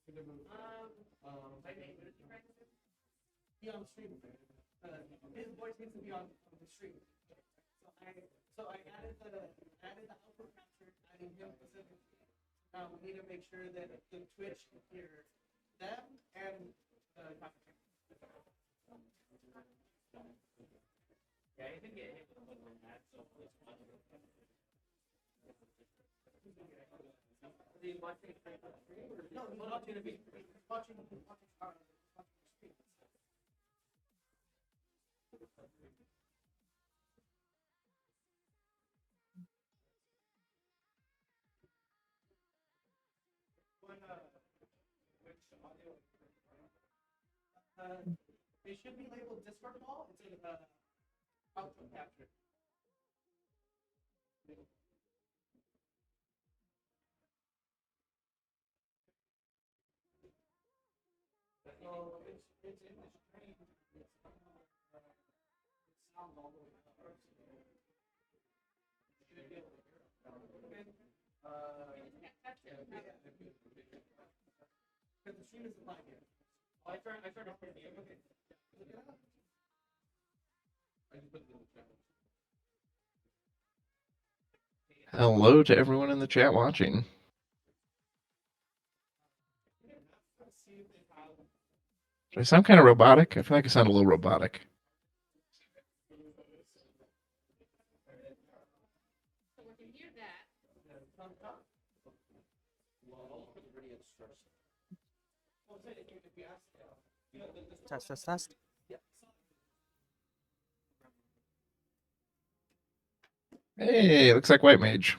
Be on the stream. His voice needs to be on the stream. So I added the output capture, adding him specifically. Now we need to make sure that the Twitch can hear them and the capture. Yeah, you can get hit with a little mad, so please watch it. No, he's watching the stream. Watching the stream. They should be labeled Discord call. It's an output capture. So it's in the stream. It sounds all the way up. Should be able to hear it. Because the stream isn't live yet. Oh, I started putting it. Okay. Look it up. I just put it in the chat. Hello to everyone in the chat watching. Do I sound kind of robotic? I feel like I sound a little robotic. Test. Hey, looks like White Mage.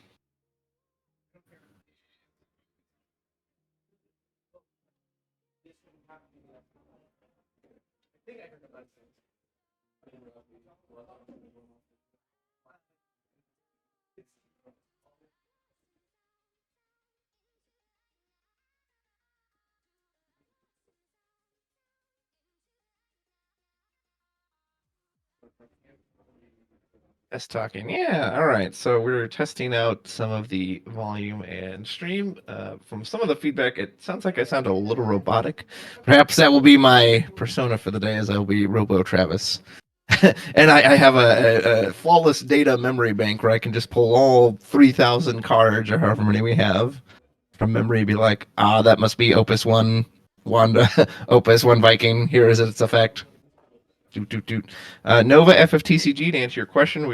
Test talking. Yeah, all right. So we're testing out some of the volume and stream. From some of the feedback, it sounds like I sound a little robotic. Perhaps that will be my persona for the day, as I'll be Robo Travis. And I have a flawless data memory bank where I can just pull all 3,000 cards or however many we have from memory. Be like, that must be Opus One, Wanda, Opus One Viking. Here is its effect. Nova FFTCG, to answer your question,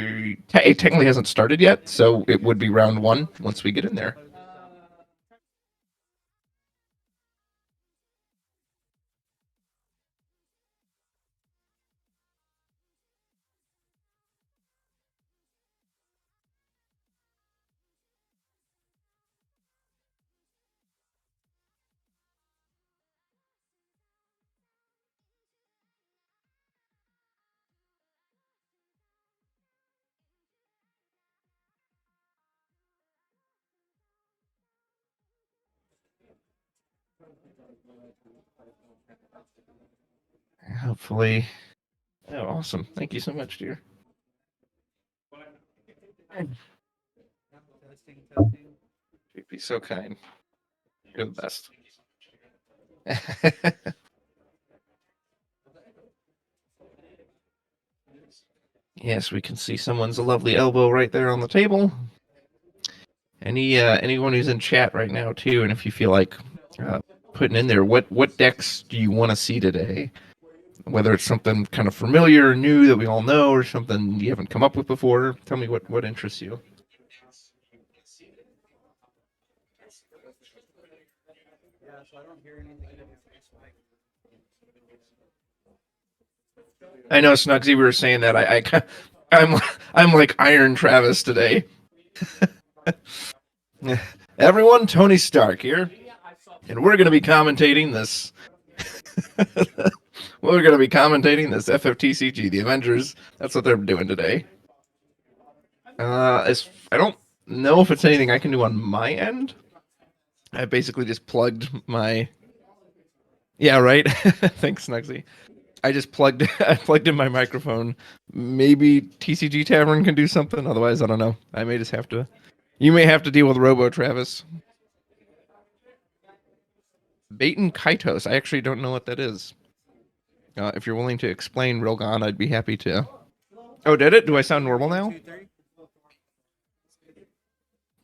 it technically hasn't started yet, so it would be round one once we get in there. Hopefully. Oh, awesome. Thank you so much, dear. You'd be so kind. You're the best. Yes, we can see someone's lovely elbow right there on the table. Anyone who's in chat right now too, and if you feel like putting in there, what decks do you want to see today? Whether it's something kind of familiar or new that we all know, or something you haven't come up with before. Tell me what interests you. Yeah, so I don't hear anything. I know, Snugsy, we were saying that. I'm like Iron Travis today. Everyone, Tony Stark here, and we're going to be commentating this. We're going to be commentating this FFTCG, the Avengers. That's what they're doing today. I don't know if it's anything I can do on my end. I basically just plugged my. Yeah, right. Thanks, Snugsy. I just plugged in my microphone. Maybe TCG Tavern can do something. Otherwise, I don't know. I may just have to. You may have to deal with Robo Travis. Bait and Kaitos. I actually don't know what that is. If you're willing to explain, Rilgon, I'd be happy to. Oh, did it? Do I sound normal now? 2, 3.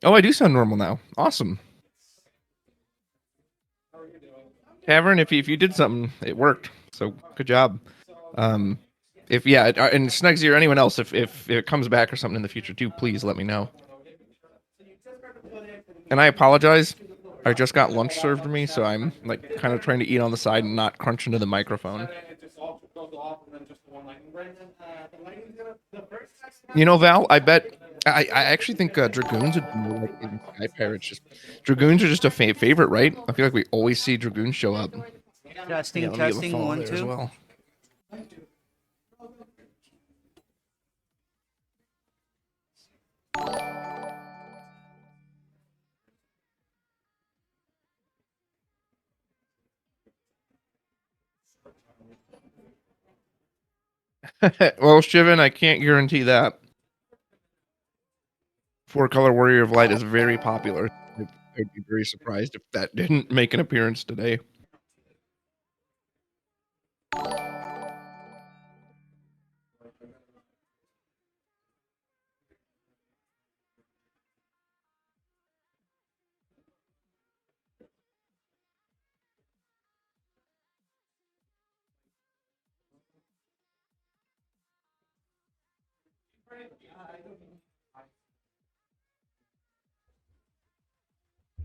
Oh, I do sound normal now. Awesome. Tavern, if you did something, it worked. So good job. Um, if yeah, and Snugsy or anyone else, if it comes back or something in the future too, please let me know. And I apologize. I just got lunch served to me, so I'm like kind of trying to eat on the side and not crunch into the microphone. You know, Val, I bet I actually think Dragoons would be more likely than Sky Pirates. Just Dragoons are just a favorite, right? I feel like we always see Dragoons show up. Testing, Yeah, let me give a testing, follow 1, there as 2. well. Well, Shivan, I can't guarantee that. Four Color Warrior of Light is very popular. I'd be very surprised if that didn't make an appearance today.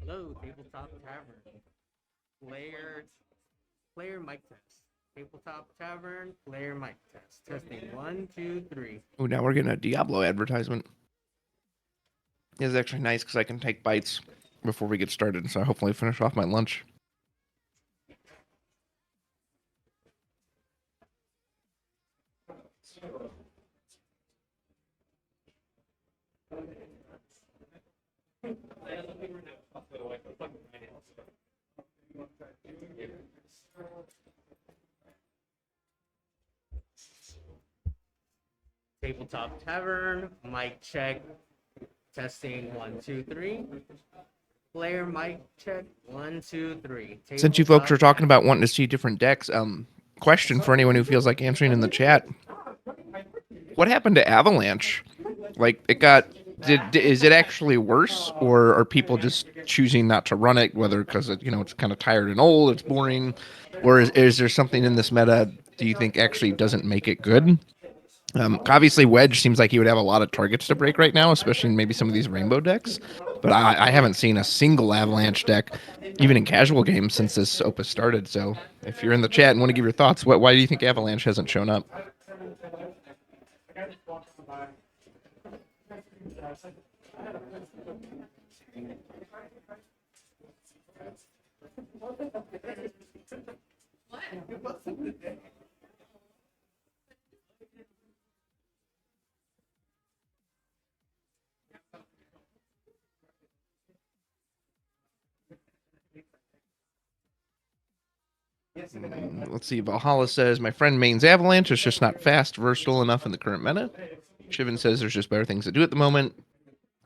Hello, Tabletop Tavern. Player mic test. Tabletop Tavern, player mic test. Testing 1, 2, 3. Oh, now we're getting a Diablo advertisement. It's actually nice because I can take bites before we get started, so I hopefully finish off my lunch. Tabletop Tavern, mic check. Testing 1, 2, 3. Player mic check 1, 2, 3. Since you folks are Tabletop talking about wanting to see different decks, question for anyone who feels like answering in the chat: what happened to Avalanche? Like, it got is it actually worse, or are people just choosing not to run it, whether because it's kind of tired and old, it's boring, or is there something in this meta do you think actually doesn't make it good? Obviously, Wedge seems like he would have a lot of targets to break right now, especially in maybe some of these rainbow decks. But I haven't seen a single Avalanche deck, even in casual games, since this Opus started. So if you're in the chat and want to give your thoughts, why do you think Avalanche hasn't shown up? Let's see. Valhalla says, my friend mains Avalanche. It's just not fast, versatile enough in the current meta. Shivan says there's just better things to do at the moment.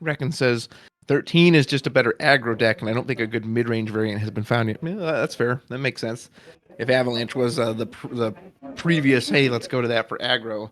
Reckon says 13 is just a better aggro deck, and I don't think a good mid-range variant has been found yet. Yeah, that's fair. That makes sense. If Avalanche was the previous, hey, let's go to that for aggro.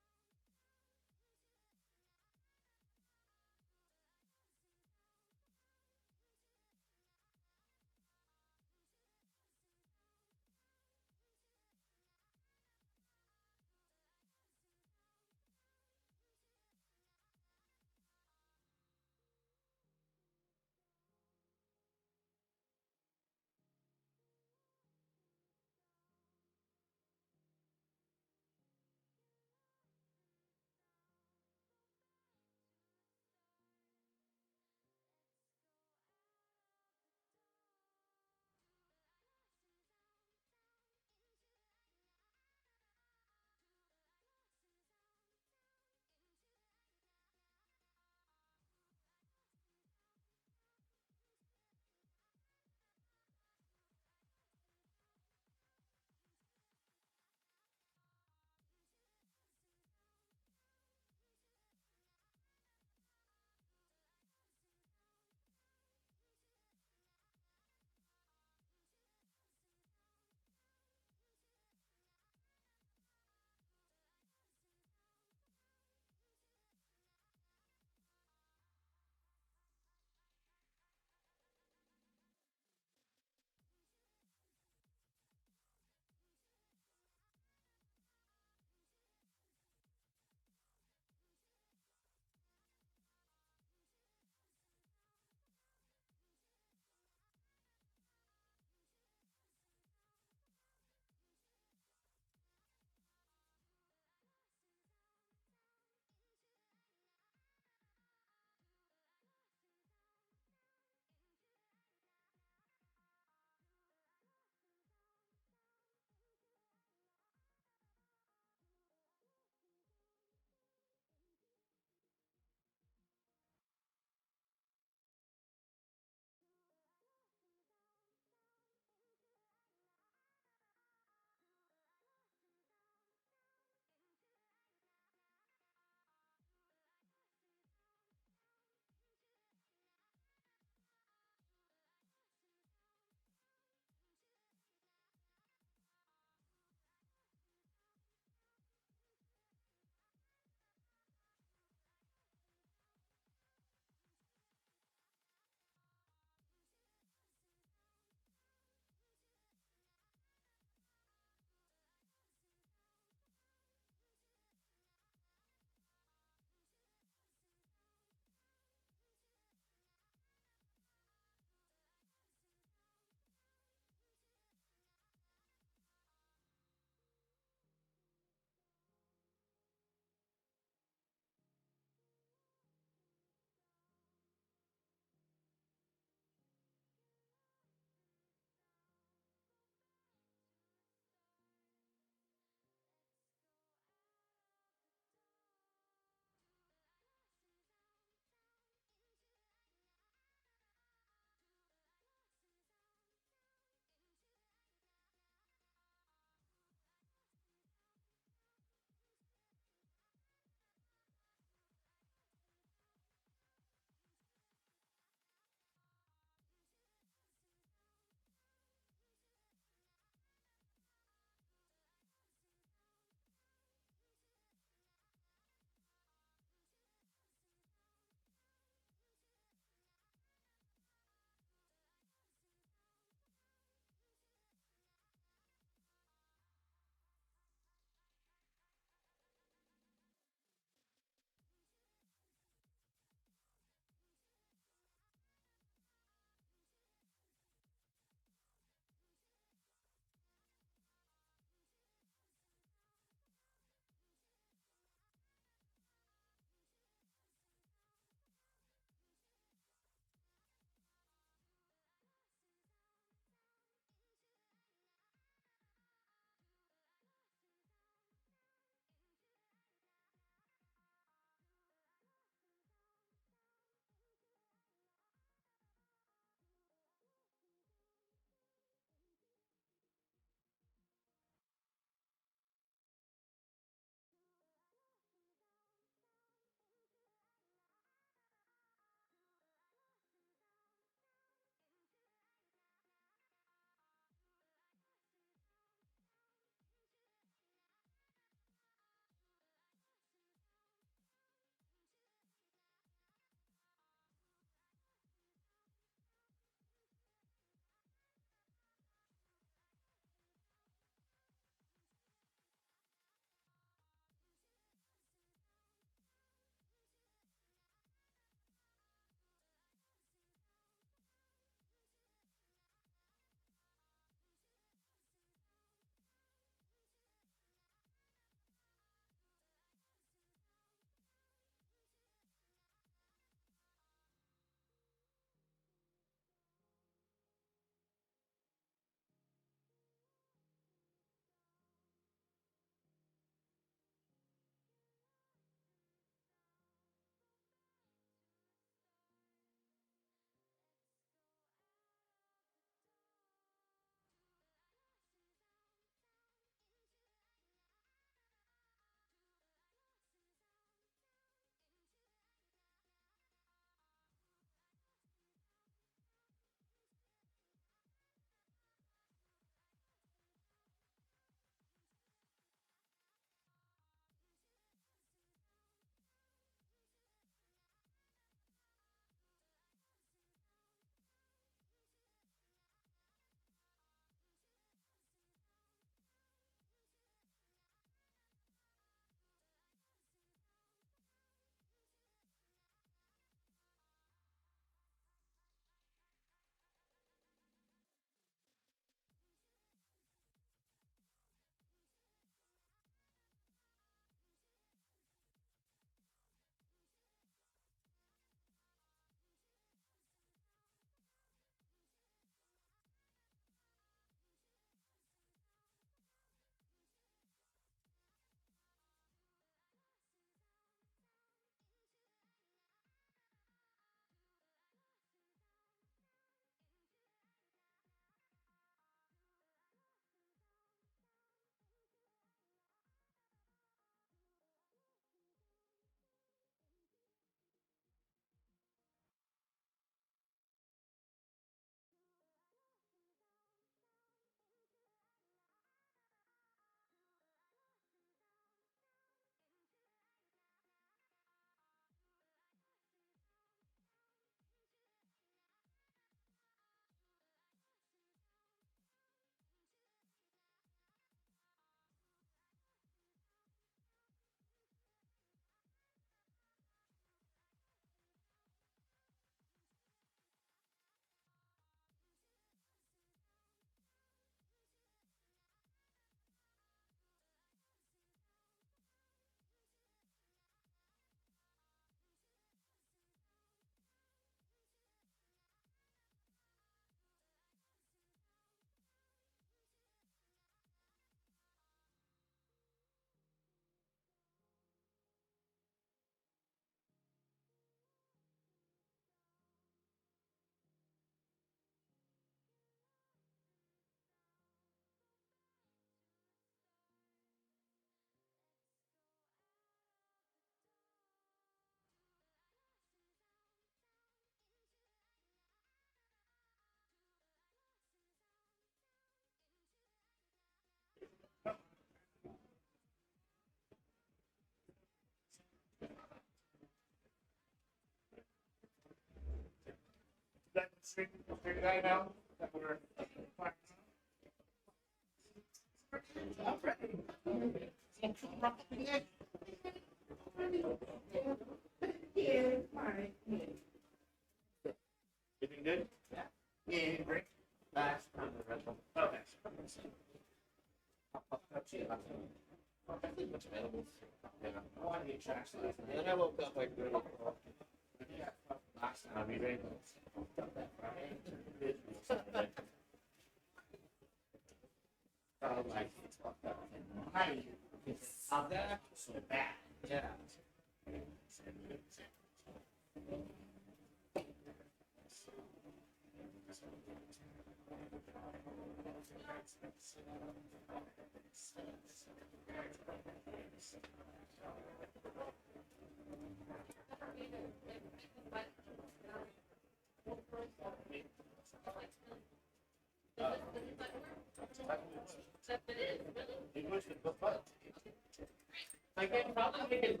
I can probably make it.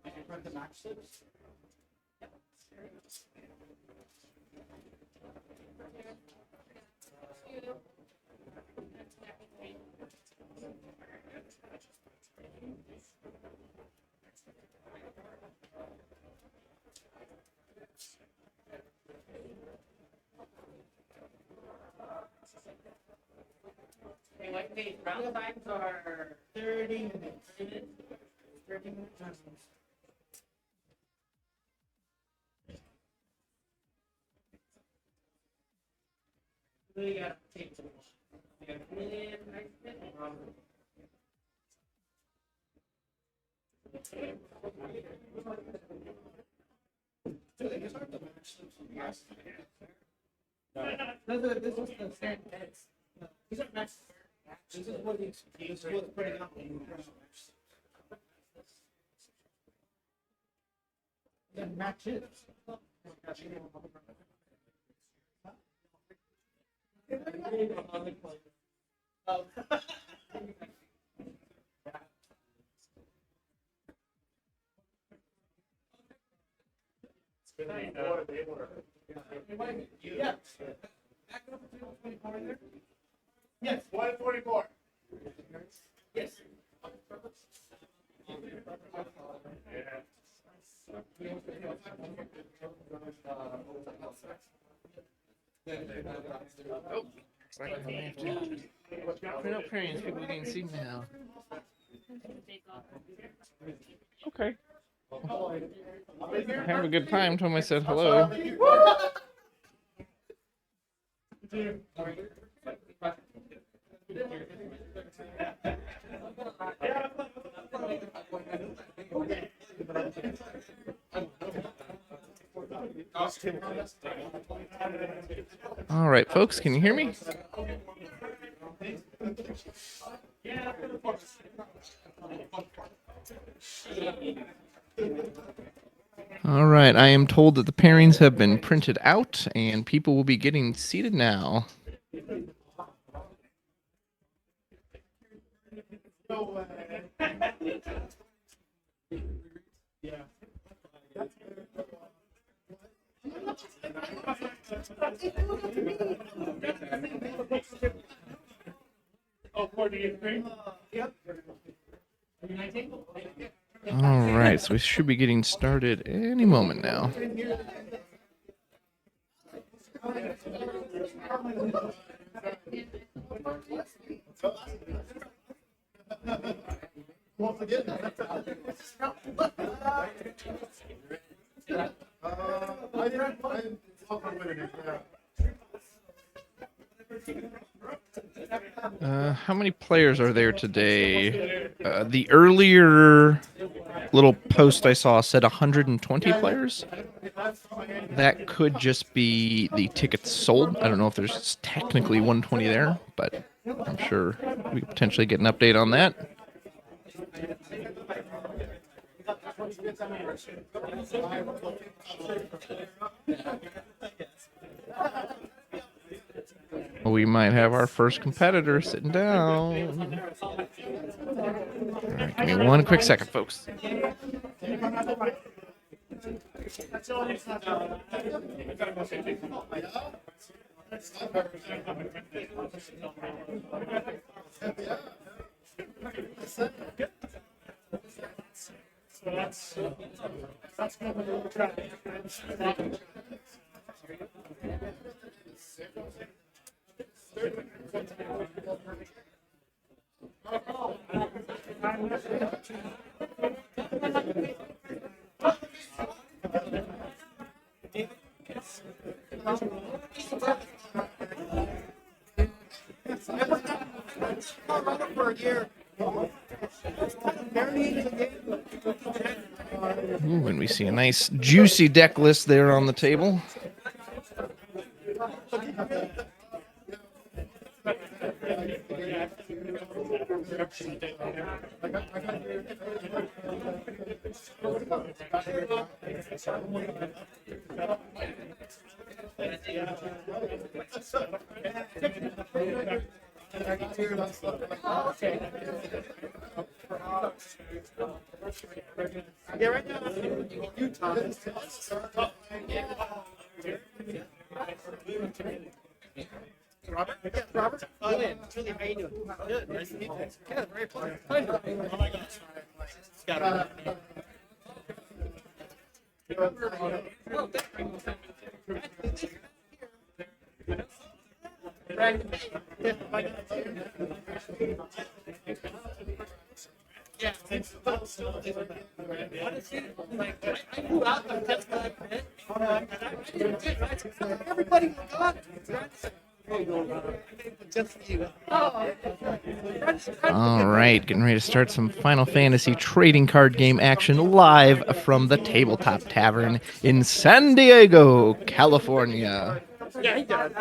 Did you print the match slips? Hey, like the round times are 30 minutes. 30 minutes. We got tape to watch. We got million next minute. These aren't the match slips from yesterday. This is the same text. These are match slips. This is what he's putting out when you print the match slips. Then matches. Yeah. Back up to 24 there. Yes. 144. Yes. Oh, right. I have to print out pairings. People can see now. Okay. Have a good time. Told him I said hello. All right, folks, can you hear me? All right, I am told that the pairings have been printed out and people will be getting seated now. All right, so we should be getting started any moment now. How many players are there today? The earlier little post I saw said 120 players. That could just be the tickets sold. I don't know if there's technically 120 there, but I'm sure we could potentially get an update on that. we might have our first competitor sitting down. All right, give me one quick second, folks. Ooh, and we see a nice juicy deck list there on the table. Yeah, right now, Utah. Robert? Yeah, Robert? Julian, how you doing? Good, nice to meet you. Yeah, very pleasant. Oh my gosh. Got it. Yeah, it's still honestly, like, I grew out of test that bit, and I did good, right? Everybody got just for you. All right, getting ready to start some Final Fantasy trading card game action live from the Tabletop Tavern in San Diego, California. Yeah, he does.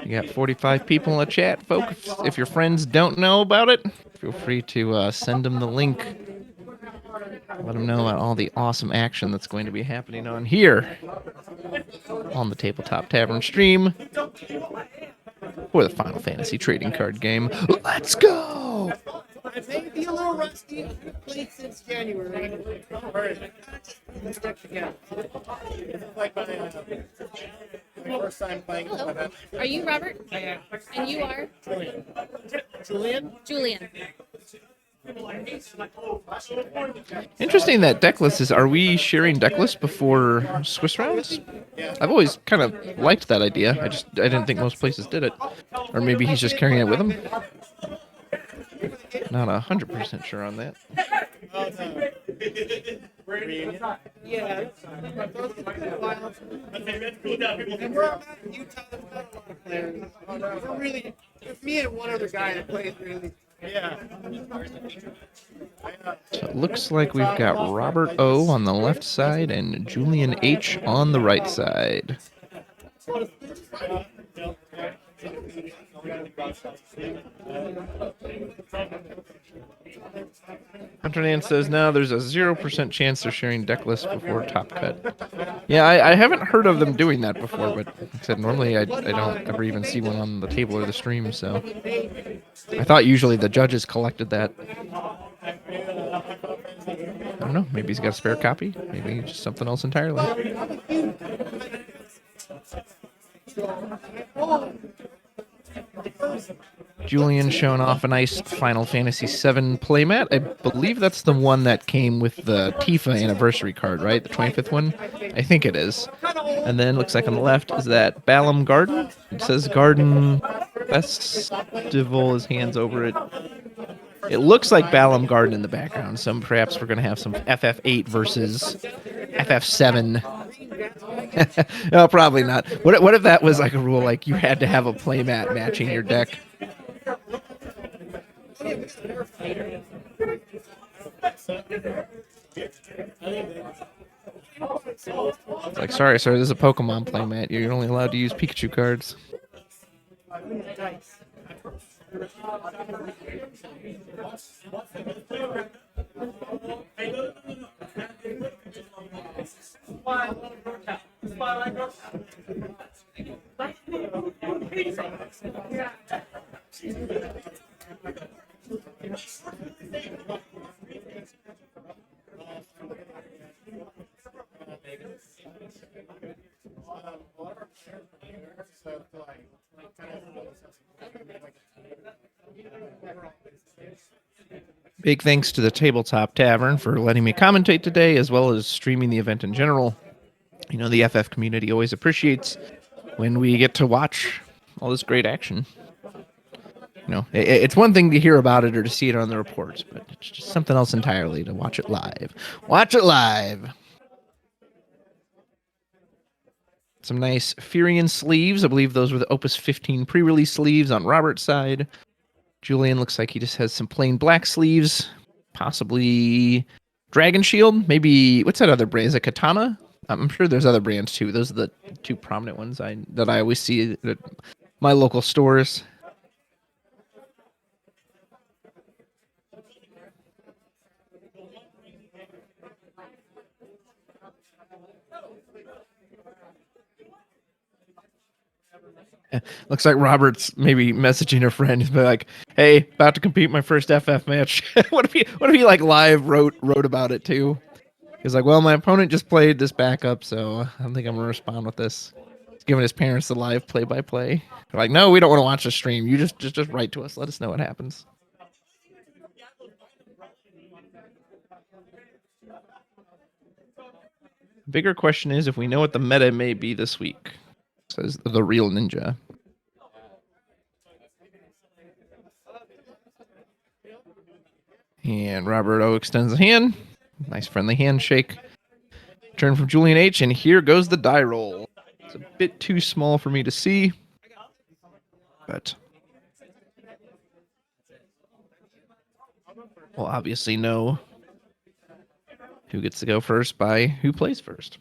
You got 45 people in the chat, folks. If your friends don't know about it, feel free to send them the link. Let them know about all the awesome action that's going to be happening on here on the Tabletop Tavern stream for the Final Fantasy trading card game. Let's go! I may be a little rusty. I've played since January. Let's check again. Like my first time playing. Hello. Are you Robert? I am. And you are? Julian? Julian. Interesting that deck list is. Are we sharing deck lists before Swiss rounds? I've always kind of liked that idea. I didn't think most places did it, or maybe he's just carrying it with him. Not 100% sure on that. Yeah. And we're out in Utah. There's not a lot of players. We're really, it's me and one other guy that plays really. Yeah. So it looks like we've got Robert O on the left side and Julian H on the right side. Hunternan says now there's a 0% chance they're sharing deck lists before Top Cut. Yeah, I haven't heard of them doing that before, but like I said, normally I don't ever even see one on the table or the stream, so I thought usually the judges collected that. I don't know, maybe he's got a spare copy, maybe just something else entirely. Julian showing off a nice Final Fantasy VII playmat. I believe that's the one that came with the Tifa anniversary card, right? The 25th one? I think it is. And then looks like on the left is that Balam Garden. It says Garden Festival, his hands over it. It looks like Balam Garden in the background, so perhaps we're going to have some FF8 versus FF7. No, probably not. What if that was like a rule, like you had to have a playmat matching your deck? It's like, sorry, sir, this is a Pokemon playmat. You're only allowed to use Pikachu cards. Big thanks to the Tabletop Tavern for letting me commentate today, as well as streaming the event in general. You know, the FF community always appreciates when we get to watch all this great action. You know, it's one thing to hear about it or to see it on the reports, but it's just something else entirely to watch it live. Watch it live! Some nice Furion sleeves. I believe those were the Opus 15 pre-release sleeves on Robert's side. Julian looks like he just has some plain black sleeves. Possibly Dragon Shield. Maybe, what's that other brand? Is it Katana? I'm sure there's other brands too. Those are the two prominent ones that I always see at my local stores. Looks like Robert's maybe messaging a friend. He's been like, "Hey, about to compete my first FF match." What if he like live wrote about it too? He's like, "Well, my opponent just played this backup, so I don't think I'm gonna respond with this." He's giving his parents the live play-by-play. They're like, "No, we don't want to watch the stream. You just write to us. Let us know what happens." Bigger question is if we know what the meta may be this week. Says the real ninja. And Robert O extends a hand. Nice friendly handshake. Turn from Julian H. And here goes the die roll. It's a bit too small for me to see. But we'll obviously know who gets to go first by who plays first.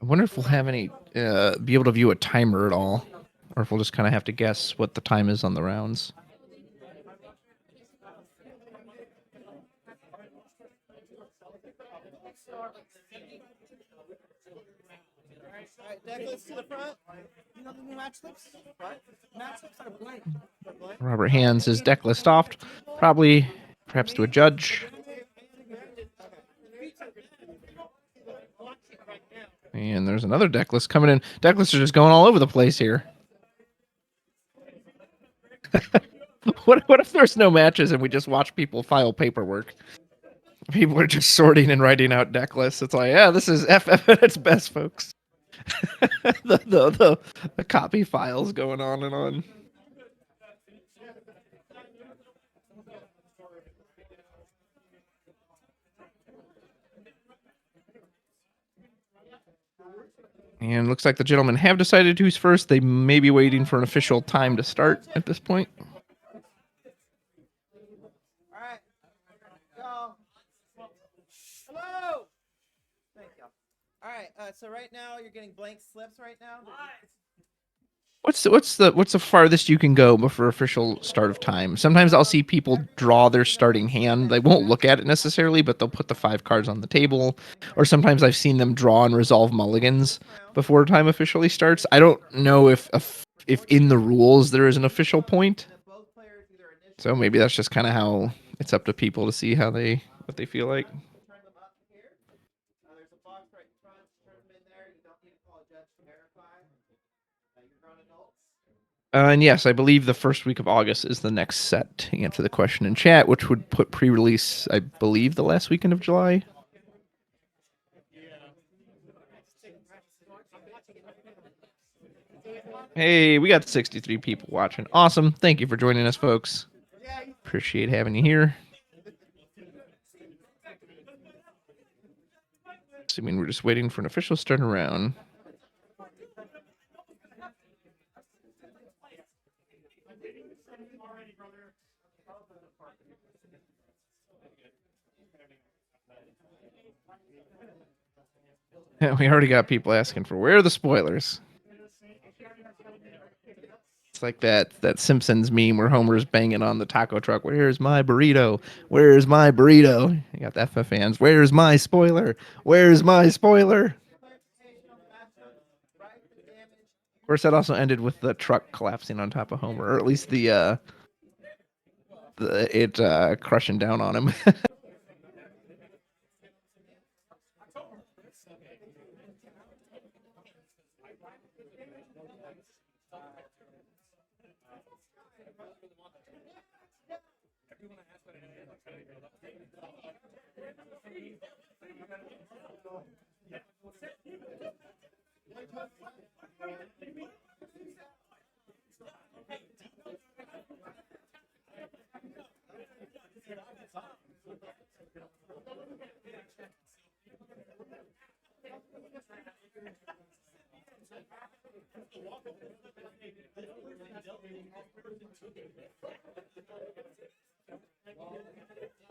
I wonder if we'll have any, be able to view a timer at all, or if we'll just kind of have to guess what the time is on the rounds. Decklets to the front. You know the new match slips? What? Match slips are blank. Robert hands his deck list off, probably, perhaps to a judge. And there's another deck list coming in. Deck lists are just going all over the place here. What if there's no matches and we just watch people file paperwork? People are just sorting and writing out deck lists. It's like, yeah, this is FF at its best, folks. the copy files going on and on. And looks like the gentlemen have decided who's first. They may be waiting for an official time to start at this point. All right. Go. Hello. Thank you. All right. So right now you're getting blank slips right now. What's the farthest you can go before official start of time? Sometimes I'll see people draw their starting hand. They won't look at it necessarily, but they'll put the 5 cards on the table. Or sometimes I've seen them draw and resolve mulligans before time officially starts. I don't know if in the rules there is an official point. So maybe that's just kind of how it's up to people to see what they feel like. There's a box right in front. Turn them in there. You don't need to call a judge to verify. You're grown adults. And yes, I believe the first week of August is the next set to answer the question in chat, which would put pre-release, I believe, the last weekend of July. Hey, we got 63 people watching. Awesome. Thank you for joining us, folks. Appreciate having you here. Assuming we're just waiting for an official start around. We already got people asking for where are the spoilers. It's like that Simpsons meme where Homer's banging on the taco truck. Where's my burrito? Where's my burrito? You got the FF fans. Where's my spoiler? Where's my spoiler? Of course, that also ended with the truck collapsing on top of Homer, or at least the crushing down on him.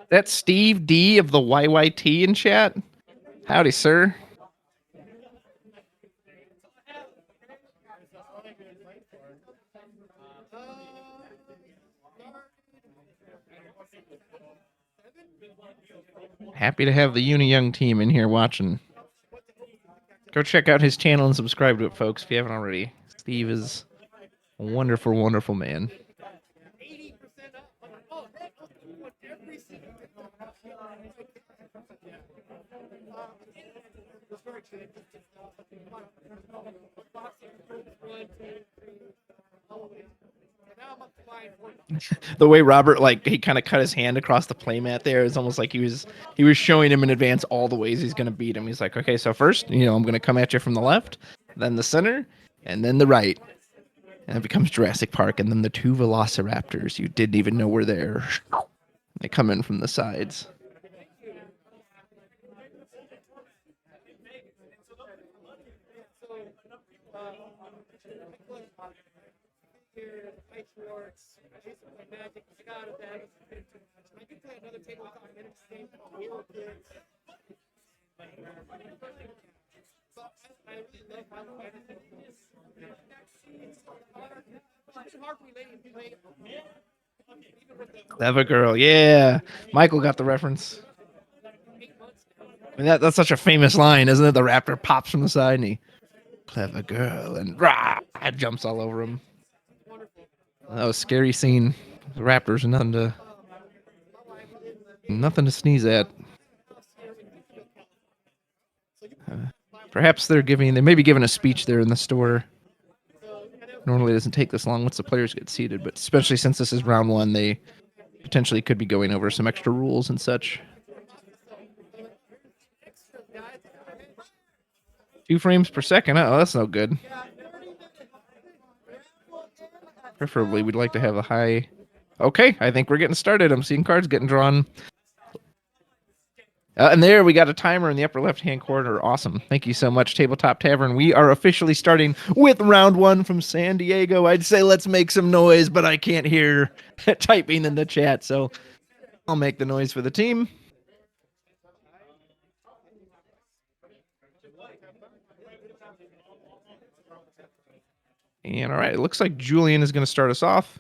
That's Steve D of the YYT in chat. Howdy, sir. Happy to have the Uni Young team in here watching. Go check out his channel and subscribe to it, folks, if you haven't already. Steve is a wonderful, wonderful man. The way Robert, like, he kind of cut his hand across the playmat there, it's almost like he was showing him in advance all the ways he's going to beat him. He's like, okay, so first, I'm going to come at you from the left, then the center, and then the right. And it becomes Jurassic Park, and then the two velociraptors you didn't even know were there. They come in from the sides. Clever girl, yeah. Michael got the reference. I mean, that's such a famous line, isn't it? The raptor pops from the side and he, clever girl, and rah, jumps all over him. That was a scary scene. The raptors are nothing to sneeze at. Perhaps they may be giving a speech there in the store. Normally it doesn't take this long once the players get seated, but especially since this is round one, they potentially could be going over some extra rules and such. 2 frames per second. Oh, that's no good. Preferably, we'd like to have a high... Okay, I think we're getting started. I'm seeing cards getting drawn. And there, we got a timer in the upper left-hand corner. Awesome. Thank you so much, Tabletop Tavern. We are officially starting with round 1 from San Diego. I'd say let's make some noise, but I can't hear typing in the chat, so I'll make the noise for the team. And all right, it looks like Julian is going to start us off.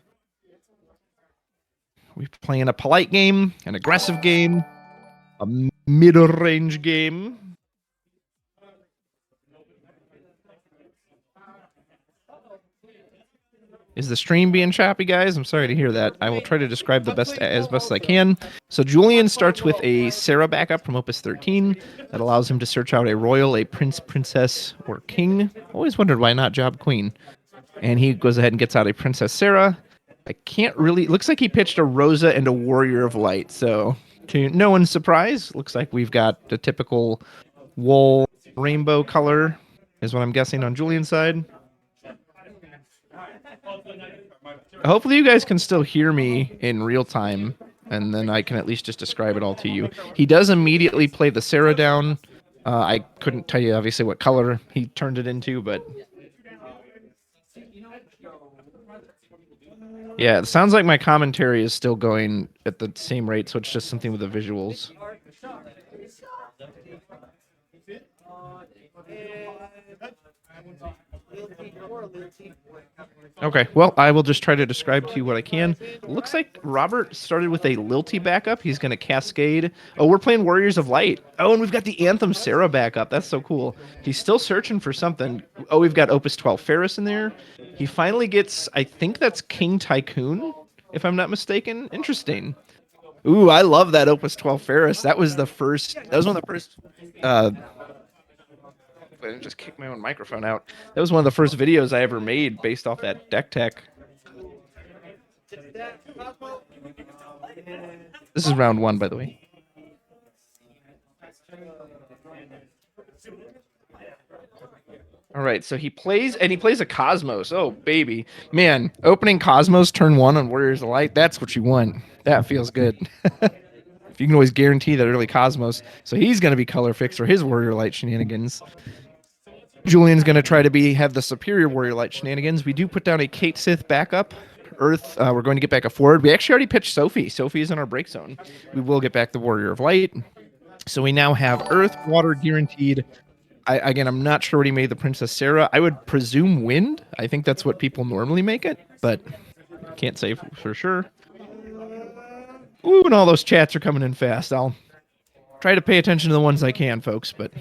We're playing a polite game, an aggressive game, a mid-range game. Is the stream being choppy, guys? I'm sorry to hear that. I will try to describe as best as I can. So Julian starts with a Sarah backup from Opus 13 that allows him to search out a royal, a prince, princess, or king. Always wondered why not job queen. And he goes ahead and gets out a Princess Sarah. I can't really... Looks like he pitched a Rosa and a Warrior of Light. So to no one's surprise, looks like we've got the typical wool rainbow color is what I'm guessing on Julian's side. Hopefully you guys can still hear me in real time, and then I can at least just describe it all to you. He does immediately play the Sarah down. I couldn't tell you, obviously, what color he turned it into, but... Yeah, it sounds like my commentary is still going at the same rate, so it's just something with the visuals. Okay, well, I will just try to describe to you what I can. Looks like Robert started with a Lilty backup. He's going to Cascade. Oh, we're playing Warriors of Light. Oh, and we've got the Anthem Sarah backup. That's so cool. He's still searching for something. Oh, we've got Opus 12 Ferris in there. He finally gets, I think that's King Tycoon, if I'm not mistaken. Interesting. Ooh, I love that Opus 12 Ferris. That was one of the first I didn't just kick my own microphone out. That was one of the first videos I ever made based off that deck tech. This is round 1, by the way. All right, so he plays a Cosmos. Oh, baby. Man, opening Cosmos turn 1 on Warriors of Light, that's what you want. That feels good. If you can always guarantee that early Cosmos. So he's going to be color fixed for his Warrior Light shenanigans. Julian's going to try to have the superior Warrior Light shenanigans. We do put down a Kate Sith backup. Earth, we're going to get back a forward. We actually already pitched Sophie. Sophie is in our break zone. We will get back the Warrior of Light. So we now have Earth, Water guaranteed. I'm not sure what he made the Princess Sarah. I would presume Wind. I think that's what people normally make it, but can't say for sure. Ooh, and all those chats are coming in fast. I'll try to pay attention to the ones I can, folks, but...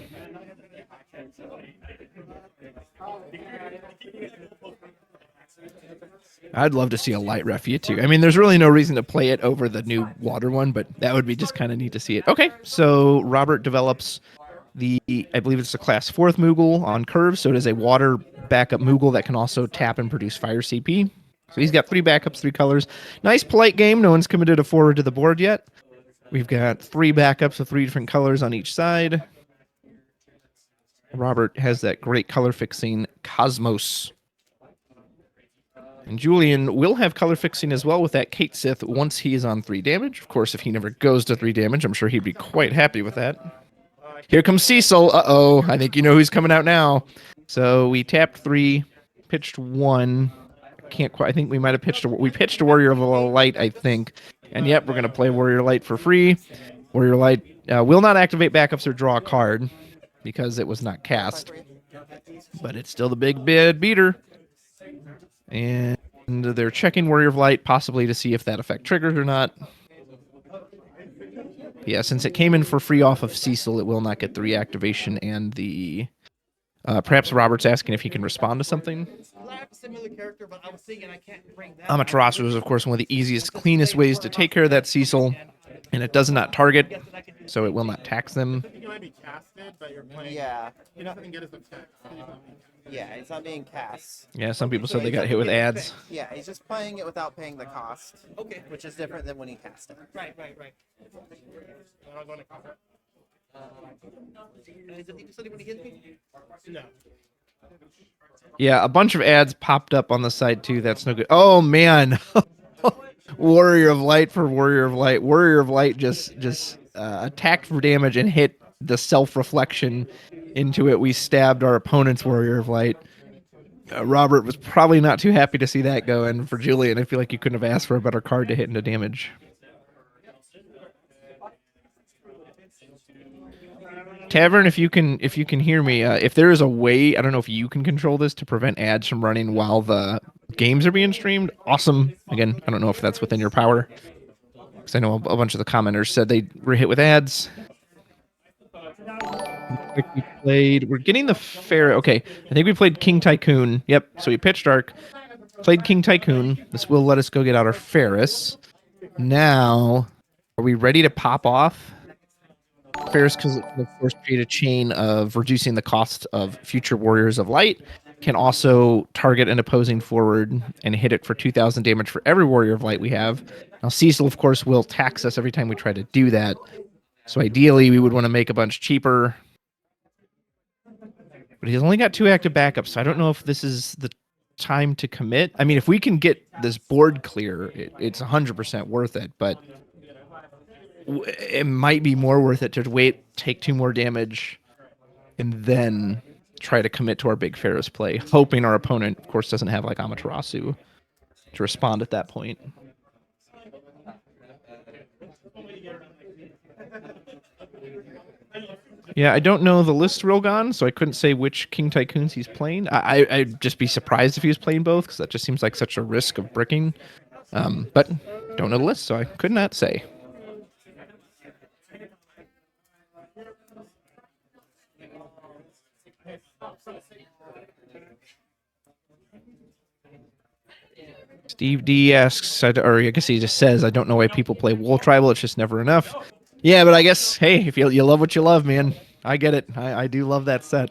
I'd love to see a light Refia too. I mean, there's really no reason to play it over the new water one, but that would be just kind of neat to see it. Okay, so Robert develops I believe it's a class 4th Moogle on curve, so it is a water backup Moogle that can also tap and produce fire CP. So he's got 3 backups, 3 colors. Nice polite game. No one's committed a forward to the board yet. We've got 3 backups with 3 different colors on each side. Robert has that great color fixing Cosmos. And Julian will have color fixing as well with that Kate Sith once he is on 3 damage. Of course, if he never goes to 3 damage, I'm sure he'd be quite happy with that. Here comes Cecil. Uh-oh. I think you know who's coming out now. So we tapped 3, pitched 1. Can't quite. I think we might have pitched we pitched a Warrior of Light, I think. And yep, we're going to play Warrior Light for free. Warrior Light will not activate backups or draw a card because it was not cast. But it's still the big bid beater. And they're checking Warrior of Light possibly to see if that effect triggers or not. Yeah, since it came in for free off of Cecil, it will not get the reactivation and the... perhaps Robert's asking if he can respond to something. Amaterasu is, of course, one of the easiest, cleanest ways to take care of that Cecil, and it does not target, so it will not tax them. Yeah. Yeah, it's not being cast. Yeah, some people said they got hit with ads. Yeah, he's just playing it without paying the cost. Okay. Which is different than when he cast it. Right. Is it equal when he hits me? No. Yeah, a bunch of ads popped up on the side too. That's no good. Oh man, Warrior of Light for Warrior of Light. Warrior of Light just attacked for damage and hit the self-reflection into it. We stabbed our opponent's Warrior of Light. Robert was probably not too happy to see that go, and for Julian, I feel like you couldn't have asked for a better card to hit into damage. Tavern, if you can hear me, if there is a way, I don't know if you can control this to prevent ads from running while the games are being streamed, awesome. Again, I don't know if that's within your power, because I know a bunch of the commenters said they were hit with ads. We're getting the fair. Okay, I think we played King Tycoon. Yep, so we pitched Dark, played King Tycoon. This will let us go get out our Ferris. Now, are we ready to pop off? Ferris, because it of course create a chain of reducing the cost of future Warriors of Light, can also target an opposing forward and hit it for 2,000 damage for every Warrior of Light we have. Now Cecil, of course, will tax us every time we try to do that. So ideally, we would want to make a bunch cheaper. But he's only got 2 active backups, so I don't know if this is the time to commit. I mean, if we can get this board clear, it's 100% worth it, but it might be more worth it to wait, take 2 more damage, and then try to commit to our big Ferris play, hoping our opponent, of course, doesn't have like Amaterasu. to respond at that point. Yeah, I don't know the list real gone, so I couldn't say which King Tycoons he's playing. I'd just be surprised if he was playing both, because that just seems like such a risk of bricking. But don't know the list, so I could not say. Steve D asks, or I guess he just says, I don't know why people play Wool Tribal. It's just never enough. Yeah, but I guess, hey, if you love what you love, man, I get it. I do love that set.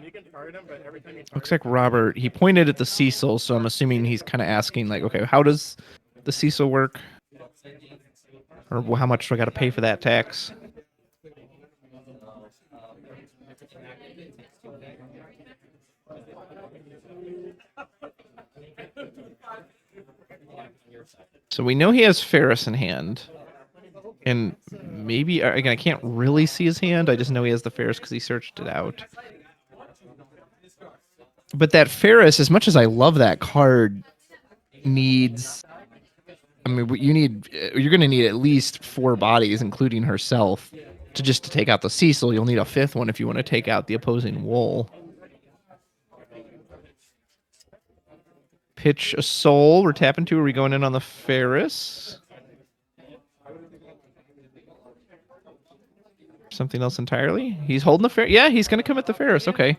You can target him, but every time you target Looks like Robert, he pointed at the Cecil, so I'm assuming he's kind of asking, like, okay, how does the Cecil work? Or how much do I got to pay for that tax? So we know he has Ferris in hand. And maybe, again, I can't really see his hand. I just know he has the Ferris because he searched it out. But that Ferris, as much as I love that card, needs... I mean, you're going to need at least 4 bodies, including herself, to take out the Cecil. You'll need a 5th one if you want to take out the opposing Wool. Pitch a soul. We're tapping 2. Are we going in on the Ferris? Something else entirely? He's holding the Ferris. Yeah, he's going to come at the Ferris. Okay.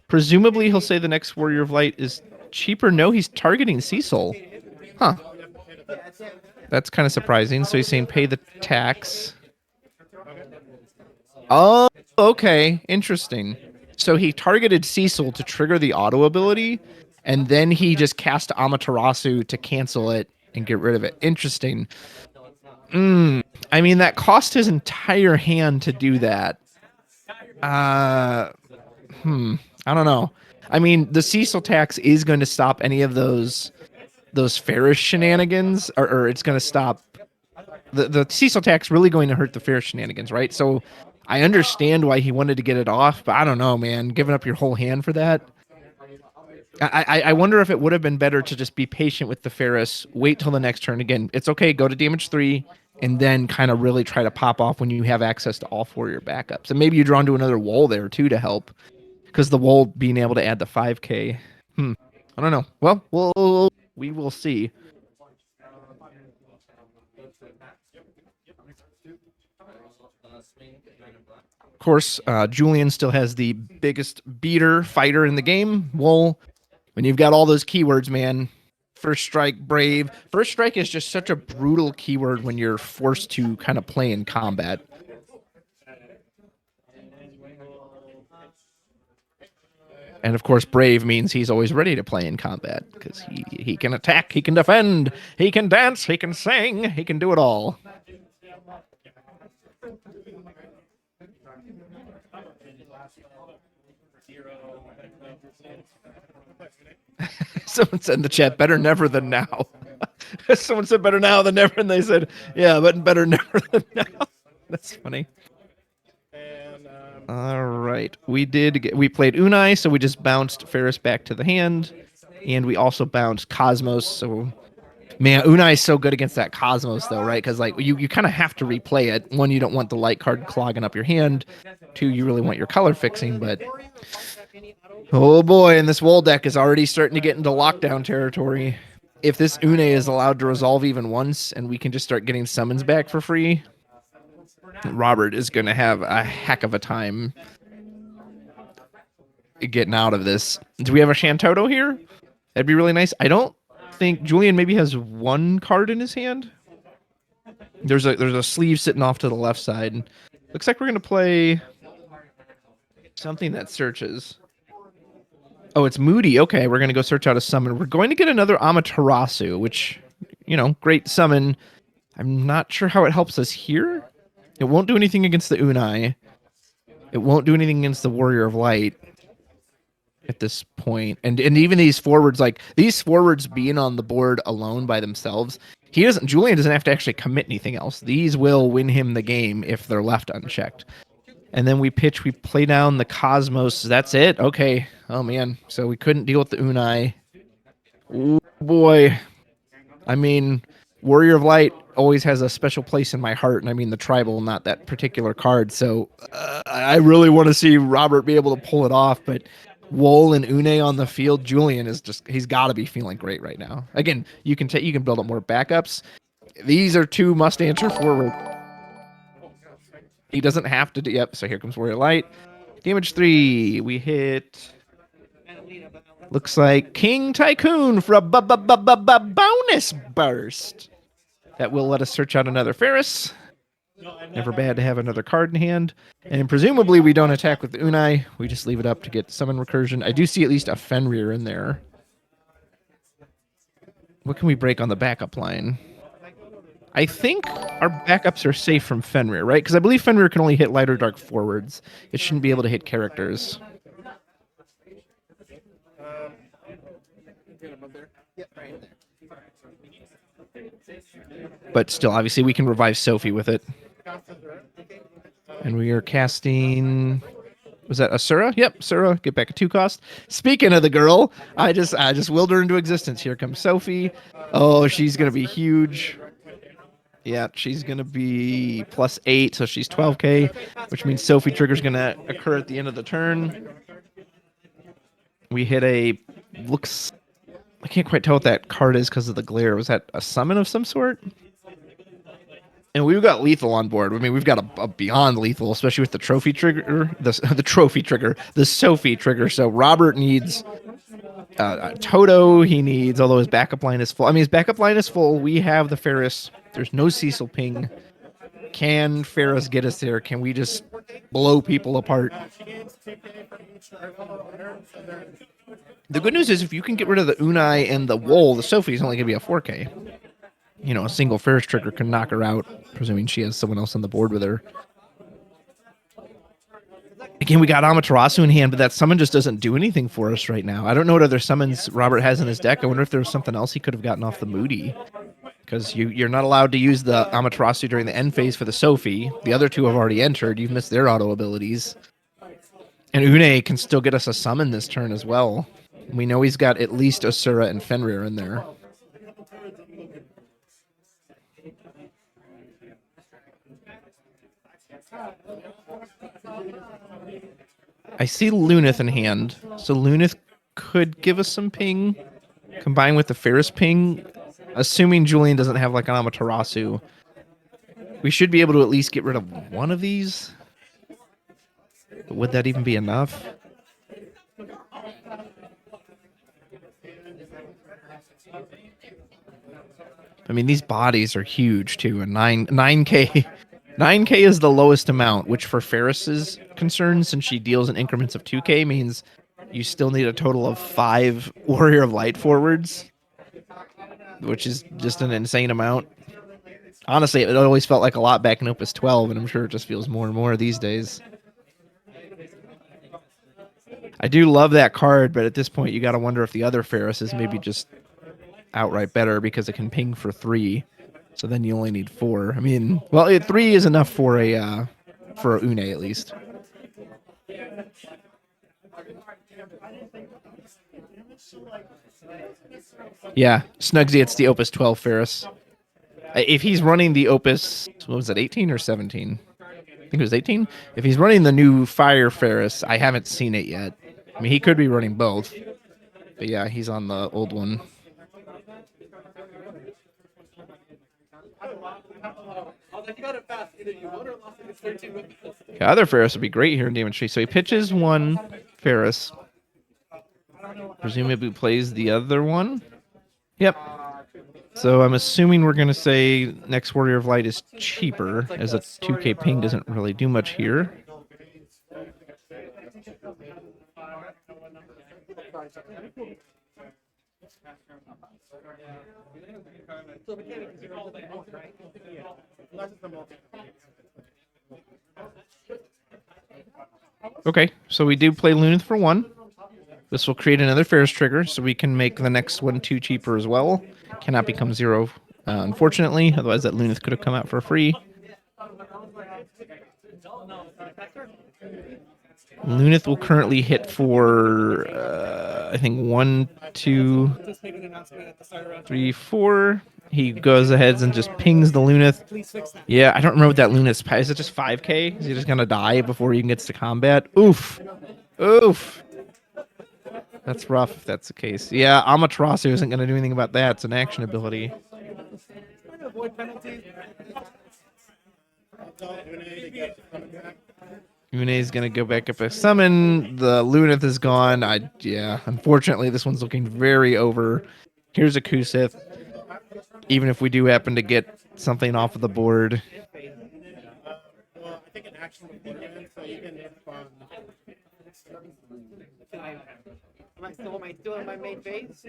Presumably, he'll say the next Warrior of Light is cheaper. No, he's targeting Cecil. Huh. That's kind of surprising. So he's saying pay the tax. Oh, okay. Interesting. So he targeted Cecil to trigger the auto ability, and then he just cast Amaterasu to cancel it and get rid of it. Interesting. I mean, that cost his entire hand to do that. I don't know. I mean, the Cecil tax is going to stop any of those Ferris shenanigans, or it's going to stop the Cecil tax really going to hurt the Ferris shenanigans, right? So I understand why he wanted to get it off, but I don't know, man. Giving up your whole hand for that. I wonder if it would have been better to just be patient with the Ferris, wait till the next turn. Again, it's okay, go to damage 3, and then kind of really try to pop off when you have access to all 4 of your backups. And maybe you draw into another Wool there, too, to help. Because the Wool being able to add the 5k. I don't know. Well, we will see. Of course, Julian still has the biggest beater fighter in the game, Wool. When you've got all those keywords, man, First Strike, Brave. First Strike is just such a brutal keyword when you're forced to kind of play in combat. And of course, Brave means he's always ready to play in combat because he can attack, he can defend, he can dance, he can sing, he can do it all. Someone said in the chat, better never than now. Someone said better now than never, and they said, yeah, but better never than now. That's funny. All right. We played Unai, so we just bounced Ferris back to the hand. And we also bounced Cosmos. So, man, Unai is so good against that Cosmos, though, right? Because, like, you kind of have to replay it. 1, you don't want the light card clogging up your hand. 2, you really want your color fixing, but... Oh, boy, and this Wool deck is already starting to get into lockdown territory. If this Unai is allowed to resolve even once, and we can just start getting summons back for free... Robert is going to have a heck of a time getting out of this. Do we have a Shantoto here? That'd be really nice. I don't think Julian maybe has 1 card in his hand. There's a sleeve sitting off to the left side. Looks like we're going to play something that searches. Oh, it's Moody. Okay, we're going to go search out a summon. We're going to get another Amaterasu, which, great summon. I'm not sure how it helps us here. It won't do anything against the Unai. It won't do anything against the Warrior of Light at this point. And even these forwards being on the board alone by themselves, Julian doesn't have to actually commit anything else. These will win him the game if they're left unchecked. And then we play down the Cosmos. That's it. Okay. Oh man. So we couldn't deal with the Unai. Ooh, boy. I mean, Warrior of Light always has a special place in my heart, and I mean the tribal, not that particular card. So I really want to see Robert be able to pull it off. But Wool and Une on the field, Julian is just—he's got to be feeling great right now. Again, you can build up more backups. These are two must answer forward. He doesn't have to do. Yep. So here comes Warrior Light. Damage 3. We hit. Looks like King Tycoon for a bonus burst. That will let us search out another Ferris. Never bad to have another card in hand. And presumably we don't attack with the Unai. We just leave it up to get summon recursion. I do see at least a Fenrir in there. What can we break on the backup line? I think our backups are safe from Fenrir, right? Because I believe Fenrir can only hit light or dark forwards. It shouldn't be able to hit characters. But still, obviously, we can revive Sophie with it. And we are casting... Was that Asura? Yep, Asura. Get back a 2 cost. Speaking of the girl, I just willed her into existence. Here comes Sophie. Oh, she's going to be huge. Yeah, she's going to be +8, so she's 12k, which means Sophie trigger's going to occur at the end of the turn. We hit a... Looks... I can't quite tell what that card is because of the glare. Was that a summon of some sort? And we've got lethal on board. I mean, we've got a beyond lethal, especially with the trophy trigger, the trophy trigger, the Sophie trigger. So Robert needs Toto. He needs, although his backup line is full. I mean, his backup line is full. We have the Ferris. There's no Cecil ping. Can Ferris get us there? Can we just blow people apart? The good news is if you can get rid of the Unai and the Wool, the Sophie is only going to be a 4k. You know, a single Ferris trigger can knock her out, presuming she has someone else on the board with her. Again, we got Amaterasu in hand, but that summon just doesn't do anything for us right now. I don't know what other summons Robert has in his deck. I wonder if there was something else he could have gotten off the Moody. Because you're not allowed to use the Amaterasu during the end phase for the Sophie. The other two have already entered. You've missed their auto abilities. And Une can still get us a summon this turn as well. We know he's got at least Asura and Fenrir in there. I see Lunith in hand, so Lunith could give us some ping, combined with the Ferris ping, assuming Julian doesn't have like an Amaterasu. We should be able to at least get rid of one of these. But would that even be enough? I mean, these bodies are huge too, and 9k 9k is the lowest amount, which for Ferris is concerned, since she deals in increments of 2k, means you still need a total of 5 Warrior of Light forwards, which is just an insane amount. Honestly, it always felt like a lot back in Opus 12, and I'm sure it just feels more and more these days. I do love that card, but at this point, you got to wonder if the other Ferris is maybe just outright better because it can ping for 3. So then you only need 4. I mean, well, 3 is enough for a Une at least. Yeah, Snugsy, it's the Opus 12 Ferris. If he's running the Opus, what was it, 18 or 17? I think it was 18. If he's running the new Fire Ferris, I haven't seen it yet. I mean, he could be running both. But yeah, he's on the old one. Yeah, other Ferris would be great here in Damage Tree. So he pitches one Ferris. Presumably plays the other one. Yep. So I'm assuming we're going to say next Warrior of Light is cheaper, as a 2k ping doesn't really do much here. Okay, so we do play Lunith for 1. This will create another Ferris trigger, so we can make the next one 2 cheaper as well. Cannot become 0, unfortunately. Otherwise, that Lunith could have come out for free. Lunith will currently hit for, I think, 1, 2, Just make an announcement at the start of round 3, 4. He goes ahead and just pings the Lunith. Please fix that. Yeah, I don't remember what that Lunith's. Is it just 5k? Is he just going to die before he even gets to combat? Oof. Oof. That's rough if that's the case. Yeah, Amaterasu isn't going to do anything about that. It's an action ability. Trying to avoid penalties. Une's going to go back up a summon. The Lunith is gone. Yeah, unfortunately, this one's looking very over. Here's a Kusith. Even if we do happen to get something off of the board. Well, I think an action before you, so you can Am I still in my main phase?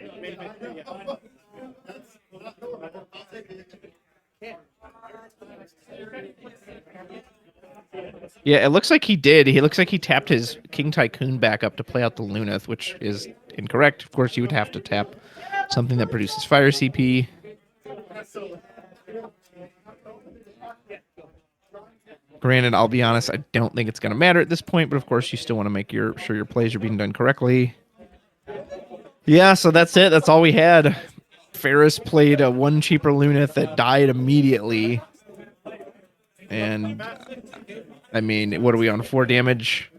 Yeah, it looks like he did. He looks like he tapped his King Tycoon back up to play out the Lunith, which is incorrect. Of course, you would have to tap something that produces fire CP. Granted, I'll be honest, I don't think it's going to matter at this point, but of course, you still want to make sure your plays are being done correctly. Yeah, so that's it. That's all we had. Ferris played a one cheaper Lunith that died immediately. And, I mean, what are we on? 4 damage?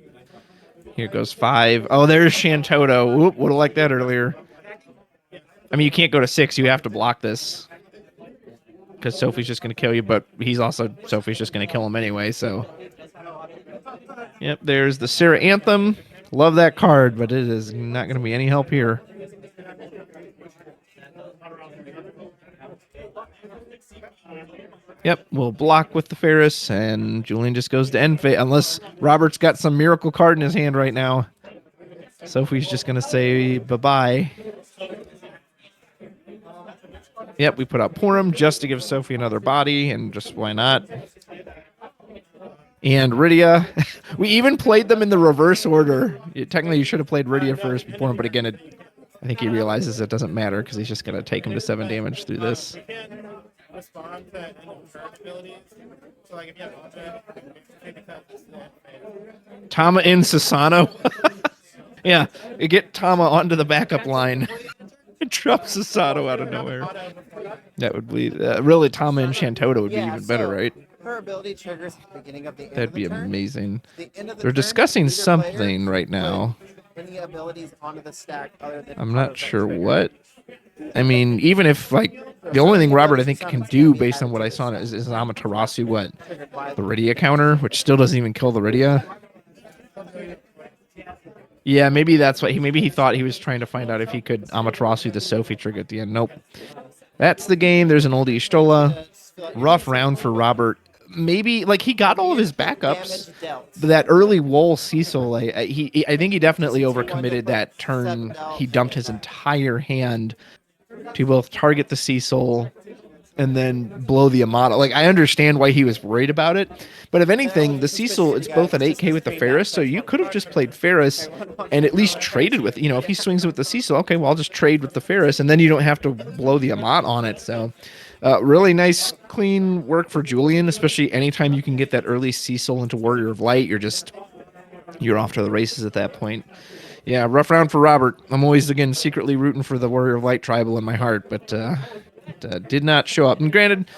Here goes 5. Oh, there's Shantoto. Whoop, would have liked that earlier. I mean, you can't go to 6. You have to block this. Because Sophie's just going to kill you, but Sophie's just going to kill him anyway, so. Yep, there's the Sarah Anthem. Love that card, but it is not going to be any help here. Yep, we'll block with the Ferris, and Julian just goes to end phase, unless Robert's got some miracle card in his hand right now. Sophie's just going to say bye-bye. Yep, we put out Purim just to give Sophie another body, and just why not? And Rydia. We even played them in the reverse order. Technically, you should have played Rydia first before him, but again, I think he realizes it doesn't matter because he's just going to take him to 7 damage through this. Respond to any current abilities. So, like, if you have object, Tama in Sasano. Yeah, you get Tama onto the backup line. It drops Sasano out of nowhere. That would be really Tama and Shantoto would be even better, right? Her ability triggers at the beginning of the end That'd of the be turn. amazing. The end of the They're turn, discussing either something player right now. put any abilities onto the stack other than I'm not auto sure trigger. what. I mean, even if, like, the only thing Robert I think can do based on what I saw is Amaterasu, what? Triggered by The Rydia counter, which still doesn't even kill the Rydia. Yeah, maybe that's what maybe he thought he was trying to find out if he could Amaterasu the Sophie trigger at the end. Nope. That's the game. There's an oldie Stola. Rough round for Robert. Maybe, like, he got all of his backups. damage dealt. But that early Wool Cecil, I think he definitely overcommitted that turn. He dumped his entire hand to both target the Cecil and then blow the Amada. Like, I understand why he was worried about it, but if anything, the Cecil, it's both an 8k with the Ferris, so you could have just played Ferris and at least traded with, if he swings with the Cecil, okay, well, I'll just trade with the Ferris, and then you don't have to blow the Amat on it, so. Really nice, clean work for Julian, especially anytime you can get that early Cecil into Warrior of Light, you're off to the races at that point. Yeah, rough round for Robert. I'm always, again, secretly rooting for the Warrior of Light tribal in my heart, but it did not show up. And granted,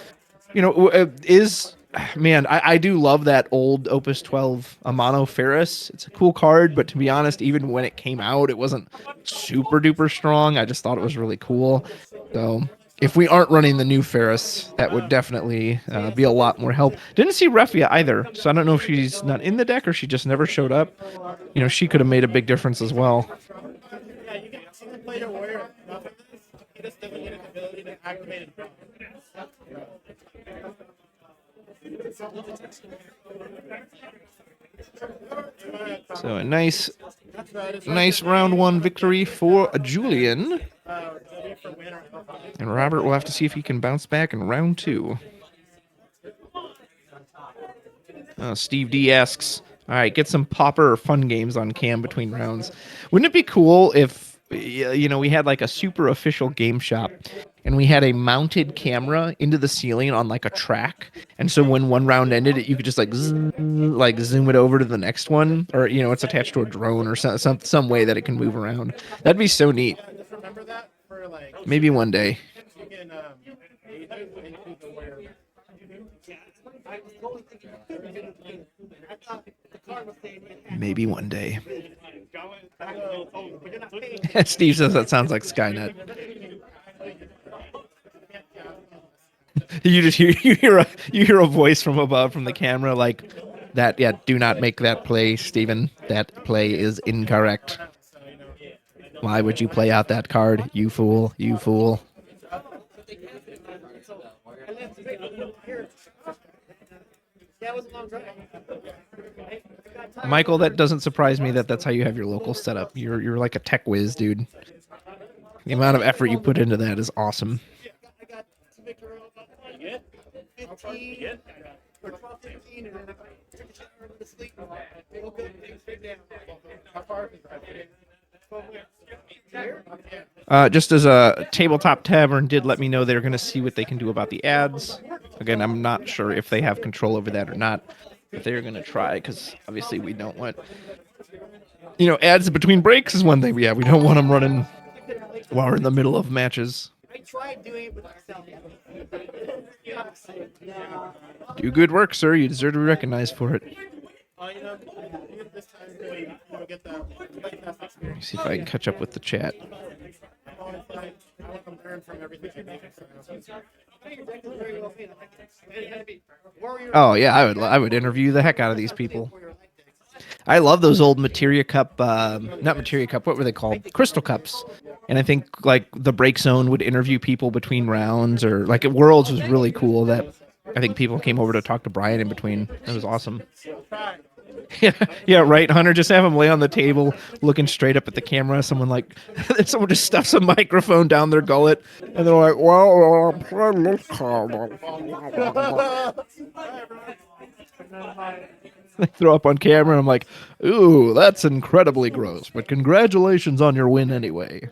I do love that old Opus 12 Amano Ferris. It's a cool card, but to be honest, even when it came out, it wasn't super duper strong. I just thought it was really cool. So if we aren't running the new Ferris, that would definitely be a lot more help. Didn't see Refia either, so I don't know if she's not in the deck or she just never showed up. She could have made a big difference as well. yeah, you can play your warrior enough of this. He just doesn't get an ability to activate it. So a nice round 1 victory for Julian. And Robert will have to see if he can bounce back in round 2. Steve D asks, all right, get some popper or fun games on cam between rounds. Wouldn't it be cool if we had like a super official game shop and we had a mounted camera into the ceiling on like a track. And so when one round ended, you could just like zoom it over to the next one, or it's attached to a drone or some way that it can move around. That'd be so neat. Just remember that for like Maybe one day. you can age it into the wear. I was totally thinking I thought the car was saying Maybe one day. But you're not paying. Steve says that sounds like Skynet. You hear a voice from above from the camera like that. Yeah, do not make that play, Steven. That play is incorrect. Why would you play out that card? You fool. You fool. that was a long drive. Michael, that doesn't surprise me that that's how you have your local setup. You're like a tech whiz, dude. The amount of effort you put into that is awesome. I got to make her about 15 or 12, 15, and then I took a shower and went to sleep. Woke up, things straight down. How far is it? Just as a tabletop tavern did let me know they're going to see what they can do about the ads. Again, I'm not sure if they have control over that or not, but they're going to try because obviously we don't want, ads between breaks is one thing. Yeah, we don't want them running while we're in the middle of matches. I tried doing it with myself. Do good work, sir. You deserve to be recognized for it. This time you get the playtest experience. Let me see if I can catch up with the chat. I want to learn from everything you make. Oh yeah, I would interview the heck out of these people. I love those old Materia Cup, not Materia Cup. What were they called? Crystal Cups. And I think like the Break Zone would interview people between rounds, or like at Worlds was really cool. That I think people came over to talk to Brian in between. That was awesome. Yeah, right, Hunter. Just have him lay on the table, looking straight up at the camera. Someone just stuffs a microphone down their gullet, and they're like, "Well, I'm playing this card." They throw up on camera. And I'm like, "Ooh, that's incredibly gross, but congratulations on your win anyway."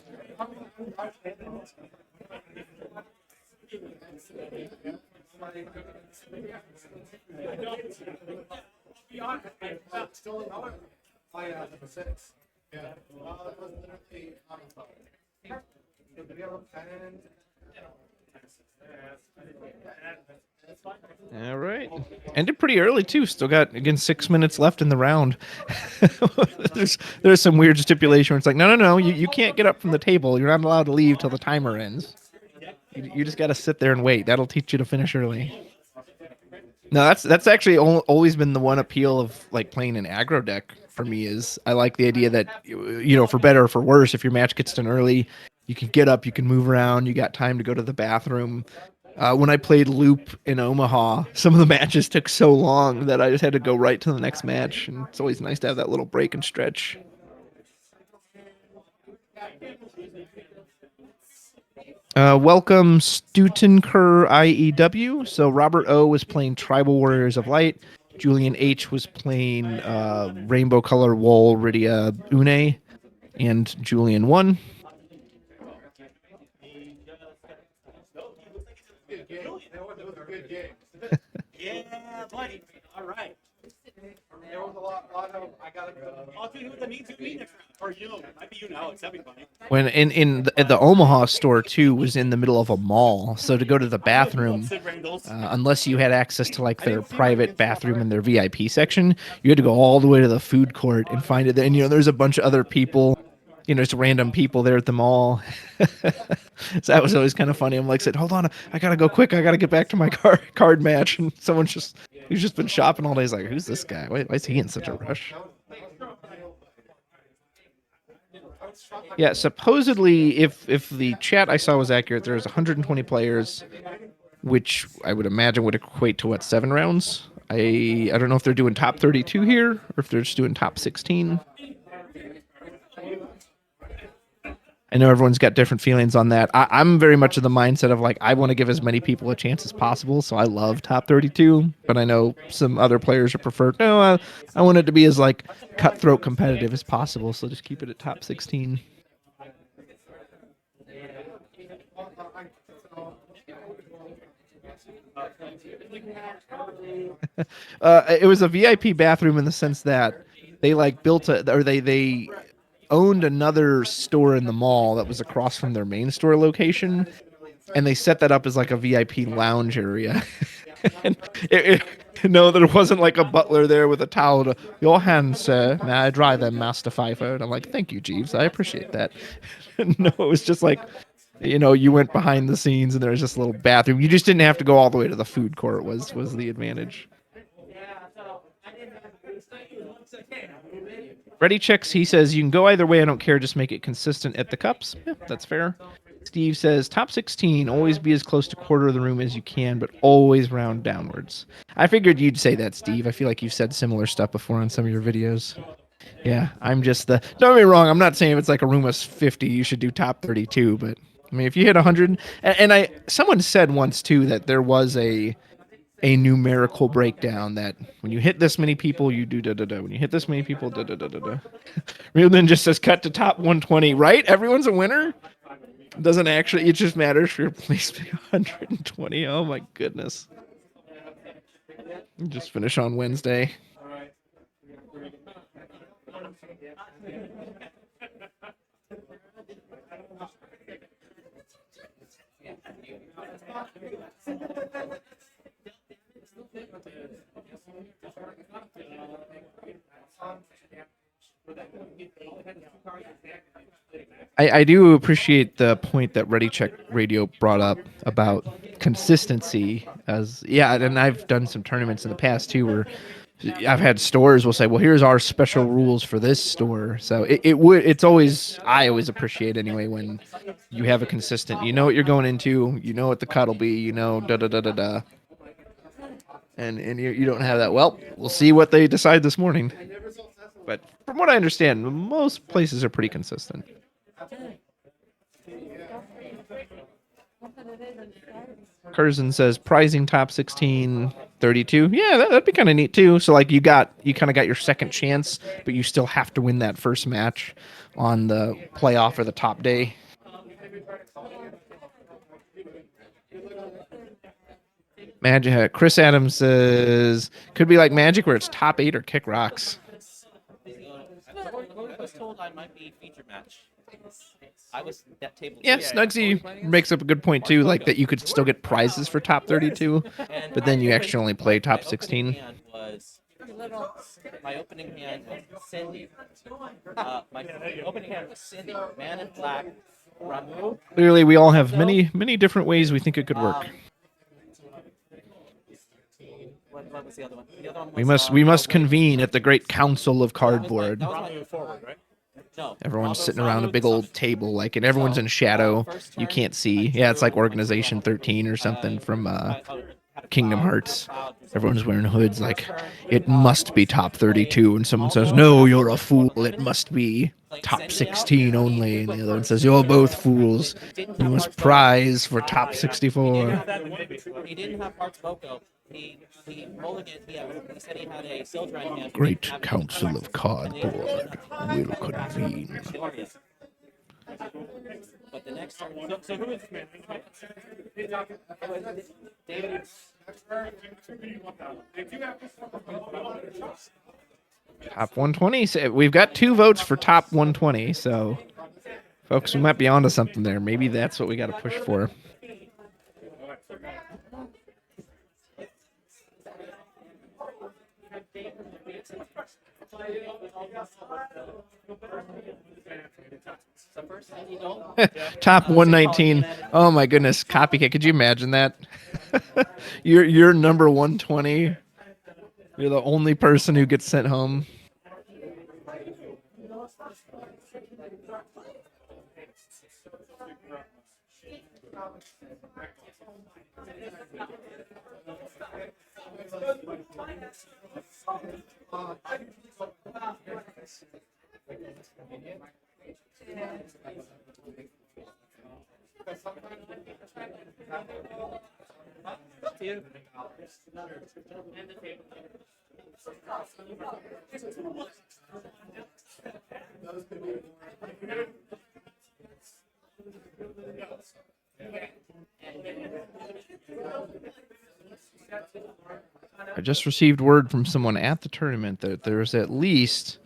All right. Ended pretty early too. Still got again 6 minutes left in the round. there's some weird stipulation where it's like, no, you can't get up from the table. You're not allowed to leave till the timer ends. You just got to sit there and wait. That'll teach you to finish early. No, that's actually always been the one appeal of like playing an aggro deck for me. Is I like the idea that for better or for worse, if your match gets done early, you can get up, you can move around, you got time to go to the bathroom. When I played Loop in Omaha, some of the matches took so long that I just had to go right to the next match, and it's always nice to have that little break and stretch. Welcome, Stutenker IEW. So Robert O was playing Tribal Warriors of Light. Julian H was playing Rainbow Color Wool Rydia Une, and Julian won. Yeah, buddy. All right. There was a lot of I gotta go. I'll do the me to me next round. Or might be you now. It's that'd be funny. When in the Omaha store too was in the middle of a mall, so to go to the bathroom, unless you had access to like their private bathroom in their VIP section, you had to go all the way to the food court and find it. And there's a bunch of other people, just random people there at the mall. So that was always kind of funny. I'm like, said, hold on, I gotta go quick. I gotta get back to my card match. And who's just been shopping all day is like, who's this guy? Why is he in such a rush? Yeah, supposedly, if the chat I saw was accurate, there's 120 players, which I would imagine would equate to 7 rounds. I don't know if they're doing top 32 here or if they're just doing top 16. I know everyone's got different feelings on that. I'm very much of the mindset of like, I want to give as many people a chance as possible, so I love top 32. But I know some other players are preferred. No, I want it to be as like cutthroat competitive as possible, so just keep it at top 16. It was a VIP bathroom in the sense that they like built a, or they owned another store in the mall that was across from their main store location, and they set that up as like a VIP lounge area. And no, there wasn't like a butler there with a towel to, your hands, sir. May I dry them, Master Pfeiffer? And I'm like, thank you, Jeeves. I appreciate that. No, it was just like, you went behind the scenes and there was just a little bathroom. You just didn't have to go all the way to the food court was the advantage. Ready checks, he says, you can go either way. I don't care. Just make it consistent at the cups. Yeah, that's fair. Steve says, top 16, always be as close to quarter of the room as you can, but always round downwards. I figured you'd say that, Steve. I feel like you've said similar stuff before on some of your videos. Yeah, I'm just don't get me wrong, I'm not saying if it's like a room of 50, you should do top 32, but I mean, if you hit 100, and someone said once too that there was a numerical breakdown that when you hit this many people, you do da-da-da. When you hit this many people, da-da-da-da-da. Real then just says cut to top 120, right? Everyone's a winner? Doesn't actually, it just matters for your place being 120. Oh my goodness. Just finish on Wednesday. I do appreciate the point that Ready Check Radio brought up about consistency. And I've done some tournaments in the past too where I've had stores will say, well, here's our special rules for this store. So I always appreciate anyway when you have a consistent, you know what you're going into, you know what the cut will be, da da da da da. And you don't have that. Well, we'll see what they decide this morning. But from what I understand, most places are pretty consistent. Curzon says prizing top 16, 32. Yeah, that'd be kind of neat too. So like you kind of got your second chance, but you still have to win that first match on the playoff or the top day. Magic. Chris Adams says could be like Magic where it's top 8 or kick rocks. I was told I might be feature match. I was that table. Yeah, Snugsy makes up a good point too, like that you could still get prizes for top 32, but then you actually only play top 16. My opening hand was Cindy. My opening hand was Cindy, Man in Black. Clearly, we all have many different ways we think it could work. What was the other one? The other one was, We must convene at the great council of cardboard. Forward, right? No. Everyone's sitting around a big old table, and everyone's in shadow. You can't see. Yeah, it's like Organization 13 or something from Kingdom Hearts. Everyone's wearing hoods. Like, it must be top 32, and someone says, "No, you're a fool. It must be top 16 only." And the other one says, "You're both fools. You must prize for top 64." He didn't have Hearts Boko. He mulliganed. He said he had a silver in hand. Great council of cardboard will convene. But the next turn. So who is David? Top 120. So we've got 2 votes for top 120. So, folks, we might be onto something there. Maybe that's what we got to push for. Top 119. Oh my goodness, copycat. Could you imagine that? You're number 120. You're the only person who gets sent home. I just received word from someone at the tournament that there's at least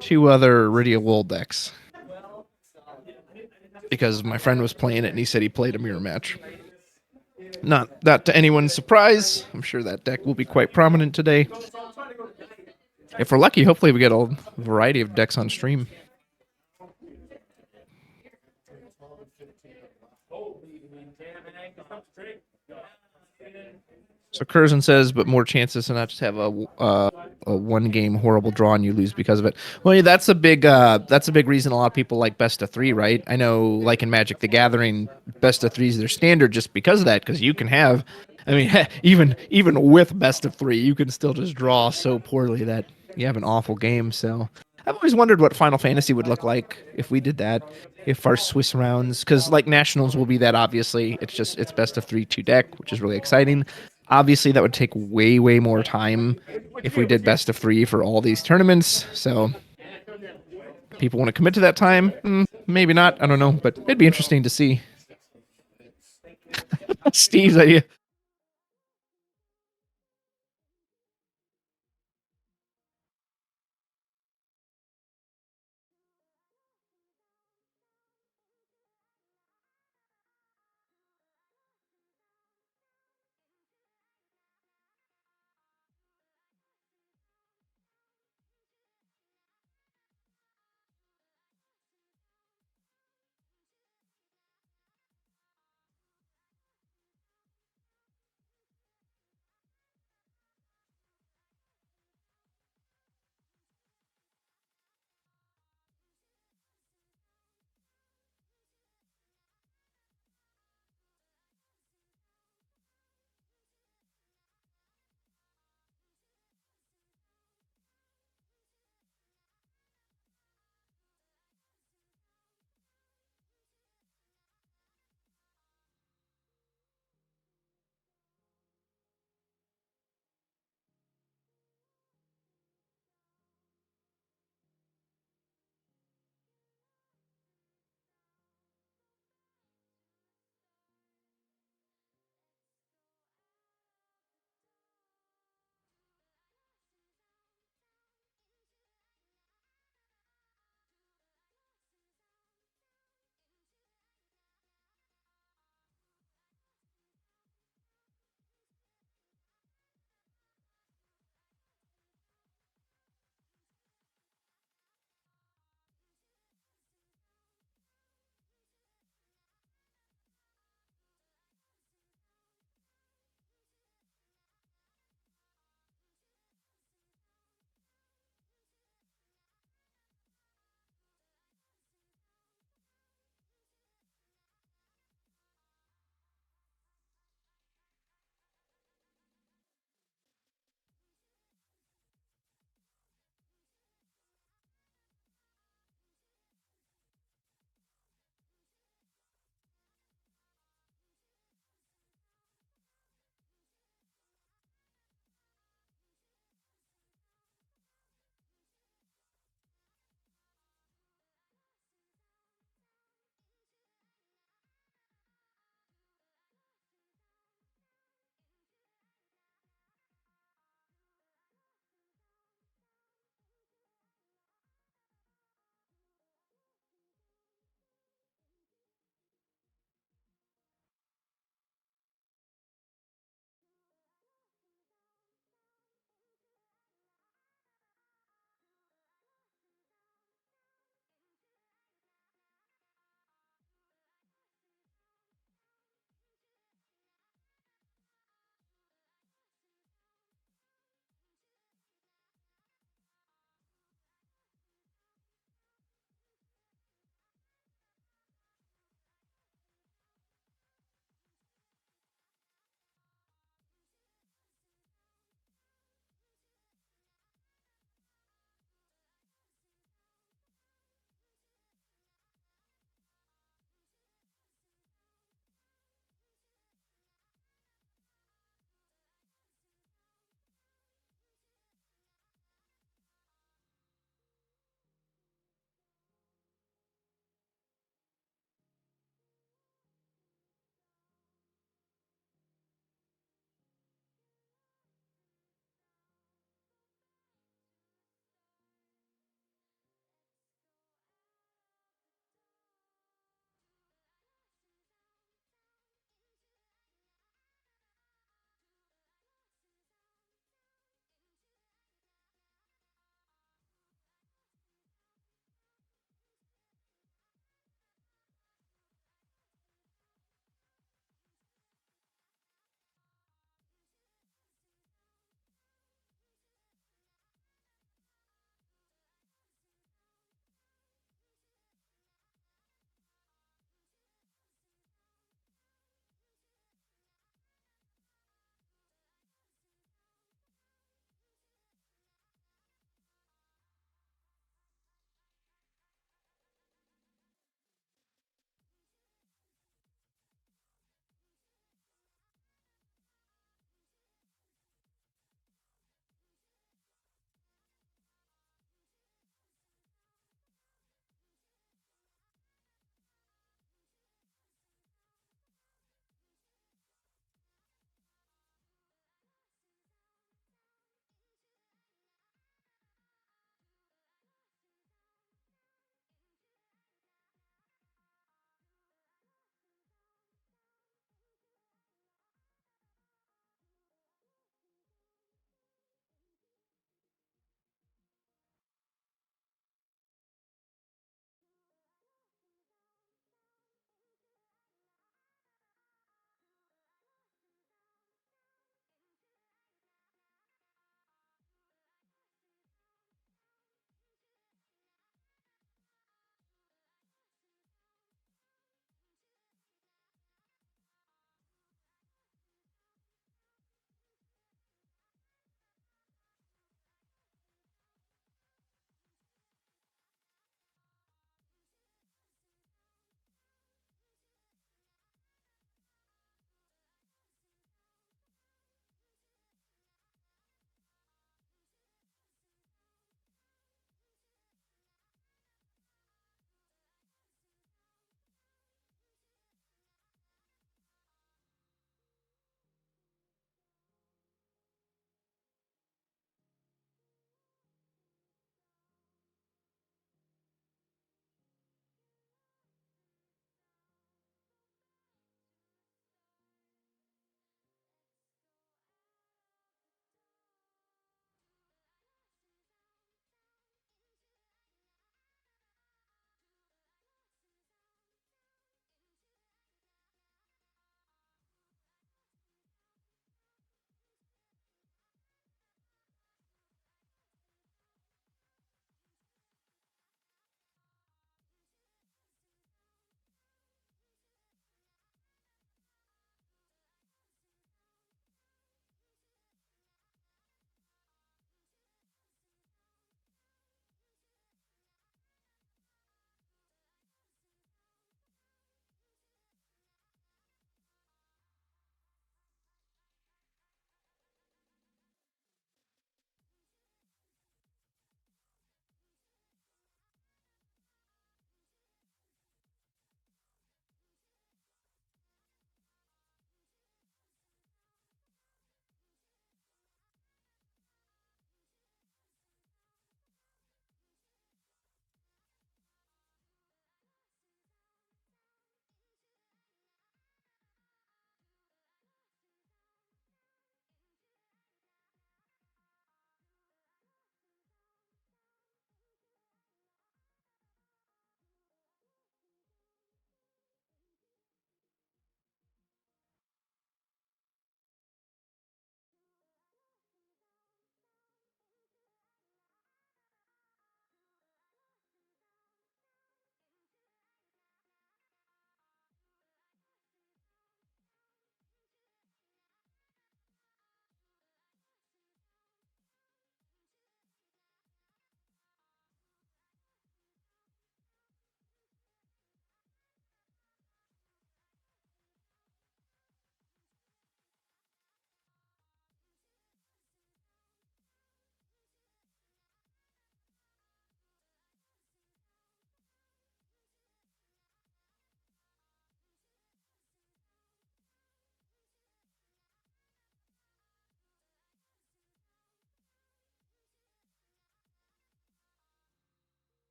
2 other Iridia Wool decks. Because my friend was playing it and he said he played a mirror match. Not to anyone's surprise. I'm sure that deck will be quite prominent today. If we're lucky, hopefully we get a variety of decks on stream. So Curzon says, but more chances to not just have a 1-game horrible draw and you lose because of it. Well, yeah, that's a big reason a lot of people like best of 3, right? I know, like in Magic the Gathering, best of 3 is their standard just because of that. Because you can have, I mean, even with best of 3, you can still just draw so poorly that you have an awful game. So I've always wondered what Final Fantasy would look like if we did that. If our Swiss rounds, because like Nationals will be that, obviously it's best of 3 2 deck, which is really exciting. Obviously, that would take way more time if we did best of 3 for all these tournaments. So, people want to commit to that time? Maybe not. I don't know, but it'd be interesting to see. Steve's idea.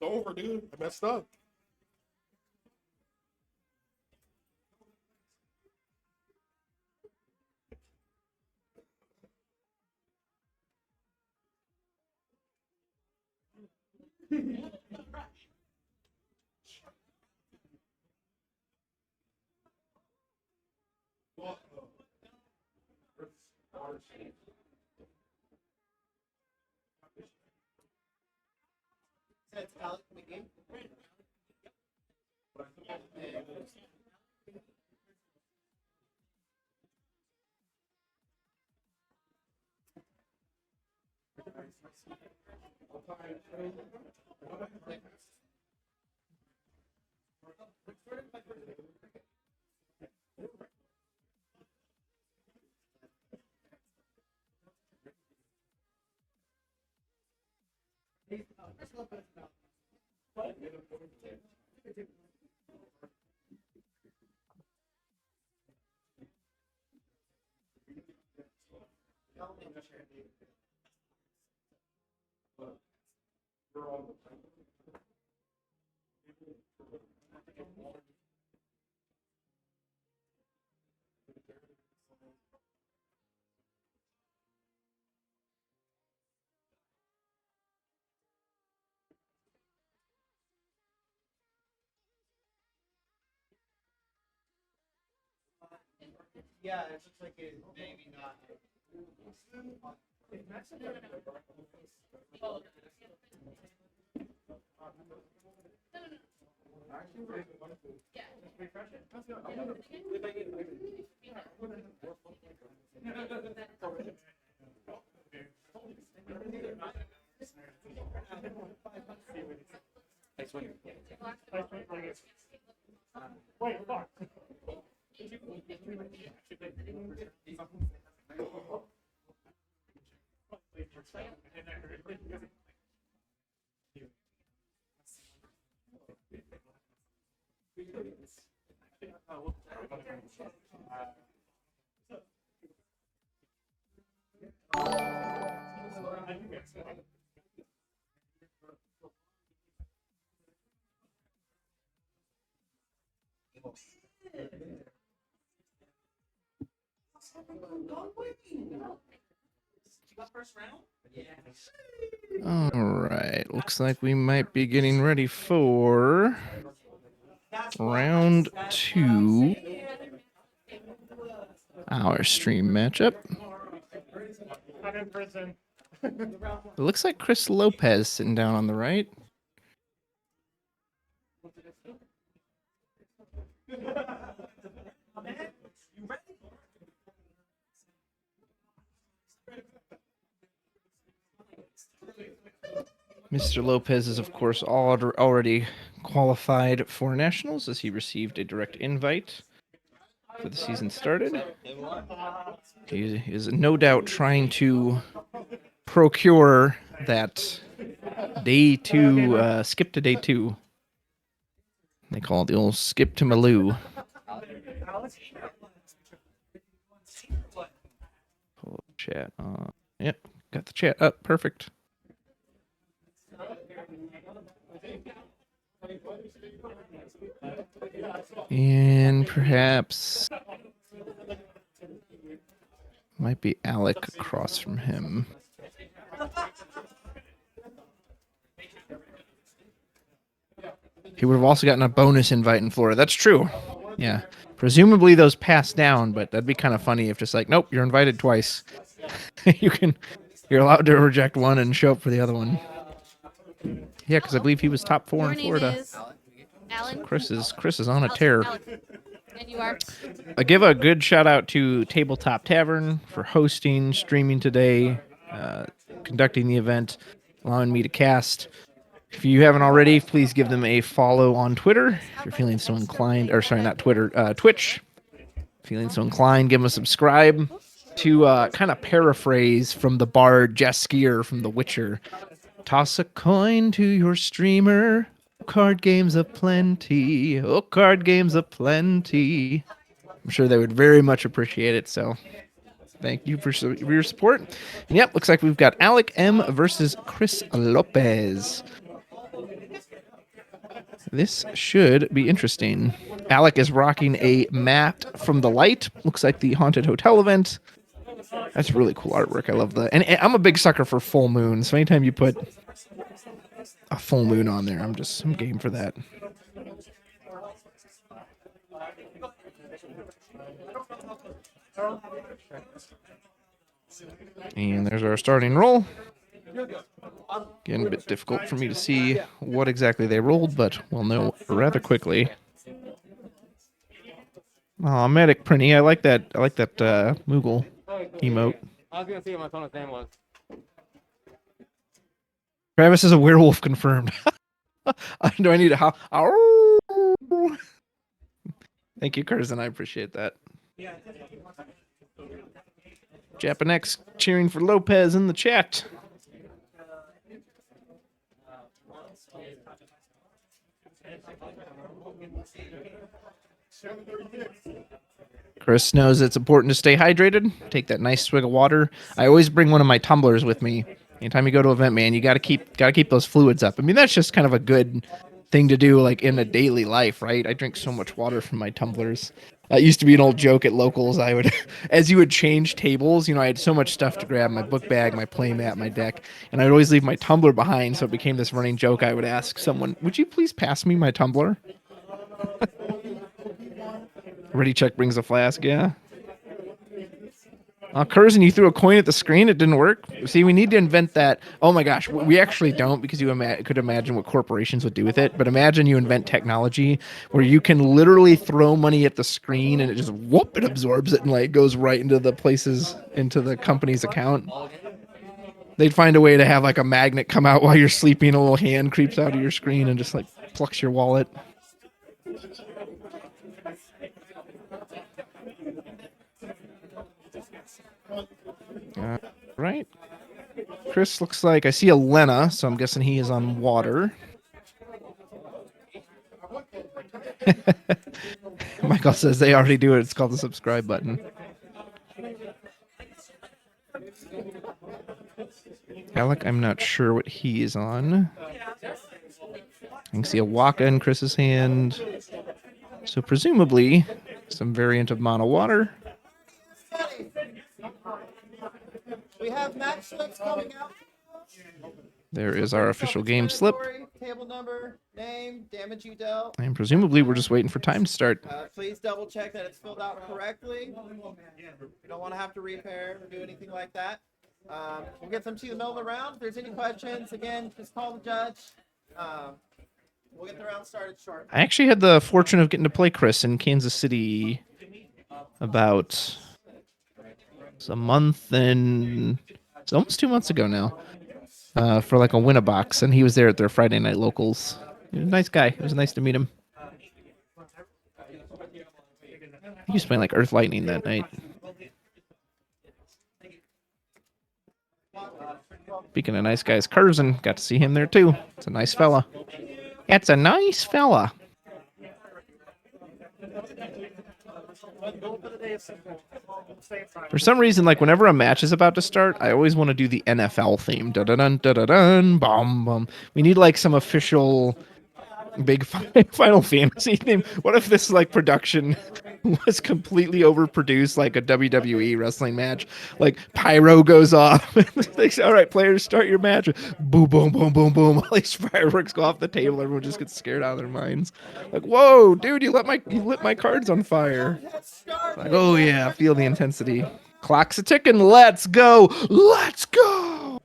It's over, dude. I messed up. So it's Alex in the game. Yeah, it looks like it maybe not. Wait, fuck. All right. Looks like we might be getting ready for round 2. Our stream matchup. I'm in prison. It looks like Chris Lopez sitting down on the right. Mr. Lopez is, of course, already qualified for nationals as he received a direct invite before the season started. He is no doubt trying to procure that day 2, skip to day 2. They call it the old skip to Maloo. Pull up chat. Yep, got the chat up. Perfect. And perhaps Might be Alec across from him. He would have also gotten a bonus invite in Florida. That's true. Yeah. Presumably those pass down, but that'd be kind of funny if just like, nope, you're invited twice. You're allowed to reject one and show up for the other one. Yeah, because I believe he was top 4 Your in name Florida. is Alan. Chris is on a tear. Alan. And you are? I give a good shout out to Tabletop Tavern for hosting, streaming today, conducting the event, allowing me to cast. If you haven't already, please give them a follow on Twitter if you're feeling so inclined. Or sorry, not Twitter, Twitch. Feeling so inclined, give them a subscribe. To kind of paraphrase from the bard Jaskier from The Witcher, toss a coin to your streamer. Card games aplenty. Oh, card games aplenty. I'm sure they would very much appreciate it. So thank you for your support. And yep, looks like we've got Alec M versus Chris Lopez. This should be interesting. Alec is rocking a mat from the light. Looks like the Haunted Hotel event. That's really cool artwork. I love that. And I'm a big sucker for full moon. So anytime you put a full moon on there, I'm game for that. And there's our starting roll. Again, a bit difficult for me to see what exactly they rolled, but we'll know rather quickly. Oh, Medic Prinny, I like that Moogle emote. I was gonna see what my opponent's name was. Travis is a werewolf confirmed. Do I need a how? Thank you, Curzon. I appreciate that. Japanex cheering for Lopez in the chat. Chris knows it's important to stay hydrated. Take that nice swig of water. I always bring one of my tumblers with me. Anytime you go to an event, man, you gotta keep those fluids up. I mean, that's just kind of a good thing to do, like in a daily life, right? I drink so much water from my tumblers. That used to be an old joke at locals. I would, as you would change tables, I had so much stuff to grab: my book bag, my play mat, my deck, and I'd always leave my tumbler behind. So it became this running joke. I would ask someone, "Would you please pass me my tumbler?" Ready Check brings a flask, yeah. Curzon, you threw a coin at the screen. It didn't work. See, we need to invent that. Oh my gosh, we actually don't, because you could imagine what corporations would do with it. But imagine you invent technology where you can literally throw money at the screen and it just whoop, it absorbs it and like goes right into the company's account. They'd find a way to have like a magnet come out while you're sleeping. A little hand creeps out of your screen and just like plucks your wallet. Right. Chris looks like I see a Lena, so I'm guessing he is on water. Michael says they already do it. It's called the subscribe button. Alec, I'm not sure what he is on. I can see a Waka in Chris's hand. So presumably some variant of mono water. We have match slips coming out. There is our official game slip. Table number, name, damage you dealt. And presumably we're just waiting for time to start. Please double check that it's filled out correctly. You don't want to have to repair or do anything like that. We'll get some to you in the middle of the round. If there's any questions, again, just call the judge. We'll get the round started short. I actually had the fortune of getting to play Chris in Kansas City about a month and it's almost 2 months ago now, for like a win-a-box, and he was there at their Friday night locals. He was a nice guy. It was nice to meet him. He was playing like Earth Lightning that night. Speaking of nice guys, Curzon, got to see him there too. It's a nice fella. It's a nice fella. For some reason, like whenever a match is about to start, I always want to do the NFL theme. Da da dun da da dun, bum bum. We need like some official big Final Fantasy theme. What if this like production was completely overproduced, like a WWE wrestling match? Like pyro goes off. They say, all right, players, start your match. Boom, boom, boom, boom, boom. All these fireworks go off the table. Everyone just gets scared out of their minds. Like, whoa, dude, you lit my cards on fire. Like, oh yeah, feel the intensity. Clock's a ticking. Let's go. Let's go.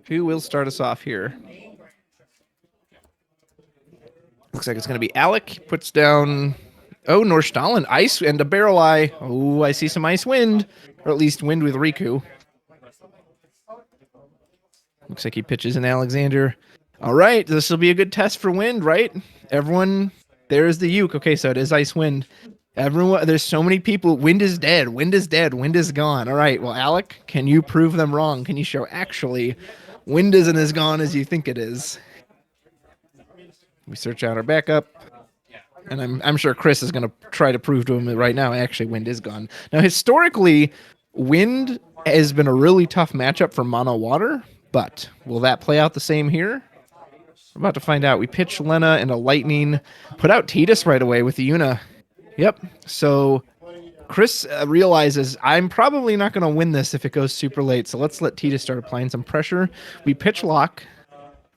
Who will start us off here? Looks like it's going to be Alec. Puts down, oh, Norstalen. Ice and a Barrel Eye. Oh, I see some Ice Wind. Or at least Wind with Riku. Looks like he pitches in Alexander. All right, this will be a good test for Wind, right? Everyone, there's the Uke. Okay, so it is Ice Wind. Everyone, there's so many people. Wind is dead. Wind is dead. Wind is gone. All right, well, Alec, can you prove them wrong? Can you show actually Wind isn't as gone as you think it is? We search out our backup, and I'm sure Chris is going to try to prove to him that right now, actually, Wind is gone. Now, historically, Wind has been a really tough matchup for mono water, but will that play out the same here? We're about to find out. We pitch Lena and a Lightning, put out Tidus right away with the Yuna. Yep, so Chris realizes I'm probably not going to win this if it goes super late, so let's let Tidus start applying some pressure. We pitch Lock,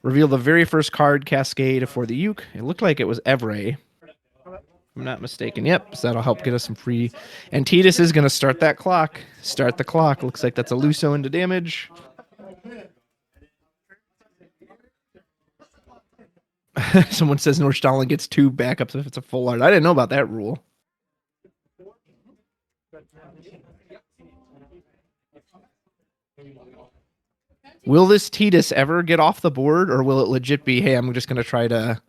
reveal the very first card, Cascade, for the Uke. It looked like it was Evray, if I'm not mistaken. Yep, so that'll help get us some free. And Tidus is going to start that clock. Start the clock. Looks like that's a Luso into damage. Someone says Norstalen gets 2 backups if it's a full art. I didn't know about that rule. Will this Tidus ever get off the board, or will it legit be, hey, I'm just going to try to,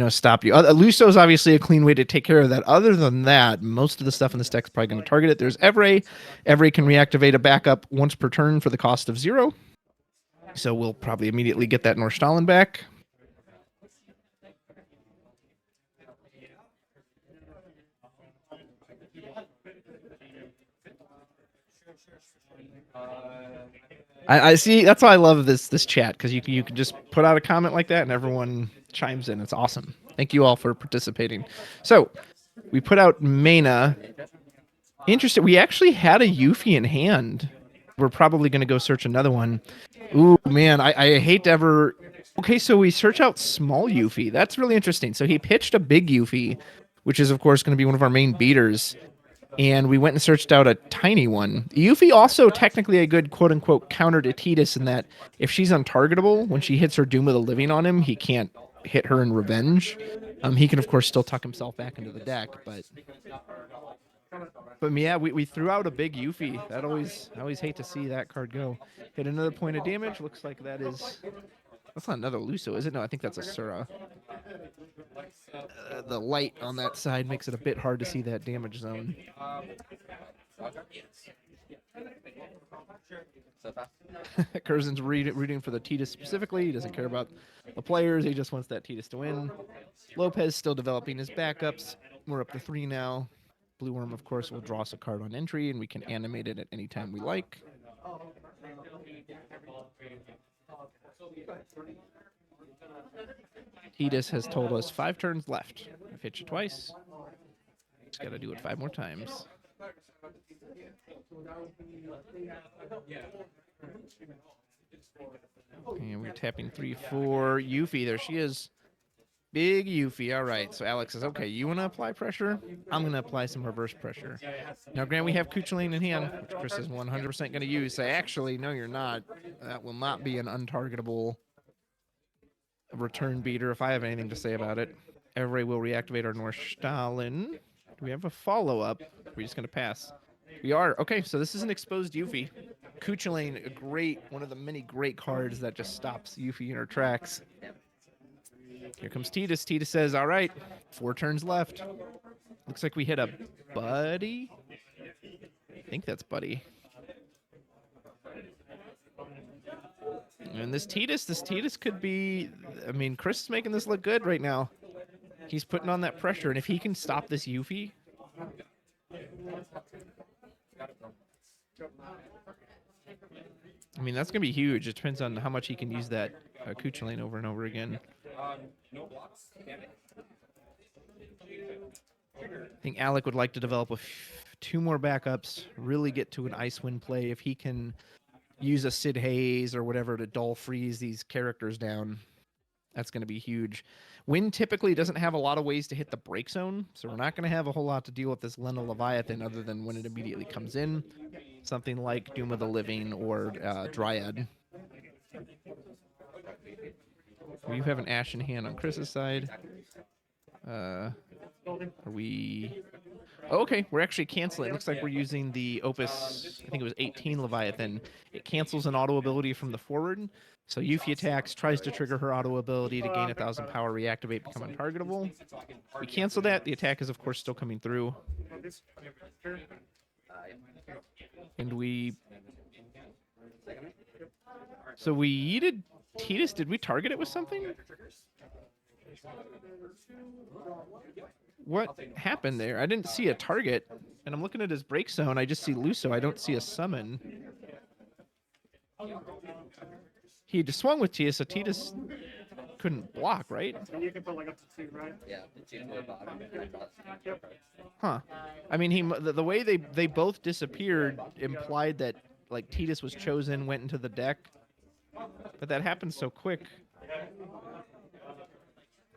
stop you? Luso is obviously a clean way to take care of that. Other than that, most of the stuff in this deck is probably going to target it. There's Evray. Evray can reactivate a backup once per turn for the cost of 0. So we'll probably immediately get that Norstalen back. I see. That's why I love this chat, because you can just put out a comment like that and everyone chimes in. It's awesome. Thank you all for participating. So we put out Mena. Interesting. We actually had a Yuffie in hand. We're probably going to go search another one. Ooh, man, I hate to ever. Okay, so we search out small Yuffie. That's really interesting. So he pitched a big Yuffie, which is of course going to be one of our main beaters. And we went and searched out a tiny one. Yuffie also technically a good quote-unquote counter to Tidus in that if she's untargetable, when she hits her Doom of the Living on him, he can't hit her in revenge. He can, of course, still tuck himself back into the deck, but yeah, we threw out a big Yuffie. I always hate to see that card go. Hit another point of damage. Looks like that is... That's not another Luso, is it? No, I think that's a Sura. The light on that side makes it a bit hard to see that damage zone. Curzin's rooting for the Tidus specifically. He doesn't care about the players. He just wants that Tidus to win. Lopez still developing his backups. We're up to 3 now. Blue Worm, of course, will draw us a card on entry, and we can animate it at any time we like. Tidus has told us 5 turns left. I've hit you twice. Just got to do it 5 more times. And we're tapping 3/4. Yuffie, there she is. Big Yuffie. All right. So Alex says, okay, you want to apply pressure? I'm going to apply some reverse pressure. Now, Grant, we have Kuchulain in hand, which Chris is 100% going to use. Say, actually, no, you're not. That will not be an untargetable return beater if I have anything to say about it. Evray will reactivate our Norstalen. Do we have a follow-up? We're just going to pass. We are. Okay, so this is an exposed Yuffie. Kuchulain, one of the many great cards that just stops Yuffie in her tracks. Here comes Tidus. Tidus says, all right, 4 turns left. Looks like we hit a Buddy. I think that's Buddy. And this Tidus could be, I mean, Chris is making this look good right now. He's putting on that pressure, and if he can stop this Yuffie. I mean, that's going to be huge. It depends on how much he can use that Kucha lane over and over again. I think Alec would like to develop 2 more backups, really get to an Icewind play. If he can use a Sid Haze or whatever to dull freeze these characters down, that's going to be huge. Wind typically doesn't have a lot of ways to hit the break zone, so we're not going to have a whole lot to deal with this Leno Leviathan other than when it immediately comes in. Something like Doom of the Living or Dryad. You have an Ashen Hand on Chris's side. Are we... Oh, okay, we're actually canceling. It looks like we're using the Opus, I think it was 18 Leviathan. It cancels an auto ability from the forward. So Yuffie attacks, tries to trigger her auto ability to gain 1,000 power, reactivate, become untargetable. We cancel that. The attack is, of course, still coming through. And we... So we yeeted Tidus. Did we target it with something? What happened there? I didn't see a target, and I'm looking at his break zone. I just see Luso. I don't see a summon. He just swung with Tidus, so Tidus couldn't block, right? You can put like up to 2, right? Yeah, the 2 to the bottom. Huh. I mean, the way they both disappeared implied that like Tidus was chosen, went into the deck, but that happened so quick.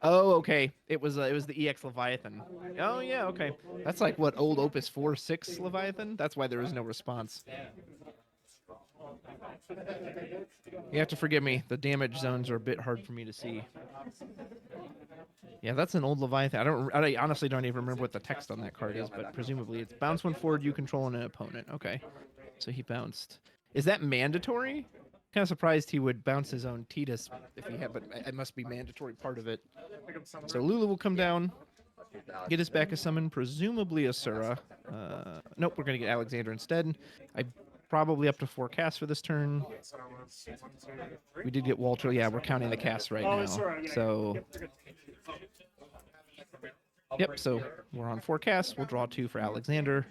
Oh, okay. It was the EX Leviathan. Oh yeah, okay. That's like what, old Opus 4-6 Leviathan? That's why there was no response. You have to forgive me. The damage zones are a bit hard for me to see. Yeah, that's an old Leviathan. I honestly don't even remember what the text on that card is, but presumably it's bounce one forward, you control an opponent. Okay. So he bounced. Is that mandatory? Kind of surprised he would bounce his own Tidus if he had, but it must be mandatory part of it. So Lulu will come down, get us back a summon, presumably Asura. Nope, we're going to get Alexander instead. I probably up to 4 casts for this turn. We did get Walter. Yeah, we're counting the casts right now. So, yep, so we're on 4 casts. We'll draw 2 for Alexander.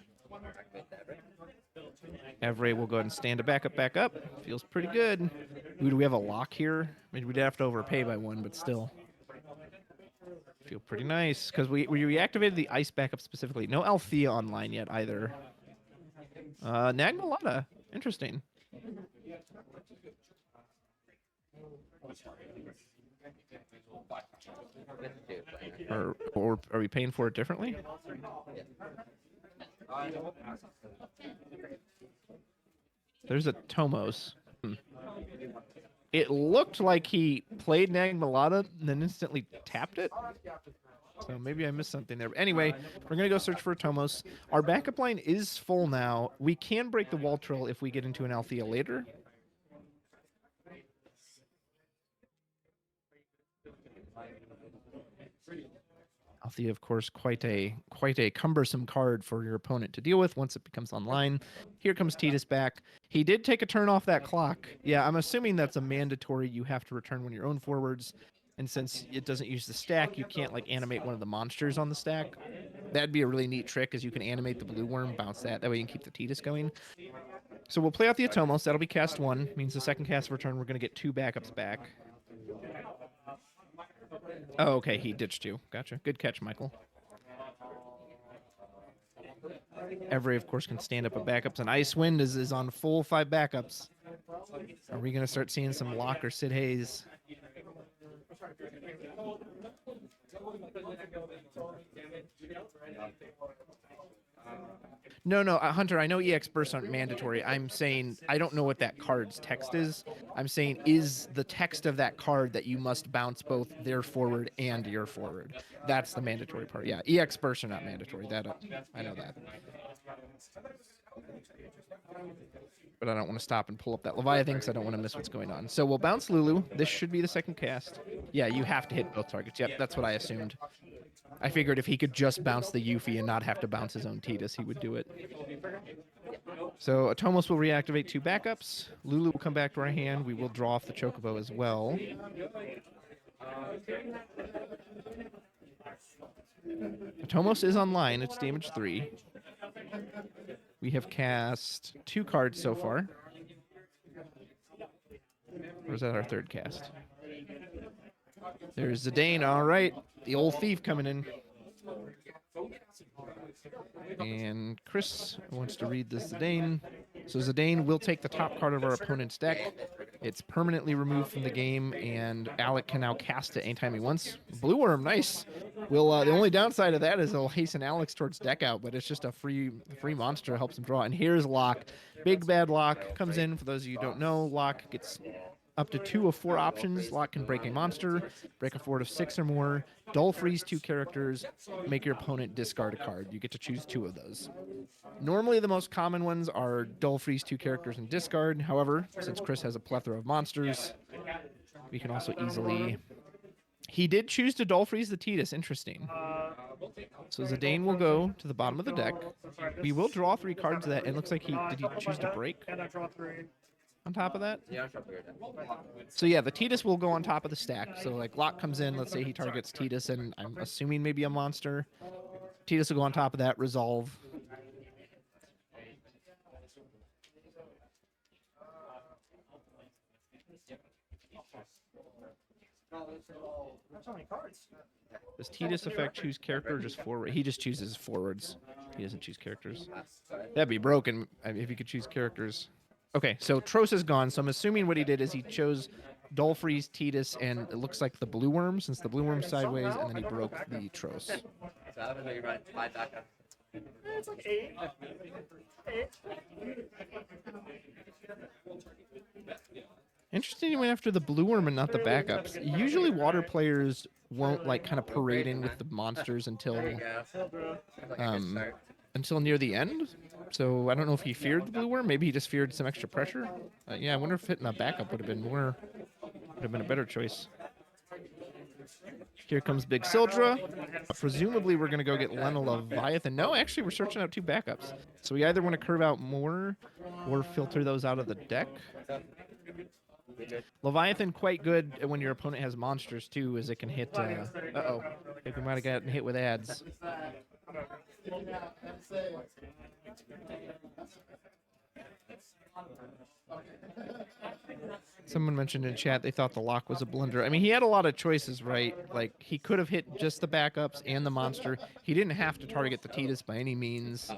Evray will go ahead and stand a back up. Feels pretty good. Ooh, do we have a lock here? Maybe we'd have to overpay by 1, but still. Feel pretty nice, because we reactivated the ice backup specifically. No Althea online yet either. Nagmalata. Interesting. Or are we paying for it differently? There's a Tomos. It looked like he played Nagmalata and then instantly tapped it. So maybe I missed something there. But anyway, we're going to go search for a Tomos. Our backup line is full now. We can break the wall trill if we get into an Althea later. Althea, of course, quite a cumbersome card for your opponent to deal with once it becomes online. Here comes Tidus back. He did take a turn off that clock. Yeah, I'm assuming that's a mandatory. You have to return one of your own forwards. And since it doesn't use the stack, you can't like animate one of the monsters on the stack. That'd be a really neat trick, is you can animate the blue worm, bounce that. That way you can keep the Tidus going. So we'll play out the Atomos. That'll be cast 1. Means the second cast of return, we're going to get 2 backups back. Oh, okay, he ditched you. Gotcha. Good catch, Michael. Every, of course, can stand up with backups, and Icewind is on full 5 backups. Are we going to start seeing some Lock or Sid Haze? No, Hunter, I know EX bursts aren't mandatory. I'm saying I don't know what that card's text is. I'm saying is the text of that card that you must bounce both their forward and your forward. That's the mandatory part. Yeah, EX bursts are not mandatory. That I know that. But I don't want to stop and pull up that Leviathan because I don't want to miss what's going on. So we'll bounce Lulu. This should be the second cast. Yeah, you have to hit both targets. Yep, that's what I assumed. I figured if he could just bounce the Yuffie and not have to bounce his own Tidus, he would do it. So Atomos will reactivate 2 backups. Lulu will come back to our hand. We will draw off the Chocobo as well. Atomos is online. It's damage 3. We have cast 2 cards so far. Or is that our third cast? There's Zidane. All right. The old thief coming in. And Chris wants to read the Zidane. So Zidane will take the top card of our opponent's deck. It's permanently removed from the game, and Alec can now cast it anytime he wants. Blue Worm, nice. Will the only downside of that is it'll hasten Alex towards deck out, but it's just a free monster, helps him draw. And here's Locke. Big bad Locke comes in. For those of you who don't know, Locke gets up to 2 of 4 options. Locke can break a monster, break a forward of 6 or more, dull freeze 2 characters, make your opponent discard a card. You get to choose 2 of those. Normally, the most common ones are dull freeze 2 characters and discard. However, since Chris has a plethora of monsters, we can also easily... He did choose to dull freeze the Tidus. Interesting. So Zidane will go to the bottom of the deck. We will draw 3 cards of that. And it looks like did he choose to break? And I draw 3. On top of that? So yeah, the Tidus will go on top of the stack. So like Locke comes in, let's say he targets Tidus, and I'm assuming maybe a monster. Tidus will go on top of that, resolve. That's so many cards. Does Tidus affect choose character or just forward? He just chooses forwards. He doesn't choose characters. That'd be broken if he could choose characters. Okay, so Tros is gone, so I'm assuming what he did is he chose Dull Freeze, Tidus, and it looks like the Blue Worm, since the Blue Worm's sideways, and then he broke the Tros. So I don't know, you're right. 5 backup. It's like 8. 8. Interesting he went after the Blue Worm and not the backups. Usually water players won't like kind of parade in with the monsters until until near the end. So I don't know if he feared the Blue Worm. Maybe he just feared some extra pressure. Yeah, I wonder if hitting a backup would have been a better choice. Here comes Big Sildra. Presumably we're going to go get Lena Leviathan. No, actually we're searching out 2 backups. So we either want to curve out more or filter those out of the deck. Leviathan quite good when your opponent has monsters too, as it can hit. Uh-oh. I think we might have gotten hit with ads. Someone mentioned in chat they thought the lock was a blunder. I mean, he had a lot of choices, right? Like, he could have hit just the backups and the monster. He didn't have to target the Tidus by any means.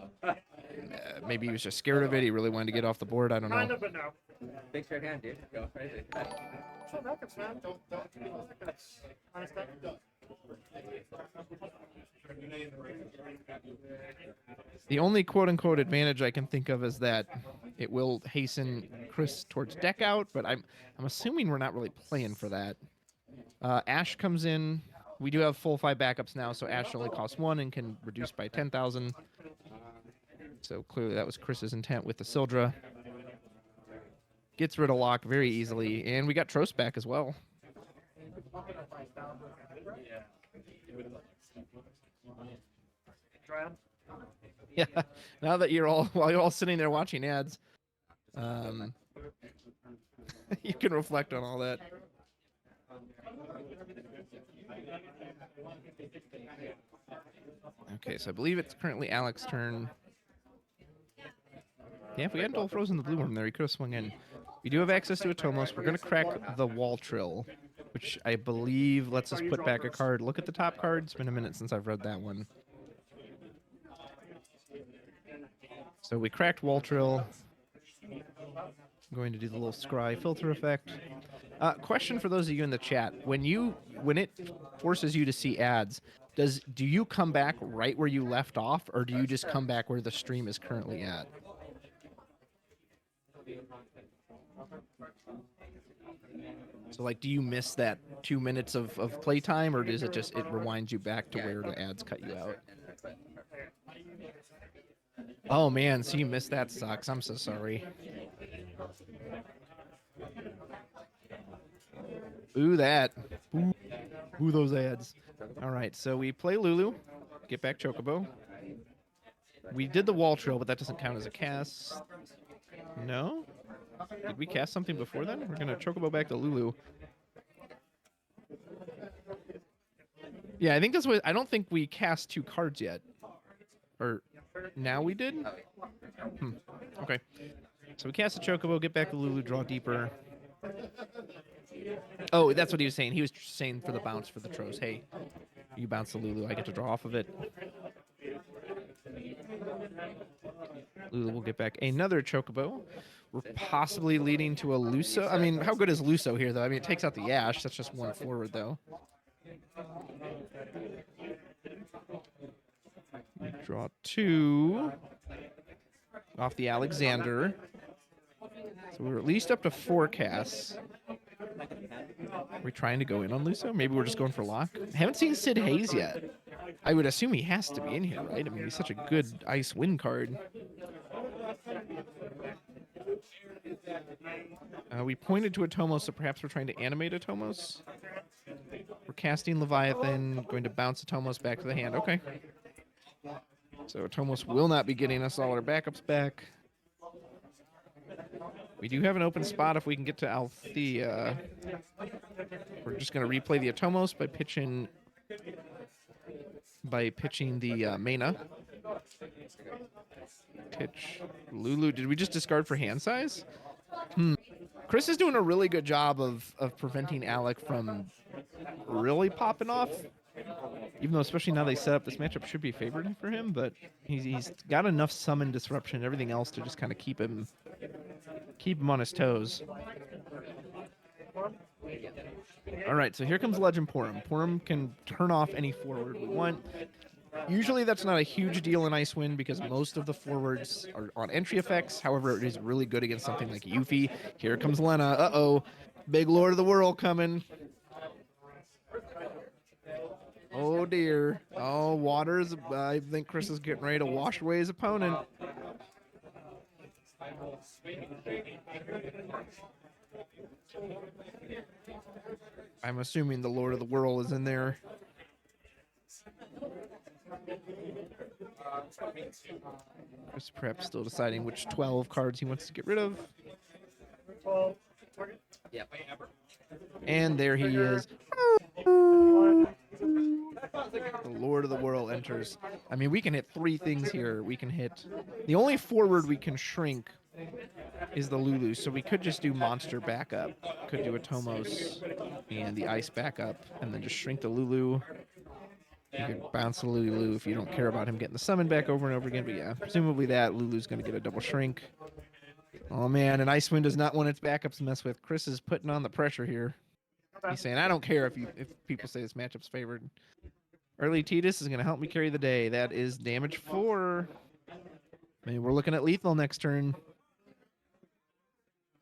Maybe he was just scared of it. He really wanted to get off the board. I don't Kind know. of, but no. Big straight hand, dude. Go crazy. Show backups, man. Don't. Honest deck. The only quote-unquote advantage I can think of is that it will hasten Chris towards deck out, but I'm assuming we're not really playing for that. Ash comes in. We do have full 5 backups now, so Ash only costs 1 and can reduce by 10,000. So clearly that was Chris's intent with the Sildra. Gets rid of Locke very easily, and we got Tros back as well. Yeah, now that while you're all sitting there watching ads, you can reflect on all that. Okay, so I believe it's currently Alex's turn. Yeah, if we hadn't all frozen the Blue Worm there, he could have swung in. We do have access to a Tomos. We're going to crack the Wall Trill, which I believe lets us put back a card. Look at the top card. It's been a minute since I've read that one. So we cracked Wall Trill. I'm going to do the little scry filter effect. Question for those of you in the chat. When it forces you to see ads, do you come back right where you left off, or do you just come back where the stream is currently at? So, like, do you miss that 2 minutes of playtime, or does it just rewinds you back to where the ads cut you out? Oh man, so you missed that. Sucks. I'm so sorry. Ooh, that. Ooh, those ads. All right, so we play Lulu, get back Chocobo. We did the Wall Trill, but that doesn't count as a cast. No? Did we cast something before then? We're gonna Chocobo back to Lulu. Yeah, I think that's what. I don't think we cast 2 cards yet. Or now we did? Okay. So we cast the Chocobo, get back to Lulu, draw deeper. Oh, that's what he was saying. He was saying for the bounce for the Tros. Hey, you bounce the Lulu, I get to draw off of it. Lulu will get back another Chocobo. We're possibly leading to a Luso. I mean, how good is Luso here, though? I mean, it takes out the Yash. That's just one forward, though. Draw 2 off the Alexander. So we're at least up to 4 casts. Are we trying to go in on Luso? Maybe we're just going for lock? I haven't seen Sid Hayes yet. I would assume he has to be in here, right? I mean, he's such a good ice win card. We pointed to a Tomos, so perhaps we're trying to animate a Tomos. We're casting Leviathan, going to bounce a Tomos back to the hand. Okay. So Tomos will not be getting us all our backups back. We do have an open spot if we can get to Althea. We're just going to replay the Atomos by pitching the Mana. Pitch Lulu. Did we just discard for hand size? Chris is doing a really good job of preventing Alec from really popping off. Even though, especially now they set up, this matchup should be favored for him, but he's got enough summon disruption and everything else to just kind of keep him on his toes. All right, so here comes Legend Porum. Porum can turn off any forward we want. Usually that's not a huge deal in Icewind because most of the forwards are on entry effects. However, it is really good against something like Yuffie. Here comes Lena. Uh-oh. Big Lord of the World coming. Oh, dear. Oh, Waters. I think Chris is getting ready to wash away his opponent. I'm assuming the Lord of the World is in there. Chris perhaps still deciding which 12 cards he wants to get rid of. Yep. And there he is. The Lord of the World enters. I mean, we can hit 3 things here. We can hit... The only forward we can shrink is the Lulu, so we could just do monster backup. Could do a Tomos and the ice backup, and then just shrink the Lulu. You could bounce the Lulu if you don't care about him getting the summon back over and over again, but yeah, presumably that Lulu's going to get a double shrink. Oh man, and Icewind does not want its backups to mess with. Chris is putting on the pressure here. He's saying, I don't care if people say this matchup's favored. Early Titus is going to help me carry the day. That is damage 4. I mean, we're looking at lethal next turn.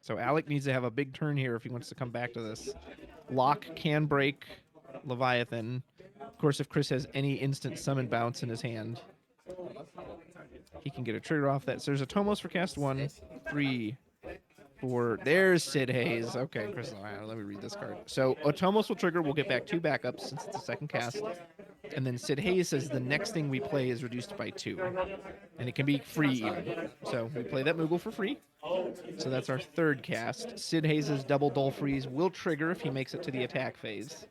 So Alec needs to have a big turn here if he wants to come back to this. Lock can break Leviathan. Of course, if Chris has any instant summon bounce in his hand, he can get a trigger off that. So there's a Tomos for cast 1, 3, 4. There's Sid Hayes. Okay, Chris, let me read this card. So a Tomos will trigger. We'll get back 2 backups since it's a second cast. And then Sid Hayes says the next thing we play is reduced by 2. And it can be free even. So we play that Moogle for free. So that's our 3rd cast. Sid Hayes' double Dull Freeze will trigger if he makes it to the attack phase.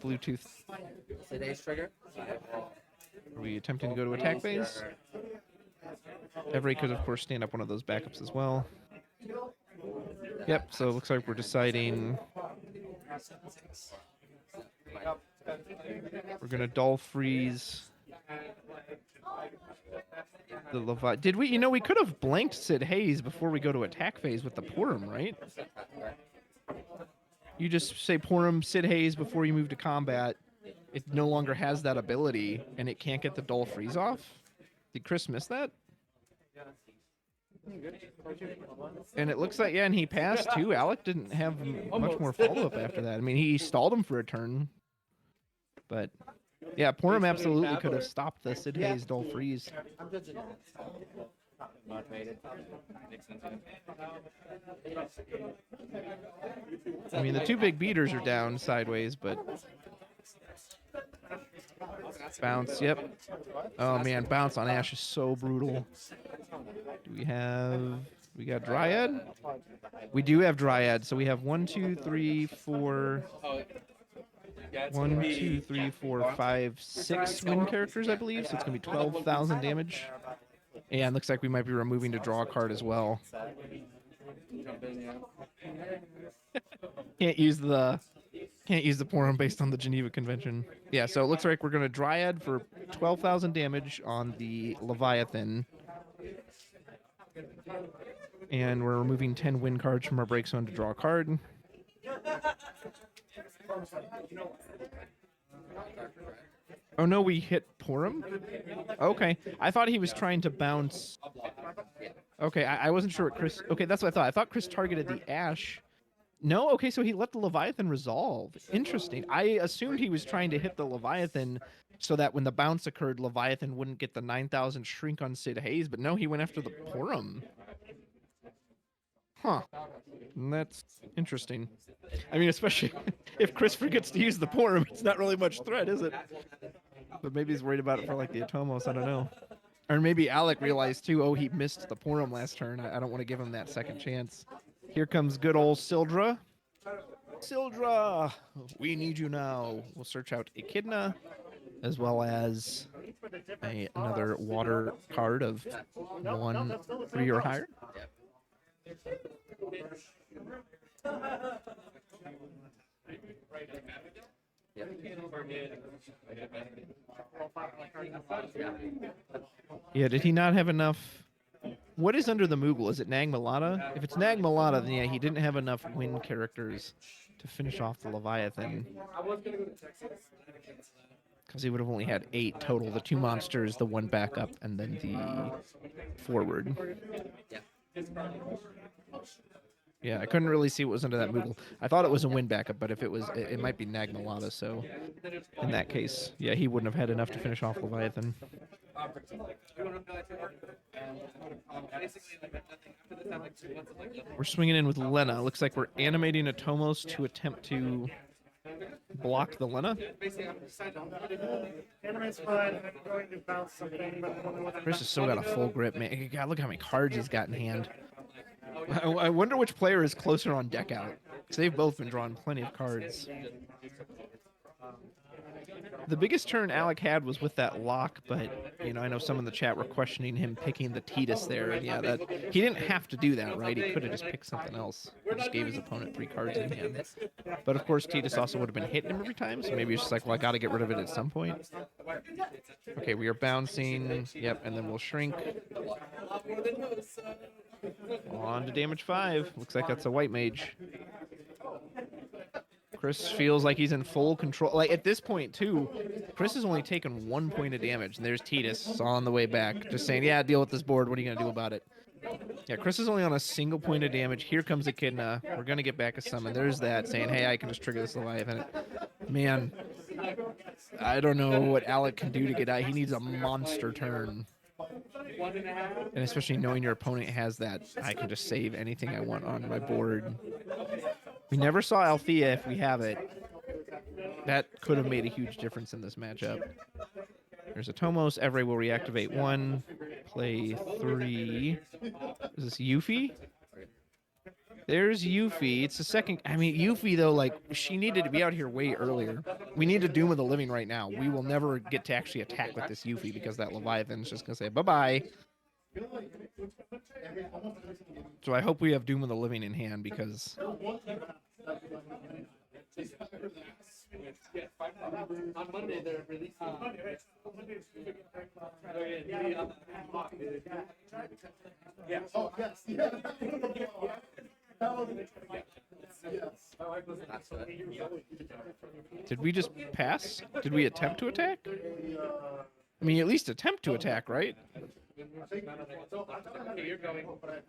Bluetooth. Today's trigger. Are we attempting to go to attack phase? Every could, of course, stand up one of those backups as well. Yep, so it looks like we're deciding... We're going to Dull Freeze... the Levi. Did we? You know, we could have blanked Sid Hayes before we go to attack phase with the Porum, right? You just say Porum Sid Hayes before you move to combat. It no longer has that ability, and it can't get the Dull Freeze off. Did Chris miss that? And it looks like, yeah, and he passed too. Alec didn't have much more follow-up after that. I mean, he stalled him for a turn. But, yeah, Porum absolutely could have stopped the Sid Hayes Dull Freeze. I mean, the 2 big beaters are down sideways, but... Bounce, yep. Oh, man, bounce on Ash is so brutal. Do we have... We got Dryad? We do have Dryad, so we have 1, 2, 3, 4... 1, 2, 3, 4, 5, 6 wind characters, I believe. So it's going to be 12,000 damage. And looks like we might be removing to draw a card as well. Can't use the Porum based on the Geneva Convention. Yeah, so it looks like we're gonna Dryad for 12,000 damage on the Leviathan. And we're removing 10 win cards from our break zone to draw a card. Oh no, we hit Porum? Okay. I thought he was trying to bounce. Okay, I wasn't sure what Chris. Okay, that's what I thought. I thought Chris targeted the Ash. No, okay, so he let the Leviathan resolve. Interesting. I assumed he was trying to hit the Leviathan so that when the bounce occurred, Leviathan wouldn't get the 9,000 shrink on Sid Hayes, but no, he went after the Porum. Huh. That's interesting. I mean, especially if Chris forgets to use the Porum, it's not really much threat, is it? But maybe he's worried about it for like the Atomos, I don't know. Or maybe Alec realized too, oh, he missed the Porum last turn. I don't want to give him that second chance. Here comes good old Sildra. Sildra, we need you now. We'll search out Echidna, as well as another water card of 1, 3 or higher. Yeah, did he not have enough? What is under the Moogle? Is it Nag Malata? If it's Nag Malata, then yeah, he didn't have enough win characters to finish off the Leviathan. Because he would have only had 8 total. The 2 monsters, the 1 backup, and then the forward. Yeah, I couldn't really see what was under that Moogle. I thought it was a win backup, but if it was, it might be Nag Malata, so in that case, yeah, he wouldn't have had enough to finish off Leviathan. We're swinging in with Lena. Looks like we're animating a Tomos to attempt to block the Lena. Animate's fine. I'm going to bounce something, but Chris has still got a full grip, man. God, look how many cards he's got in hand. I wonder which player is closer on deck out. Because they've both been drawing plenty of cards. The biggest turn Alec had was with that lock, but you know, I know some in the chat were questioning him picking the Titus there, and yeah, that he didn't have to do that, right? He could have just picked something else. He just gave his opponent 3 cards in hand. But of course, Titus also would have been hitting him every time, so maybe it's just like, well, I got to get rid of it at some point. Okay, we are bouncing. Yep, and then we'll shrink. On to damage 5. Looks like that's a white mage. Chris feels like he's in full control. Like at this point too, Chris has only taken 1 point of damage, and there's Titus on the way back, just saying, "Yeah, deal with this board. What are you gonna do about it?" Yeah, Chris is only on a single point of damage. Here comes Echidna. We're gonna get back a summon. There's that saying, "Hey, I can just trigger this Leviathan." Man, I don't know what Alec can do to get out. He needs a monster turn. And especially knowing your opponent has that, I can just save anything I want on my board. We never saw Althea. If we have it, that could have made a huge difference in this matchup. There's a Tomos. Evray will reactivate 1. Play 3. Is this Yuffie? There's Yuffie. It's the second. I mean, Yuffie, though, like, she needed to be out here way earlier. We need a Doom of the Living right now. We will never get to actually attack with this Yuffie because that Leviathan's just going to say bye-bye. So I hope we have Doom of the Living in hand because... On Monday, they're releasing. Yeah. Oh, yes. Did we just pass? Did we attempt to attack? I mean, at least attempt to attack, right?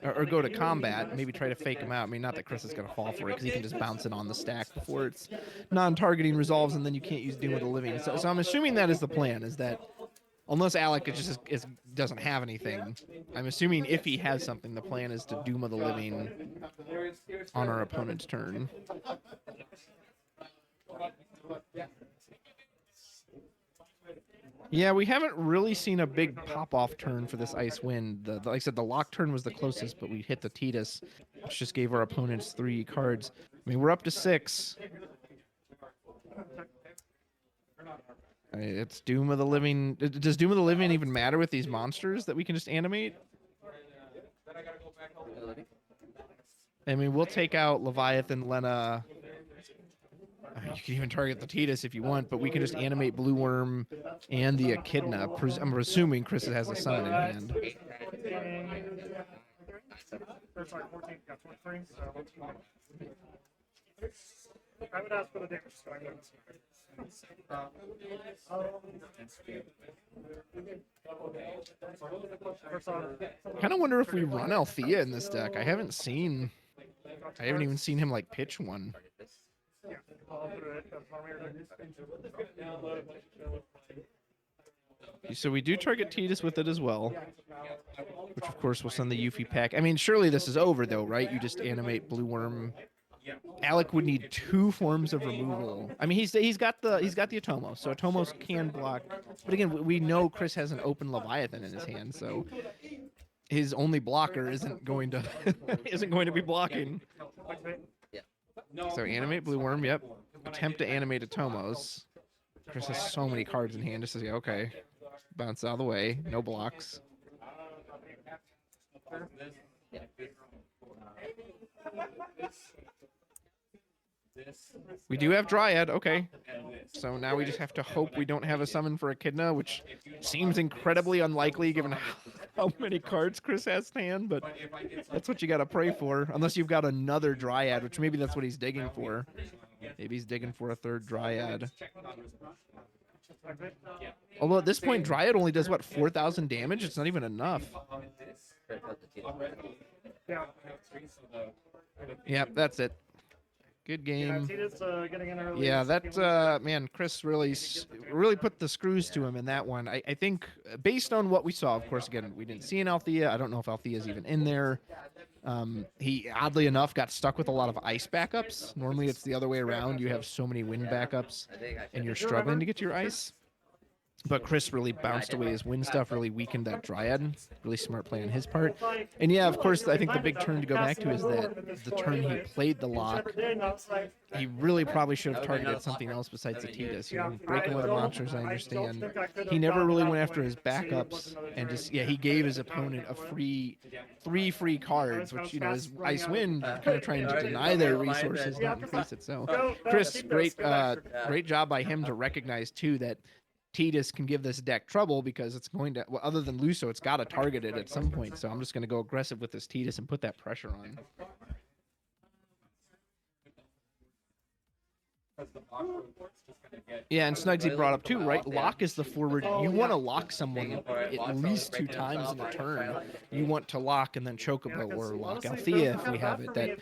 Or go to combat, maybe try to fake him out. I mean, not that Chris is going to fall for it, because he can just bounce it on the stack before it's non-targeting resolves, and then you can't use Doom of the Living. So I'm assuming that is the plan, is that unless Alec doesn't have anything, I'm assuming if he has something, the plan is to Doom of the Living on our opponent's turn. Yeah, we haven't really seen a big pop-off turn for this Ice Wind. Like I said, the lock turn was the closest, but we hit the Titus, which just gave our opponents 3 cards. I mean, we're up to 6. It's Doom of the Living. Does Doom of the Living even matter with these monsters that we can just animate? I mean, we'll take out Leviathan, Lena. You can even target the Tidus if you want, but we can just animate Blue Worm and the Echidna. I'm assuming Chris has a summon in hand. Sorry, 14, yeah, 23, so. I would ask for the damage, so I wouldn't. Kind of wonder if we run Althea in this deck. I haven't even seen him like pitch one. Yeah, I'll put it as So we do target Tidus with it as well, which of course will send the Yuffie pack. I mean, surely this is over though, right? You just animate Blue Worm. Alec would need 2 forms of removal. I mean, he's got the Atomos, so Atomos can block. But again, we know Chris has an open Leviathan in his hand, so his only blocker isn't going to be blocking. So animate Blue Worm, yep. Attempt to animate Atomos. Chris has so many cards in hand. Just to say, okay, bounce out of the way, no blocks. We do have Dryad, okay. So now we just have to hope we don't have a summon for Echidna, which seems incredibly unlikely given how many cards Chris has in hand, but that's what you gotta pray for. Unless you've got another Dryad, which maybe that's what he's digging for. Maybe he's digging for a 3rd Dryad. Although at this point, Dryad only does, what, 4,000 damage? It's not even enough. Yeah, that's it. Good game. Yeah, that man, Chris really put the screws to him in that one. I think based on what we saw, of course, again, we didn't see an Althea. I don't know if Althea's even in there. He oddly enough got stuck with a lot of ice backups. Normally it's the other way around. You have so many wind backups and you're struggling to get your ice. But Chris really bounced away his wind stuff, really weakened that Dryad. Really smart play on his part. And yeah, of course, I think the big turn to go back to is that the turn he played the lock, he really probably should have targeted something else besides the Tidus. You know, breaking with the monsters, I understand. He never really went after his backups and just, yeah, he gave his opponent a three free cards, which, you know, is Ice Wind, kind of trying to deny their resources, not increase it. So, Chris, great job by him to recognize, too, that Tidus can give this deck trouble because it's going to, well, other than Luso, it's got to target it at some point. So I'm just going to go aggressive with this Tidus and put that pressure on. Yeah, and Snugsy brought up too, right? Lock is the forward. You want to lock someone at least 2 times in a turn. You want to lock and then Chocobo or lock Althea if we have it. That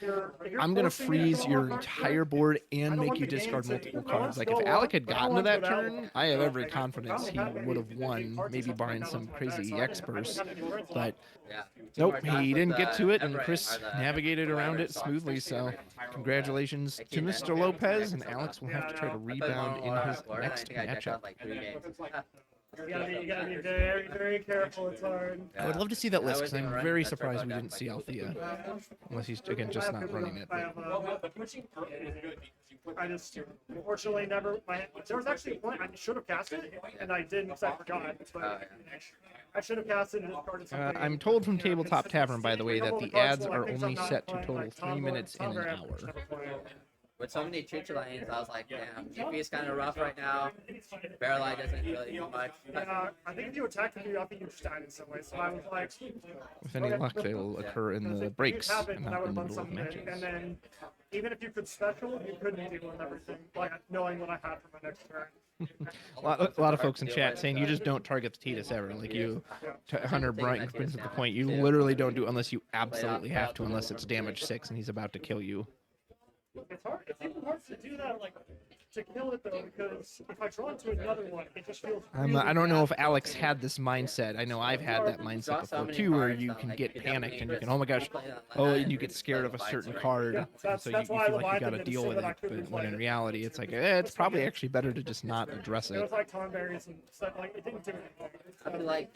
I'm going to freeze your entire board and make you discard multiple cards. Like if Alec had gotten to that turn, I have every confidence he would have won, maybe barring some crazy EX burst. But nope, he didn't get to it, and Chris navigated around it smoothly. So congratulations to Mr. Lopez, and Alex will have to try to rebound in his next matchup. You gotta be very, very careful. It's hard. I would love to see that list because I'm very surprised we didn't see Althea, unless he's again just not running it. I just unfortunately never. There was actually a point I should have cast it, and I didn't because I forgot. But I should have cast it and discarded something. I'm told from Tabletop Tavern, by the way, that the ads are only set to total 3 minutes in an hour. With so many Choo lanes, I was like, damn, GP is kind of rough right now. Barrelite doesn't really do much. I think if you attack the I think you just died in some way. So I was like, with any luck, they will occur in the breaks and not in the middle of matches. And then, even if you could special, you couldn't deal with everything, like knowing what I had for my next turn. A lot of folks in chat saying you just don't target the Tidus ever. Like you, Hunter Brighton brings up the point. You literally don't do unless you absolutely have to, unless it's damage 6 and he's about to kill you. It's hard. It's even hard to do that, like to kill it though, because if I draw into another one, it just feels. I don't know if Alex had this mindset. I know I've had that mindset before too, where you can get panicked and you can, oh my gosh, and you get scared of a certain card, so you feel like you got to deal with it. But when in reality, it's like it's probably actually better to just not address It it. was like Tonberries and stuff. Like it didn't do anything. I feel like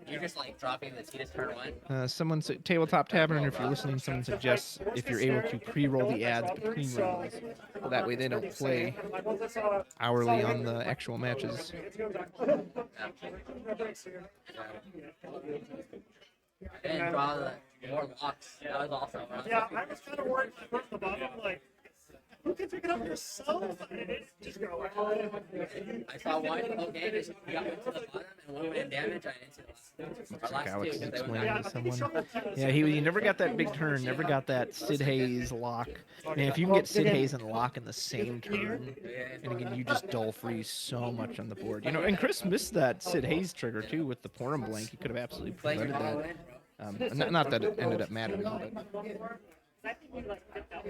you're just like dropping the Tidus turn 1. Someone said Tabletop Tavern. If you're listening, someone suggests if you're able to pre-roll the ads between rolls. Well, That way they don't play Like, once I saw hourly on the actual matches. it's good. And draw the more locks. That was awesome. Yeah, I was kind of worried when I put the bottom, like, you can pick it up yourself. And it just go like, I saw one whole game. He got into the bottom and one went in damage. I didn't see the last Alex two. is They went explaining down. to someone. Yeah, he never got that big turn, never got that Sid Hayes lock. Man, if you can get Sid Hayes and lock in the same turn, and again, you just dull freeze so much on the board. You know, and Chris missed that Sid Hayes trigger too with the Porum blank. He could have absolutely prevented that. Not that it ended up mattering, but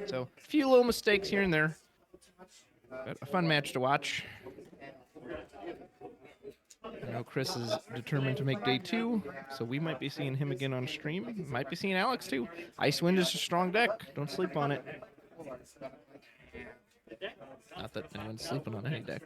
so a few little mistakes here and there. But a fun match to watch. I know Chris is determined to make day 2, so we might be seeing him again on stream. Might be seeing Alex too. Icewind is a strong deck. Don't sleep on it. Not that anyone's sleeping on any deck.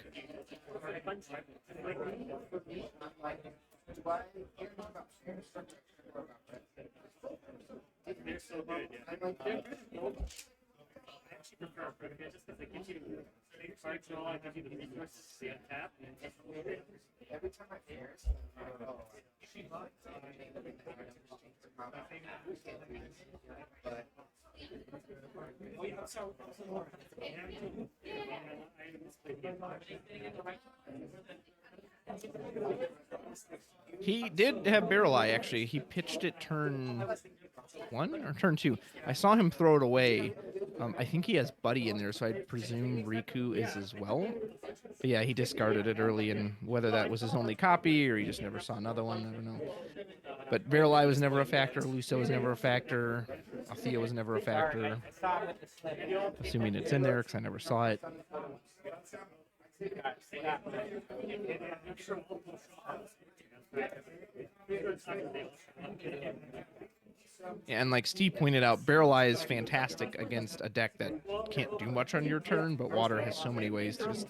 He did have Barrel Eye, actually. He pitched it turn 1 or turn 2. I saw him throw it away. I think he has Buddy in there, so I presume Riku is as well. But yeah, he discarded it early, and whether that was his only copy or he just never saw another one, I don't know. But Barrel Eye was never a factor. Luso was never a factor. Althea was never a factor. Assuming it's in there, because I never saw it. Yeah, and like Steve pointed out, Barrel Eye is fantastic against a deck that can't do much on your turn, but Water has so many ways to just,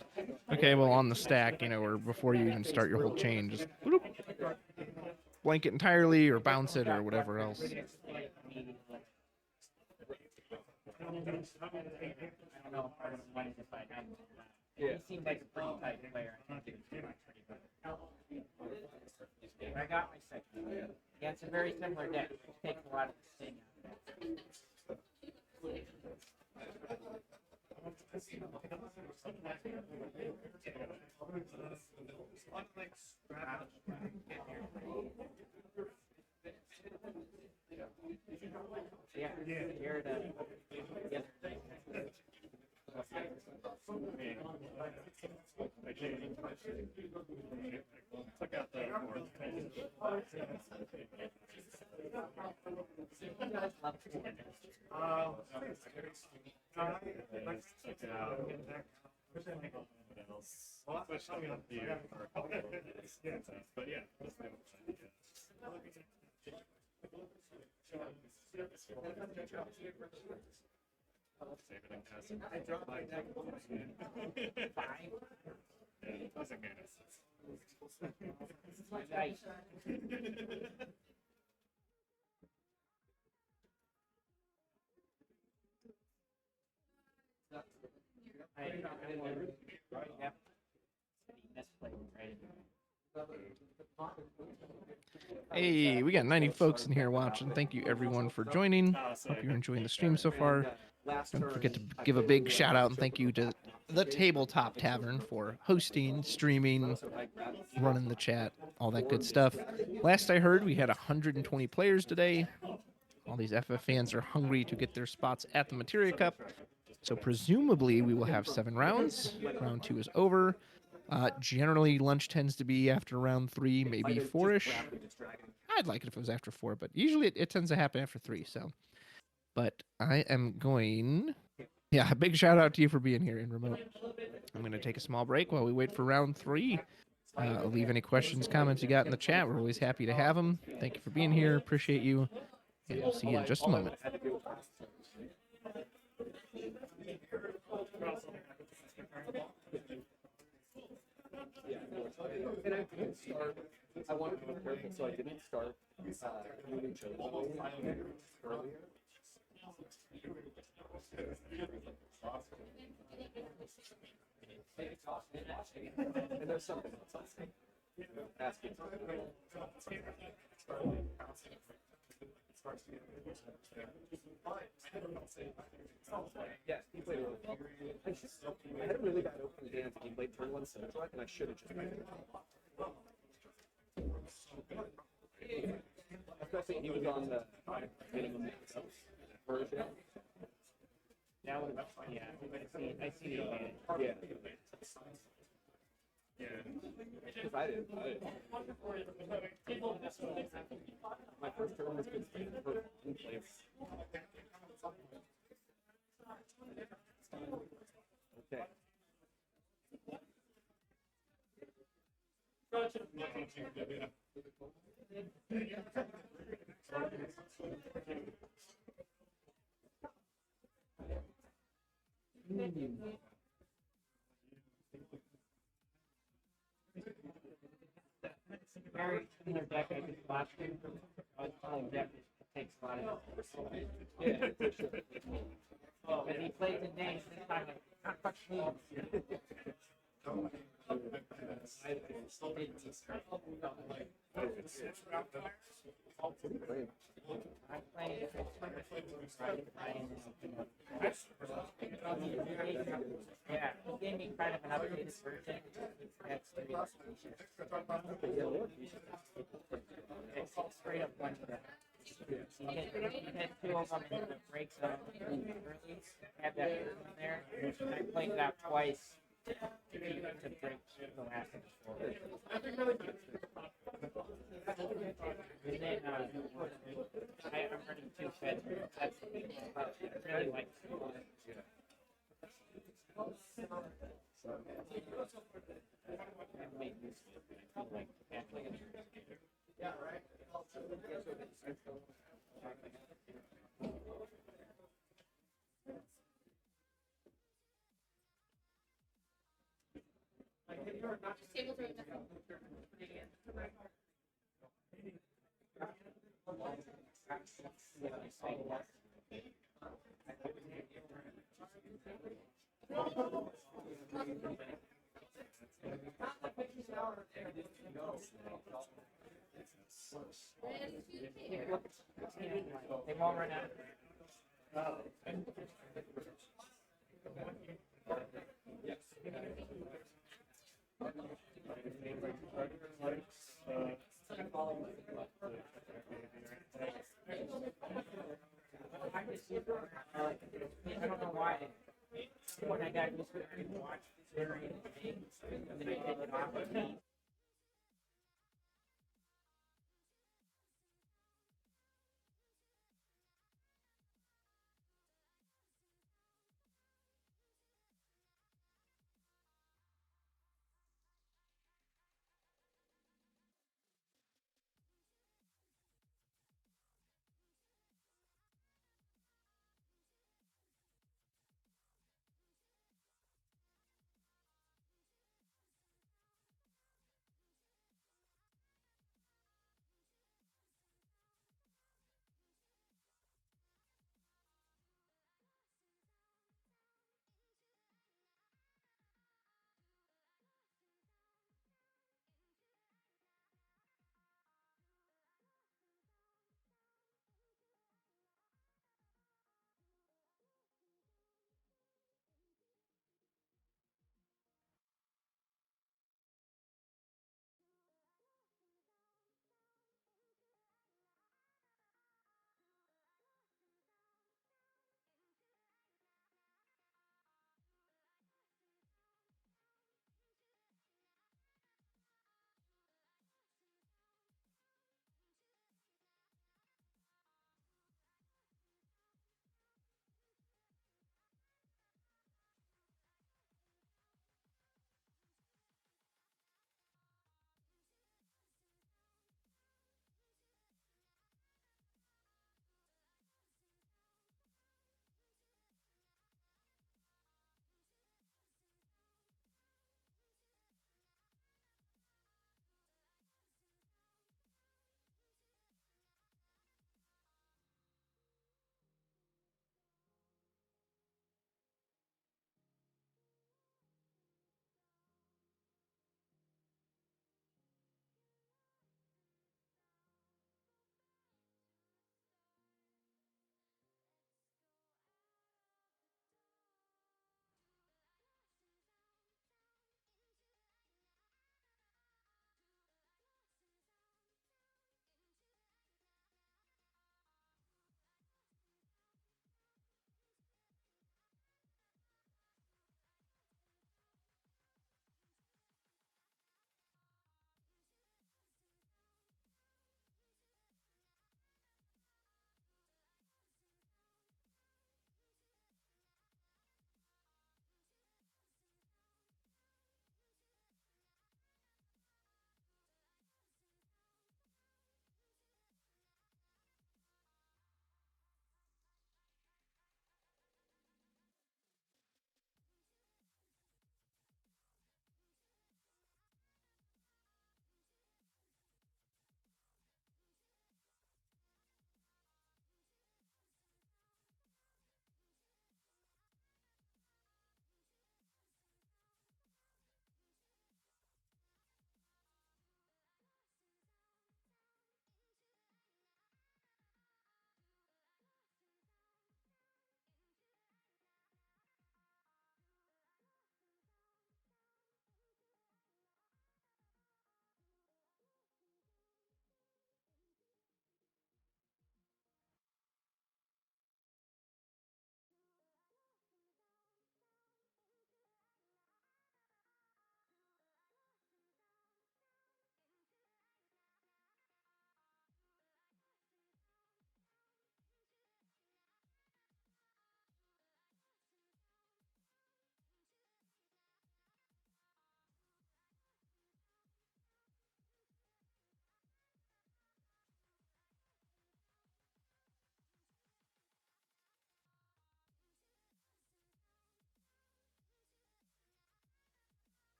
okay, well, on the stack, you know, or before you even start your whole chain, just whoop, blank it entirely or bounce it or whatever else. He seemed like a pretty tight player. I got my second. Yeah, it's a very similar deck. It takes a lot of the sting out of it. Yeah, Jared, the other thing. I dropped my deck. This is my dice. Hey, we got 90 folks in here watching. Thank you everyone for joining. Hope you're enjoying the stream so far. Don't forget to give a big shout out and thank you to the Tabletop Tavern for hosting, streaming, running the chat, all that good stuff. Last I heard, we had 120 players today. All these FF fans are hungry to get their spots at the Materia Cup. So presumably we will have 7 rounds. Round 2 is over. Generally, lunch tends to be after round 3, maybe 4-ish. I'd like it if it was after 4, but usually it tends to happen after 3. So, but I am going. Yeah, a big shout out to you for being here in remote. I'm going to take a small break while we wait for round 3. Leave any questions, comments you got in the chat. We're always happy to have them. Thank you for being here. Appreciate you. And we'll see you in just a moment. I wanted to be careful, so I didn't start earlier. And there's something else I'll say. Asking. Yeah, he played really well. I had a really bad opening dance. He played turn one center and I should have just played it. Especially he was on the minimum version. That was, yeah, I see the advantage. Yeah. Because I didn't. My first turn was good for one place. Okay. Very similar deck I just watched. I was playing deck that takes a lot of. Yeah. But he plays the name this time like not much moves. I played yeah, he gave me kind of an updated version. That's it's straight up one to that. He hit two of them in the break zone early, had that in there. And I played it out twice to break the last of the four. And then I'm running two feds. That's I really like yeah, right. They won't run out. I don't know why. When I got used to it, I watched this variant and then I take it off.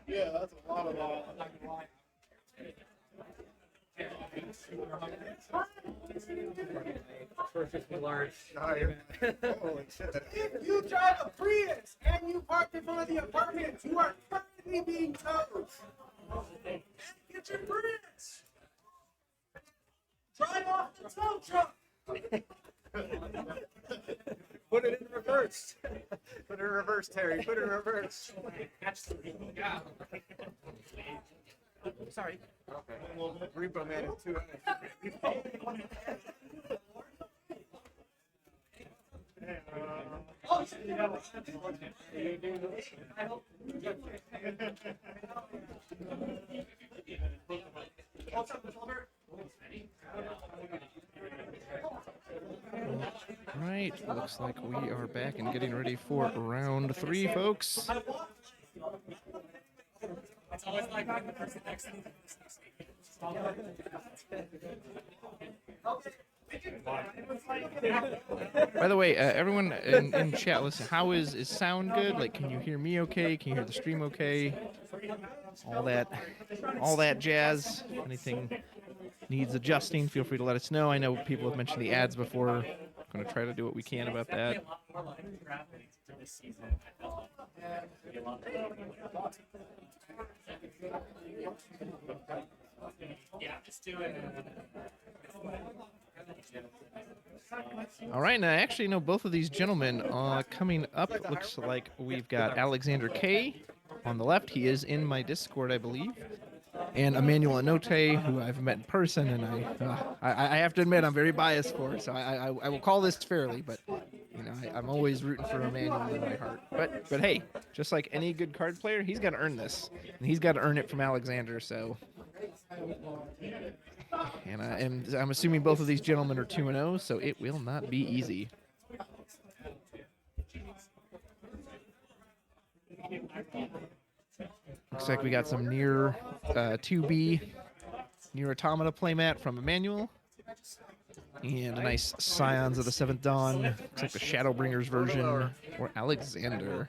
Yeah, that's a lot of Perfectly large. Holy shit. If you drive a Prius and you park in front of the apartment, you are currently being towed. Get your Prius. Drive off the tow truck. Put it in reverse. Put it in reverse, Terry. Put it in reverse. Sorry. Repo Man is too. Right, looks like we are back and getting ready for round 3, folks. It's always like the person next to me. By the way, everyone in chat, listen, how is sound good? Like, can you hear me okay? Can you hear the stream okay? All that jazz. Anything needs adjusting, feel free to let us know. I know people have mentioned the ads before. I'm going to try to do what we can about that. Yeah, just do it. All right, and I actually know both of these gentlemen. Coming up, it looks like we've got Alexander K on the left. He is in my Discord, I believe. And Emmanuel Anote, who I've met in person, and I have to admit I'm very biased for, so I will call this fairly, but you know I'm always rooting for Emmanuel in my heart. But hey, just like any good card player, he's got to earn this, and he's got to earn it from Alexander. So, and I'm assuming both of these gentlemen are 2-0, so it will not be easy. Looks like we got some near 2B, near Automata playmat from Emmanuel. And a nice Scions of the Seventh Dawn. Looks like the Shadowbringers version for Alexander.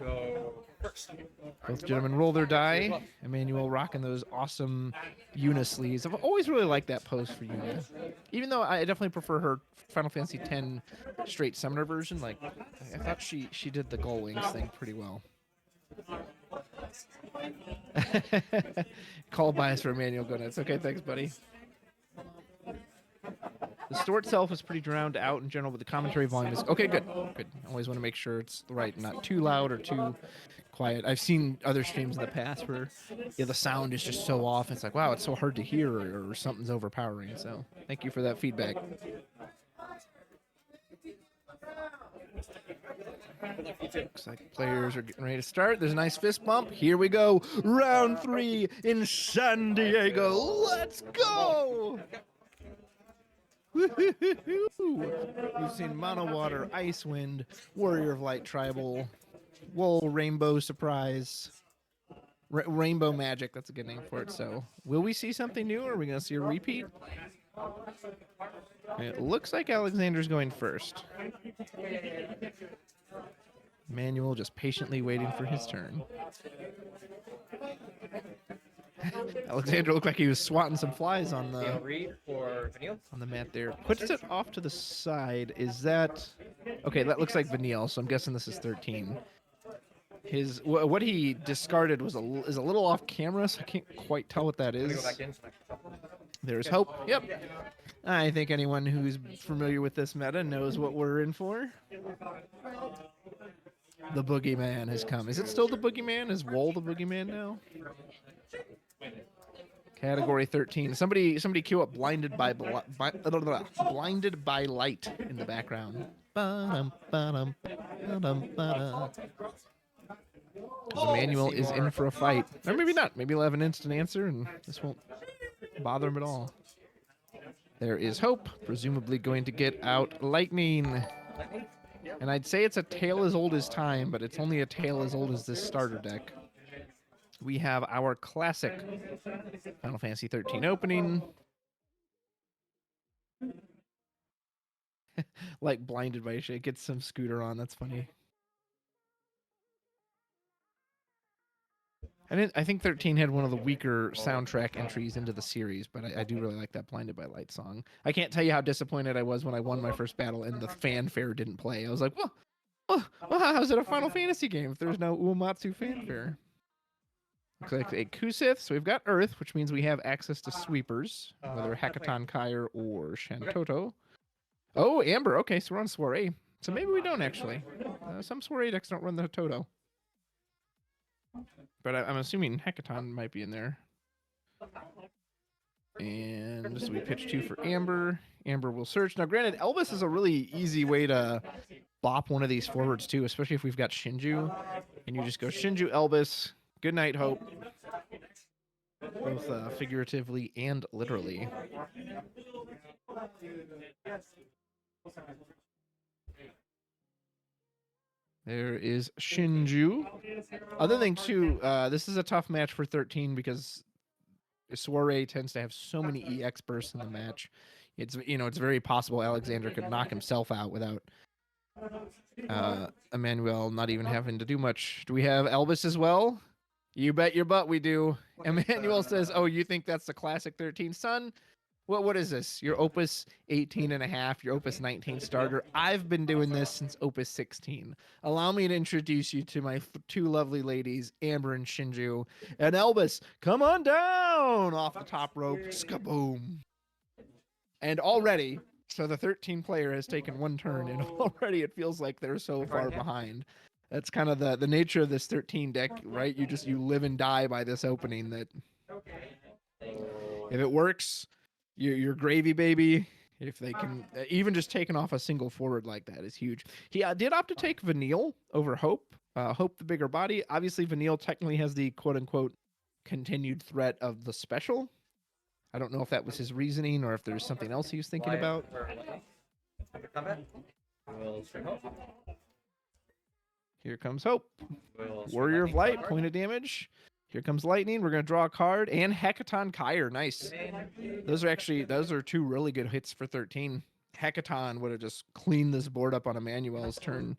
Both gentlemen roll their die. Emmanuel rocking those awesome Yuna sleeves. I've always really liked that pose for Yuna. Even though I definitely prefer her Final Fantasy X straight summoner version. Like, I thought she did the Gull Wings thing pretty well. Call bias for Emmanuel. Go nuts. Okay, thanks, buddy. The store itself is pretty drowned out in general, but the commentary volume is okay. Good, good. Always want to make sure it's right, not too loud or too quiet. I've seen other streams in the past where the sound is just so off. It's like, wow, it's so hard to hear, or something's overpowering. So, thank you for that feedback. Looks like players are getting ready to start. There's a nice fist bump. Here we go. Round 3 in San Diego. Let's go! Woo-hoo-hoo-hoo. We've seen Mono Water, Icewind, Warrior of Light Tribal, Wool, Rainbow Surprise, Rainbow Magic. That's a good name for it. So, will we see something new, or are we going to see a repeat? It looks like Alexander's going first. Manuel just patiently waiting for his turn. Alexander looked like he was swatting some flies on the mat there. Puts it off to the side. Is that okay? That looks like Vanille, so I'm guessing this is 13. His what he discarded was is a little off camera, so I can't quite tell what that is. There's hope. Yep. I think anyone who's familiar with this meta knows what we're in for. The Boogeyman has come. Is it still the Boogeyman? Is Wool the Boogeyman now? Category 13. Somebody queue up Blinded by Blinded by Light in the background. Emmanuel is in for a fight. Or maybe not. Maybe he'll have an instant answer and this won't bother him at all. There is Hope, presumably going to get out Lightning. And I'd say it's a tale as old as time, but it's only a tale as old as this starter deck. We have our classic Final Fantasy 13 opening. Like blinded by a shake. Gets some scooter on. That's funny. I think 13 had one of the weaker soundtrack entries into the series, but I do really like that Blinded by Light song. I can't tell you how disappointed I was when I won my first battle and the fanfare didn't play. I was like, well, how's it a Final Fantasy game if there's no Uematsu fanfare? Looks like a Kusith, so we've got Earth, which means we have access to sweepers, whether Hekaton Kyre or Shantoto. Oh, Amber, okay, so we're on Soiree. So maybe we don't actually. Some Soiree decks don't run the Toto. But I'm assuming Hekaton might be in there. And so we pitch 2 for Amber. Amber will search. Now, granted, Elvis is a really easy way to bop one of these forwards, too, especially if we've got Shinju. And you just go Shinju, Elvis, good night, Hope. Both figuratively and literally. There is Shinju. Other thing, too, this is a tough match for 13 because Soiree tends to have so many EX bursts in the match. It's very possible Alexander could knock himself out without Emmanuel not even having to do much. Do we have Elvis as well? You bet your butt we do. Emmanuel says, oh, you think that's the classic 13? Son, what is this? Your Opus 18 and a half, your Opus 19 starter. I've been doing this since Opus 16. Allow me to introduce you to my 2 lovely ladies, Amber and Shinju. And Elvis, come on down off the top rope. Skaboom. And already, so the 13 player has taken 1 turn, and already it feels like they're so far behind. That's kind of the nature of this 13 deck, right? You live and die by this opening that if it works, you're gravy, baby. If they can, even just taking off a single forward like that is huge. He did opt to take Vanille over Hope. Hope the bigger body. Obviously, Vanille technically has the quote-unquote continued threat of the special. I don't know if that was his reasoning or if there's something else he was thinking about. Here comes Hope. Warrior of Light, point of damage. Here comes Lightning. We're going to draw a card. And Hekaton Kyre. Nice. Those are 2 really good hits for 13. Hekaton would have just cleaned this board up on Emmanuel's turn.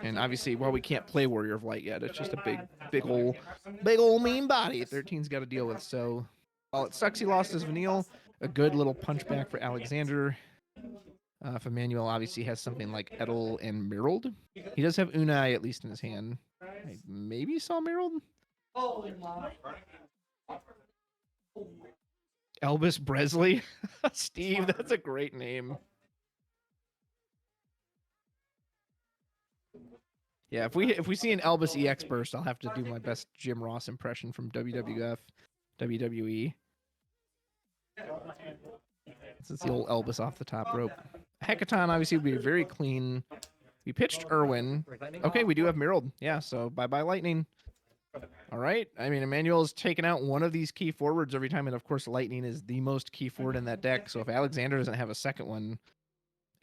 And obviously, while we can't play Warrior of Light yet, it's just a big ol' mean body 13's got to deal with. So while it sucks he lost his Vanille, a good little punch back for Alexander. If Emmanuel obviously has something like Edel and Mirald. He does have Unai at least in his hand. I maybe saw Mirald. Elvis Bresley. Steve, that's a great name. Yeah, if we see an Elvis EX burst, I'll have to do my best Jim Ross impression from WWF, WWE. Since the old Elvis off the top rope. Hekaton obviously would be very clean. We pitched Irwin. Okay, we do have Mirald. Yeah, so bye-bye Lightning. All right. I mean, Emmanuel's taken out one of these key forwards every time, and of course Lightning is the most key forward in that deck. So if Alexander doesn't have a second one,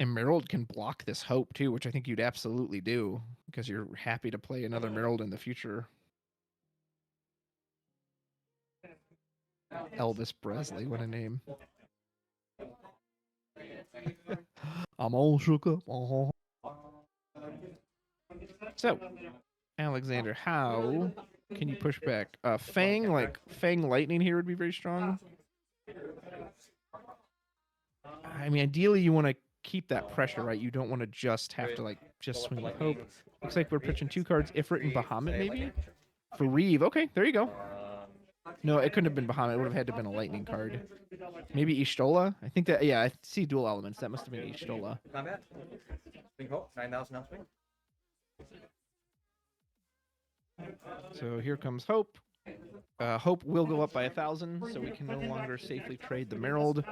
and Mirald can block this Hope too, which I think you'd absolutely do because you're happy to play another Mirald in the future. Elvis Presley, what a name. I'm all shook up. So, Alexander, how can you push back? Fang Lightning here would be very strong. I mean, ideally you want to keep that pressure, right? You don't want to just have to just swing with Hope. Looks like we're pitching 2 cards, Ifrit and Bahamut maybe? For Reeve. Okay, there you go. No, it couldn't have been Bahamut. It would have had to have been a Lightning card. Maybe Ishtola? I think that, yeah, I see dual elements. That must have been Ishtola. Combat. Swing Hope. 9,000 now swing. So here comes Hope. Hope will go up by 1,000, so we can no longer safely trade the Mirald.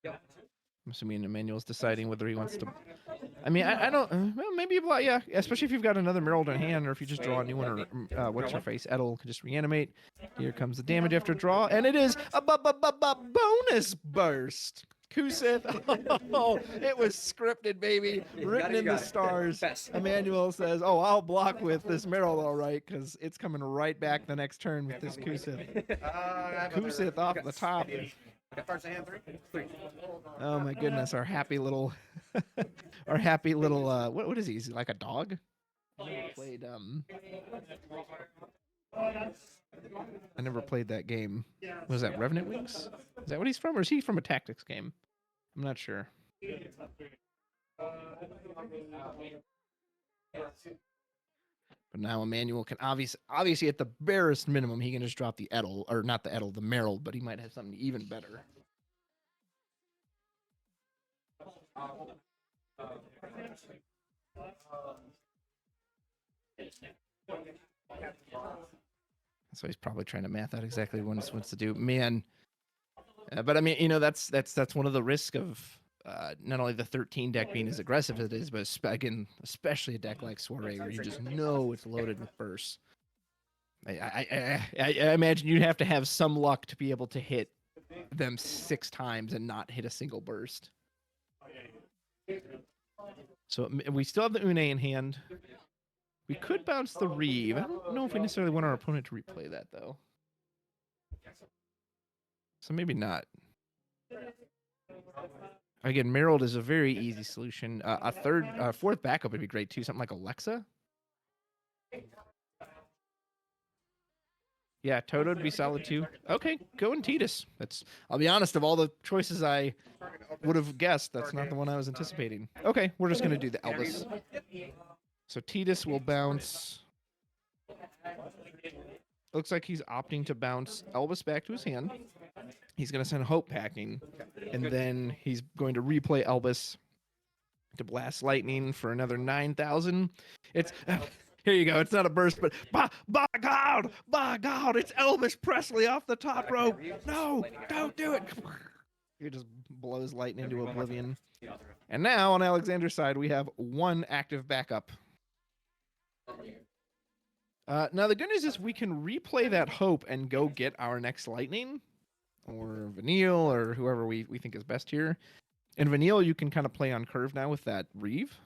I'm assuming Emmanuel's deciding whether he wants to I mean, I don't. Well, maybe yeah, especially if you've got another Merald in hand, or if you just draw a new one, or what's her face, Edel could just reanimate. Here comes the damage after draw, and it is a bonus burst. Kusith, oh, it was scripted, baby, written in the stars. Emmanuel says, "Oh, I'll block with this Merald, all right, because it's coming right back the next turn with this Kusith." Kusith off the top. Cards in hand, 3. Oh my goodness, our happy little, our happy little. What is he? Is he like a dog? Played I never played that game. Was that Revenant Wings? Is that what he's from, or is he from a tactics game? I'm not sure. But now Emmanuel can obviously at the barest minimum he can just drop the Edel, or not the Edel, the Merald, but he might have something even better. So he's probably trying to math out exactly what he wants to do. Man, but I mean, you know, that's one of the risks of not only the 13 deck being as aggressive as it is, but again, especially a deck like Soiree where you just know it's loaded with bursts. I imagine you'd have to have some luck to be able to hit them 6 times and not hit a single burst. So we still have the Une in hand. We could bounce the Reeve. I don't know if we necessarily want our opponent to replay that, though. So maybe not. Again, Merald is a very easy solution. A fourth backup would be great, too. Something like Alexa. Yeah, Toto would be solid, too. Okay, go and Tidus. I'll be honest, of all the choices I would have guessed, that's not the one I was anticipating. Okay, we're just going to do the Elvis. So Tidus will bounce. Looks like he's opting to bounce Elvis back to his hand. He's going to send Hope packing. And then he's going to replay Elvis to blast Lightning for another 9,000. It's... Here you go. It's not a burst, but by God, it's Elvis Presley off the top rope. No, don't do it. He just blows Lightning into oblivion. And now on Alexander's side, we have 1 active backup. Now the good news is we can replay that Hope and go get our next Lightning, or Vanille, or whoever we think is best here. And Vanille, you can kind of play on curve now with that Reeve.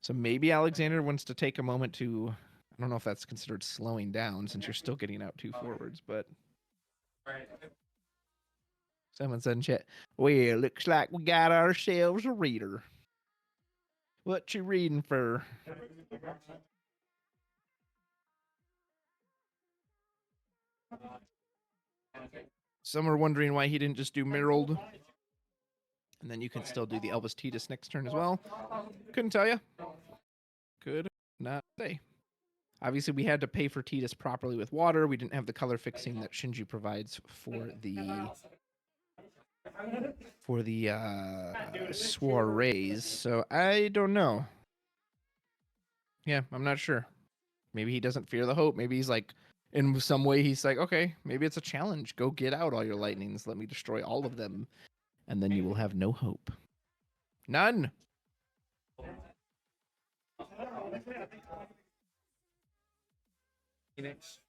So maybe Alexander wants to take a moment to, I don't know if that's considered slowing down since you're still getting out 2 forwards, but. Someone said in chat, well, looks like we got ourselves a reader. What you reading for? Some are wondering why he didn't just do Merald. And then you can still do the Elvis Tidus next turn as well. Couldn't tell you. Could not say. Obviously, we had to pay for Tidus properly with water. We didn't have the color fixing that Shinji provides for the soirees. So I don't know. Yeah, I'm not sure. Maybe he doesn't fear the Hope. Maybe he's like, in some way, he's like, okay, maybe it's a challenge. Go get out all your lightnings. Let me destroy all of them. And then you will have no hope. None. Phoenix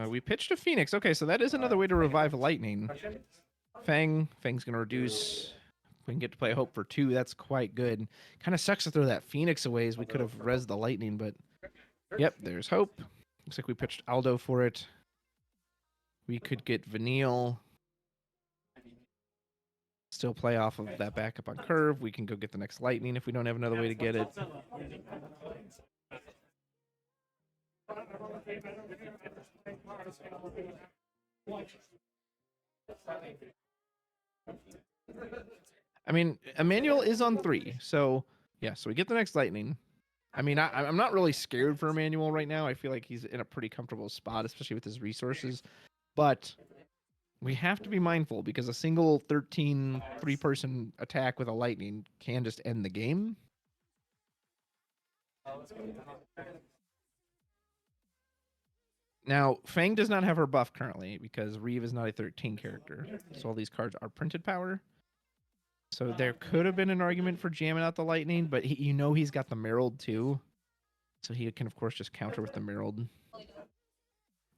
we pitched a Phoenix. Okay, so that is another way to revive lightning. Fang's going to reduce. We can get to play Hope for 2. That's quite good. Kind of sucks to throw that Phoenix away as we could have res the lightning, but yep, there's Hope. Looks like we pitched Aldo for it. We could get Vanille. Still play off of that backup on curve. We can go get the next lightning if we don't have another way to get it. I mean, Emmanuel is on 3, so yeah, so we get the next lightning. I mean, I'm not really scared for Emmanuel right now. I feel like he's in a pretty comfortable spot, especially with his resources. But we have to be mindful because a single 13 3-person attack with a lightning can just end the game. Now, Fang does not have her buff currently because Reeve is not a 13 character. So all these cards are printed power. So there could have been an argument for jamming out the lightning, but you know he's got the Merald too. So he can, of course, just counter with the Merald.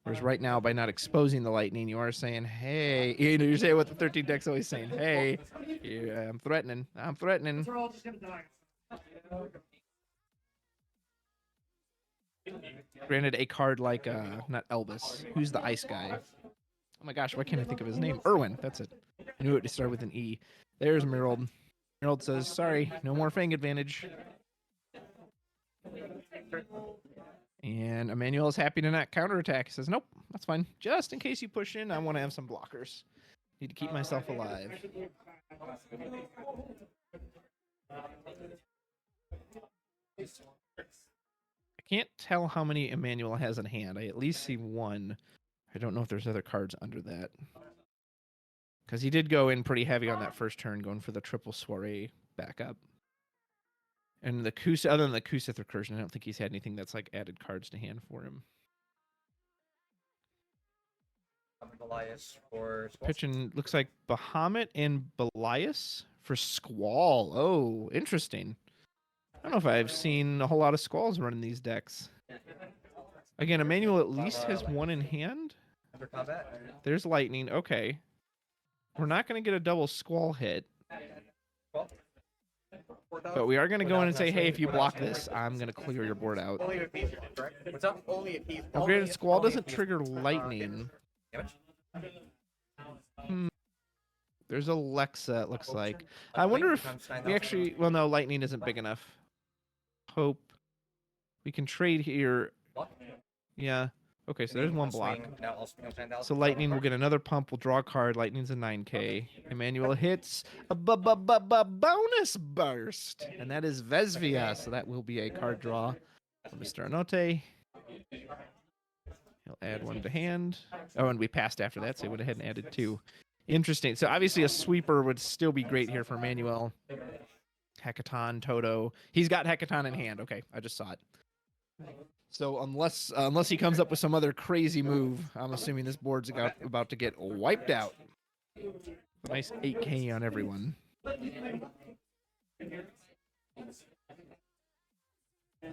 Whereas right now, by not exposing the lightning, you are saying, hey, you know, you're saying what the 13 deck's always saying, hey, yeah, I'm threatening. I'm threatening. We're all just gonna die. Granted, a card like, not Elvis, who's the ice guy? Oh my gosh, why can't I think of his name? Irwin, that's it. I knew it started with an E. There's Merald. Merald says, sorry, no more Fang advantage. And Emmanuel's happy to not counterattack. He says, nope, that's fine. Just in case you push in, I want to have some blockers. Need to keep myself alive. I can't tell how many Emmanuel has in hand. I at least see one. I don't know if there's other cards under that. Because he did go in pretty heavy on that first turn, going for the triple soiree backup. And the Kusith, other than the Kusith recursion, I don't think he's had anything that's like added cards to hand for him. Elias for Pitching looks like Bahamut and Belias for Squall. Oh, interesting. I don't know if I've seen a whole lot of Squalls running these decks. Again, Emmanuel at least has one in hand. Under combat. There's Lightning. Okay. We're not going to get a double Squall hit. But we are going to go in and say, hey, if you block this, I'm going to clear your board out. Only if he's correct. What's up? Only if he's. Now, granted, Squall doesn't trigger Lightning. There's Alexa, it looks like. I wonder if we actually... Well, no, Lightning isn't big enough. Hope. We can trade here. Yeah. Okay, so there's one block. So Lightning will get another pump. We'll draw a card. Lightning's a 9K. Emmanuel hits a bonus burst. And that is Vesvia. So that will be a card draw for Mr. Anote. He'll add one to hand. Oh, and we passed after that, so he went ahead and added two. Interesting. So obviously a sweeper would still be great here for Emmanuel. Hecaton, Toto. He's got Hecaton in hand. Okay, I just saw it. So unless he comes up with some other crazy move, I'm assuming this board's about to get wiped out. Nice 8K on everyone.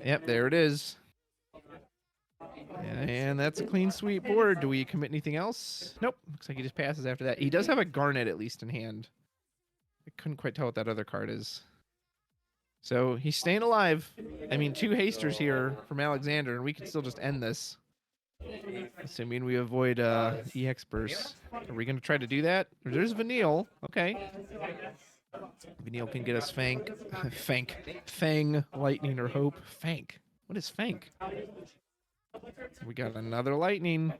Yep, there it is. And that's a clean sweep board. Do we commit anything else? Nope. Looks like he just passes after that. He does have a Garnet at least in hand. I couldn't quite tell what that other card is. So he's staying alive. I mean, 2 hasters here from Alexander, and we can still just end this. Assuming we avoid EX burst. Are we going to try to do that? There's Vanille. Okay. Vanille can get us Fang, Lightning, or Hope. Fank. What is Fank? We got another Lightning.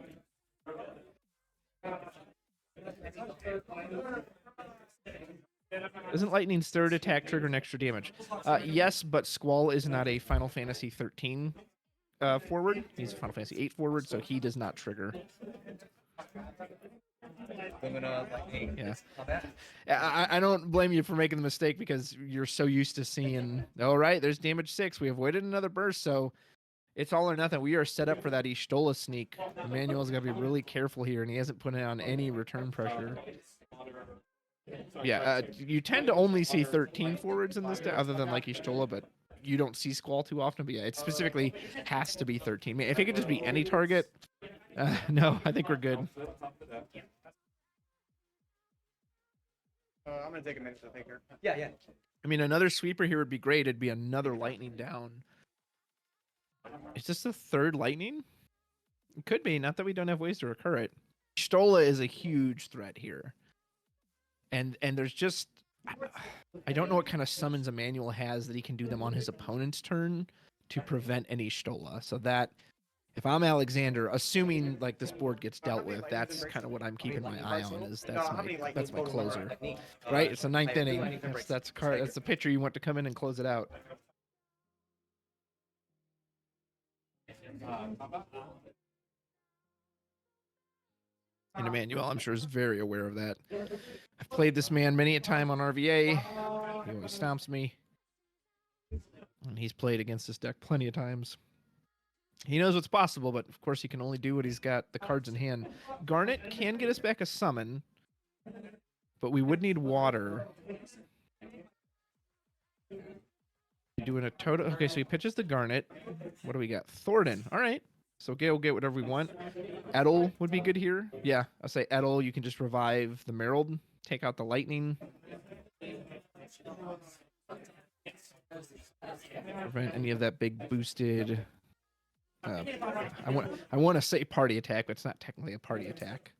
Isn't Lightning's third attack trigger an extra damage? Yes, but Squall is not a Final Fantasy 13 forward. He's a Final Fantasy 8 forward, so he does not trigger. Yeah. I don't blame you for making the mistake because you're so used to seeing, all right, there's damage 6. We avoided another burst, so it's all or nothing. We are set up for that Y'shtola sneak. Emmanuel's got to be really careful here, and he hasn't put on any return pressure. Yeah, you tend to only see 13 forwards in this deck, other than like Y'shtola, but you don't see Squall too often. But yeah, it specifically has to be 13. I mean, if it could just be any target, no, I think we're good. I'm going to take a minute to think here. Yeah. I mean, another sweeper here would be great. It'd be another Lightning down. Is this the third Lightning? It could be. Not that we don't have ways to recur it. Y'shtola is a huge threat here. And there's just... I don't know what kind of summons Emmanuel has that he can do them on his opponent's turn to prevent any Y'shtola. So that, if I'm Alexander, assuming like this board gets dealt with, that's kind of what I'm keeping my eye on. Is that's my closer, right? It's a 9th inning. That's the pitcher you want to come in and close it out. And Emmanuel, I'm sure, is very aware of that. I've played this man many a time on RVA. He always stomps me. And he's played against this deck plenty of times. He knows what's possible, but of course he can only do what he's got the cards in hand. Garnet can get us back a summon, but we would need water. doing a Toto? Okay, so he pitches the Garnet. What do we got? Thornton. All right. So Gale get whatever we want. Edel would be good here. Yeah, I'll say Edel. You can just revive the Merrill, take out the Lightning. Prevent any of that big boosted. I want to say party attack, but it's not technically a party attack.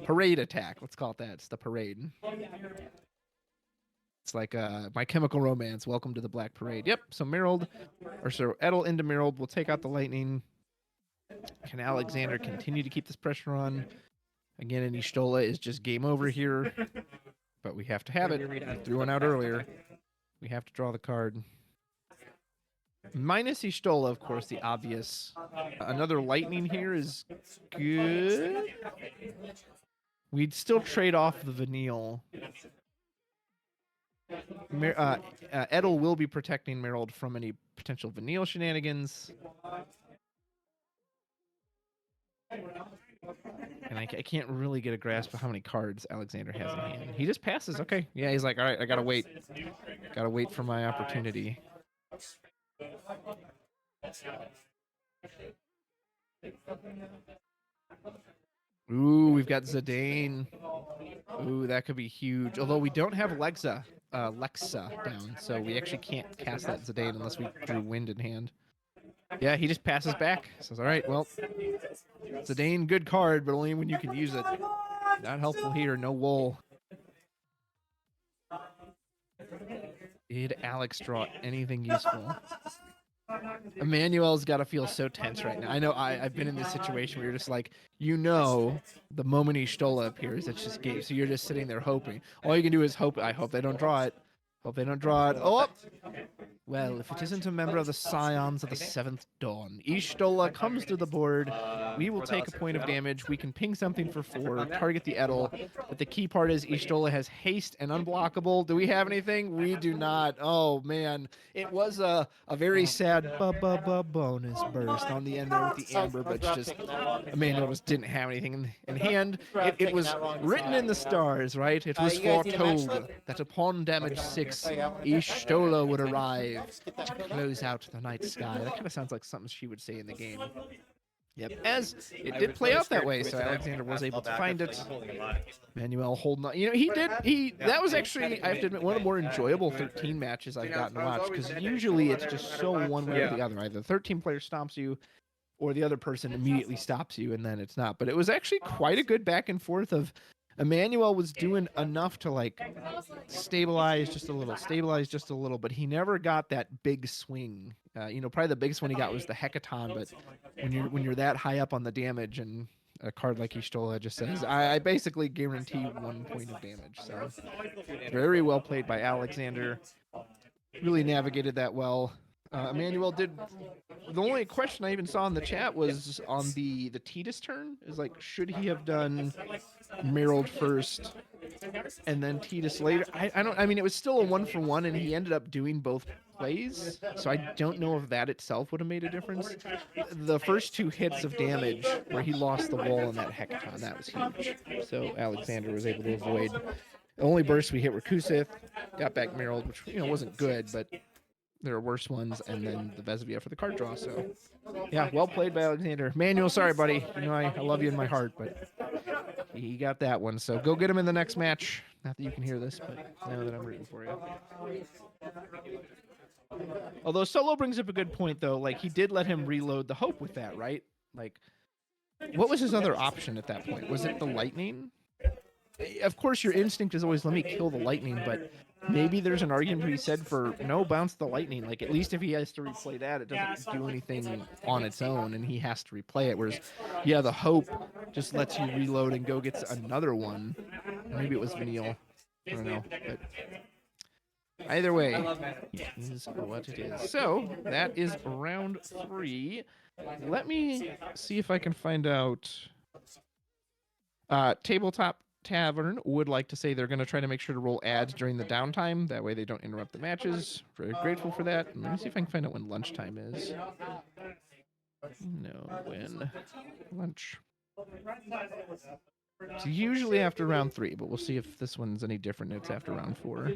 Parade attack. Let's call it that. It's the parade. It's like My Chemical Romance. Welcome to the Black Parade. Yep. So Edel into Merrill. We'll take out the Lightning. Can Alexander continue to keep this pressure on? Again, and Ishtola is just game over here. But we have to have it. We threw one out earlier. We have to draw the card. Minus Ishtola, of course, the obvious. Another Lightning here is good. We'd still trade off the Vanille. Edel will be protecting Merrill from any potential Vanille shenanigans. And I can't really get a grasp of how many cards Alexander has in hand. He just passes. Okay. Yeah, he's like, all right, I gotta wait. Gotta wait for my opportunity. Ooh, we've got Zidane. Ooh, that could be huge. Although we don't have Lexa down, so we actually can't cast that Zidane unless we drew Wind in hand. Yeah, he just passes back. Says, all right, well, Zidane, good card, but only when you can use it. Not helpful here, no wool. Did Alex draw anything useful? Emmanuel's got to feel so tense right now. I know I've been in this situation where you're just like, the moment Ishtola appears, it's just game. So you're just sitting there hoping. All you can do is hope. I hope they don't draw it. Hope they don't draw it. Oh! Well, if it isn't a member of the Scions of the Seventh Dawn, Ishtola comes to the board. We will take a point of damage. We can ping something for 4, target the Edel. But the key part is Ishtola has haste and unblockable. Do we have anything? We do not. Oh, man. It was a very sad bonus burst on the end there with the Amber, but just Emmanuel just didn't have anything in hand. It was written in the stars, right? It was foretold that upon damage 6, Ishtola would arrive to close out the night sky. That kind of sounds like something she would say in the game. Yep, as it did play out that way, so Alexander was able to find it. Manuel holding on. That was actually, I have to admit, one of the more enjoyable 13 matches I've gotten to watch, because usually it's just so one way or the other. Either the 13 player stomps you, or the other person immediately stops you, and then it's not. But it was actually quite a good back and forth of Emmanuel was doing enough to like stabilize just a little, but he never got that big swing. Probably the biggest one he got was the Hecaton, but when you're that high up on the damage, and a card like Ishtola just says, I basically guarantee 1 point of damage. So very well played by Alexander. Really navigated that well. Emmanuel did. The only question I even saw in the chat was on the Titus turn. Is like, should he have done Merrill first and then Titus later? I mean, it was still a 1-for-1, and he ended up doing both plays. So I don't know if that itself would have made a difference. The first 2 hits of damage where he lost the wall in that Hecaton, that was huge. So Alexander was able to avoid. The only burst we hit were Kusith, got back Merrill, which wasn't good, but there are worse ones, and then the Vesvia for the card draw. So, yeah, well played by Alexander. Manuel, sorry, buddy. I love you in my heart, but he got that one. So go get him in the next match. Not that you can hear this, but know that I'm rooting for you. Although Solo brings up a good point, though. Like, he did let him reload the Hope with that, right? Like, what was his other option at that point? Was it the Lightning? Of course, your instinct is always, let me kill the Lightning, but maybe there's an argument to be said for, no, bounce the Lightning. Like, at least if he has to replay that, it doesn't do anything on its own, and he has to replay it. Whereas, yeah, the Hope just lets you reload and go gets another one. Maybe it was Vanille. I don't know. But either way, it is what it is. So, that is round 3. Let me see if I can find out. Tabletop Tavern would like to say they're going to try to make sure to roll ads during the downtime. That way they don't interrupt the matches. Very grateful for that. And let me see if I can find out when lunchtime is. No, when lunch. It's usually after round 3, but we'll see if this one's any different. It's after round 4.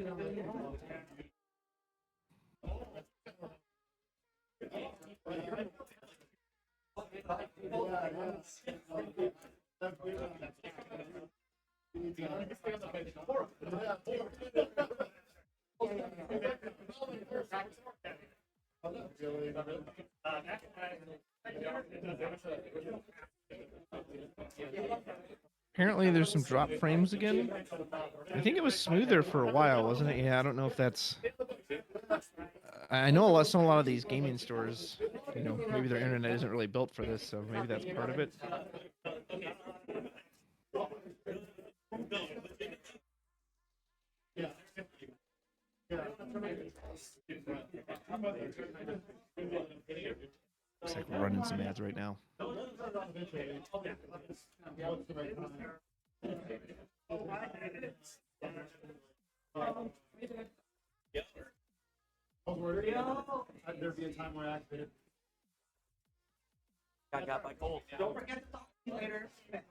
Apparently, there's some drop frames again. I think it was smoother for a while, wasn't it? Yeah, I don't know if that's. I know a lot of these gaming stores, you know, maybe their internet isn't really built for this, so maybe that's part of it. Looks like we're running some ads right now. There'd be a time where I activated. I got my gold. Don't forget to talk to me later. And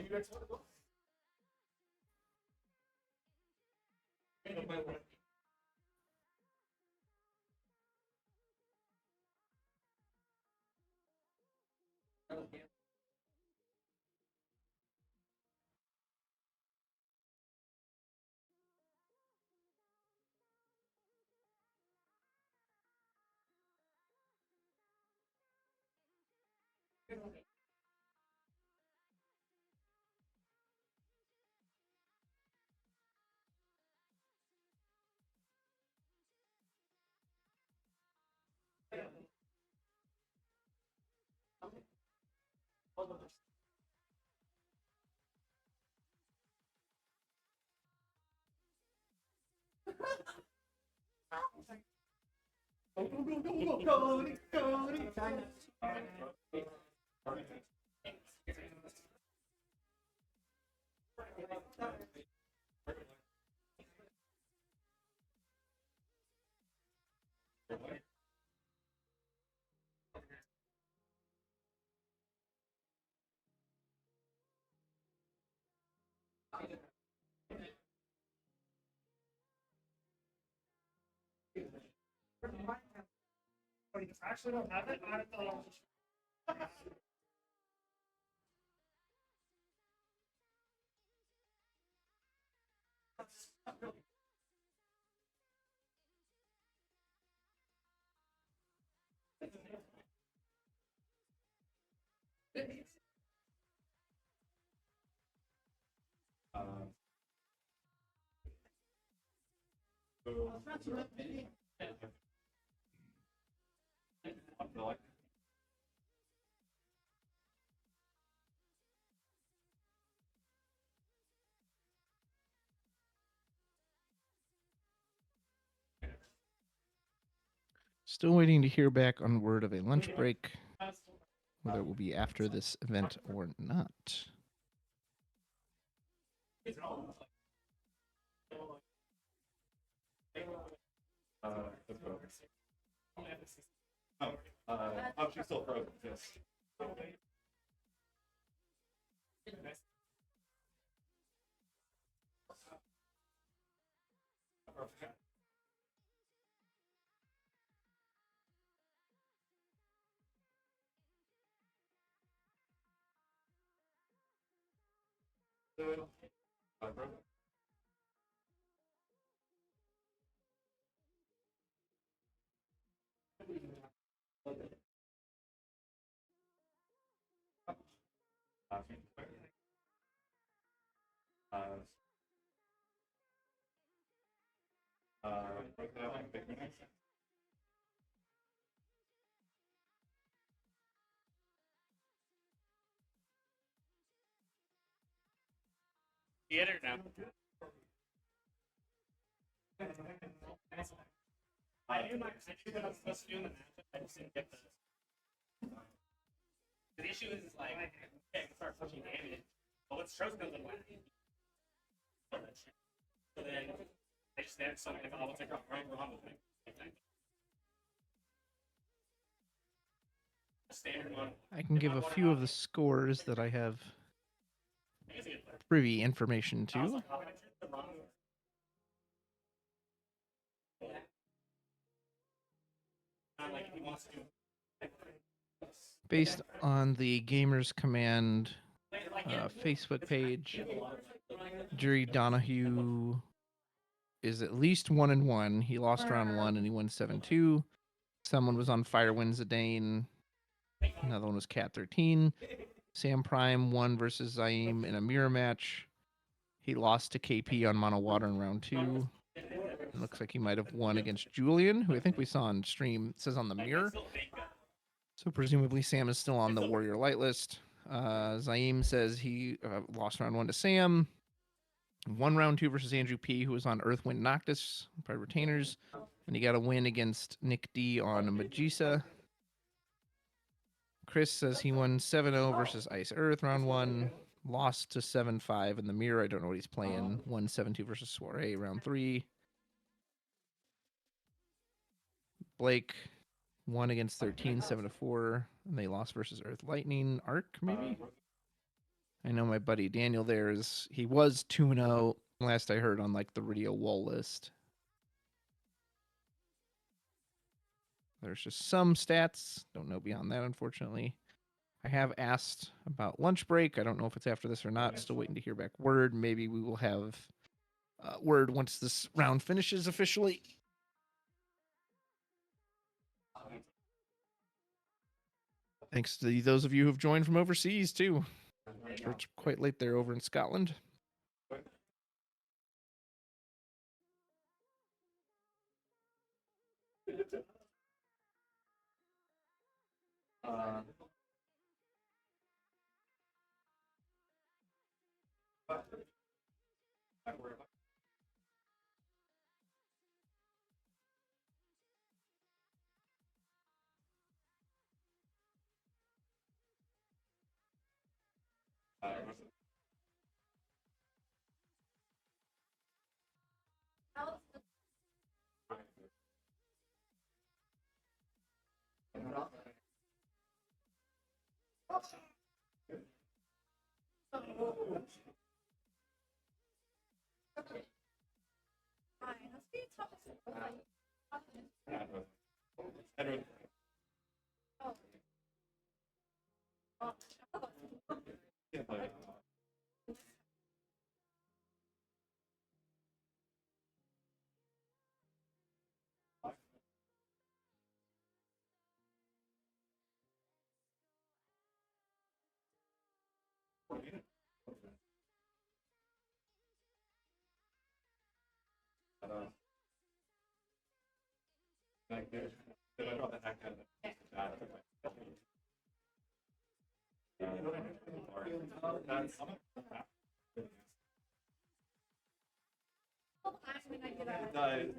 you guys want to go? I actually don't have it. I thought Still waiting to hear back on word of a lunch break, whether it will be after this event or not. Oh, she's still frozen. Yes. Get it now. I knew that I was supposed to do in the matchup. I just didn't get the. The issue is like, okay, I can start pushing damage. But when Stroke comes in, like, so then they just stand something like, oh, what's like wrong with me? Standard one. I can give a few of the scores that I have privy information to. like if he wants to do Based on the Gamers Command Facebook page, Jerry Donahue is at least 1-1. He lost round 1 and he won 7-2. Someone was on Fire Wins a Dane. Another one was Cat 13. Sam Prime won versus Zaim in a mirror match. He lost to KP on Mono Water in round 2. It looks like he might have won against Julian, who I think we saw on stream. It says on the mirror. So presumably Sam is still on the Warrior Light list. Zaim says he lost round 1 to Sam. Won round 2 versus Andrew P, who was on Earth, Wind, Noctis by retainers. And he got a win against Nick D on Magisa. Chris says he won 7-0 versus Ice Earth round 1. Lost to 7-5 in the mirror. I don't know what he's playing. Won 7-2 versus Soiree round 3. Blake won against 13, 7-4. And they lost versus Earth Lightning. Arc, maybe? I know my buddy Daniel there he was 2-0 last I heard on like the radio wall list. There's just some stats. Don't know beyond that, unfortunately. I have asked about lunch break. I don't know if it's after this or not. Still waiting to hear back word. Maybe we will have word once this round finishes officially. Thanks to those of you who've joined from overseas, too. It's quite late there over in Scotland.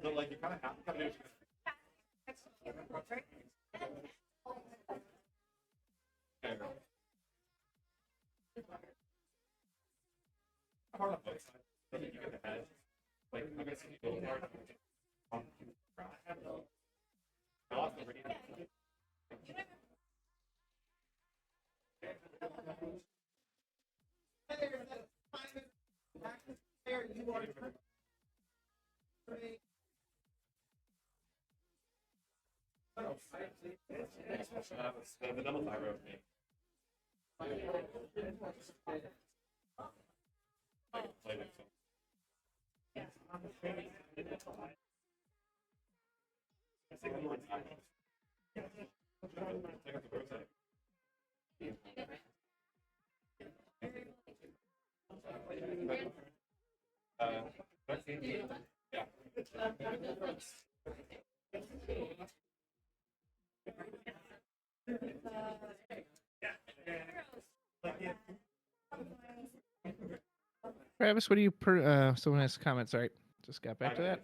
But like you kind of have to do the double fire of me. Travis, what do you someone has comments, all right. Just got back to that.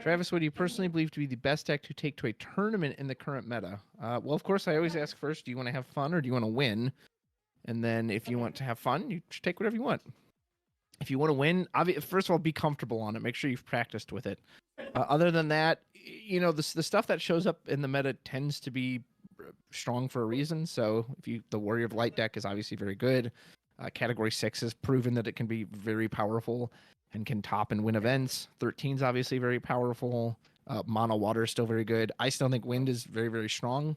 Travis, what do you personally believe to be the best deck to take to a tournament in the current meta? Well, of course, I always ask first, do you want to have fun or do you want to win? And then if you want to have fun, you should take whatever you want. If you want to win, first of all, be comfortable on it. Make sure you've practiced with it. Other than that, you know, the stuff that shows up in the meta tends to be strong for a reason. So if the Warrior of Light deck is obviously very good. Category 6 has proven that it can be very powerful and can top and win events. 13 is obviously very powerful. Mono water is still very good. I still think wind is very, very strong.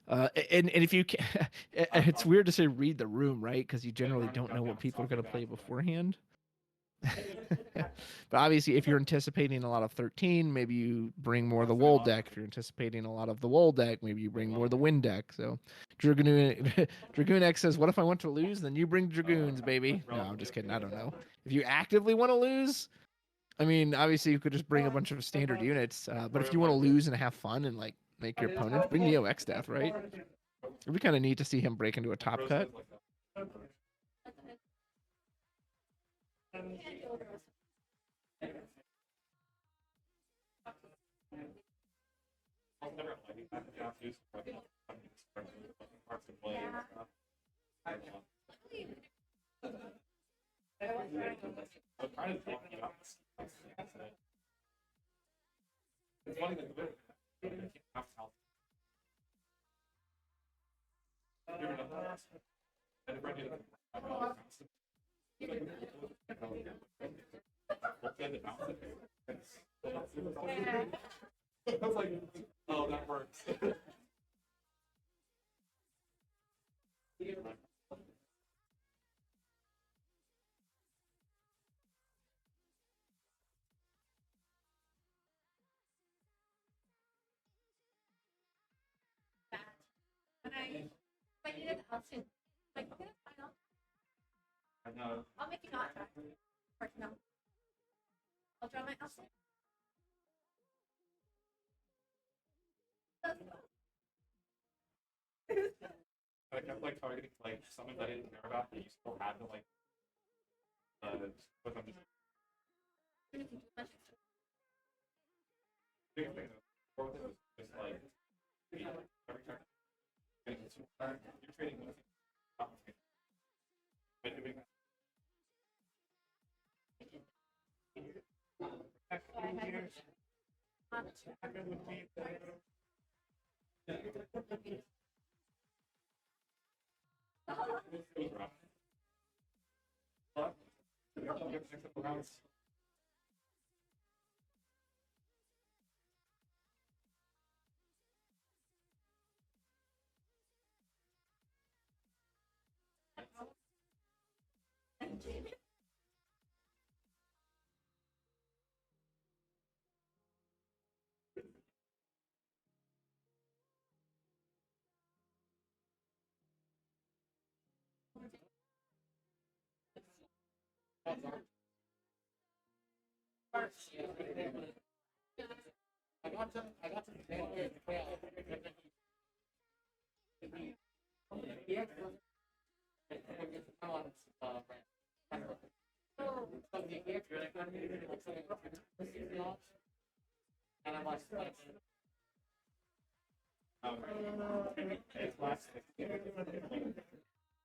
And if you can, it's weird to say read the room, right? Because you generally don't know what people are going to play beforehand. But obviously, if you're anticipating a lot of 13, maybe you bring more of the wool deck. If you're anticipating a lot of the wool deck, maybe you bring more of the wind deck. So Dragoon X says, what if I want to lose? Then you bring Dragoons, baby. No, I'm just kidding. I don't know. If you actively want to lose, I mean, obviously you could just bring a bunch of standard units. But if you want to lose and have fun and like make your opponents, bring Neo X Death, right? It'd be kind of neat to see him break into a top cut. I was like, oh, that works. I know. I'll make you not try. Or no. I'll draw my outfit. I kept like targeting like someone I didn't care about, but you still had to like put them. Big thing though, was just like every time you're trading with but doing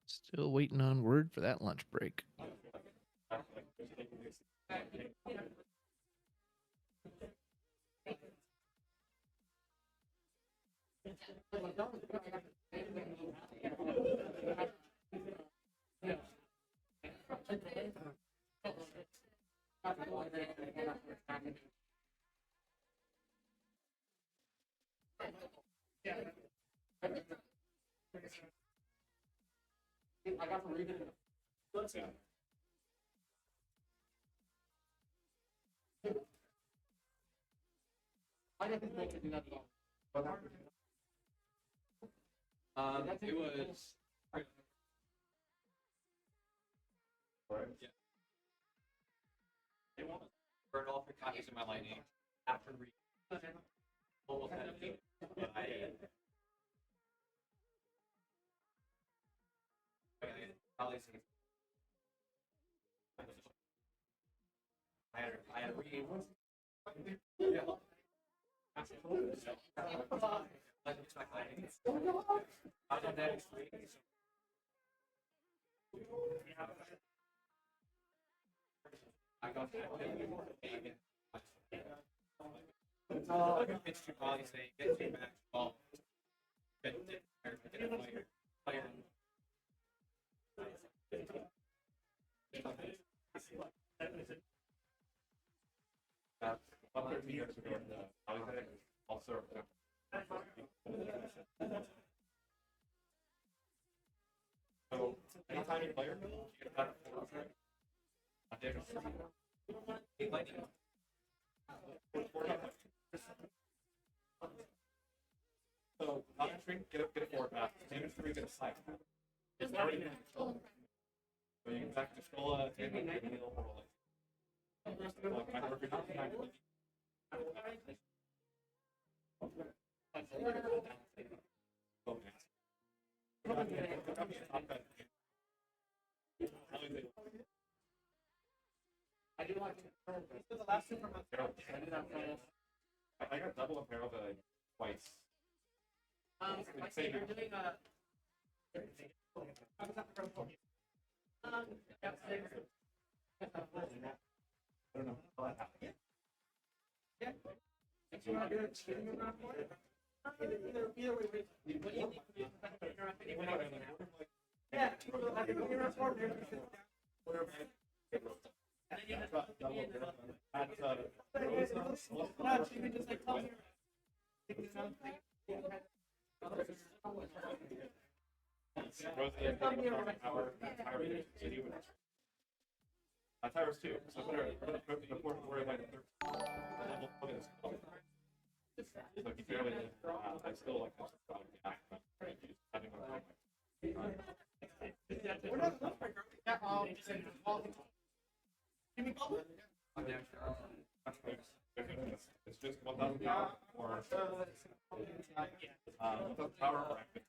Still waiting on word for that lunch break. I got to read it. Let's see. I didn't think to do that at all. What happened? It was. Yeah. They want to burn all 3 copies of my lightning after reading. Almost had a feeling, but I probably see. I had a reading. Yeah. I don't next week. I got that. It's too body say get too back ball. Get a player. decks are going to Alexander, also. So anytime you play her, you get that four damage. So on string, get a forward back. Damage 3, get a side. It's already been controlled. So you can back to Scola and then get a little more like. Like my perfect time. I do like to. This is the last super month. I got double apparel twice. I say you're doing a. I don't know how that happened. Yeah. If you want to do it, either way, what do you think? Yeah, I think you're a form there. Tires too. So before worry about the so if you barely I still like this. We're not the breaker. Yeah, give me both. It's just 1,000 power or power or active.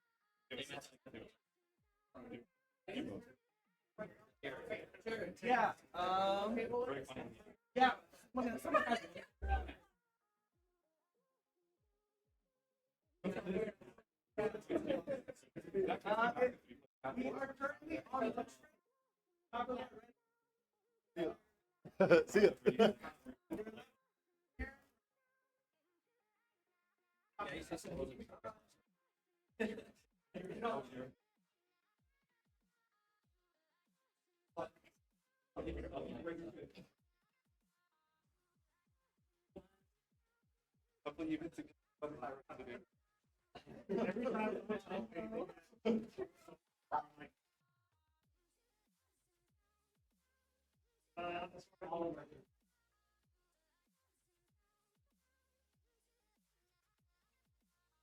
Yeah. Very funny. Yeah. Someone has we are currently on the See ya. Couple units again. Every time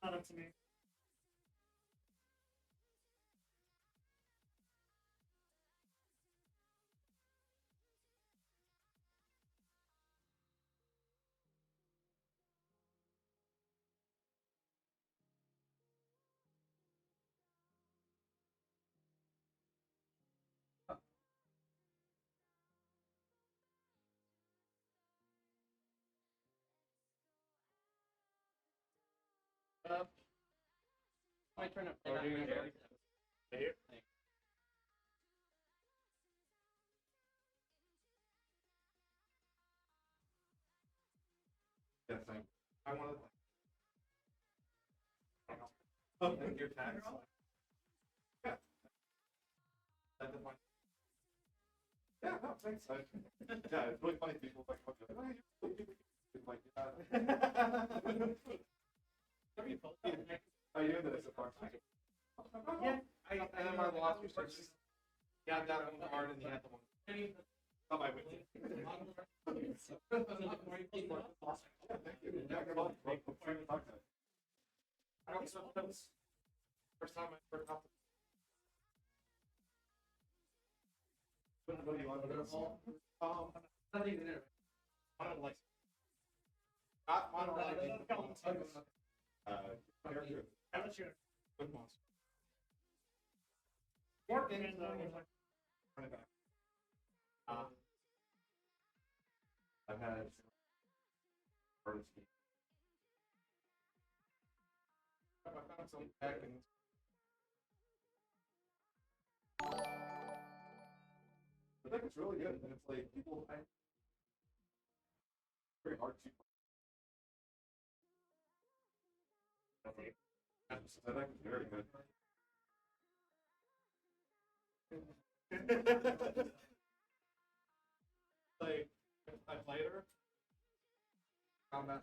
not up to me. My turn up. Yes, I want to. Oh, your tags? Yeah. Yeah, no, thanks. Yeah, it's really funny. People like, oh, you're like, are you into this? Yeah, I am my last research. Yeah, that one card and the other one. Not my witness. I don't know that was first time I heard about what do you want to know? nothing in there. Mono not mono character. Good monster. Working. Run it back. I've had birds. I found some back in. The deck is really good, and it's like people. Very hard to. That deck is very good. Like I played her. I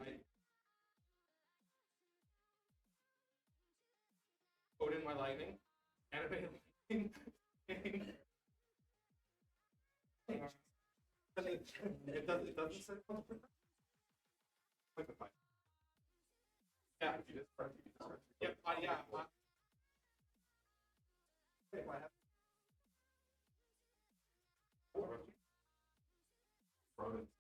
put in my lightning, animated lightning. It doesn't say like the fight. Yeah, if you just yep, yeah. Rodents.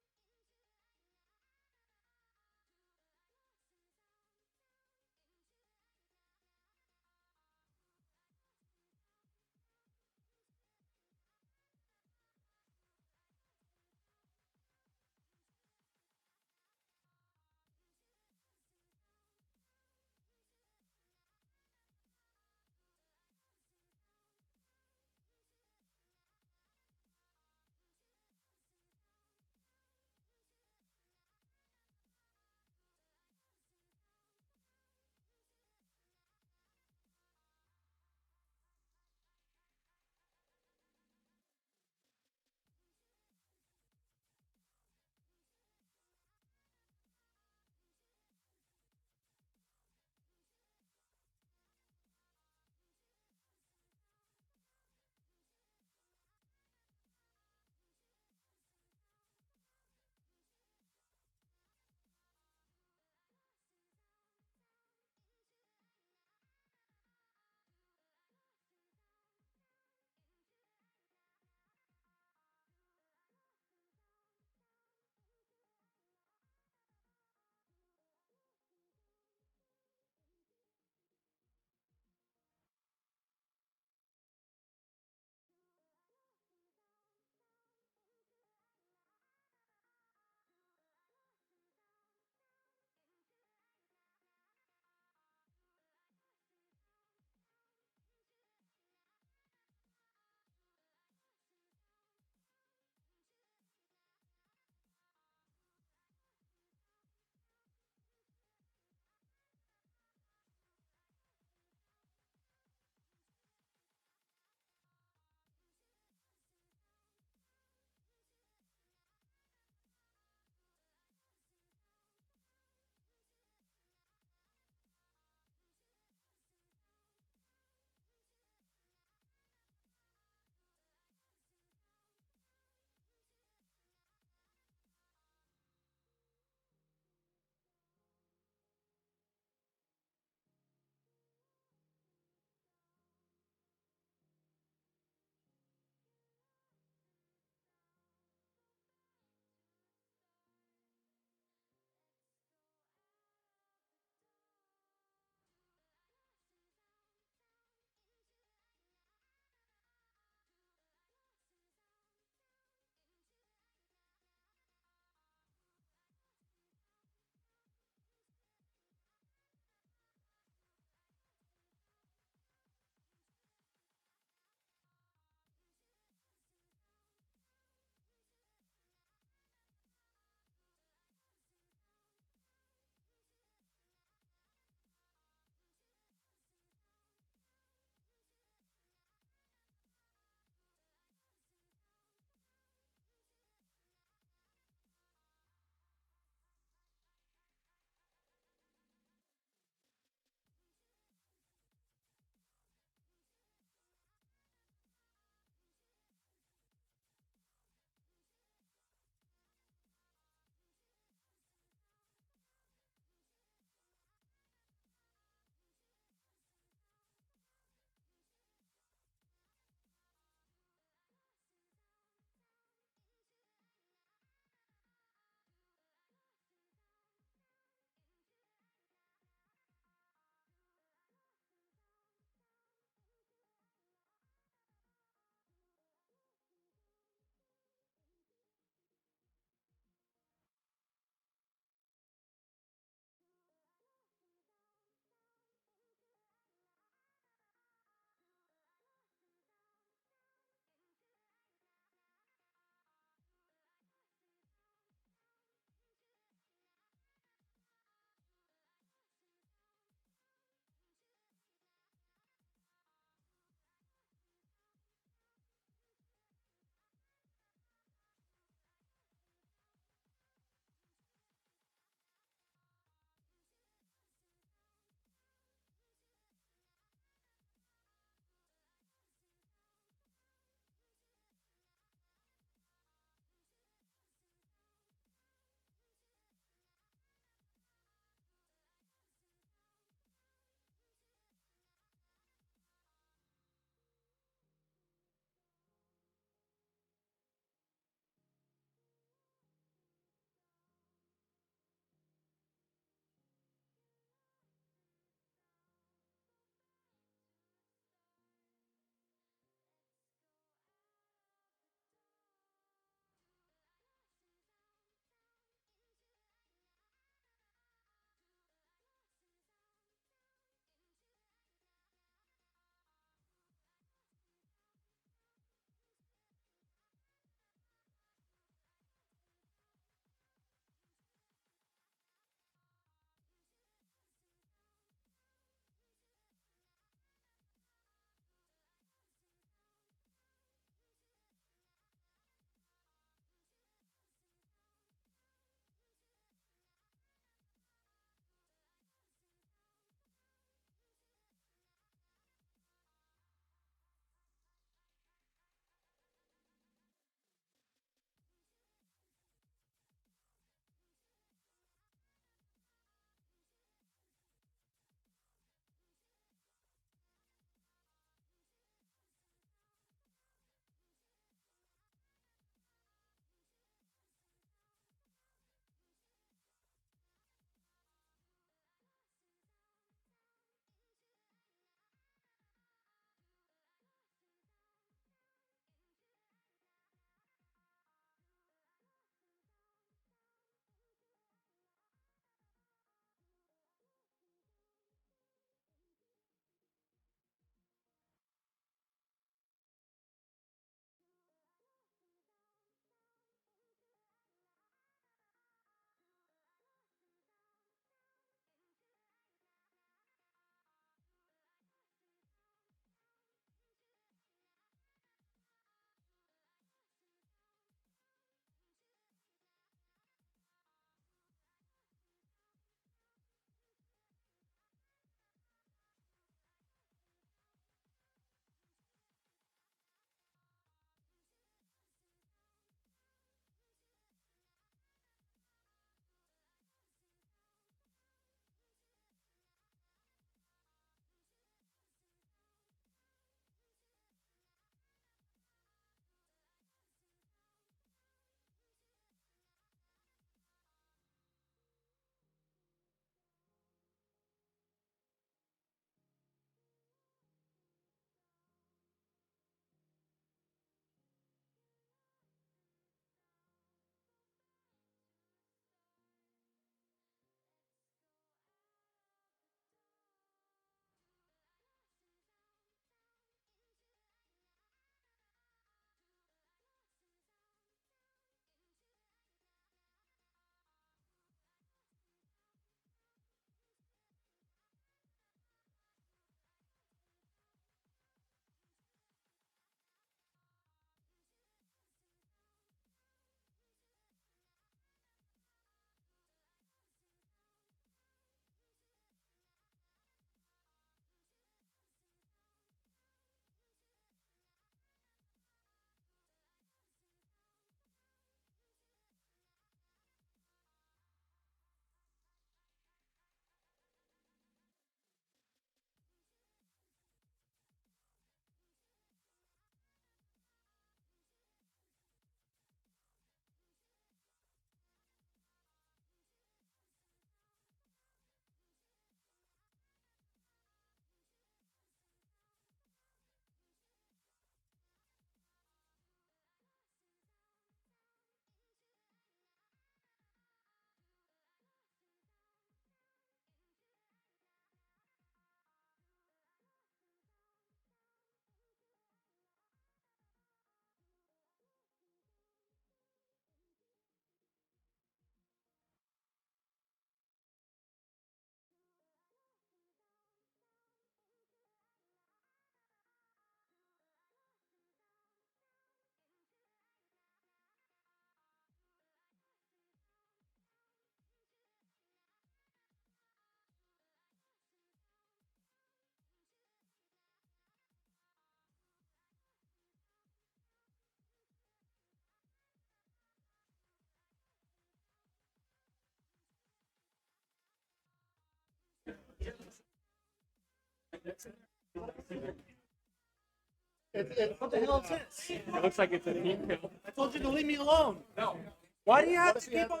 What the hell is this? It looks like it's a team kill. I told you to leave me alone. No. Why do you have to keep on?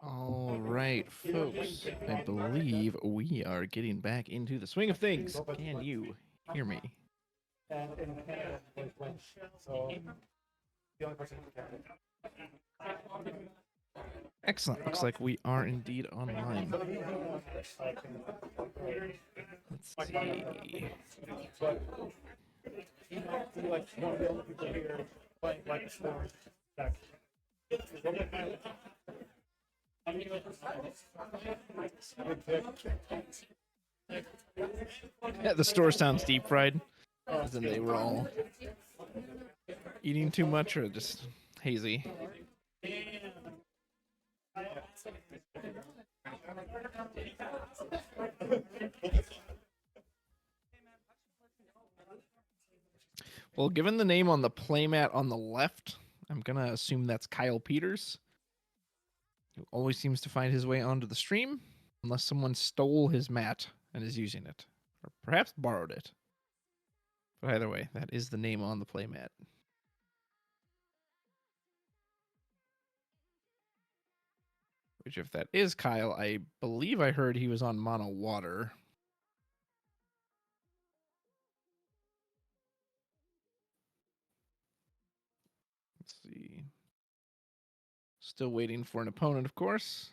All right, folks. I believe we are getting back into the swing of things. Can you hear me? Excellent. Looks like we are indeed online. Let's see. Like one of the other people here playing like a sport. Yeah, the store sounds deep fried. As in they were all eating too much or just hazy. Well, given the name on the playmat on the left, I'm going to assume that's Kyle Peters, who always seems to find his way onto the stream, unless someone stole his mat and is using it, or perhaps borrowed it. But either way, that is the name on the playmat. Which, if that is Kyle, I believe I heard he was on Mono Water. Let's see. Still waiting for an opponent, of course.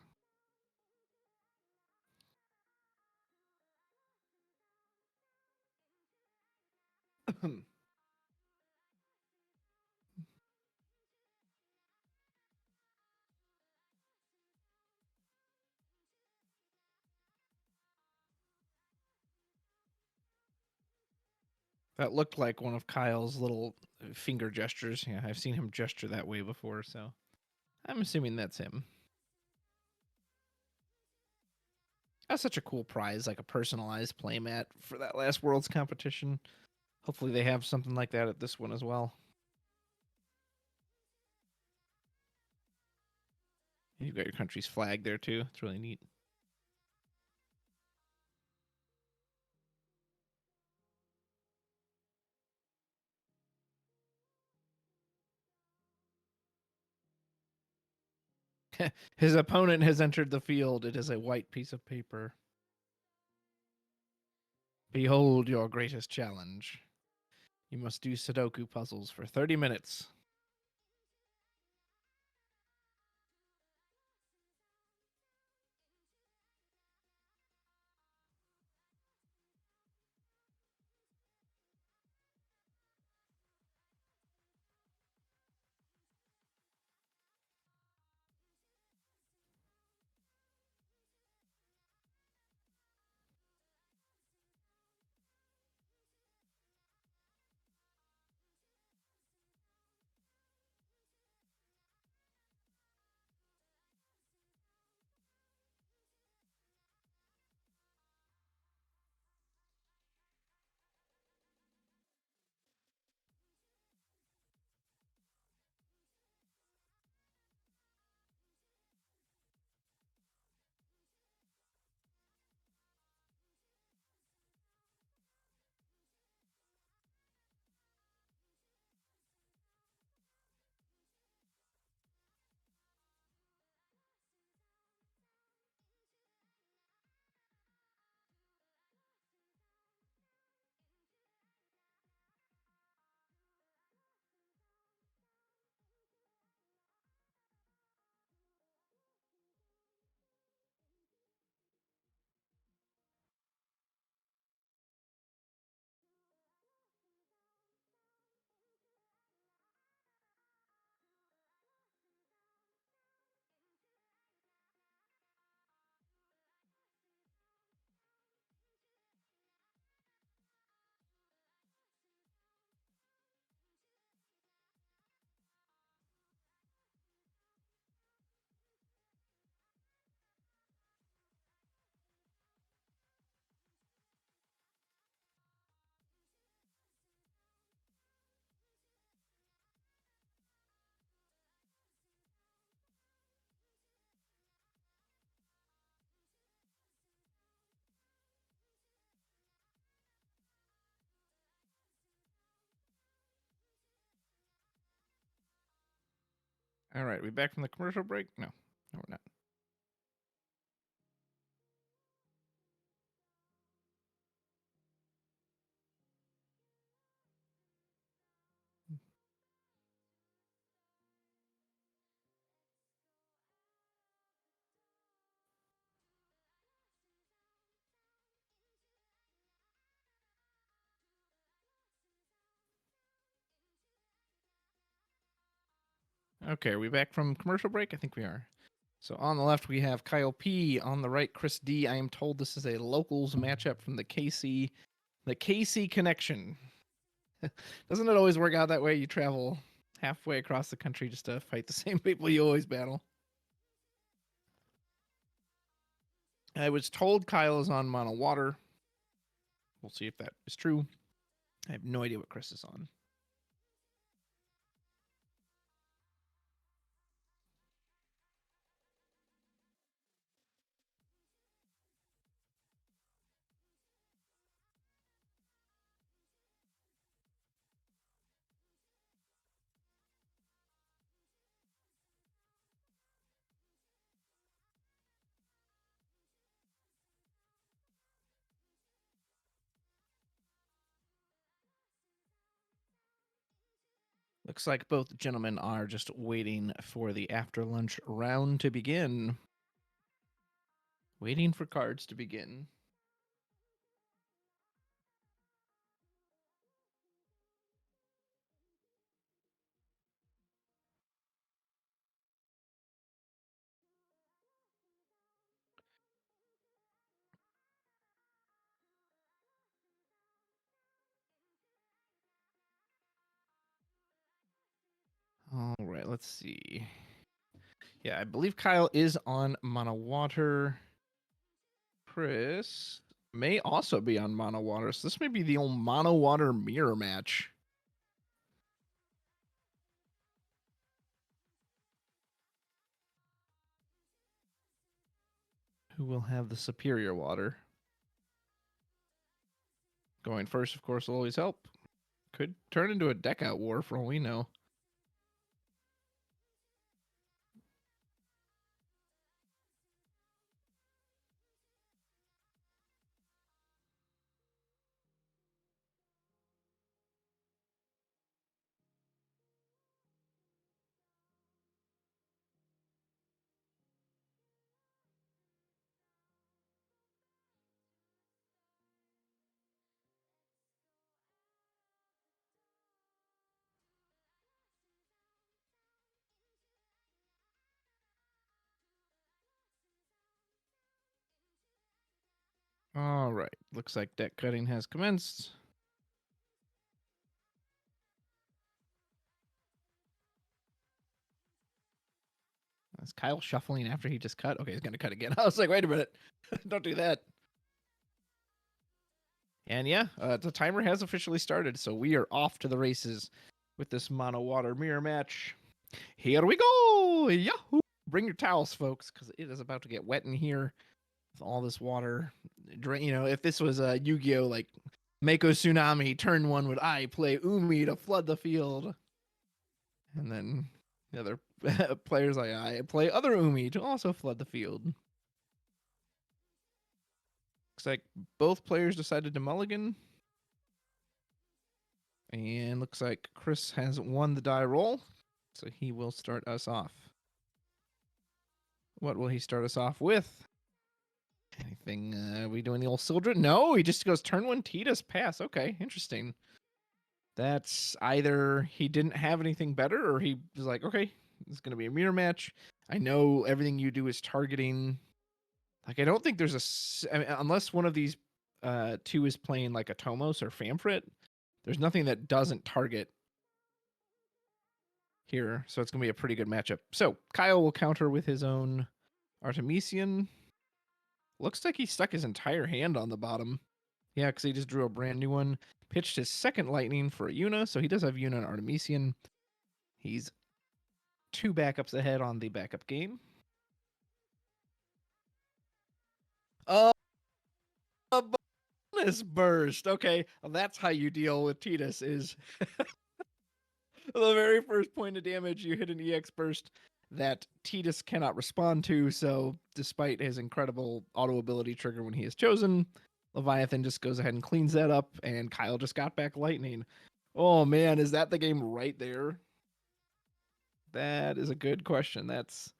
That looked like one of Kyle's little finger gestures. Yeah, I've seen him gesture that way before, so I'm assuming that's him. That's such a cool prize, like a personalized playmat for that last Worlds competition. Hopefully they have something like that at this one as well. You've got your country's flag there too. It's really neat. His opponent has entered the field. It is a white piece of paper. Behold your greatest challenge. You must do Sudoku puzzles for 30 minutes. All right, we back from the commercial break? No, we're not. Okay, are we back from commercial break? I think we are. So on the left, we have Kyle P. On the right, Chris D. I am told this is a locals matchup from the KC connection. Doesn't it always work out that way? You travel halfway across the country just to fight the same people you always battle. I was told Kyle is on mono water. We'll see if that is true. I have no idea what Chris is on. Looks like both gentlemen are just waiting for the after lunch round to begin. Waiting for cards to begin. All right, let's see. Yeah, I believe Kyle is on mono water. Chris may also be on mono water, so this may be the old mono water mirror match. Who will have the superior water? Going first, of course, will always help. Could turn into a deck out war for all we know. All right, looks like deck cutting has commenced. Is Kyle shuffling after he just cut? Okay, he's going to cut again. I was like, wait a minute. Don't do that. And yeah, the timer has officially started, so we are off to the races with this mono water mirror match. Here we go! Yahoo! Bring your towels, folks, because it is about to get wet in here with all this water. You know, if this was a Yu-Gi-Oh! Like Mako Tsunami, turn one would I play Umi to flood the field. And then the other players like I play other Umi to also flood the field. Looks like both players decided to mulligan. And looks like Chris has won the die roll, so he will start us off. What will he start us off with? Anything? We doing the old Sildred? No, he just goes turn one Titus pass. Okay, interesting. That's either he didn't have anything better or he was like, okay, it's going to be a mirror match. I know everything you do is targeting. Like, I don't think there's I mean, unless one of these two is playing like a Tomos or Famfrit, there's nothing that doesn't target here. So it's going to be a pretty good matchup. So Kyle will counter with his own Artemisian. Looks like he stuck his entire hand on the bottom. Yeah, because he just drew a brand new one. Pitched his second Lightning for a Yuna, so he does have Yuna and Artemisian. He's 2 backups ahead on the backup game. Oh, a bonus burst. Okay, well, that's how you deal with Titus is The very first point of damage, you hit an EX burst that Titus cannot respond to. So, despite his incredible auto ability trigger when he is chosen, Leviathan just goes ahead and cleans that up, and Kyle just got back lightning. Oh man, is that the game right there? That is a good question. That's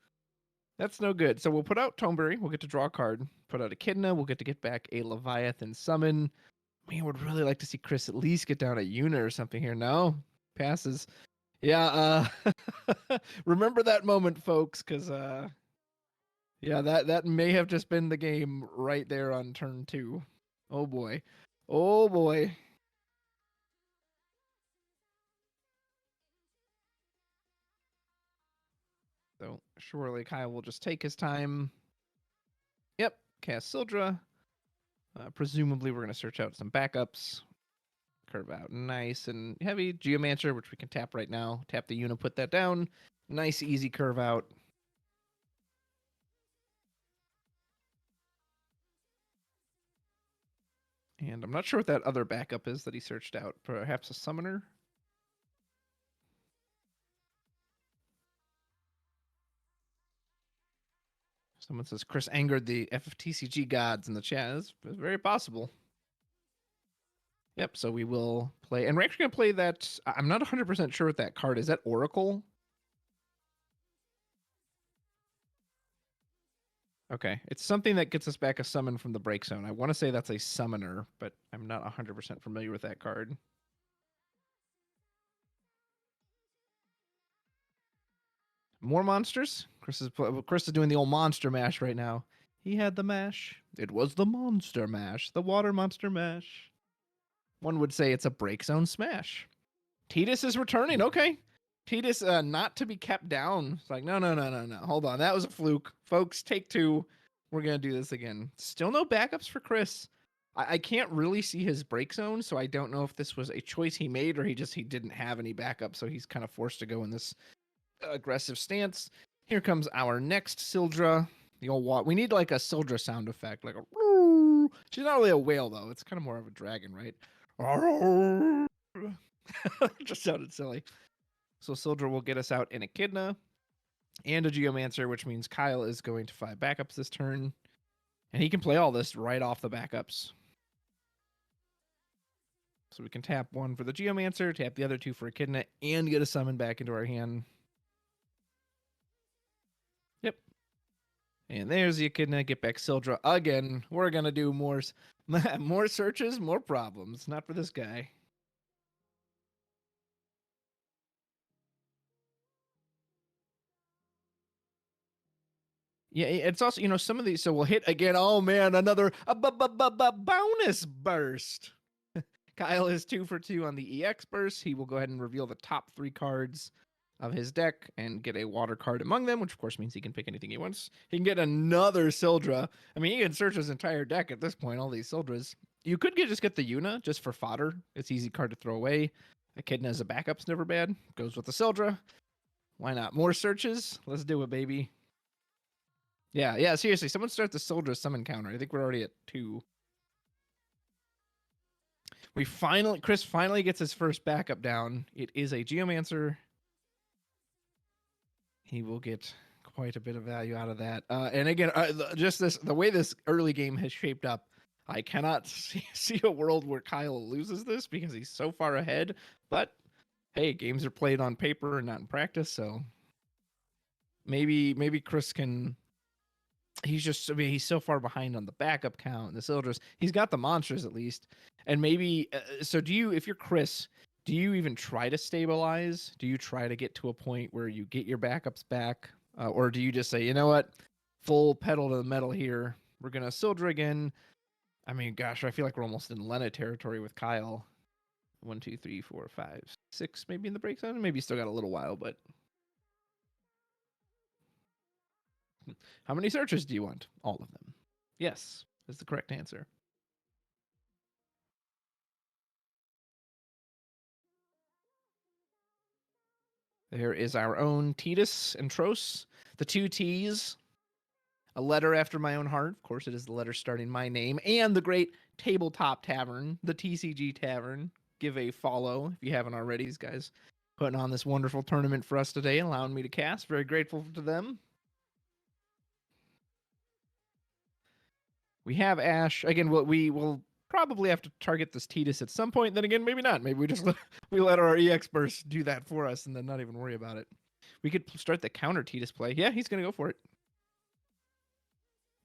no good. So we'll put out Toneberry. We'll get to draw a card. Put out Echidna. We'll get to get back a Leviathan summon. Man, would really like to see Chris at least get down a Una or something here. No, passes. Yeah. Remember that moment, folks, because yeah, that may have just been the game right there on turn 2. Oh boy. Oh boy. So surely Kyle will just take his time. Yep, cast Sildra. Presumably we're going to search out some backups. Curve out nice and heavy. Geomancer, which we can tap right now. Tap the Una, put that down. Nice, easy curve out. And I'm not sure what that other backup is that he searched out. Perhaps a summoner? Someone says Chris angered the FFTCG gods in the chat. It's very possible. Yep, so we will play. And we're actually going to play that. I'm not 100% sure what that card is. That Oracle? Okay, it's something that gets us back a summon from the break zone. I want to say that's a summoner, but I'm not 100% familiar with that card. More monsters. Chris is doing the old monster mash right now. He had the mash. It was the monster mash, the water monster mash. One would say it's a break zone smash. Titus is returning. Okay. Titus not to be kept down. It's like, no. Hold on. That was a fluke. Folks, take 2. We're going to do this again. Still no backups for Chris. I can't really see his break zone, so I don't know if this was a choice he made or he didn't have any backup, so he's kind of forced to go in this aggressive stance. Here comes our next Sildra. The old we need like a Sildra sound effect, like a. She's not really a whale though. It's kind of more of a dragon, right? Just sounded silly. So Sildra will get us out an Echidna and a Geomancer, which means Kyle is going to 5 backups this turn, and he can play all this right off the backups. So we can tap 1 for the Geomancer, tap the other 2 for Echidna, and get a summon back into our hand. Yep. And there's the Echidna. Get back Sildra again. We're going to do more searches, more problems. Not for this guy. Yeah, it's also, some of these, so we'll hit again. Oh man, another bonus burst. Kyle is 2 for 2 on the EX burst. He will go ahead and reveal the top 3 cards of his deck and get a water card among them, which of course means he can pick anything he wants. He can get another Sildra. I mean, he can search his entire deck at this point, all these Sildras. You could just get the Una just for fodder. It's easy card to throw away. Echidna as a backup's never bad. Goes with the Sildra. Why not? More searches? Let's do it, baby. Yeah, seriously. Someone start the Sildra summon counter. I think we're already at 2. Chris finally gets his first backup down. It is a Geomancer. He will get quite a bit of value out of that. And again, just the way this early game has shaped up, I cannot see a world where Kyle loses this because he's so far ahead. But hey, games are played on paper and not in practice, so maybe Chris can. He's so far behind on the backup count and the Sildras. He's got the monsters at least, and maybe. So if you're Chris, do you even try to stabilize? Do you try to get to a point where you get your backups back, or do you just say, you know what, full pedal to the metal here? We're gonna Sildra again. I mean, gosh, I feel like we're almost in Lena territory with Kyle. 1, 2, 3, 4, 5, 6, maybe in the break zone. Maybe still got a little while, but. How many searches do you want? All of them. Yes, is the correct answer. There is our own Titus and Tros, the 2 T's, a letter after my own heart. Of course, it is the letter starting my name, and the great tabletop tavern, the TCG Tavern. Give a follow if you haven't already. These guys putting on this wonderful tournament for us today, allowing me to cast. Very grateful to them. We have Ash. Again, we will probably have to target this Tidus at some point. Then again, maybe not. Maybe we just we let our EX burst do that for us and then not even worry about it. We could start the counter Tidus play. Yeah, he's going to go for it.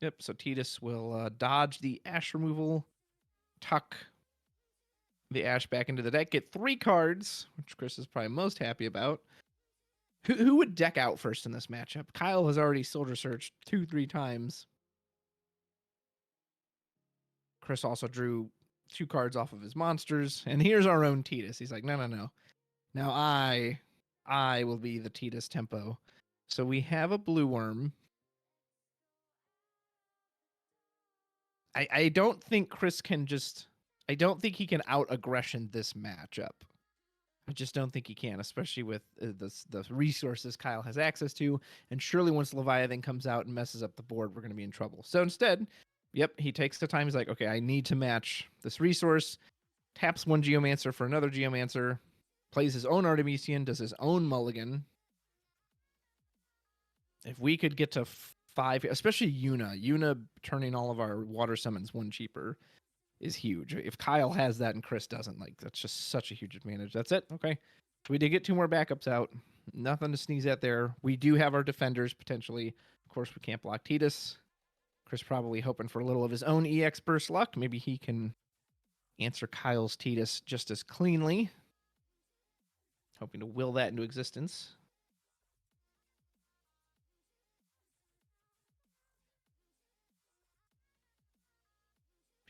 Yep, so Tidus will dodge the Ash removal, tuck the Ash back into the deck, get 3 cards, which Chris is probably most happy about. Who would deck out first in this matchup? Kyle has already Soldier Searched 2-3 times. Chris also drew 2 cards off of his monsters, and here's our own Tidus. He's like, no. Now I will be the Tidus tempo. So we have a blue worm. I don't think Chris can just... I don't think he can out-aggression this matchup. I just don't think he can, especially with the resources Kyle has access to. And surely once Leviathan comes out and messes up the board, we're going to be in trouble. So instead, yep, he takes the time. He's like, okay, I need to match this resource. Taps 1 Geomancer for another Geomancer. Plays his own Artemisian, does his own mulligan. If we could get to 5, especially Yuna turning all of our water summons 1 cheaper is huge. If Kyle has that and Chris doesn't, like, that's just such a huge advantage. That's it. Okay. So we did get 2 more backups out. Nothing to sneeze at there. We do have our defenders potentially. Of course, we can't block Tidus. Chris probably hoping for a little of his own EX burst luck. Maybe he can answer Kyle's Tidus just as cleanly. Hoping to will that into existence.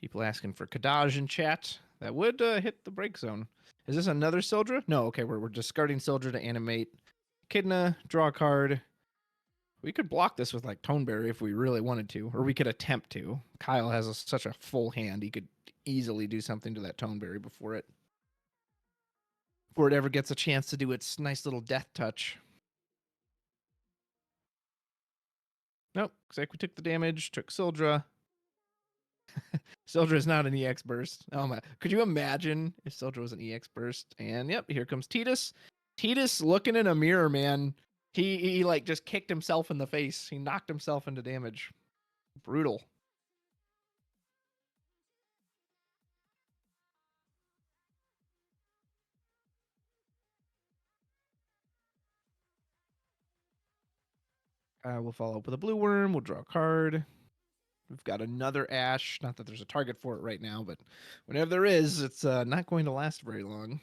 People asking for Kadaj in chat. That would hit the break zone. Is this another Sildra? No, okay, we're discarding Sildra to animate Echidna, draw a card. We could block this with like Toneberry if we really wanted to, or we could attempt to. Kyle has such a full hand, he could easily do something to that Toneberry before it ever gets a chance to do its nice little death touch. Nope, looks like we took the damage, took Sildra. Sildra is not an EX burst. Oh my! Could you imagine if Sildra was an EX burst? And yep, here comes Tidus. Tidus looking in a mirror, man. He like just kicked himself in the face. He knocked himself into damage. Brutal. We'll follow up with a blue worm. We'll draw a card. We've got another Ash. Not that there's a target for it right now, but whenever there is, it's not going to last very long.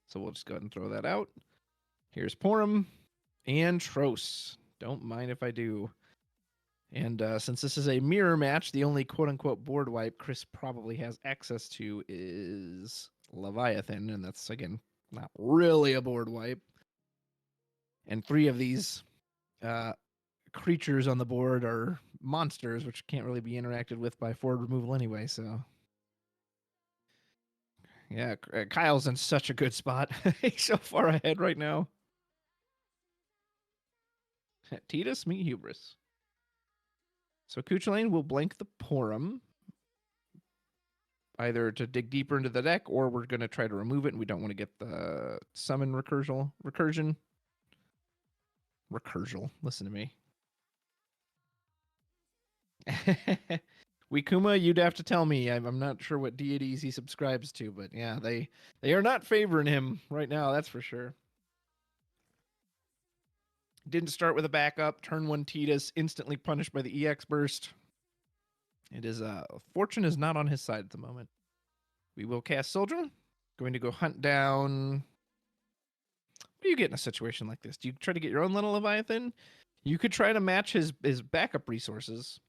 So we'll just go ahead and throw that out. Here's Porum and Tros. Don't mind if I do. And since this is a mirror match, the only quote-unquote board wipe Chris probably has access to is Leviathan, and that's, again, not really a board wipe. And 3 of these creatures on the board are monsters, which can't really be interacted with by forward removal anyway, so... Yeah, Kyle's in such a good spot. He's so far ahead right now. Tidus, meet Hubris. So Cuchulainn will blank the Porum, either to dig deeper into the deck, or we're going to try to remove it, and we don't want to get the summon recursion. Listen to me. Wikuma, you'd have to tell me. I'm not sure what deities he subscribes to, but yeah, they are not favoring him right now, that's for sure. Didn't start with a backup. Turn 1 Tidus, instantly punished by the EX burst. It is fortune is not on his side at the moment. We will cast Sildra. Going to go hunt down. What do you get in a situation like this? Do you try to get your own little Leviathan? You could try to match his backup resources.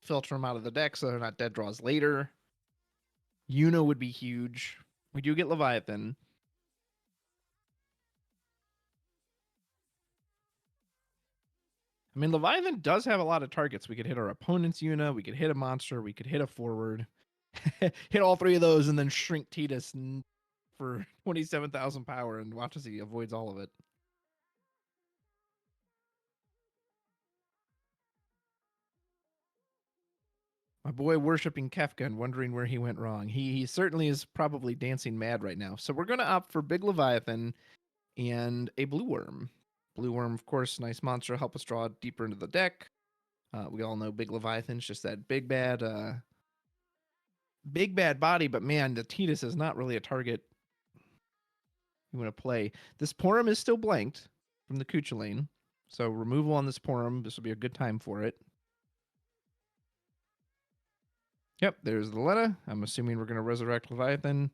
Filter them out of the deck so they're not dead draws later. Yuna would be huge. We do get Leviathan. I mean, Leviathan does have a lot of targets. We could hit our opponent's Yuna. We could hit a monster. We could hit a forward. Hit all 3 of those and then shrink Tidus for 27,000 power and watch as he avoids all of it. My boy worshiping Kefka and wondering where he went wrong. He certainly is probably dancing mad right now. So we're going to opt for Big Leviathan and a Blue Worm. Blue Worm, of course, nice monster, help us draw deeper into the deck. We all know Big Leviathan's just that big bad body, but man, the Tidus is not really a target you want to play. This Porum is still blanked from the Cuchulainn, so removal on this Porum, this will be a good time for it. Yep, there's the Lena. I'm assuming we're going to resurrect Leviathan.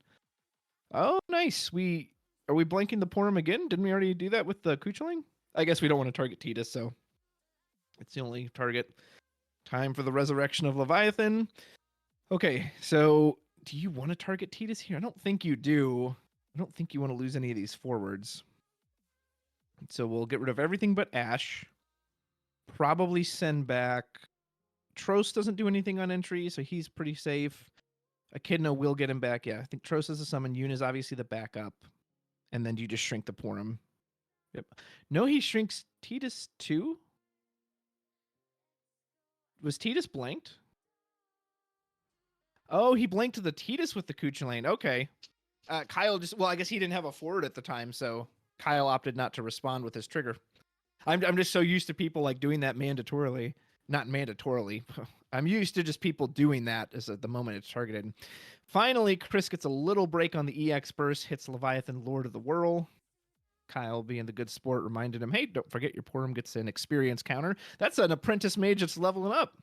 Oh, nice. Are we blanking the Porum again? Didn't we already do that with the Cuchulainn? I guess we don't want to target Tidus, so it's the only target. Time for the resurrection of Leviathan. Okay, so do you want to target Tidus here? I don't think you do. I don't think you want to lose any of these forwards. So we'll get rid of everything but Ash. Probably send back... Tros doesn't do anything on entry, so he's pretty safe. Echidna will get him back, yeah. I think Tros is a summon. Yun is obviously the backup. And then you just shrink the Porum. Yep. No, he shrinks Tidus too? Was Tidus blanked? Oh, he blanked the Tidus with the Cuchulainn. Okay. Kyle just... Well, I guess he didn't have a forward at the time, so Kyle opted not to respond with his trigger. I'm just so used to people like doing that mandatorily. Not mandatorily. I'm used to just people doing that as at the moment it's targeted. Finally, Chris gets a little break on the EX burst, hits Leviathan, Lord of the Whirl. Kyle, being the good sport, reminded him, hey, don't forget your Porum gets an experience counter. That's an apprentice mage that's leveling up.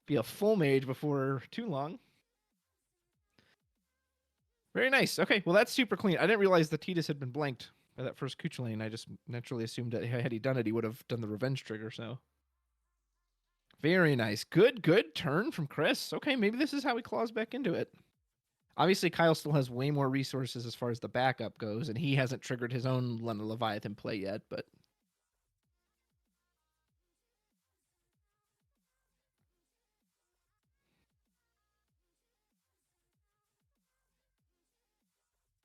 Be a full mage before too long. Very nice. Okay, well, that's super clean. I didn't realize the Tidus had been blanked by that first Cuchulainn. I just naturally assumed that had he done it, he would have done the revenge trigger, so... Very nice. Good turn from Chris. Okay, maybe this is how he claws back into it. Obviously, Kyle still has way more resources as far as the backup goes, and he hasn't triggered his own Leviathan play yet, but...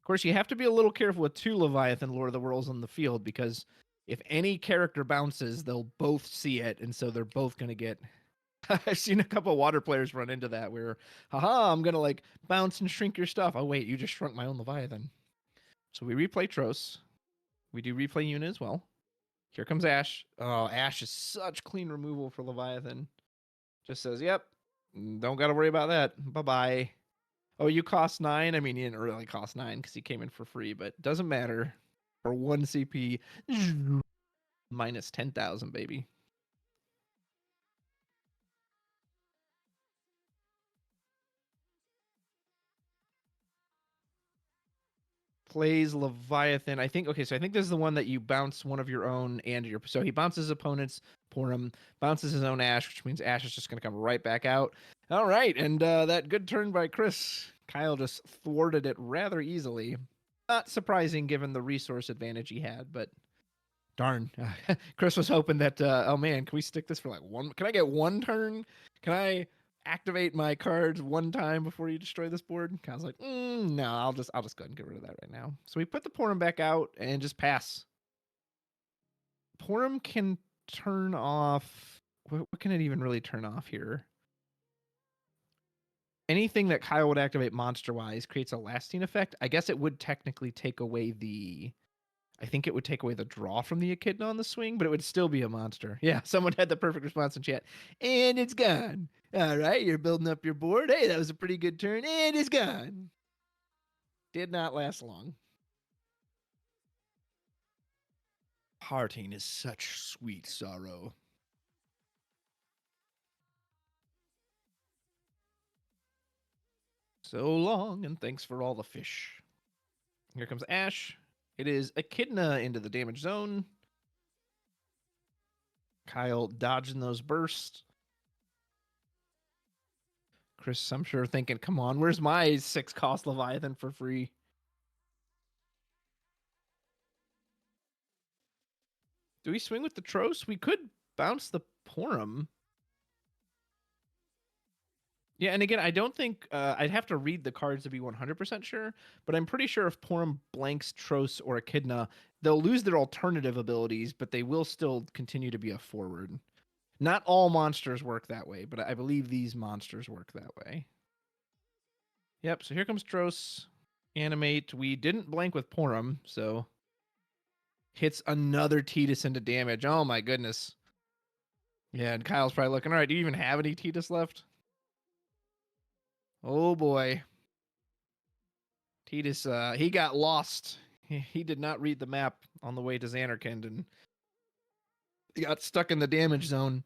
Of course, you have to be a little careful with two Leviathan Lord of the Worlds on the field, because if any character bounces, they'll both see it, and so they're both going to get... I've seen a couple of water players run into that where, haha, I'm going to like bounce and shrink your stuff. Oh, wait, you just shrunk my own Leviathan. So we replay Tros. We do replay Yuna as well. Here comes Ash. Oh, Ash is such clean removal for Leviathan. Just says, yep, don't got to worry about that. Bye-bye. Oh, you cost 9? I mean, you didn't really cost 9 because he came in for free, but doesn't matter. For 1 CP, minus 10,000, baby. Plays Leviathan. I think, okay, so I think this is the one that you bounce one of your own and your... So he bounces opponent's Porum, bounces his own Ash, which means Ash is just going to come right back out. All right, and that good turn by Chris. Kyle just thwarted it rather easily. Not surprising given the resource advantage he had, but darn. Chris was hoping that, oh man, can we stick this for like one... Can I get one turn? Can I... activate my cards one time before you destroy this board? Kyle's like, no, I'll just go ahead and get rid of that right now. So we put the Porum back out and just pass. Porum can turn off... What can it even really turn off here? Anything that Kyle would activate monster-wise creates a lasting effect. I guess it would technically take away the... I think it would take away the draw from the Echidna on the swing, but it would still be a monster. Yeah, someone had the perfect response in chat. And it's gone. All right, you're building up your board. Hey, that was a pretty good turn. And it's gone. Did not last long. Parting is such sweet sorrow. So long, and thanks for all the fish. Here comes Ash. It is Echidna into the damage zone. Kyle dodging those bursts. Chris, I'm sure thinking, come on, where's my 6-cost Leviathan for free? Do we swing with the Tros? We could bounce the Porum. Yeah, and again, I don't think... I'd have to read the cards to be 100% sure, but I'm pretty sure if Porum blanks Tros or Echidna, they'll lose their alternative abilities, but they will still continue to be a forward. Not all monsters work that way, but I believe these monsters work that way. Yep, so here comes Tros. Animate. We didn't blank with Porum, so hits another Tidus into damage. Oh my goodness. Yeah, and Kyle's probably looking, all right, do you even have any Tidus left? Oh boy. Tidus, he got lost. He did not read the map on the way to Xanarkand, and he got stuck in the damage zone.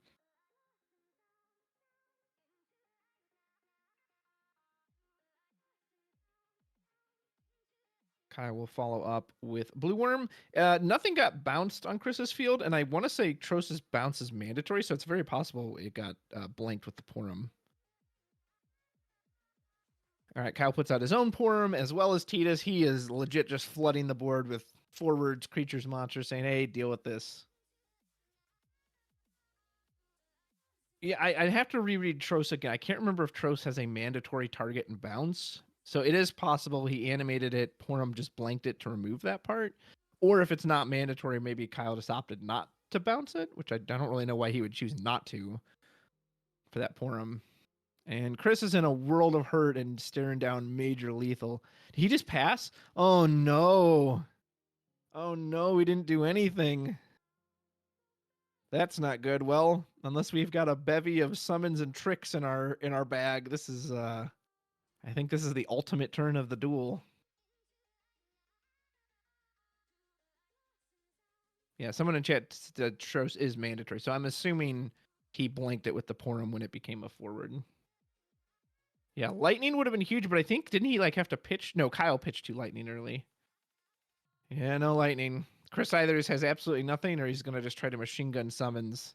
Kyle will follow up with Blue Worm. Nothing got bounced on Chris's field, and I want to say Tros's bounce is mandatory, so it's very possible it got blanked with the Porum. All right, Kyle puts out his own Porum as well as Tidus. He is legit just flooding the board with forwards, creatures, monsters, saying, hey, deal with this. Yeah, I'd have to reread Tros again. I can't remember if Tros has a mandatory target and bounce. So it is possible he animated it, Porum just blanked it to remove that part. Or if it's not mandatory, maybe Kyle just opted not to bounce it, which I don't really know why he would choose not to for that Porum. And Chris is in a world of hurt and staring down major lethal. Did he just pass? Oh no. Oh no, we didn't do anything. That's not good. Well, unless we've got a bevy of summons and tricks in our bag, this is I think this is the ultimate turn of the duel. Yeah, someone in chat said Tros is mandatory, so I'm assuming he blanked it with the Porum when it became a forward. Yeah, lightning would have been huge, but I think didn't he like have to pitch? No, Kyle pitched to lightning early. Yeah, no lightning. Chris either has absolutely nothing, or he's gonna just try to machine gun summons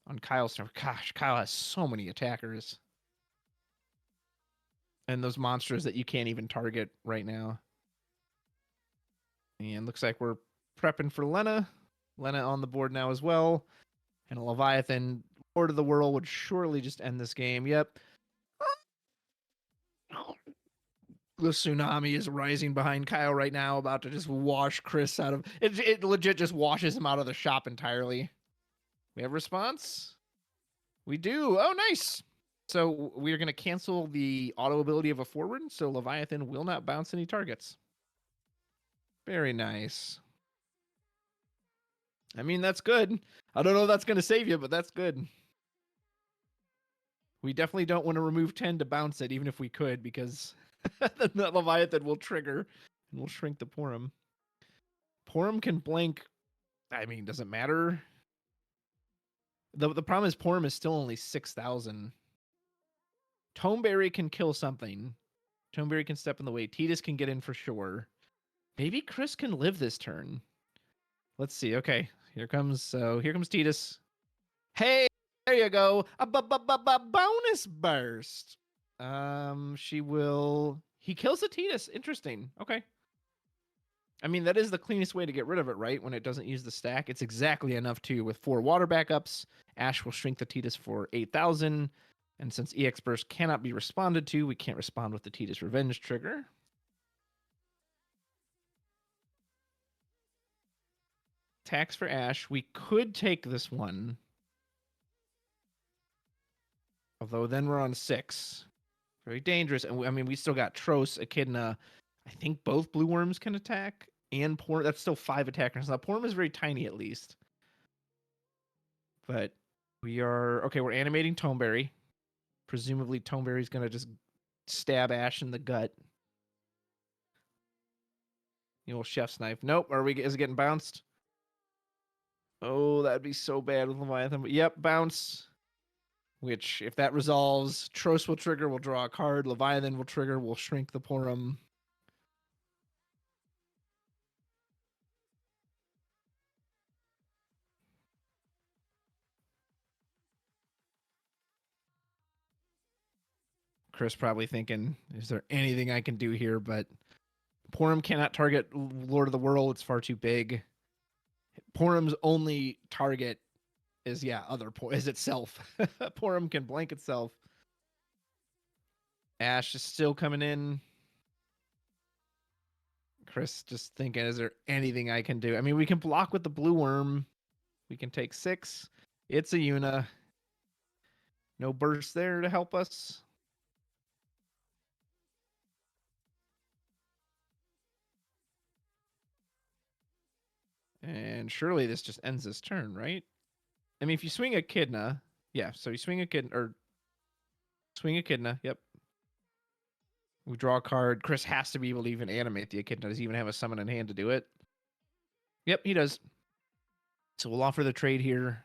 on Kyle's turn. Gosh, Kyle has so many attackers. And those monsters that you can't even target right now. And looks like we're prepping for Lena. Lena on the board now as well. And a Leviathan, Lord of the World, would surely just end this game. Yep. The tsunami is rising behind Kyle right now, about to just wash Chris out of it. It legit just washes him out of the shop entirely. We have a response? We do. Oh, nice. So we're going to cancel the auto ability of a forward, so Leviathan will not bounce any targets. Very nice. I mean, that's good. I don't know if that's going to save you, but that's good. We definitely don't want to remove 10 to bounce it, even if we could, because the Leviathan will trigger and will shrink the Porum. Porum can blank. I mean, does it matter? The problem is Porum is still only 6,000. Tomeberry can kill something. Tomeberry can step in the way. Tidus can get in for sure. Maybe Chris can live this turn. Let's see. Okay, here comes Tidus. Hey, there you go. A bonus burst. She will. He kills the Tidus. Interesting. Okay. I mean, that is the cleanest way to get rid of it, right? When it doesn't use the stack. It's exactly enough too. With 4 water backups, Ash will shrink the Tidus for 8,000. And since EX Burst cannot be responded to, we can't respond with the Tidus Revenge trigger. Tax for Ash. We could take this one. Although then we're on 6. Very dangerous. And I mean, we still got Tros, Echidna. I think both Blue Worms can attack. And Porum. That's still 5 attackers. Now, Porum is very tiny at least. But we are... Okay, we're animating Tomeberry. Presumably Tomeberry's going to just stab Ash in the gut. You know, chef's knife. Nope. Is it getting bounced? Oh, that'd be so bad with Leviathan. But yep, bounce. Which, if that resolves, Tros will trigger, we'll draw a card. Leviathan will trigger, we'll shrink the Porum. Chris probably thinking, is there anything I can do here? But Porum cannot target Lord of the World. It's far too big. Porum's only target is, is itself. Porum can blank itself. Ash is still coming in. Chris just thinking, is there anything I can do? I mean, we can block with the Blue Worm. We can take 6. It's a Yuna. No burst there to help us. And surely this just ends this turn, right? I mean, if you swing Echidna, yeah, so you swing Echidna, or swing Echidna, yep. We draw a card. Chris has to be able to even animate the Echidna. Does he even have a summon in hand to do it? Yep, he does. So we'll offer the trade here.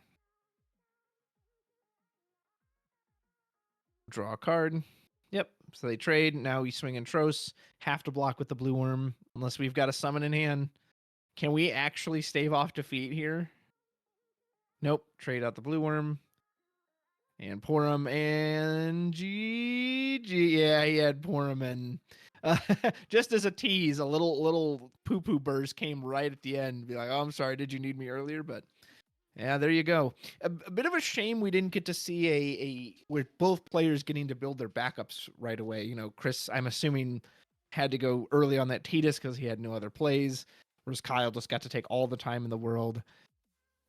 Draw a card. Yep, so they trade. Now we swing in Tros. Have to block with the blue worm, unless we've got a summon in hand. Can we actually stave off defeat here? Nope. Trade out the blue worm. And Porum and GG. Yeah, he had Porum and just as a tease, a little poo poo burst came right at the end. Be like, oh, I'm sorry, did you need me earlier? But yeah, there you go. A bit of a shame we didn't get to see a with both players getting to build their backups right away. You know, Chris, I'm assuming, had to go early on that Titus because he had no other plays, whereas Kyle just got to take all the time in the world.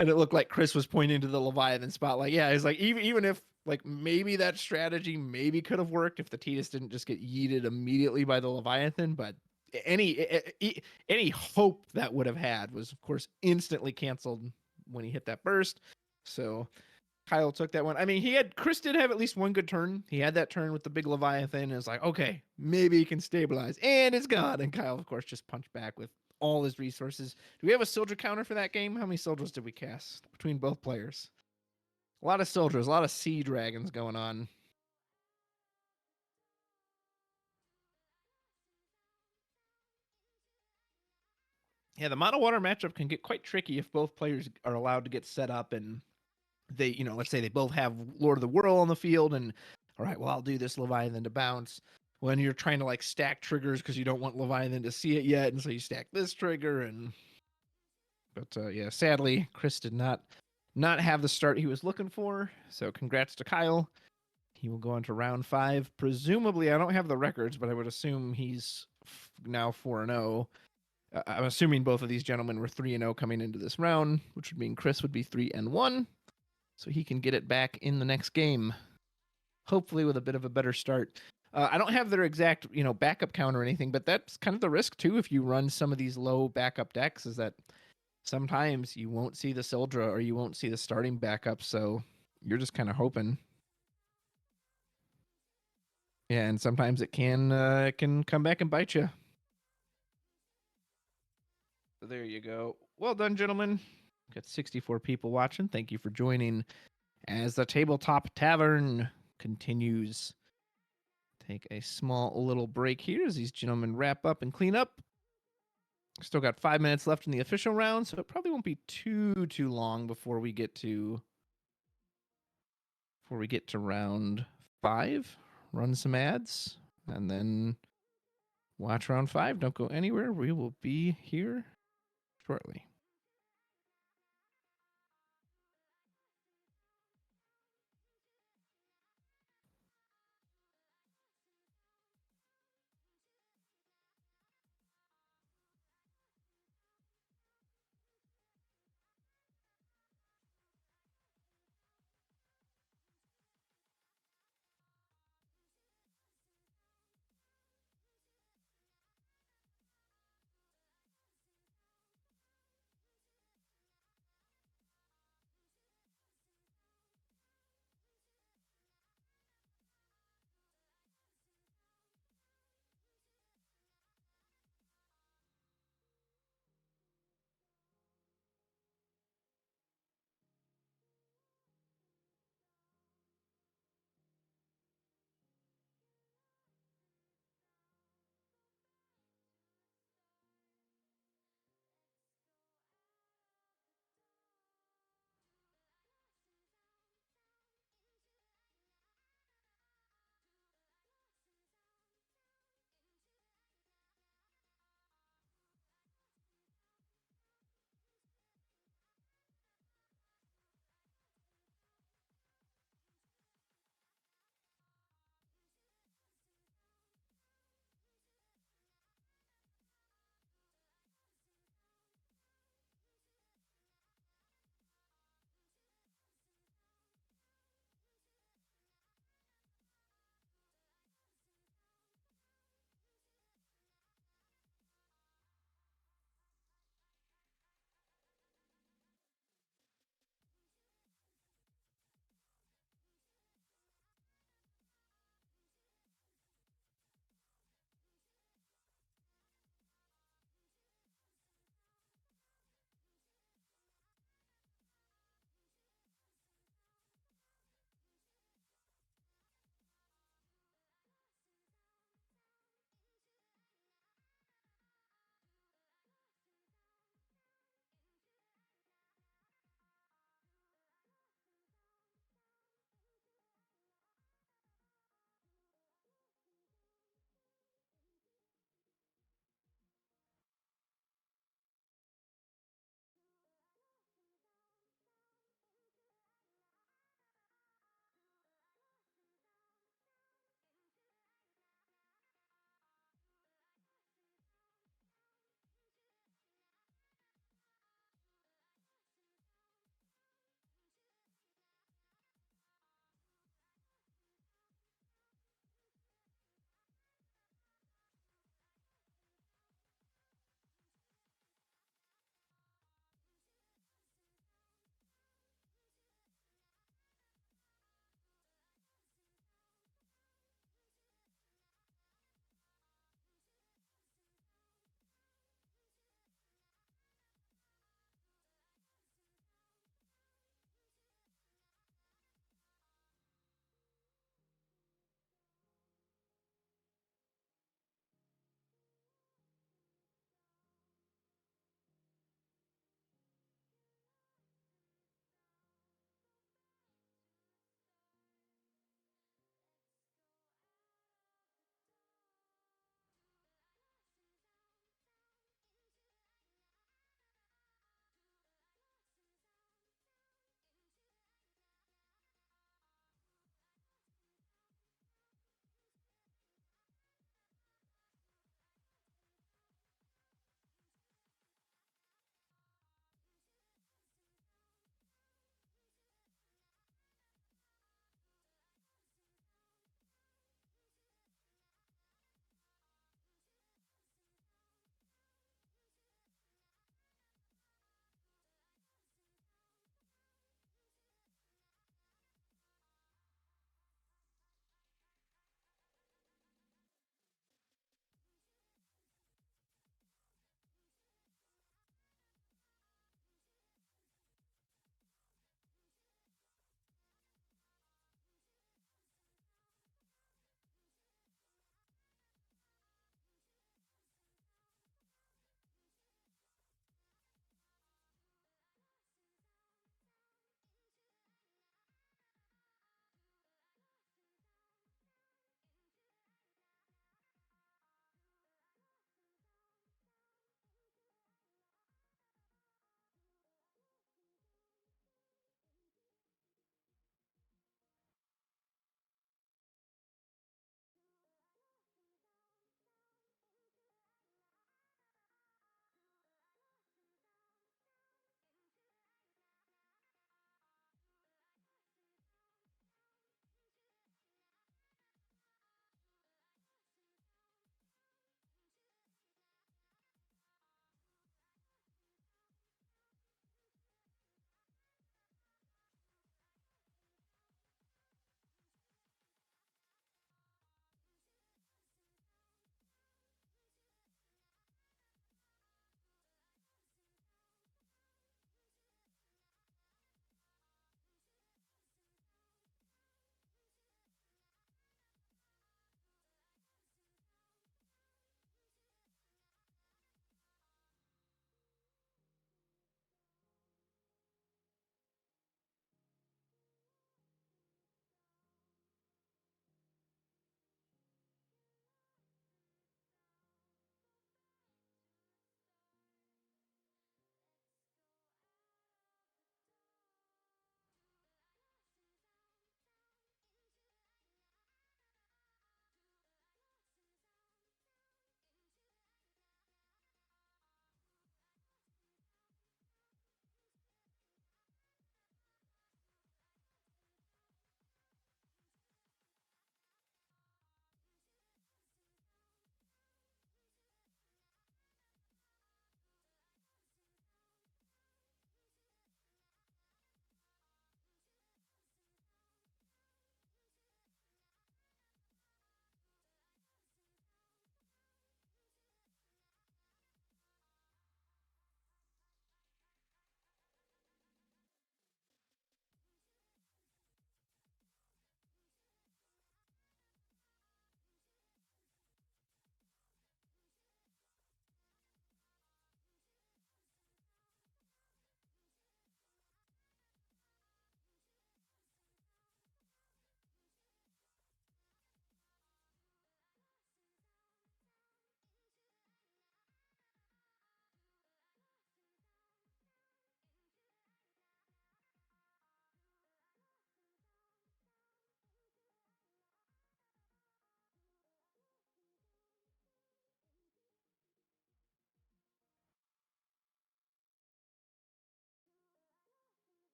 And it looked like Chris was pointing to the Leviathan spot. Like, yeah, it's like even if like maybe that strategy maybe could have worked if the Titus didn't just get yeeted immediately by the Leviathan, but any hope that would have had was of course instantly canceled when he hit that burst. So Kyle took that one. I mean, Chris did have at least one good turn. He had that turn with the big Leviathan, and it's like, okay, maybe he can stabilize, and it's gone. And Kyle, of course, just punched back with all his resources. Do we have a soldier counter for that game? How many soldiers did we cast between both players? A lot of soldiers, a lot of sea dragons going on. Yeah, the mono water matchup can get quite tricky if both players are allowed to get set up and they, let's say they both have Lord of the Whirl on the field and all right, well, I'll do this Leviathan to bounce. When you're trying to like stack triggers because you don't want Leviathan to see it yet, and so you stack this trigger but yeah, sadly, Chris did not have the start he was looking for. So congrats to Kyle. He will go on to round 5. Presumably, I don't have the records, but I would assume he's now 4-0. I'm assuming both of these gentlemen were 3-0 coming into this round, which would mean Chris would be 3-1. So he can get it back in the next game, hopefully with a bit of a better start. I don't have their exact, backup count or anything, but that's kind of the risk too if you run some of these low backup decks is that sometimes you won't see the Sildra or you won't see the starting backup, so you're just kind of hoping. Yeah, and sometimes it can come back and bite you. So there you go. Well done, gentlemen. Got 64 people watching. Thank you for joining as the Tabletop Tavern continues. Take a small little break here as these gentlemen wrap up and clean up. Still got 5 minutes left in the official round, so it probably won't be too long before we get to round 5. Run some ads and then watch round 5. Don't go anywhere. We will be here shortly.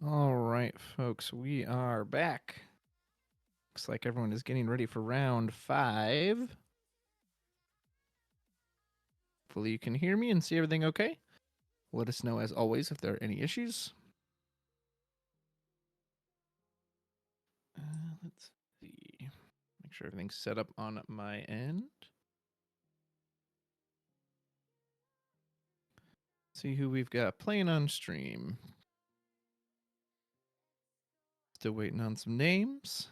All right, folks, we are back. Looks like everyone is getting ready for round 5. Hopefully you can hear me and see everything okay. Let us know, as always, if there are any issues. Let's see. Make sure everything's set up on my end. See who we've got playing on stream. Still waiting on some names.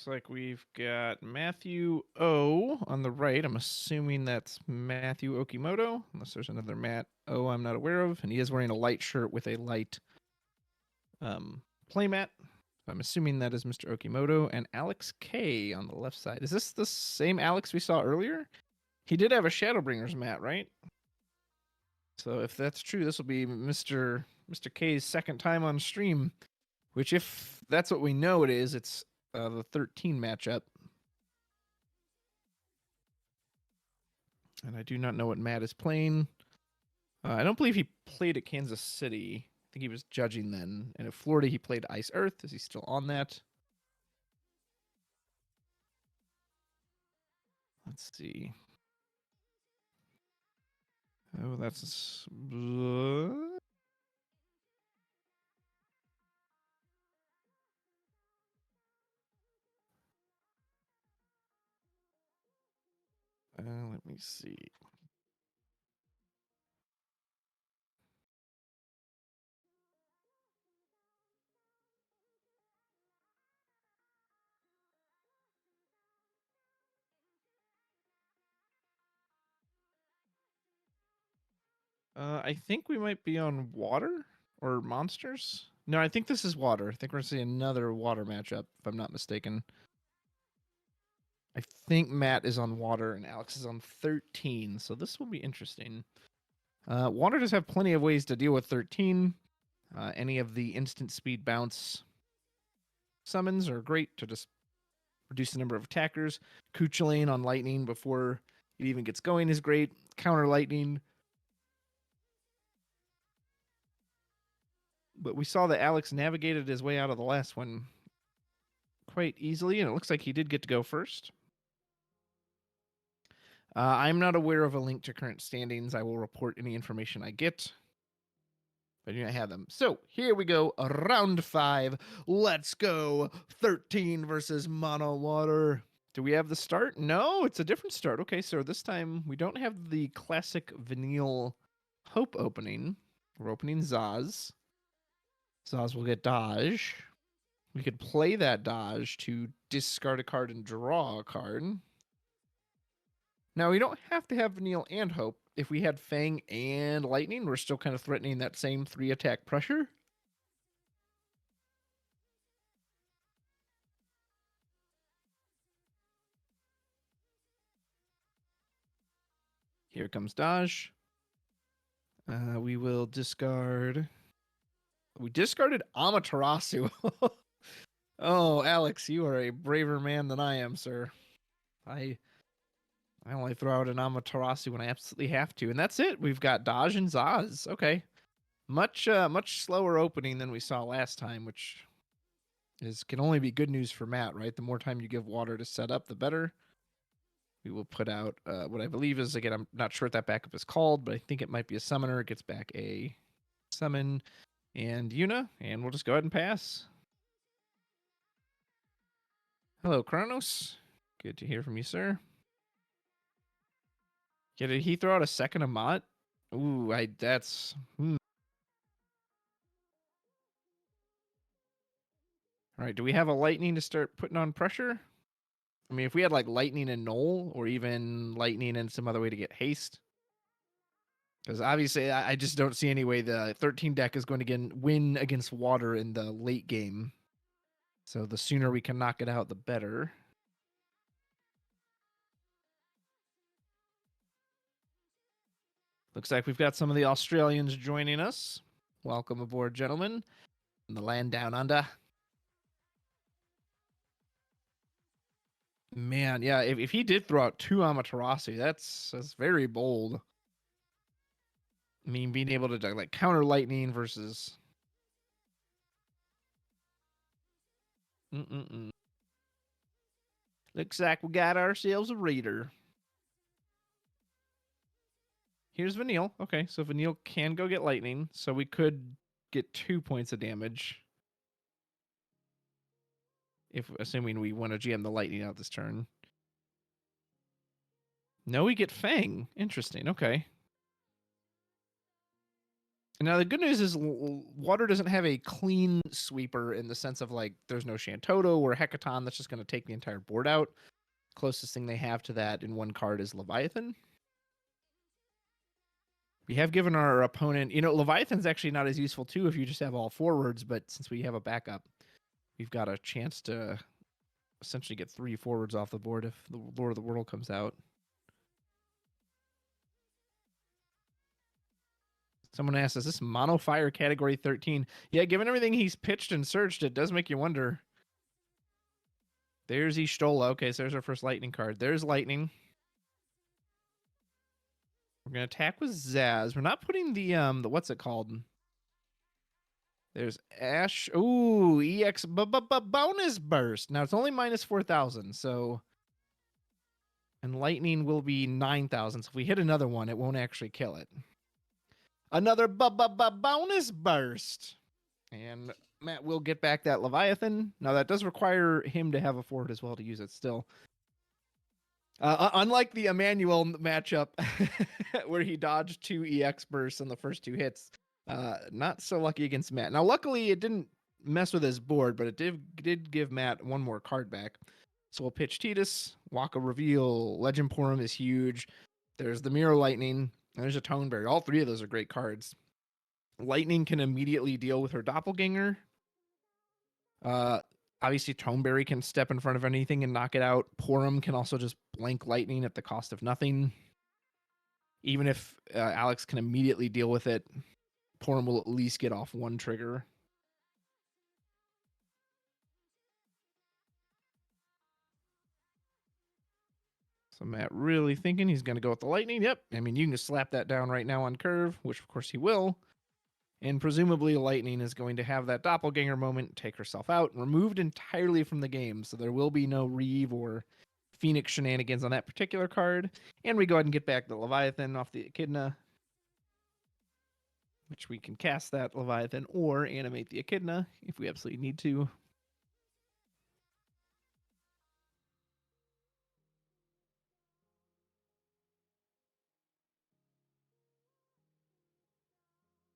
Looks like we've got Matthew O on the right. I'm assuming that's Matthew Okimoto, unless there's another Matt O I'm not aware of. And he is wearing a light shirt with a light playmat. I'm assuming that is Mr. Okimoto. And Alex K on the left side. Is this the same Alex we saw earlier? He did have a Shadowbringers mat, right? So if that's true, this will be Mr. K's second time on stream. Which, if that's what we know it is, it's the 13 matchup. And I do not know what Matt is playing. I don't believe he played at Kansas City. I think he was judging then. And at Florida, he played Ice Earth. Is he still on that? Let's see. Oh, that's... let me see. I think we might be on water or monsters. No, I think this is water. I think we're going to see another water matchup, if I'm not mistaken. I think Matt is on water and Alex is on 13, so this will be interesting. Water does have plenty of ways to deal with 13. Any of the instant speed bounce summons are great to just reduce the number of attackers. Kuchulain on lightning before it even gets going is great. Counter lightning. But we saw that Alex navigated his way out of the last one quite easily, and it looks like he did get to go first. I'm not aware of a link to current standings. I will report any information I get. I do not have them. So here we go. Round 5. Let's go. 13 versus Mono Water. Do we have the start? No, it's a different start. Okay, so this time we don't have the classic Vanille Hope opening. We're opening Zaz. Zaz will get Dodge. We could play that Dodge to discard a card and draw a card. Now, we don't have to have Vanille and Hope. If we had Fang and Lightning, we're still kind of threatening that same 3-attack pressure. Here comes Dodge. We will discard... We discarded Amaterasu. Oh, Alex, you are a braver man than I am, sir. I only throw out an Amaterasu when I absolutely have to. And that's it. We've got Dodge and Zaz. Okay. Much slower opening than we saw last time, which can only be good news for Matt, right? The more time you give water to set up, the better. We will put out what I believe is, again, I'm not sure what that backup is called, but I think it might be a summoner. It gets back a summon and Yuna, and we'll just go ahead and pass. Hello, Kronos. Good to hear from you, sir. Yeah, did he throw out a second Amat? Ooh, that's... All right, do we have a lightning to start putting on pressure? I mean, if we had like lightning and Null, or even lightning and some other way to get haste. Because obviously, I just don't see any way the 13 deck is going to win against water in the late game. So the sooner we can knock it out, the better. Looks like we've got some of the Australians joining us. Welcome aboard, gentlemen. In the land down under. Man, yeah, if he did throw out 2 Amaterasu, that's very bold. I mean, being able to like counter lightning versus. Looks like we got ourselves a raider. Here's Vanille. Okay, so Vanille can go get lightning, so we could get 2 points of damage. If assuming we want to jam the lightning out this turn. No, we get Fang. Interesting. Okay. Now the good news is water doesn't have a clean sweeper in the sense of like there's no Shantoto or Hecaton that's just going to take the entire board out. Closest thing they have to that in one card is Leviathan. We have given our opponent, Leviathan's actually not as useful too if you just have all forwards, but since we have a backup, we've got a chance to essentially get 3 forwards off the board if the Lord of the World comes out. Someone asked, is this Mono Fire category 13? Yeah, given everything he's pitched and searched, it does make you wonder. There's Ishtola. Okay, so there's our first lightning card. There's lightning. We're gonna attack with Zaz. We're not putting the what's it called? There's Ash. Ooh, EX bonus burst. Now it's only minus 4,000, so and lightning will be 9,000. So if we hit another one, it won't actually kill it. Another bonus burst. And Matt will get back that Leviathan. Now, that does require him to have a forward as well to use it still. Unlike the Emmanuel matchup, where he dodged 2 EX bursts on the first 2 hits, not so lucky against Matt. Now, luckily, it didn't mess with his board, but it did give Matt 1 more card back. So we'll pitch Titus, Waka Reveal, Legend Porum is huge. There's the Mirror Lightning, and there's a Toneberry. All 3 of those are great cards. Lightning can immediately deal with her Doppelganger. Obviously, Toneberry can step in front of anything and knock it out. Porum can also just blank lightning at the cost of nothing. Even if Alex can immediately deal with it, Porum will at least get off 1 trigger. So Matt really thinking he's going to go with the lightning. Yep. I mean, you can just slap that down right now on curve, which of course he will. And presumably lightning is going to have that doppelganger moment, take herself out, removed entirely from the game. So there will be no Reeve or Phoenix shenanigans on that particular card. And we go ahead and get back the Leviathan off the Echidna, which we can cast that Leviathan or animate the Echidna if we absolutely need to.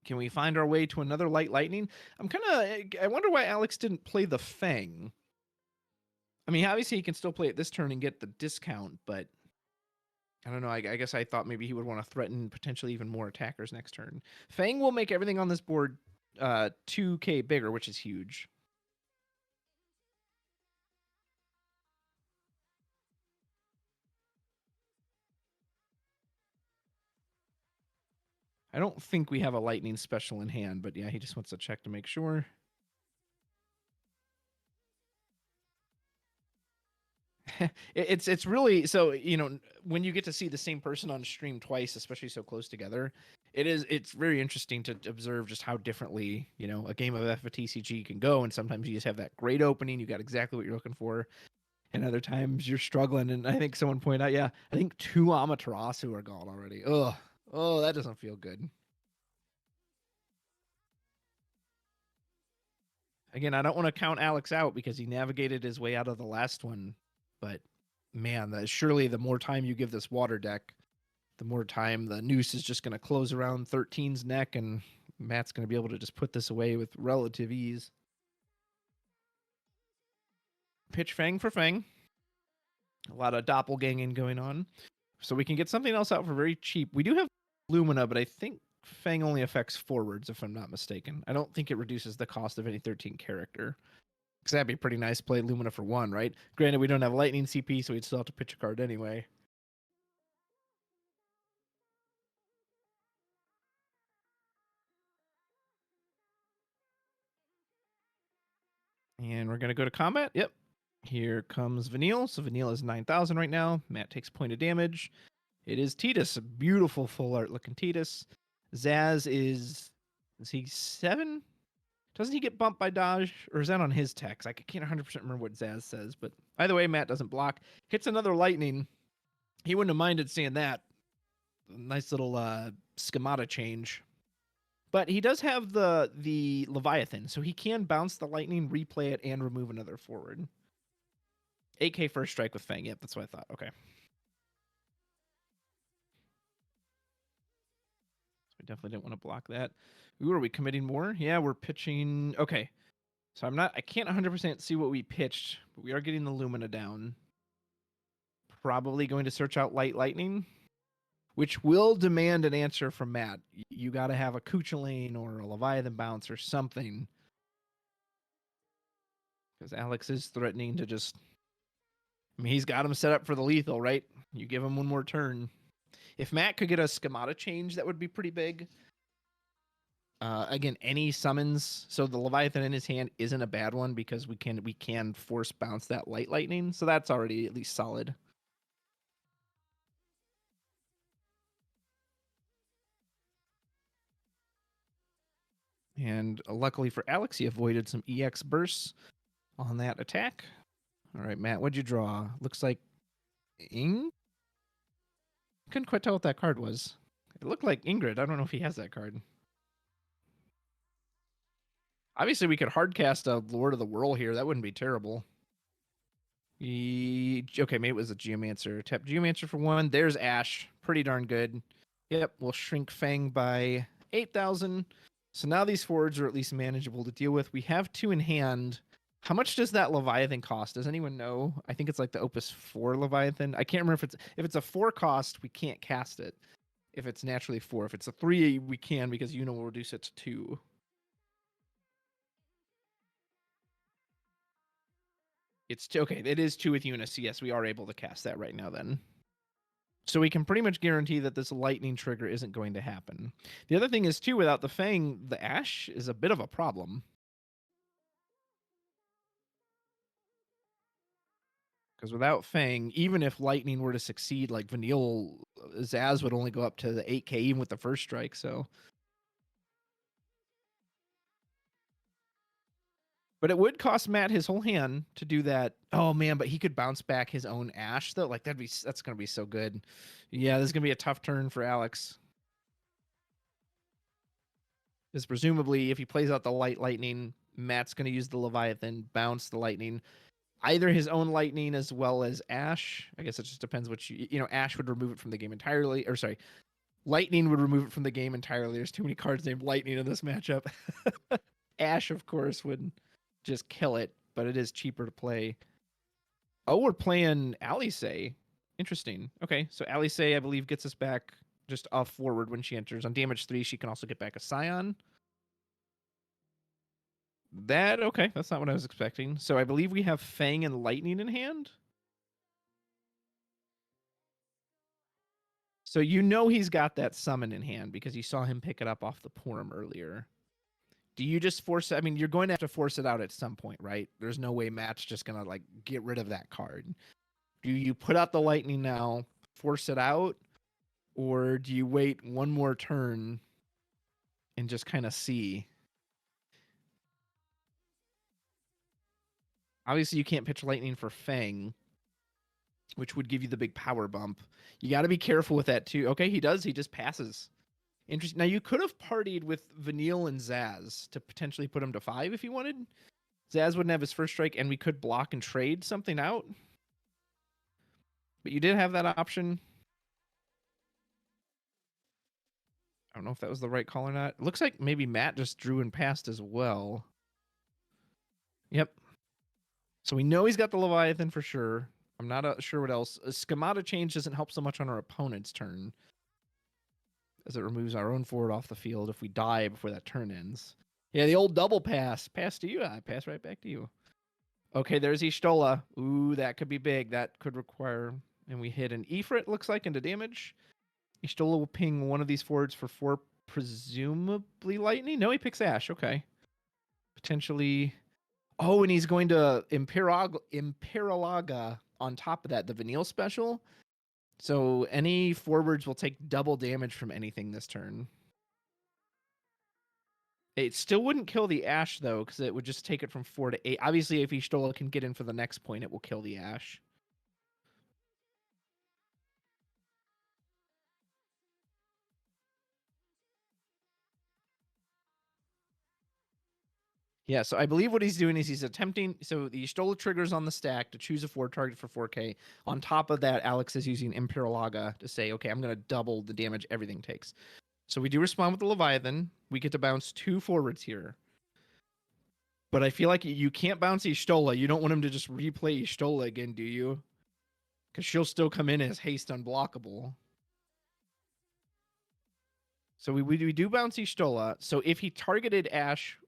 Can we find our way to another light lightning? I wonder why Alex didn't play the Fang. I mean, obviously he can still play it this turn and get the discount, but I don't know. I guess I thought maybe he would want to threaten potentially even more attackers next turn. Fang will make everything on this board 2k bigger, which is huge. I don't think we have a lightning special in hand, but yeah, he just wants to check to make sure. It's really so, when you get to see the same person on stream twice, especially so close together, it's very interesting to observe just how differently a game of FTCG can go. And sometimes you just have that great opening, you got exactly what you're looking for, and other times you're struggling. And I think someone pointed out, yeah, I think 2 Amaterasu are gone already. Oh, that doesn't feel good. Again, I don't want to count Alex out because he navigated his way out of the last one, but man, surely the more time you give this water deck, the more time the noose is just going to close around 13's neck, and Matt's going to be able to just put this away with relative ease. Pitch Fang for Fang. A lot of doppelganging going on. So we can get something else out for very cheap. We do have Lumina, but I think Fang only affects forwards, if I'm not mistaken. I don't think it reduces the cost of any 13 character. Because that'd be pretty nice. Play Lumina for 1, right? Granted, we don't have lightning CP, so we'd still have to pitch a card anyway. And we're going to go to combat. Yep. Here comes Vanille. So Vanille is 9,000 right now. Matt takes point of damage. It is Titus, a beautiful full art looking Titus. Zaz is he 7? Doesn't he get bumped by dodge? Or is that on his text? I can't 100% remember what Zaz says. But either way, Matt doesn't block. Hits another lightning. He wouldn't have minded seeing that. Nice little schemata change. But he does have the Leviathan, so he can bounce the lightning, replay it, and remove another forward. 8K first strike with Fang. Yep, that's what I thought. Okay. So we definitely didn't want to block that. Ooh, are we committing more? Yeah, we're pitching. Okay. So I can't 100% see what we pitched, but we are getting the Lumina down. Probably going to search out Light Lightning, which will demand an answer from Matt. You got to have a Kuchelane or a Leviathan bounce or something. Because Alex is threatening to just... I mean, he's got him set up for the lethal, right? You give him one more turn. If Matt could get a schemata change, that would be pretty big. Again, any summons. So the Leviathan in his hand isn't a bad one because we can force bounce that Light Lightning. So that's already at least solid. And luckily for Alex, he avoided some EX bursts on that attack. All right, Matt, what'd you draw? Looks like Couldn't quite tell what that card was. It looked like Ingrid. I don't know if he has that card. Obviously, we could hardcast a Lord of the Whirl here. That wouldn't be terrible. Okay, maybe it was a Geomancer. Tap Geomancer for 1. There's Ash. Pretty darn good. Yep, we'll shrink Fang by 8,000. So now these forwards are at least manageable to deal with. We have 2 in hand. How much does that Leviathan cost? Does anyone know? I think it's like the Opus 4 Leviathan. I can't remember if it's a 4 cost, we can't cast it. If it's naturally 4. If it's a 3, we can because Una will reduce it to 2. Okay, it is 2 with Eunice. Yes, we are able to cast that right now then. So we can pretty much guarantee that this lightning trigger isn't going to happen. The other thing is, too, without the Fang, the Ash is a bit of a problem. Because without Fang, even if lightning were to succeed, like Vanille, Zaz would only go up to the 8K even with the first strike, so... But it would cost Matt his whole hand to do that. Oh man, but he could bounce back his own Ash though. Like that's gonna be so good. Yeah, this is gonna be a tough turn for Alex. Because presumably, if he plays out the Light Lightning, Matt's gonna use the Leviathan, bounce the Lightning, either his own Lightning as well as Ash. I guess it just depends what Ash would remove it from the game entirely. Or sorry, Lightning would remove it from the game entirely. There's too many cards named Lightning in this matchup. Ash, of course, would just kill it, but it is cheaper to play. Oh, we're playing Alice. Interesting. Okay, so Alice, I believe, gets us back just off forward when she enters. On damage 3, she can also get back a Scion. Okay, that's not what I was expecting. So I believe we have Fang and Lightning in hand. So he's got that summon in hand because you saw him pick it up off the Porum earlier. Do you just force it? I mean, you're going to have to force it out at some point, right? There's no way Matt's just going to, get rid of that card. Do you put out the Lightning now, force it out, or do you wait one more turn and just kind of see? Obviously, you can't pitch Lightning for Fang, which would give you the big power bump. You got to be careful with that, too. Okay, he does. He just passes. Interesting. Now, you could have partied with Vanille and Zaz to potentially put him to 5 if you wanted. Zaz wouldn't have his first strike, and we could block and trade something out. But you did have that option. I don't know if that was the right call or not. It looks like maybe Matt just drew and passed as well. Yep. So we know he's got the Leviathan for sure. I'm not sure what else. A schemata change doesn't help so much on our opponent's turn, as it removes our own forward off the field if we die before that turn ends. Yeah, the old double pass. Pass to you. I pass right back to you. Okay, there's Ishtola. Ooh, that could be big. That could require... And we hit an Ifrit, looks like, into damage. Ishtola will ping one of these forwards for 4, presumably Lightning. No, he picks Ash. Okay. Potentially... Oh, and he's going to Imperialaga on top of that, the Vanille special. So any forwards will take double damage from anything this turn. It still wouldn't kill the Ash, though, because it would just take it from 4 to 8. Obviously, if Y'shtola can get in for the next point, it will kill the Ash. Yeah, so I believe what he's doing is he's attempting... So the Y'shtola triggers on the stack to choose a 4 target for 4K. On top of that, Alex is using Imperialaga to say, okay, I'm going to double the damage everything takes. So we do respond with the Leviathan. We get to bounce 2 forwards here. But I feel like you can't bounce Y'shtola. You don't want him to just replay Y'shtola again, do you? Because she'll still come in as haste unblockable. So we do bounce Y'shtola. So if he targeted Ash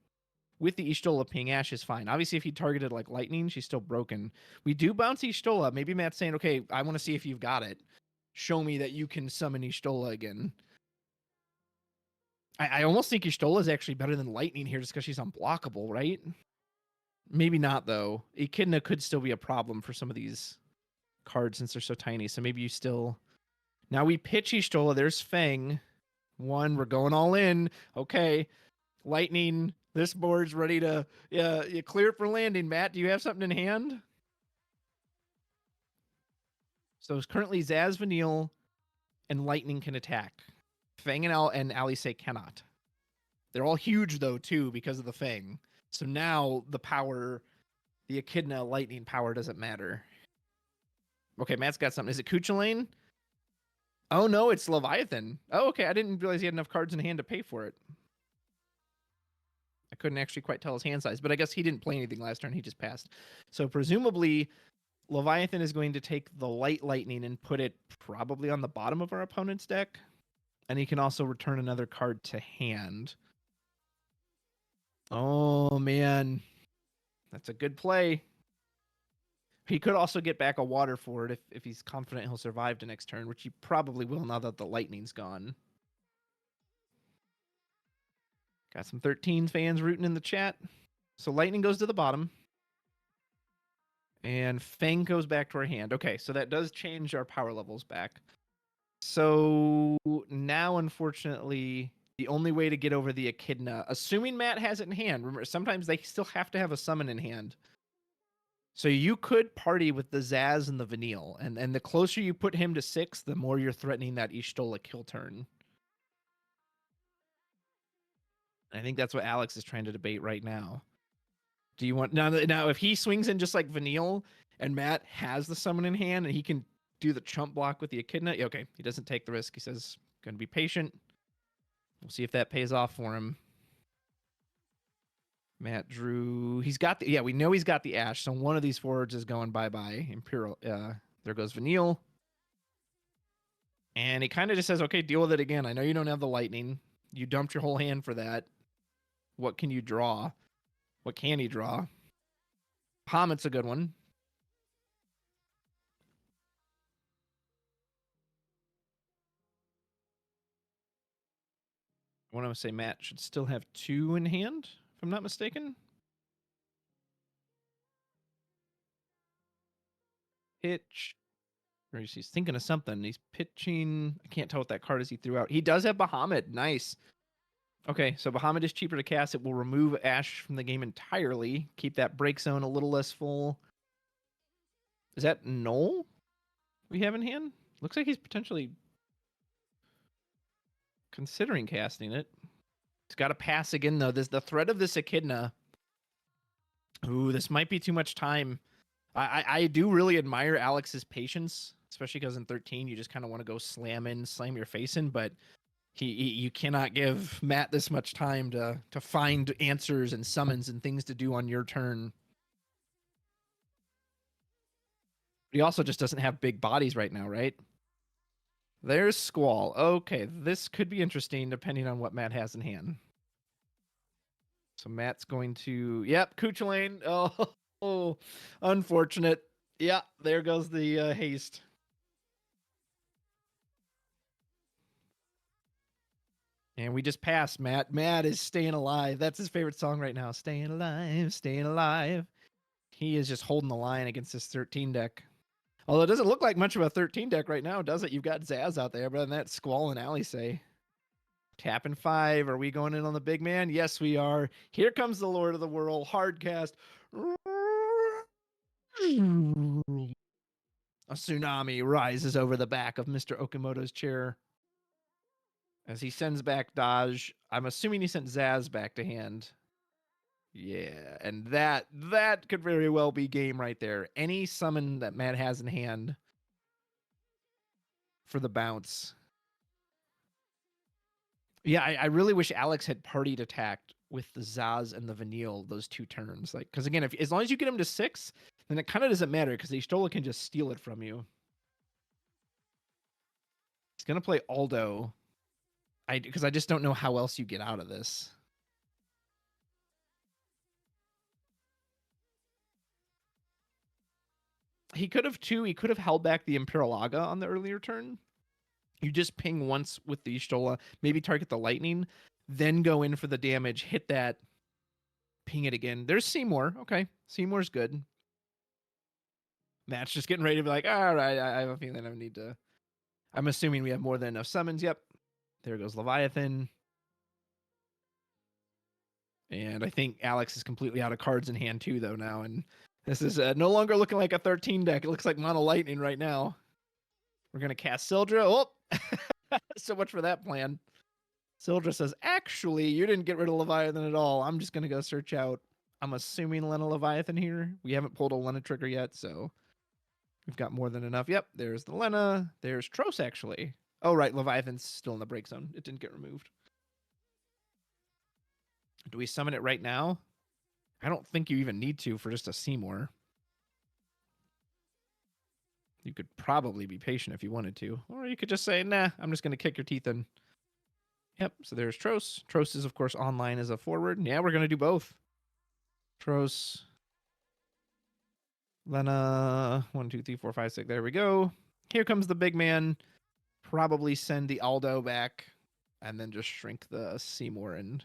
with the Y'shtola ping, Ash is fine. Obviously, if he targeted like Lightning, she's still broken. We do bounce Y'shtola. Maybe Matt's saying, okay, I want to see if you've got it. Show me that you can summon Y'shtola again. I almost think Y'shtola is actually better than Lightning here just because she's unblockable, right? Maybe not, though. Echidna could still be a problem for some of these cards since they're so tiny. So maybe you still... Now we pitch Y'shtola. There's Fang. 1, we're going all in. Okay. Lightning. This board's ready to... Yeah, you clear it for landing, Matt. Do you have something in hand? So it's currently Zaz, Vanille, and Lightning can attack. Fang and Alice cannot. They're all huge, though, too, because of the Fang. So now the power, the Echidna Lightning power doesn't matter. Okay, Matt's got something. Is it Cuchulainn? Oh, no, it's Leviathan. Oh, okay. I didn't realize he had enough cards in hand to pay for it. I couldn't actually quite tell his hand size, but I guess he didn't play anything last turn. He just passed. So presumably, Leviathan is going to take the Light Lightning and put it probably on the bottom of our opponent's deck. And he can also return another card to hand. Oh, man. That's a good play. He could also get back a water for it if he's confident he'll survive the next turn, which he probably will now that the Lightning's gone. Got some 13 fans rooting in the chat. So Lightning goes to the bottom. And Fang goes back to our hand. Okay, so that does change our power levels back. So now, unfortunately, the only way to get over the Echidna, assuming Matt has it in hand, remember, sometimes they still have to have a summon in hand. So you could party with the Zaz and the Vanille, and the closer you put him to 6, the more you're threatening that Y'shtola kill turn. I think that's what Alex is trying to debate right now. Do you want now if he swings in just like Vanille and Matt has the summon in hand and he can do the chump block with the Echidna? Okay, he doesn't take the risk. He says, going to be patient. We'll see if that pays off for him. Matt drew. He's got the... Yeah, we know he's got the Ash, so one of these forwards is going bye-bye. Imperial. There goes Vanille. And he kind of just says, okay, deal with it again. I know you don't have the Lightning. You dumped your whole hand for that. What can you draw? What can he draw? Hamit's a good one. I want to say Matt should still have 2 in hand, if I'm not mistaken. Pitch. Or he's thinking of something. He's pitching. I can't tell what that card is he threw out. He does have Bahamut. Nice. Okay, so Bahamut is cheaper to cast. It will remove Ash from the game entirely. Keep that break zone a little less full. Is that Null we have in hand? Looks like he's potentially considering casting it. It's got to pass again, though. The threat of this Echidna. Ooh, this might be too much time. I do really admire Alex's patience, especially because in 13 you just kind of want to go slam your face in, but you cannot give Matt this much time to find answers and summons and things to do on your turn. He also just doesn't have big bodies right now, right? There's Squall. Okay, this could be interesting depending on what Matt has in hand. So Matt's going to... Yep, Cuchulainn. Oh, unfortunate. Yeah, there goes the haste. And we just passed Matt. Matt is staying alive. That's his favorite song right now. Staying alive, staying alive. He is just holding the line against this 13 deck. Although it doesn't look like much of a 13 deck right now, does it? You've got Zaz out there, but other than that, Squall and Alley say. Tapping 5. Are we going in on the big man? Yes, we are. Here comes the Lord of the World. Hardcast. A tsunami rises over the back of Mr. Okamoto's chair as he sends back Dodge. I'm assuming he sent Zaz back to hand. Yeah, and that could very well be game right there. Any summon that Matt has in hand for the bounce. Yeah, I really wish Alex had partied attacked with the Zaz and the Vanille those 2 turns. Like, because again, if as long as you get him to 6, then it kind of doesn't matter because the Ishtola can just steal it from you. He's gonna play Aldo. Because I just don't know how else you get out of this. He could have too. He could have held back the Imperial Aga on the earlier turn. You just ping once with the Ishtola, maybe target the lightning, then go in for the damage, hit that, ping it again. There's Seymour. Okay, Seymour's good. Matt's just getting ready to be like, all right, I have a feeling I need to. I'm assuming we have more than enough summons. Yep. There goes Leviathan. And I think Alex is completely out of cards in hand too, though, now. And this is no longer looking like a 13 deck. It looks like Mono Lightning right now. We're going to cast Sildra. Oh, so much for that plan. Sildra says, actually, you didn't get rid of Leviathan at all. I'm just going to go search out. I'm assuming Lena Leviathan here. We haven't pulled a Lena trigger yet, so we've got more than enough. Yep, there's the Lena. There's Tros, actually. Oh, right, Leviathan's still in the break zone. It didn't get removed. Do we summon it right now? I don't think you even need to for just a Seymour. You could probably be patient if you wanted to. Or you could just say, nah, I'm just going to kick your teeth in. Yep, so there's Tros. Tros is, of course, online as a forward. Yeah, we're going to do both. Tros. Lena. 1, 2, 3, 4, 5, 6. There we go. Here comes the big man. Probably send the Aldo back. And then just shrink the Seymour. And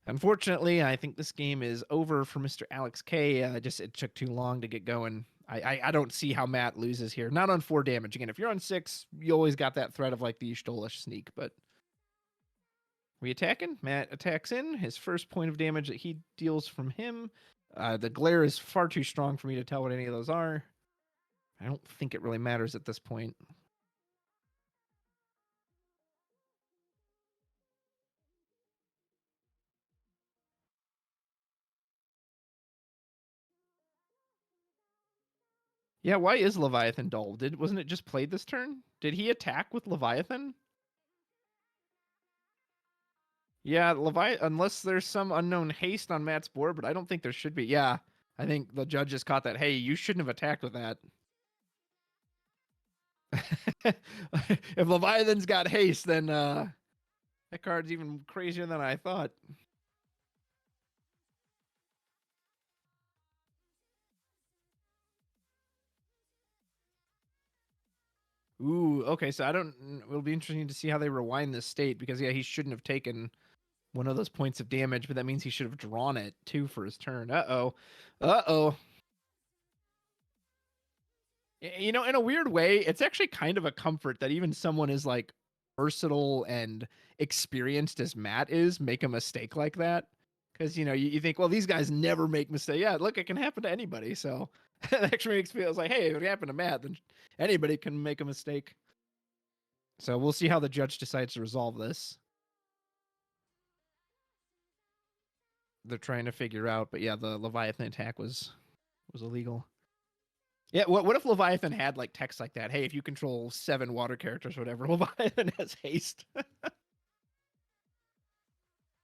unfortunately, I think this game is over for Mr. Alex K. It took too long to get going. I don't see how Matt loses here. Not on 4 damage. Again, if you're on 6, you always got that threat of like the Y'shtola sneak, but we attacking. Matt attacks in. His first point of damage that he deals from him. The glare is far too strong for me to tell what any of those are. I don't think it really matters at this point. Yeah, why is Leviathan dull? Wasn't it just played this turn? Did he attack with Leviathan? Yeah, unless there's some unknown haste on Matt's board, but I don't think there should be. Yeah, I think the judge just caught that. Hey, you shouldn't have attacked with that. If Leviathan's got haste, then that card's even crazier than I thought. Ooh, okay, so it'll be interesting to see how they rewind this state, because yeah, he shouldn't have taken one of those points of damage, but that means he should have drawn it too for his turn. Uh-oh. Uh-oh. You know, in a weird way, it's actually kind of a comfort that even someone as like versatile and experienced as Matt is make a mistake like that. Because, you think, well, these guys never make mistakes. Yeah, look, it can happen to anybody. So it actually makes me feel like, hey, if it happened to Matt, then anybody can make a mistake. So we'll see how the judge decides to resolve this. They're trying to figure out, but yeah, the Leviathan attack was illegal. Yeah, what if Leviathan had like text like that? Hey, if you control 7 water characters or whatever, Leviathan has haste.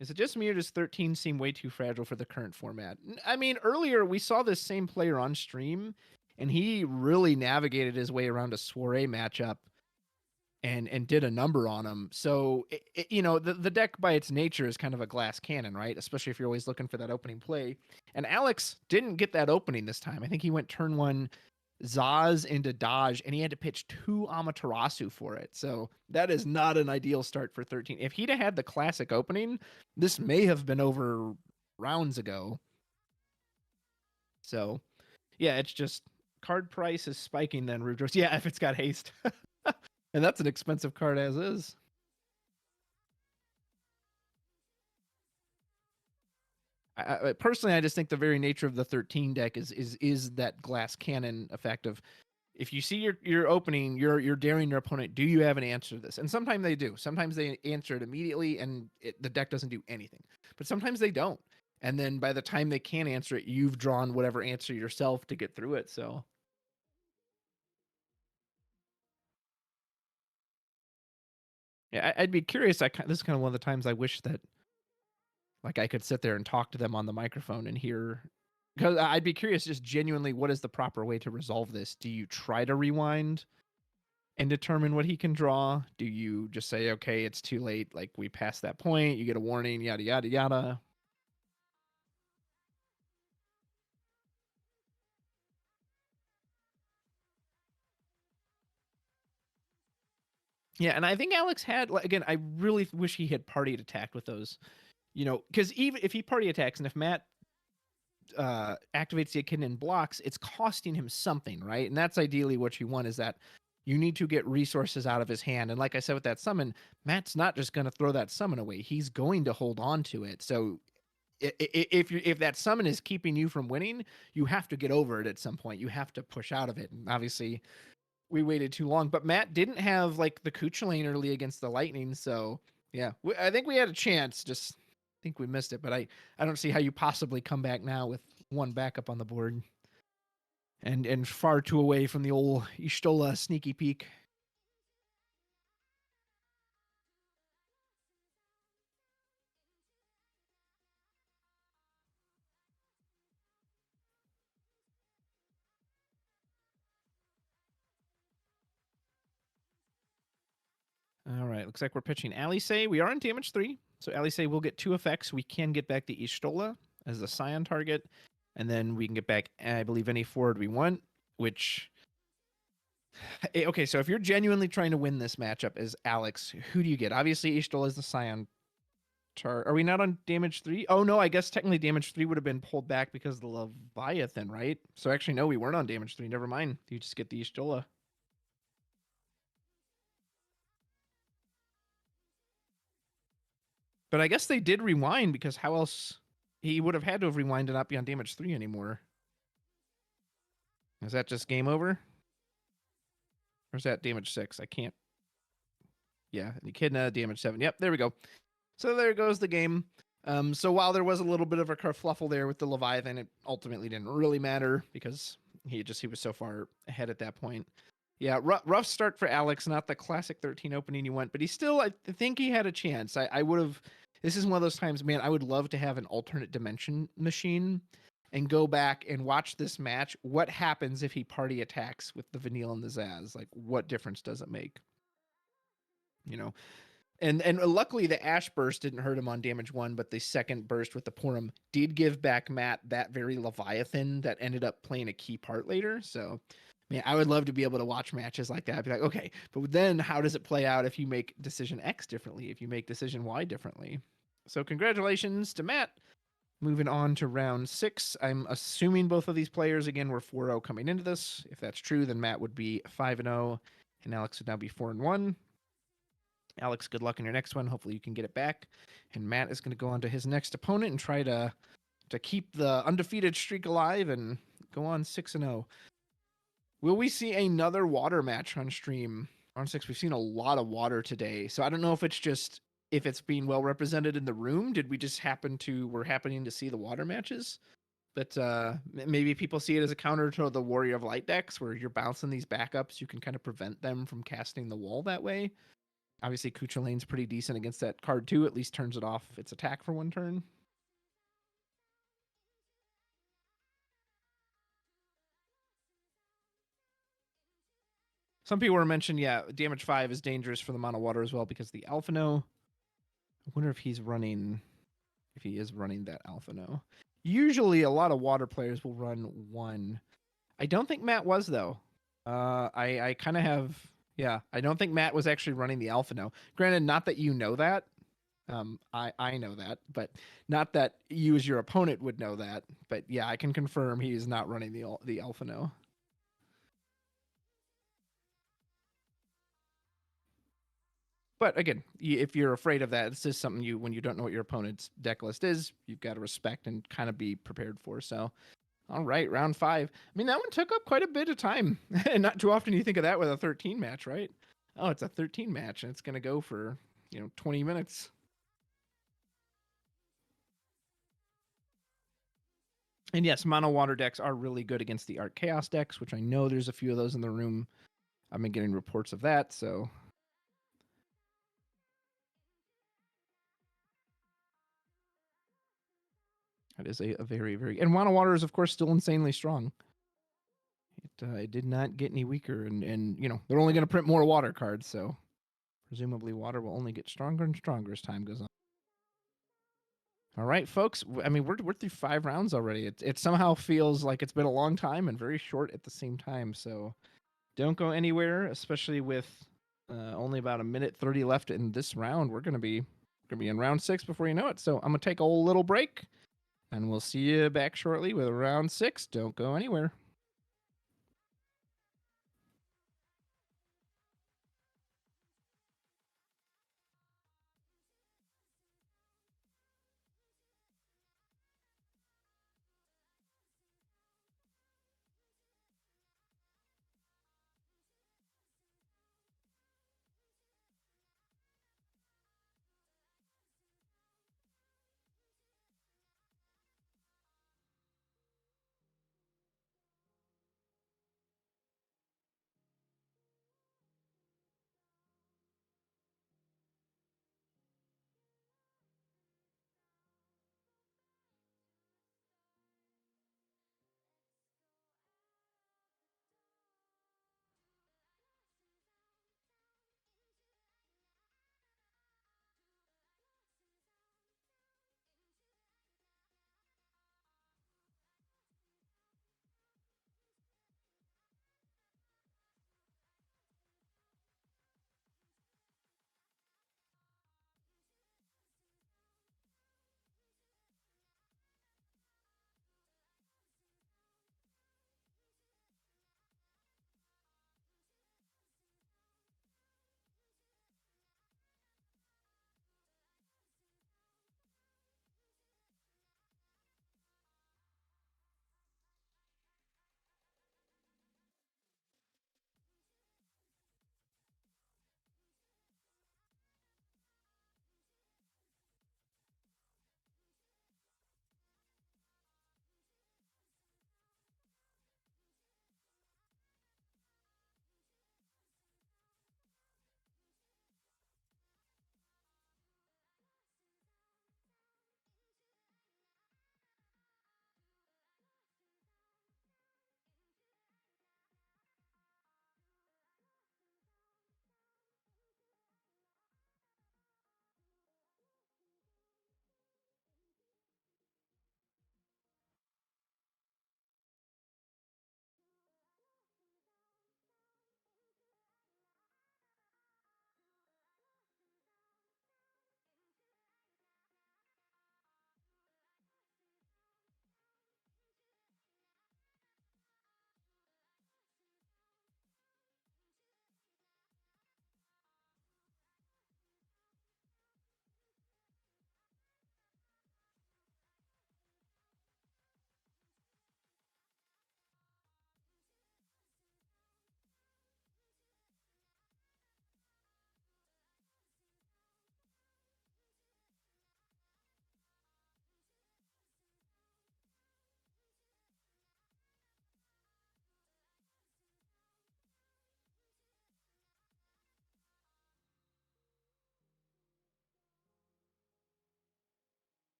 Is it just me or does 13 seem way too fragile for the current format? I mean, earlier we saw this same player on stream, and he really navigated his way around a soiree matchup and did a number on him. So, the deck by its nature is kind of a glass cannon, right? Especially if you're always looking for that opening play. And Alex didn't get that opening this time. I think he went turn 1 Zaz into Dodge, and he had to pitch 2 Amaterasu for it. So that is not an ideal start for 13. If he'd have had the classic opening, this may have been over rounds ago. So, yeah, it's just card price is spiking then, Rudros. Yeah, if it's got haste. And that's an expensive card as is. Personally, I just think the very nature of the 13 deck is that glass cannon effect of if you see your opening, you're daring your opponent. Do you have an answer to this? And sometimes they do. Sometimes they answer it immediately, and the deck doesn't do anything. But sometimes they don't. And then by the time they can answer it, you've drawn whatever answer yourself to get through it. So yeah, I'd be curious. This is kind of one of the times I wish that like I could sit there and talk to them on the microphone and hear. Because I'd be curious, just genuinely, what is the proper way to resolve this? Do you try to rewind and determine what he can draw? Do you just say, okay, it's too late, like we passed that point, you get a warning, yada, yada, yada? Yeah, and I think Alex had, like, again, I really wish he had party attacked with those, because even if he party attacks and if Matt activates the Echidna and blocks, it's costing him something, right? And that's ideally what you want, is that you need to get resources out of his hand. And like I said with that summon, Matt's not just going to throw that summon away. He's going to hold on to it. So if that summon is keeping you from winning, you have to get over it at some point. You have to push out of it. And obviously, we waited too long. But Matt didn't have like the Kuchulain early against the Lightning, so yeah, I think we had a chance. Just think we missed it. But I don't see how you possibly come back now with one backup on the board, and far too away from the old Ishtola sneaky peek. All right, looks like we're pitching Alisei. We are on damage 3, so Alisei will get 2 effects. We can get back the Ishtola as a Scion target, and then we can get back, I believe, any forward we want, which... Okay, so if you're genuinely trying to win this matchup as Alex, who do you get? Obviously, Ishtola is the Scion. Are we not on damage 3? Oh, no, I guess technically damage 3 would have been pulled back because of the Leviathan, right? So actually, no, we weren't on damage 3. Never mind. You just get the Ishtola. But I guess they did rewind, because how else... He would have had to have rewind to not be on damage 3 anymore. Is that just game over? Or is that damage 6? I can't... Yeah, the Echidna, damage 7. Yep, there we go. So there goes the game. So while there was a little bit of a kerfluffle there with the Leviathan, it ultimately didn't really matter because he was so far ahead at that point. Yeah, rough start for Alex, not the classic 13 opening you want, but I think he had a chance. I would have, this is one of those times, man, I would love to have an alternate dimension machine and go back and watch this match. What happens if he party attacks with the Vanille and the Zaz? Like, what difference does it make? And luckily the Ash burst didn't hurt him on damage 1, but the second burst with the Porum did give back Matt that very Leviathan that ended up playing a key part later. So, man, I would love to be able to watch matches like that. I'd be like, okay, but then how does it play out if you make decision X differently, if you make decision Y differently? So congratulations to Matt. Moving on to round 6. I'm assuming both of these players, again, were 4-0 coming into this. If that's true, then Matt would be 5-0, and Alex would now be 4-1. Alex, good luck in your next one. Hopefully you can get it back. And Matt is going to go on to his next opponent and try to keep the undefeated streak alive and go on 6-0. Will we see another water match on stream? On 6, we've seen a lot of water today. So I don't know if it's being well represented in the room. Did we just we're happening to see the water matches? But maybe people see it as a counter to the Warrior of Light decks where you're bouncing these backups. You can kind of prevent them from casting the wall that way. Obviously, Kuchulain's pretty decent against that card too. At least turns it off its attack for 1 turn. Some people were mentioning, yeah, damage 5 is dangerous for the mono water as well because the Alphino. I wonder if he is running that Alphino. Usually, a lot of water players will run 1. I don't think Matt was though. I kind of have, yeah. I don't think Matt was actually running the Alpha No. Granted, not that you know that. I know that, but not that you as your opponent would know that. But yeah, I can confirm he is not running the Alpha No. But again, if you're afraid of that, it's just something you, when you don't know what your opponent's deck list is, you've got to respect and kind of be prepared for. So, all right, round 5. I mean, that one took up quite a bit of time. And not too often you think of that with a 13 match, right? Oh, it's a 13 match and it's going to go for, 20 minutes. And yes, mono water decks are really good against the Art Chaos decks, which I know there's a few of those in the room. I've been getting reports of that, so that is a very, very... And mono water is, of course, still insanely strong. It did not get any weaker, and they're only going to print more water cards, so presumably water will only get stronger and stronger as time goes on. All right, folks. I mean, we're through 5 rounds already. It somehow feels like it's been a long time and very short at the same time. So don't go anywhere, especially with only about a minute 30 left in this round. We're gonna be in round 6 before you know it. So I'm gonna take a little break, and we'll see you back shortly with round 6. Don't go anywhere.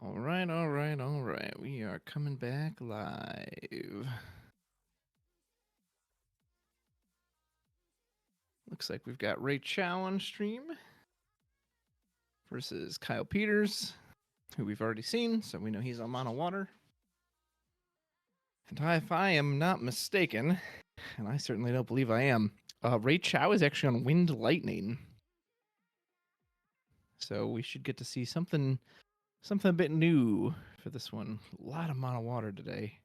All right, all right, all right. We are coming back live. Looks like we've got Ray Chow on stream versus Kyle Peters, who we've already seen, so we know he's on Mono Water. And if I am not mistaken, and I certainly don't believe I am, Ray Chow is actually on Wind Lightning. So we should get to see something a bit new for this one. A lot of Mono Water today.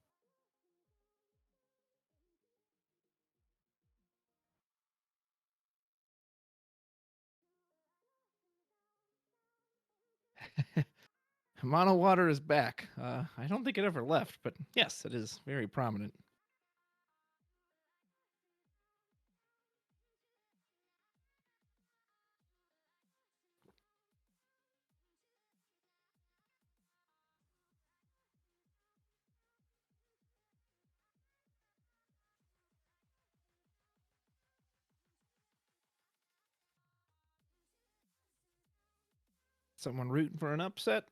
Mono Water is back. I don't think it ever left, but yes, it is very prominent. Someone rooting for an upset.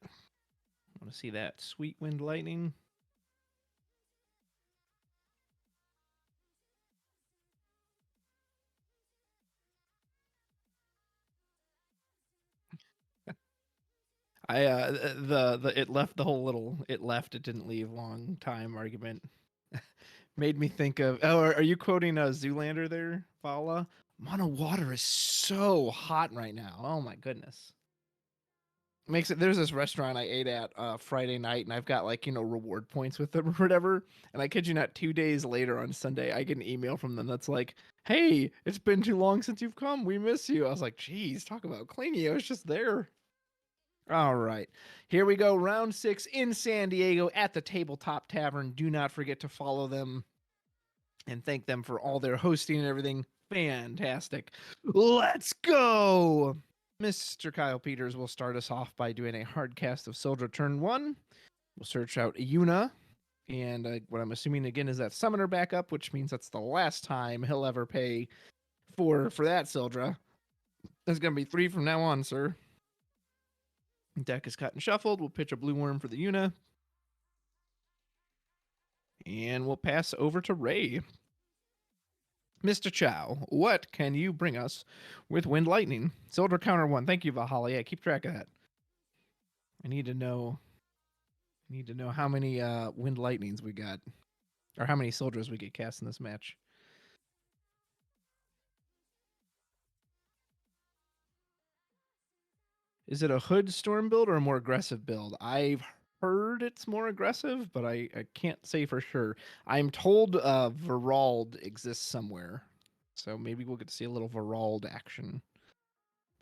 Want to see that sweet Wind Lightning. The it left the whole little it didn't leave long time argument made me think of, oh, are you quoting Zoolander there, Fala? Mono Water is so hot right now. Oh my goodness. Makes it, there's this restaurant I ate at Friday night, and I've got like, reward points with them or whatever. And I kid you not, 2 days later on Sunday, I get an email from them that's like, "Hey, it's been too long since you've come. We miss you." I was like, "Geez, talk about clingy. I was just there." All right, here we go. Round 6 in San Diego at the Tabletop Tavern. Do not forget to follow them and thank them for all their hosting and everything. Fantastic. Let's go. Mr. Kyle Peters will start us off by doing a hard cast of Sildra turn 1. We'll search out Yuna. And what I'm assuming again is that summoner backup, which means that's the last time he'll ever pay for that Sildra. There's going to be 3 from now on, sir. Deck is cut and shuffled. We'll pitch a blue worm for the Yuna. And we'll pass over to Ray. Mr. Chow, what can you bring us with Wind Lightning? Sildra counter 1. Thank you, Valhalla. Yeah, keep track of that. I need to know how many Wind Lightnings we got, or how many Sildras we get cast in this match. Is it a Hood Storm build or a more aggressive build? I've heard it's more aggressive, but I can't say for sure. I'm told Verald exists somewhere, so maybe we'll get to see a little Verald action.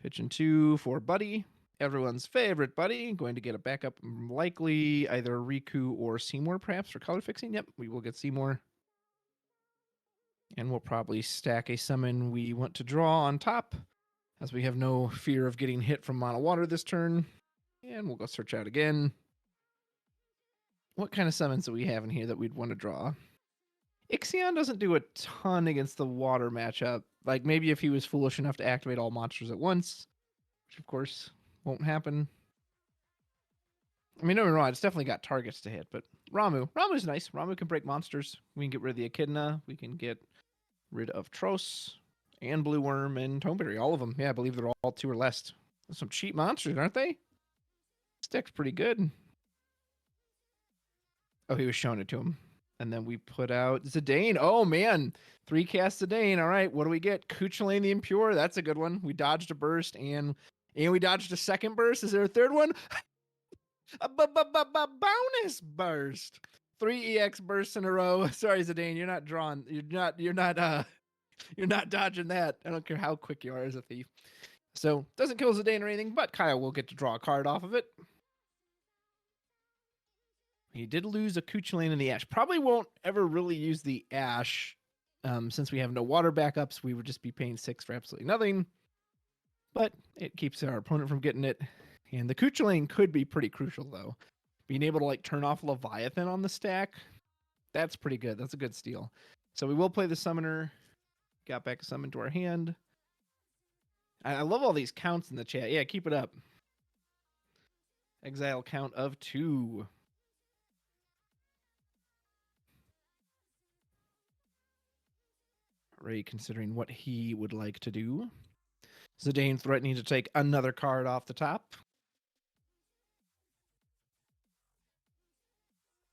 Pitching 2 for Buddy. Everyone's favorite Buddy. Going to get a backup, likely either Riku or Seymour, perhaps, for color fixing. Yep, we will get Seymour. And we'll probably stack a summon we want to draw on top, as we have no fear of getting hit from Mono Water this turn. And we'll go search out again. What kind of summons do we have in here that we'd want to draw? Ixion doesn't do a ton against the water matchup. Like, maybe if he was foolish enough to activate all monsters at once, which of course won't happen. I mean, don't get me wrong, it's definitely got targets to hit, but Ramu's nice. Ramu can break monsters. We can get rid of the Echidna. We can get rid of Tros and Blue Worm and Toneberry. All of them. Yeah, I believe they're all 2 or less. Some cheap monsters, aren't they? This deck's pretty good. Oh, he was showing it to him. And then we put out Zidane. Oh, man. 3 casts Zidane. All right, what do we get? Kuchelane the Impure. That's a good one. We dodged a burst, and we dodged a second burst. Is there a third one? A bonus burst. 3 EX bursts in a row. Sorry, Zidane, you're not drawn. You're not dodging that. I don't care how quick you are as a thief. So doesn't kill Zidane or anything, but Kyle will get to draw a card off of it. He did lose a Kuchelane in the Ash. Probably won't ever really use the Ash. Since we have no water backups, we would just be paying 6 for absolutely nothing. But it keeps our opponent from getting it. And the Kuchelane could be pretty crucial, though. Being able to like turn off Leviathan on the stack, that's pretty good. That's a good steal. So we will play the Summoner. Got back a summon to our hand. I love all these counts in the chat. Yeah, keep it up. Exile count of 2. Ray considering what he would like to do. Zidane threatening to take another card off the top.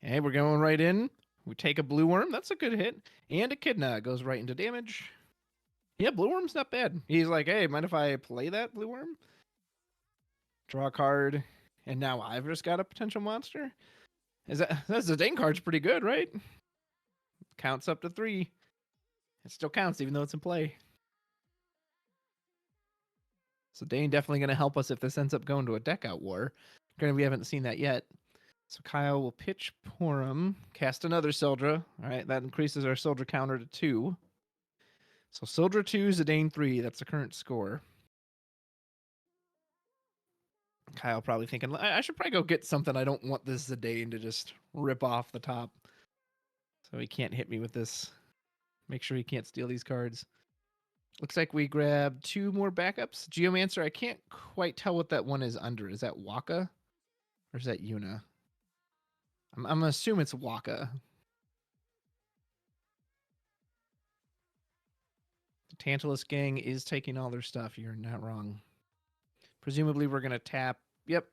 Hey, we're going right in. We take a Blue Worm. That's a good hit. And Echidna goes right into damage. Yeah, Blue Worm's not bad. He's like, hey, mind if I play that Blue Worm? Draw a card. And now I've just got a potential monster? That Zidane card's pretty good, right? Counts up to 3. It still counts even though it's in play. So Dane definitely going to help us if this ends up going to a deck out war. Granted, we haven't seen that yet. So Kyle will pitch Porum, cast another Sildra. All right, that increases our Sildra counter to 2. So Sildra 2, Zidane 3. That's the current score. Kyle probably thinking, I should probably go get something. I don't want this Zidane to just rip off the top. So he can't hit me with this. Make sure he can't steal these cards. Looks like we grabbed 2 more backups. Geomancer, I can't quite tell what that one is under. Is that Waka? Or is that Yuna? I'm going to assume it's Waka. The Tantalus gang is taking all their stuff. You're not wrong. Presumably we're going to tap, yep,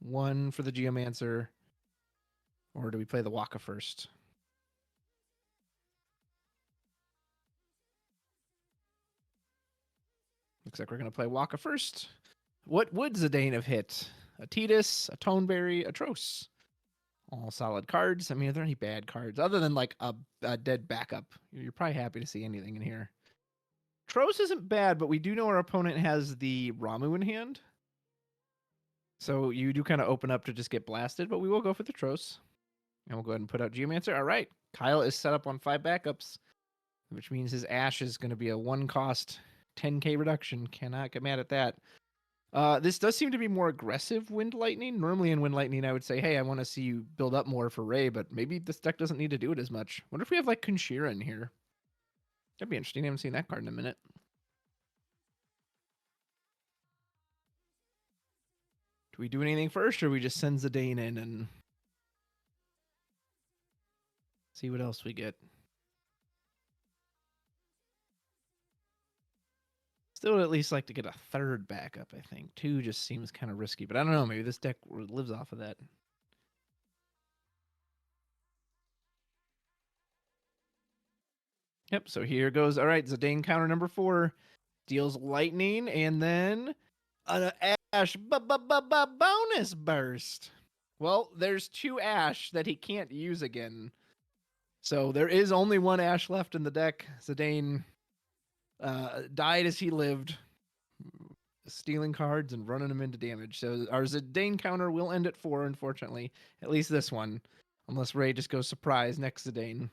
1 for the Geomancer. Or do we play the Waka first? Looks like we're going to play Waka first. What would Zidane have hit? A Tidus, a Toneberry, a Tros. All solid cards. I mean, are there any bad cards? Other than like a dead backup. You're probably happy to see anything in here. Tros isn't bad, but we do know our opponent has the Ramu in hand. So you do kind of open up to just get blasted, but we will go for the Tros. And we'll go ahead and put out Geomancer. All right. Kyle is set up on 5 backups, which means his Ash is going to be a 1-cost 10k reduction. Cannot get mad at that. This does seem to be more aggressive Wind Lightning. Normally in Wind Lightning, I would say, hey, I want to see you build up more for Ray, but maybe this deck doesn't need to do it as much. Wonder if we have like Kunshira in here. That'd be interesting. I haven't seen that card in a minute. Do we do anything first, or we just send Zidane in and see what else we get? Still would at least like to get a 3rd backup, I think. 2 just seems kind of risky, but I don't know. Maybe this deck lives off of that. Yep, so here goes. All right, Zidane counter number 4. Deals lightning, and then an Ash bonus burst. Well, there's 2 Ash that he can't use again. So there is only 1 Ash left in the deck. Zidane died as he lived, stealing cards and running them into damage. So our Zidane counter will end at 4, unfortunately. At least this one. Unless Ray just goes surprise next Zidane.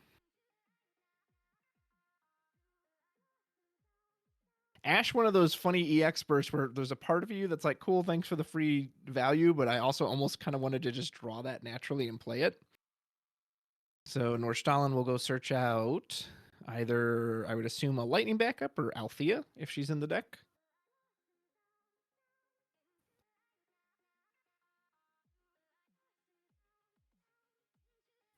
Ash, one of those funny EX bursts where there's a part of you that's like, cool, thanks for the free value, but I also almost kind of wanted to just draw that naturally and play it. So Norstalen will go search out either, I would assume, a lightning backup or Althea if she's in the deck.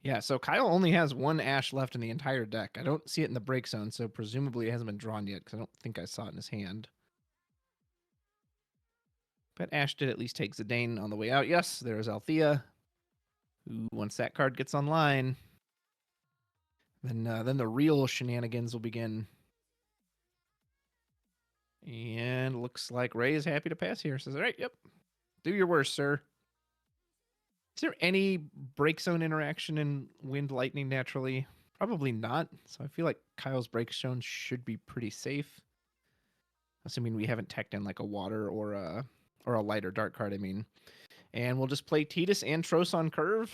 Yeah, so Kyle only has 1 Ash left in the entire deck. I don't see it in the break zone, so presumably it hasn't been drawn yet because I don't think I saw it in his hand. But Ash did at least take Zidane on the way out. Yes, there's Althea. Who, once that card gets online, then the real shenanigans will begin. And looks like Ray is happy to pass here. Says, all right, yep. Do your worst, sir. Is there any break zone interaction in Wind Lightning naturally? Probably not. So I feel like Kyle's break zone should be pretty safe. Assuming we haven't teched in like a water or a light or dark card, I mean. And we'll just play Tidus and Tros on curve.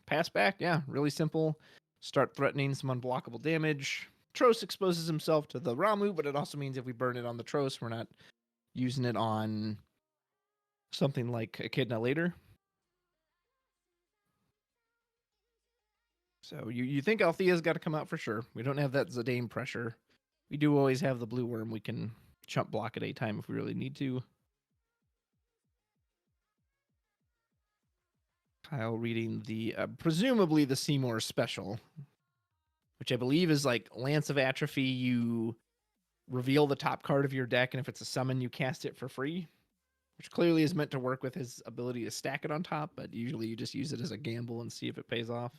Pass back, yeah, really simple. Start threatening some unblockable damage. Tros exposes himself to the Ramu, but it also means if we burn it on the Tros, we're not using it on something like Echidna later. So you think Althea's got to come out for sure. We don't have that Zidane pressure. We do always have the Blue Worm. We can chump block at a time if we really need to. Kyle reading the presumably the Seymour special, which I believe is like Lance of Atrophy. You reveal the top card of your deck, and if it's a summon, you cast it for free, which clearly is meant to work with his ability to stack it on top, but usually you just use it as a gamble and see if it pays off.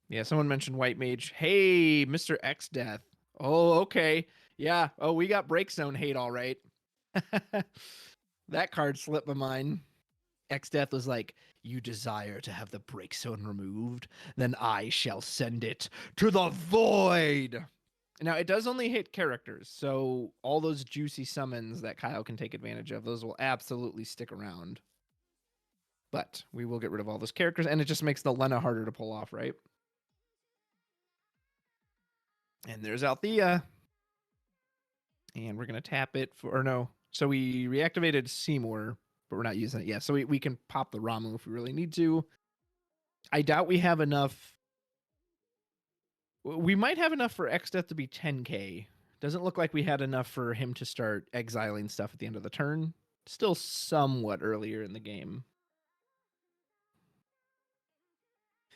Yeah, someone mentioned White Mage. Hey, Mr. X Death. Oh, okay. Yeah. Oh, we got Breakstone hate, all right. That card slipped my mind. X Death was like, "You desire to have the Breakstone removed? Then I shall send it to the void." Now, it does only hit characters, so all those juicy summons that Kyle can take advantage of, those will absolutely stick around. But we will get rid of all those characters, and it just makes the Lena harder to pull off, right? And there's Althea. And we're going to tap it for, or no. So we reactivated Seymour, but we're not using it yet. So we can pop the Ramu if we really need to. I doubt we have enough. We might have enough for X-Death to be 10k. Doesn't look like we had enough for him to start exiling stuff at the end of the turn. Still somewhat earlier in the game.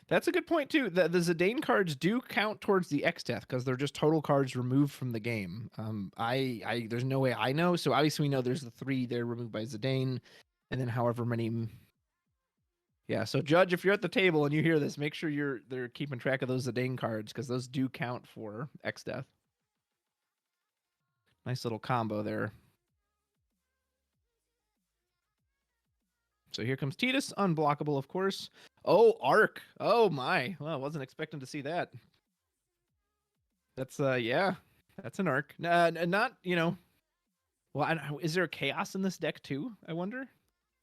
That's a good point, too. The Zidane cards do count towards the X-Death because they're just total cards removed from the game. There's no way I know. So obviously we know there's the 3 there removed by Zidane, and then however many. Yeah, so Judge, if you're at the table and you hear this, make sure they're keeping track of those Zidane cards because those do count for X-Death. Nice little combo there. So here comes Tidus, unblockable, of course. Oh, Arc. Oh my. Well, I wasn't expecting to see that. That's yeah, that's an Arc. Not, you know. Well, is there a Chaos in this deck too? I wonder.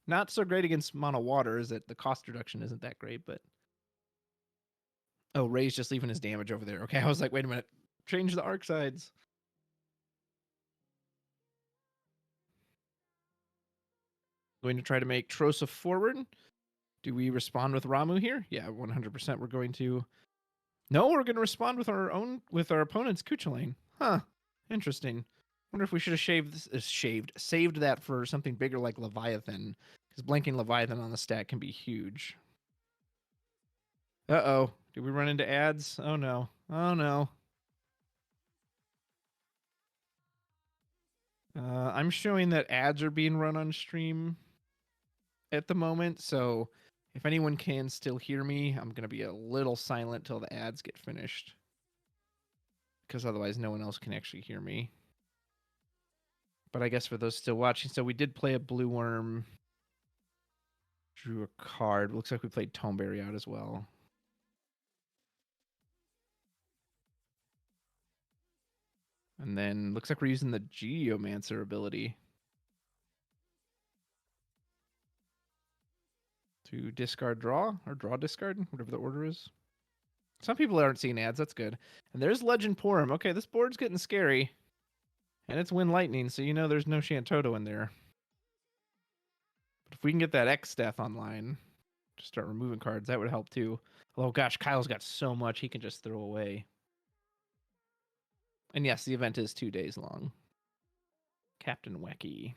Not so great against mono water, is it? The cost reduction isn't that great, but oh, Ray's just leaving his damage over there. Okay, I was like, wait a minute, change the Arc sides. Going to try to make Trosa forward. Do we respond with Ramu here? Yeah, 100%. We're going to. No, we're going to respond with our opponent's Kuchulain. Huh. Interesting. Wonder if we should have saved that for something bigger like Leviathan, because blanking Leviathan on the stack can be huge. Uh-oh. Did we run into ads? Oh no. Oh no. I'm showing that ads are being run on stream at the moment, so if anyone can still hear me, I'm going to be a little silent till the ads get finished, because otherwise no one else can actually hear me. But I guess for those still watching, so we did play a Blue Worm, drew a card. Looks like we played Toneberry out as well. And then looks like we're using the Geomancer ability to discard draw, or draw discard, whatever the order is. Some people aren't seeing ads, that's good. And there's Legend Porum. Okay, this board's getting scary. And it's Wind Lightning, so you know there's no Shantoto in there. But if we can get that X-Death online, just start removing cards, that would help too. Oh gosh, Kyle's got so much he can just throw away. And yes, the event is 2 days long. Captain Wacky.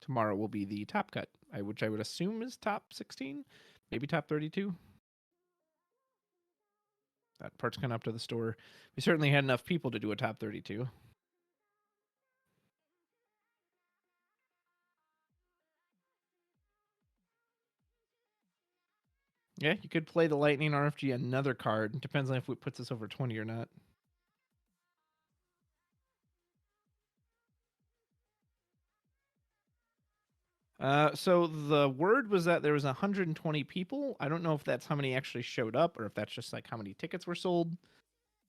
Tomorrow will be the top cut, which I would assume is top 16, maybe top 32. That part's coming up to the store. We certainly had enough people to do a top 32. Yeah, you could play the Lightning RFG another card. Depends on if it puts us over 20 or not. So the word was that there was 120 people. I don't know if that's how many actually showed up or if that's just like how many tickets were sold.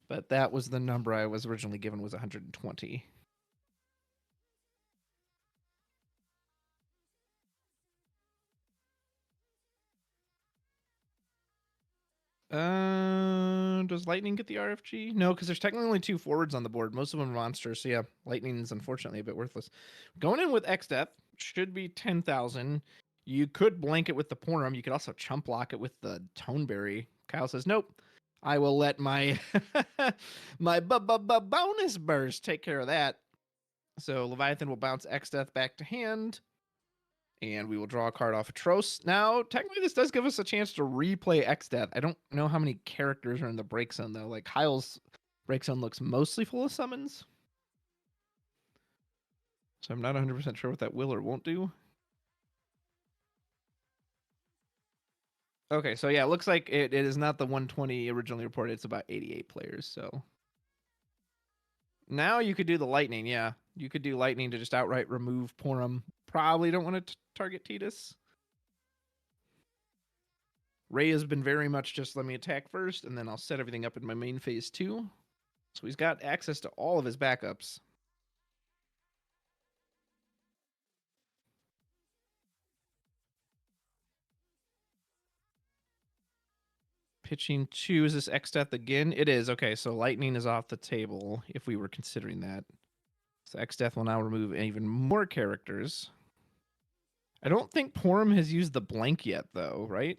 But that was the number I was originally given, was 120. Does Lightning get the RFG? No, because there's technically only 2 forwards on the board. Most of them are monsters. So yeah, Lightning's unfortunately a bit worthless. Going in with X-Death should be 10,000. You could blanket with the Porum. You could also chump block it with the Toneberry. Kyle says, nope. I will let my my bonus burst take care of that. So Leviathan will bounce X-Death back to hand. And we will draw a card off of Tros. Now, technically, this does give us a chance to replay X-Death. I don't know how many characters are in the break zone, though. Like, Kyle's break zone looks mostly full of summons. So I'm not 100% sure what that will or won't do. Okay, so yeah, it looks like it is not the 120 originally reported. It's about 88 players, so. Now you could do the Lightning, yeah. You could do Lightning to just outright remove Porum. Probably don't want to target Tidus. Ray has been very much just let me attack first, and then I'll set everything up in my main phase 2. So he's got access to all of his backups. Pitching 2, is this X-Death again? It is. Okay, so Lightning is off the table if we were considering that. So X-Death will now remove even more characters. I don't think Porum has used the blank yet, though, right?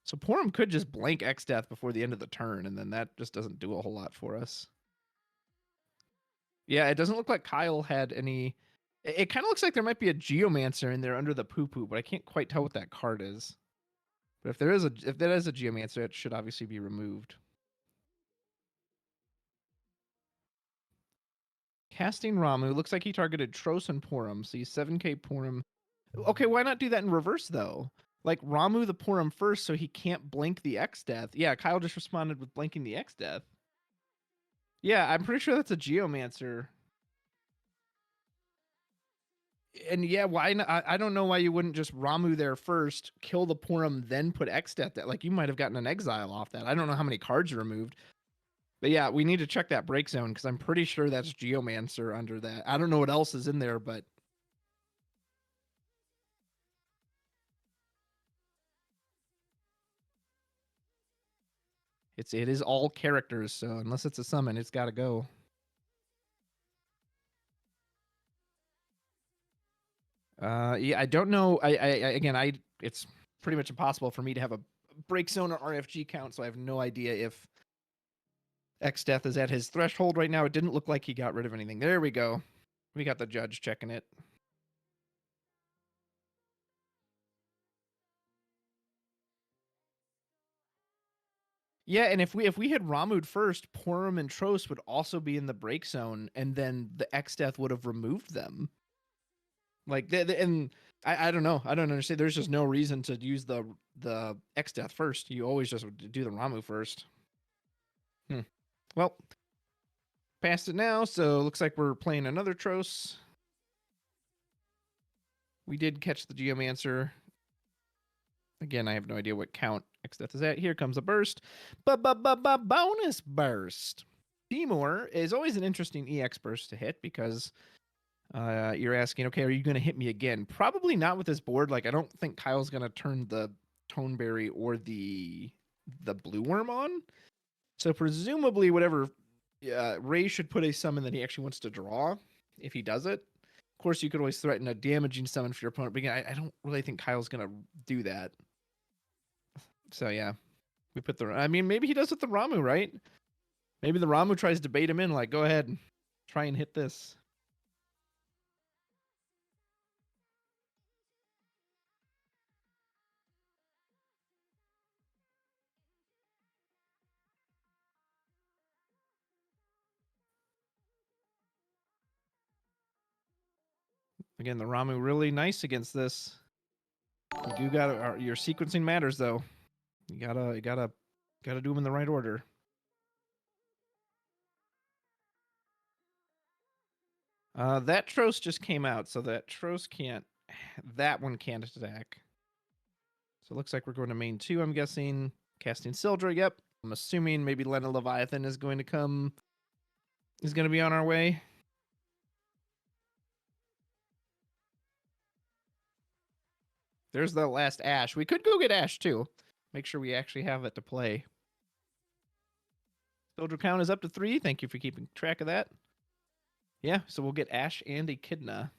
So Porum could just blank X-Death before the end of the turn, and then that just doesn't do a whole lot for us. Yeah, it doesn't look like Kyle had any... It kind of looks like there might be a Geomancer in there under the poo-poo, but I can't quite tell what that card is. But if that is a Geomancer, it should obviously be removed. Casting Ramu. Looks like he targeted Tros and Porum, so he's 7k Porum. Okay, why not do that in reverse, though? Like, Ramu the Porum first so he can't blink the X-Death. Yeah, Kyle just responded with blinking the X-Death. Yeah, I'm pretty sure that's a Geomancer. And yeah, why not? I don't know why you wouldn't just Ramu there first, kill the Porum, then put X-Death there. Like, you might have gotten an exile off that. I don't know how many cards you removed. But yeah, we need to check that break zone, because I'm pretty sure that's Geomancer under that. I don't know what else is in there, but... It is all characters, so unless it's a summon, it's got to go. Yeah, I don't know. Again, it's pretty much impossible for me to have a break zone or RFG count, so I have no idea if X-Death is at his threshold right now. It didn't look like he got rid of anything. There we go. We got the judge checking it. Yeah, and if we had Ramu'd first, Porum and Tros would also be in the break zone, and then the X-Death would have removed them. Like, and I don't know. I don't understand. There's just no reason to use the X-Death first. You always just do the Ramu first. Well, past it now, so looks like we're playing another Tros. We did catch the Geomancer. Again, I have no idea what count X-Death is at. Here comes a burst. Bonus burst. Timur is always an interesting EX burst to hit, because you're asking, okay, are you going to hit me again? Probably not with this board. Like, I don't think Kyle's going to turn the Toneberry or the Blue Worm on. So presumably whatever, Ray should put a summon that he actually wants to draw if he does it. Of course, you could always threaten a damaging summon for your opponent, but again, I don't really think Kyle's going to do that. So yeah, we put the... I mean, maybe he does with the Ramu, right? Maybe the Ramu tries to bait him in, like, go ahead, try and hit this. Again, the Ramu really nice against this. You do gotta... your sequencing matters, though. You gotta do them in the right order. That Tros just came out, so that Tros can't... That one can't attack. So it looks like we're going to main 2, I'm guessing. Casting Sildra, yep. I'm assuming maybe Lena Leviathan is going to come... is going to be on our way. There's the last Ash. We could go get Ash, too. Make sure we actually have it to play. Soldier count is up to 3. Thank you for keeping track of that. Yeah, so we'll get Ash and Echidna.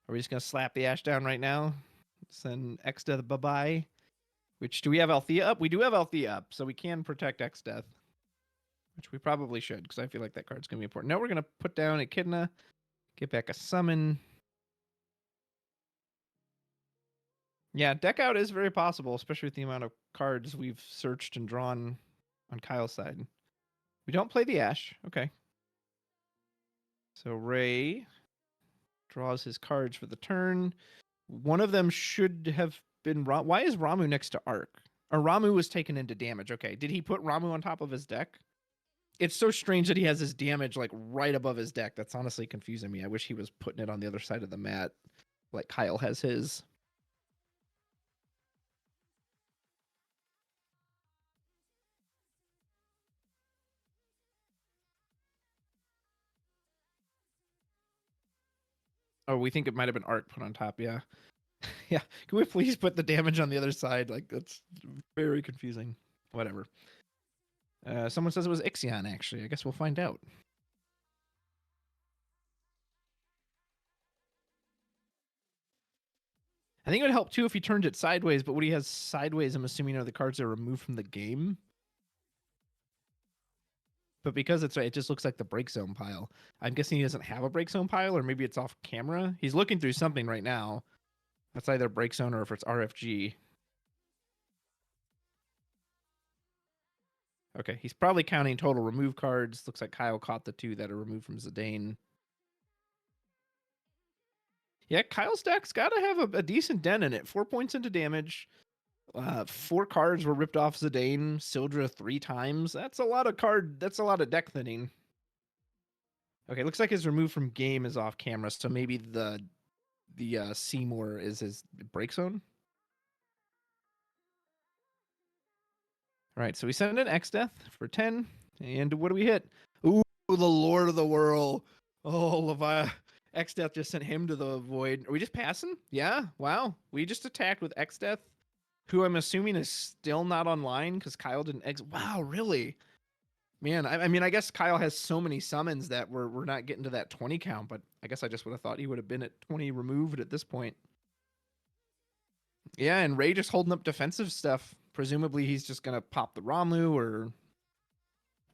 Are we just going to slap the Ash down right now? Send X-Death bye-bye. Which, do we have Althea up? We do have Althea up, so we can protect X-Death. Which we probably should, because I feel like that card's going to be important. Now we're going to put down Echidna. Get back a summon. Yeah, deck out is very possible, especially with the amount of cards we've searched and drawn on Kyle's side. We don't play the Ash. Okay. So Ray draws his cards for the turn. One of them should have been Why is Ramu next to Arc? Or Ramu was taken into damage. Okay. Did he put Ramu on top of his deck? It's so strange that he has his damage like right above his deck. That's honestly confusing me. I wish he was putting it on the other side of the mat like Kyle has his. Oh, we think it might have been Arc put on top. Yeah. Yeah. Can we please put the damage on the other side? Like, that's very confusing. Whatever. Someone says it was Ixion, actually. I guess we'll find out. I think it would help, too, if he turned it sideways, but what he has sideways, I'm assuming, are the cards that are removed from the game. But because it just looks like the break zone pile. I'm guessing he doesn't have a break zone pile, or maybe it's off camera. He's looking through something right now. That's either break zone or if it's RFG. Okay, he's probably counting total remove cards. Looks like Kyle caught the 2 that are removed from Zidane. Yeah, Kyle's deck's got to have a decent dent in it. 4 points into damage. 4 cards were ripped off Zidane. Sildra 3 times. That's a lot of That's a lot of deck thinning. Okay, looks like his remove from game is off camera, so maybe the Seymour is his break zone. All right, so we send an X-Death for 10. And what do we hit? Ooh, the Lord of the Whirl. Oh, Levi. X-Death just sent him to the void. Are we just passing? Yeah, wow. We just attacked with X-Death, who I'm assuming is still not online because Kyle didn't Wow, really? Man, I mean, I guess Kyle has so many summons that we're not getting to that 20 count, but I guess I just would have thought he would have been at 20 removed at this point. Yeah, and Ray just holding up defensive stuff. Presumably he's just going to pop the Ramu or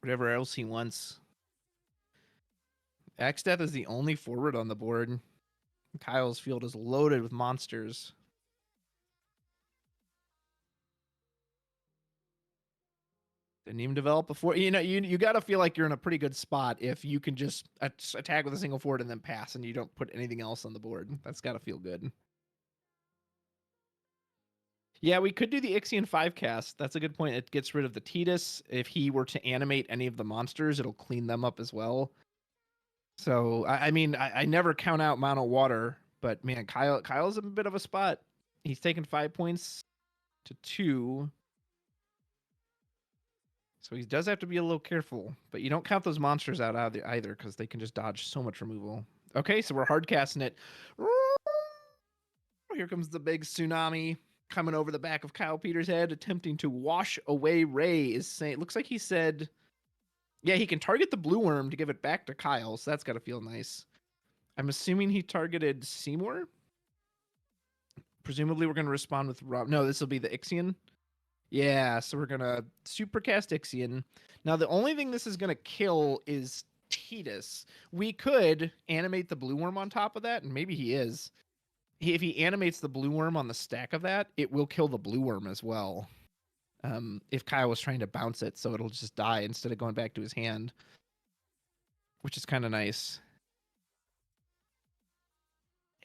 whatever else he wants. X-Death is the only forward on the board. Kyle's field is loaded with monsters. Didn't even develop before. You know, you got to feel like you're in a pretty good spot if you can just attack with a single forward and then pass and you don't put anything else on the board. That's got to feel good. Yeah, we could do the Ixion 5 cast. That's a good point. It gets rid of the Tidus. If he were to animate any of the monsters, it'll clean them up as well. So, I mean, I never count out Mono Water, but man, Kyle's in a bit of a spot. He's taken 5 points to 2. So he does have to be a little careful, but you don't count those monsters out either because they can just dodge so much removal. Okay, so we're hard casting it. Here comes the big tsunami coming over the back of Kyle Peters' head, attempting to wash away Ray. Is saying, looks like he said, yeah, he can target the blue worm to give it back to Kyle, so that's got to feel nice. I'm assuming he targeted Seymour. Presumably we're going to respond with Rob. No, this will be the Ixion. Yeah, so we're going to supercast Ixion. Now, the only thing this is going to kill is Tidus. We could animate the blue worm on top of that, and maybe he is. If he animates the blue worm on the stack of that, it will kill the blue worm as well. If Kyle was trying to bounce it, so it'll just die instead of going back to his hand, which is kind of nice.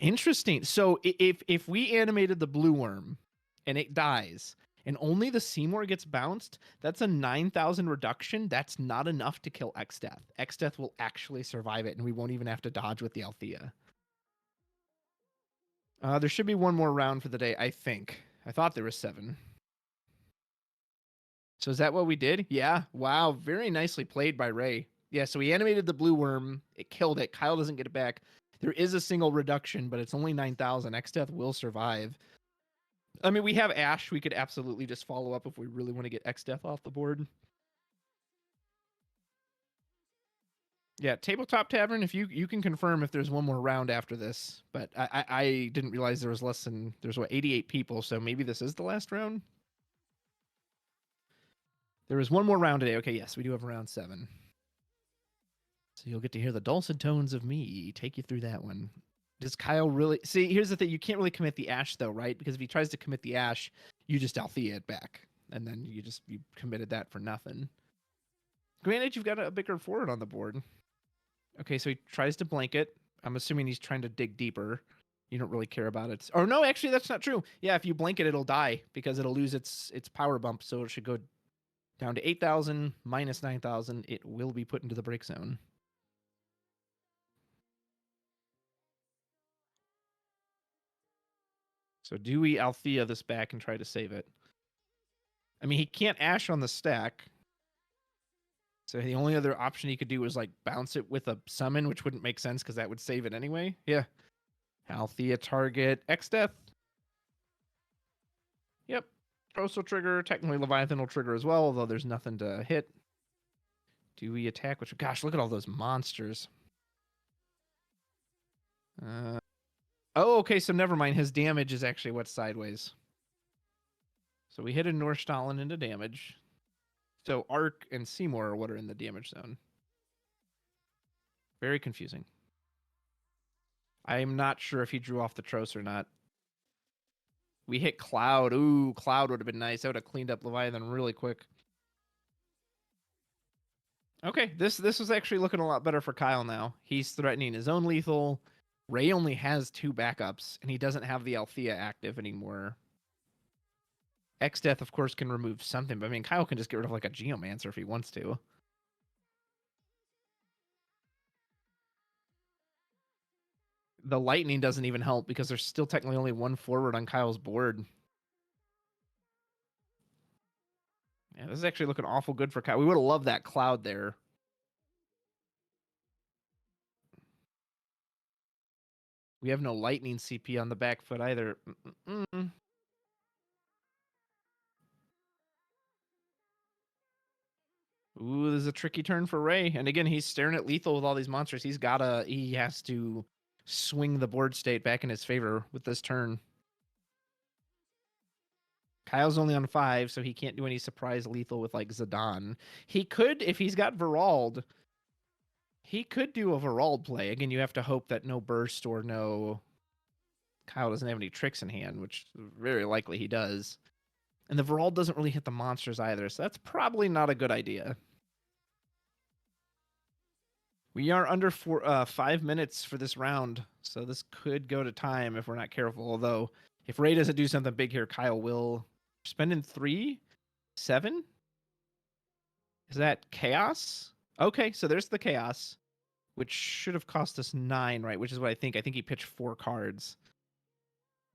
Interesting. So if we animated the blue worm and it dies, and only the Seymour gets bounced, that's a 9,000 reduction. That's not enough to kill X-Death. X-Death will actually survive it, and we won't even have to dodge with the Althea. There should be one more round for the day, I think. I thought there was 7. So is that what we did? Yeah. Wow. Very nicely played by Ray. Yeah, so he animated the blue worm. It killed it. Kyle doesn't get it back. There is a single reduction, but it's only 9,000. X-Death will survive. I mean, we have Ash. We could absolutely just follow up if we really want to get X-Death off the board. Yeah, Tabletop Tavern, if you can confirm if there's one more round after this. But I didn't realize there was less than, there's what, 88 people, so maybe this is the last round? There is one more round today. Okay, yes, we do have round 7. So you'll get to hear the dulcet tones of me take you through that one. Does Kyle really see? Here's the thing: you can't really commit the Ash though, right? Because if he tries to commit the Ash, you just Althea it back, and then you committed that for nothing. Granted, you've got a bigger forward on the board. Okay, so he tries to blanket. I'm assuming he's trying to dig deeper. You don't really care about it. Or no, actually, that's not true. Yeah, if you blanket, it'll die because it'll lose its power bump. So it should go down to 8,000 minus 9,000. It will be put into the break zone. So do we Althea this back and try to save it? I mean, he can't Ash on the stack. So the only other option he could do is like bounce it with a summon, which wouldn't make sense because that would save it anyway. Yeah. Althea target X-Death. Yep. Tross will trigger. Technically, Leviathan will trigger as well, although there's nothing to hit. Do we attack? Which, gosh, look at all those monsters. Oh, okay, so never mind. His damage is actually what's sideways. So we hit a Northstalin into damage. So Arc and Seymour are what are in the damage zone. Very confusing. I'm not sure if he drew off the Tross or not. We hit Cloud. Ooh, Cloud would have been nice. That would have cleaned up Leviathan really quick. Okay, this was actually looking a lot better for Kyle now. He's threatening his own lethal. Ray only has 2 backups, and he doesn't have the Althea active anymore. X-Death, of course, can remove something, but I mean, Kyle can just get rid of like a Geomancer if he wants to. The Lightning doesn't even help because there's still technically only 1 forward on Kyle's board. Yeah, this is actually looking awful good for Kyle. We would have loved that Cloud there. We have no Lightning CP on the back foot either. Ooh, this is a tricky turn for Ray. And again, he's staring at lethal with all these monsters. He has to swing the board state back in his favor with this turn. Kyle's only on 5, so he can't do any surprise lethal with like Zidane. He could, if he's got Verald, he could do a Verald play. Again, you have to hope that no burst or no... Kyle doesn't have any tricks in hand, which very likely he does. And the Verald doesn't really hit the monsters either, so that's probably not a good idea. We are under 5 minutes for this round, so this could go to time if we're not careful. Although, if Ray doesn't do something big here, Kyle will. Spending 3? 7? Is that Chaos? Okay, so there's the Chaos, which should have cost us 9, right? Which is what I think. I think he pitched 4 cards.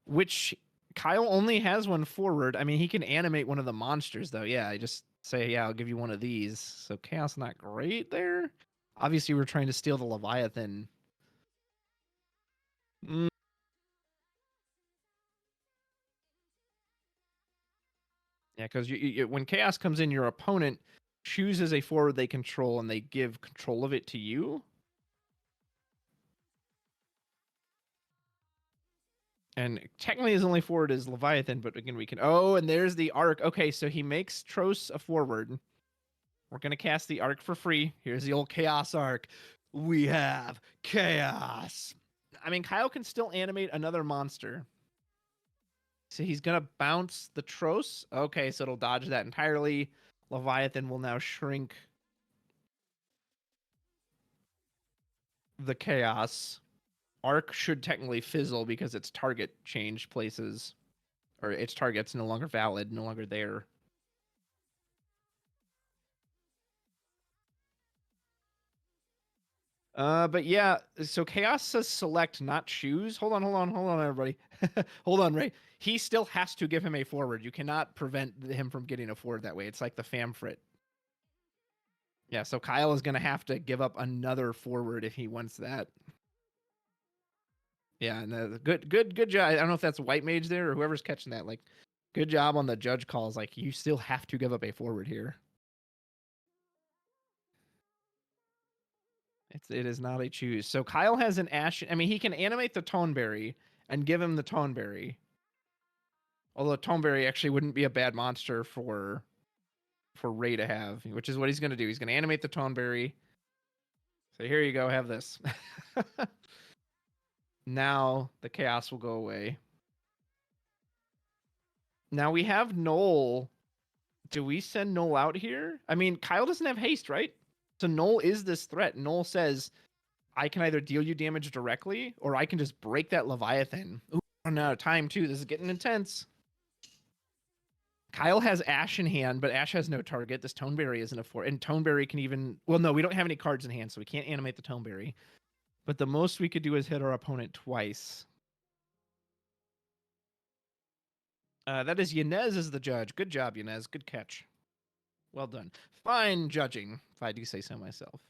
Which Kyle only has 1 forward. I mean, he can animate one of the monsters, though. Yeah, I just say, yeah, I'll give you one of these. So Chaos not great there. Obviously, we're trying to steal the Leviathan. Yeah, because when Chaos comes in, your opponent chooses a forward they control, and they give control of it to you. And technically his only forward is Leviathan, but again, we can... Oh, and there's the Arc. Okay, so he makes Tross a forward. We're going to cast the Arc for free. Here's the old Chaos Arc. We have Chaos. I mean, Kyle can still animate another monster. So he's going to bounce the Tross. Okay, so it'll dodge that entirely. Leviathan will now shrink the Chaos. Arc should technically fizzle because its target changed places. Or its target's no longer valid, no longer there. But yeah, so Chaos says select, not choose. Hold on, everybody. Hold on, Ray. He still has to give him a forward. You cannot prevent him from getting a forward that way. It's like the Famfrit. Yeah, so Kyle is going to have to give up another forward if he wants that. Yeah, and good job. I don't know if that's White Mage there or whoever's catching that. Like, good job on the judge calls. Like, you still have to give up a forward here. It is not a choose. So Kyle has an Ash. I mean, he can animate the Toneberry and give him the Toneberry. Although Toneberry actually wouldn't be a bad monster for Ray to have, which is what he's going to do. He's going to animate the Toneberry. So here you go. Have this. Now the chaos will go away. Now we have Noel. Do we send Noel out here? I mean, Kyle doesn't have haste, right? So Noel is this threat. Noel says, I can either deal you damage directly, or I can just break that Leviathan. Ooh, running out of time, too. This is getting intense. Kyle has Ash in hand, but Ash has no target. This Toneberry isn't a 4. And Toneberry can even... Well, no, we don't have any cards in hand, so we can't animate the Toneberry. But the most we could do is hit our opponent twice. That is Yanez as the judge. Good job, Yanez. Good catch. Well done. Fine judging, if I do say so myself.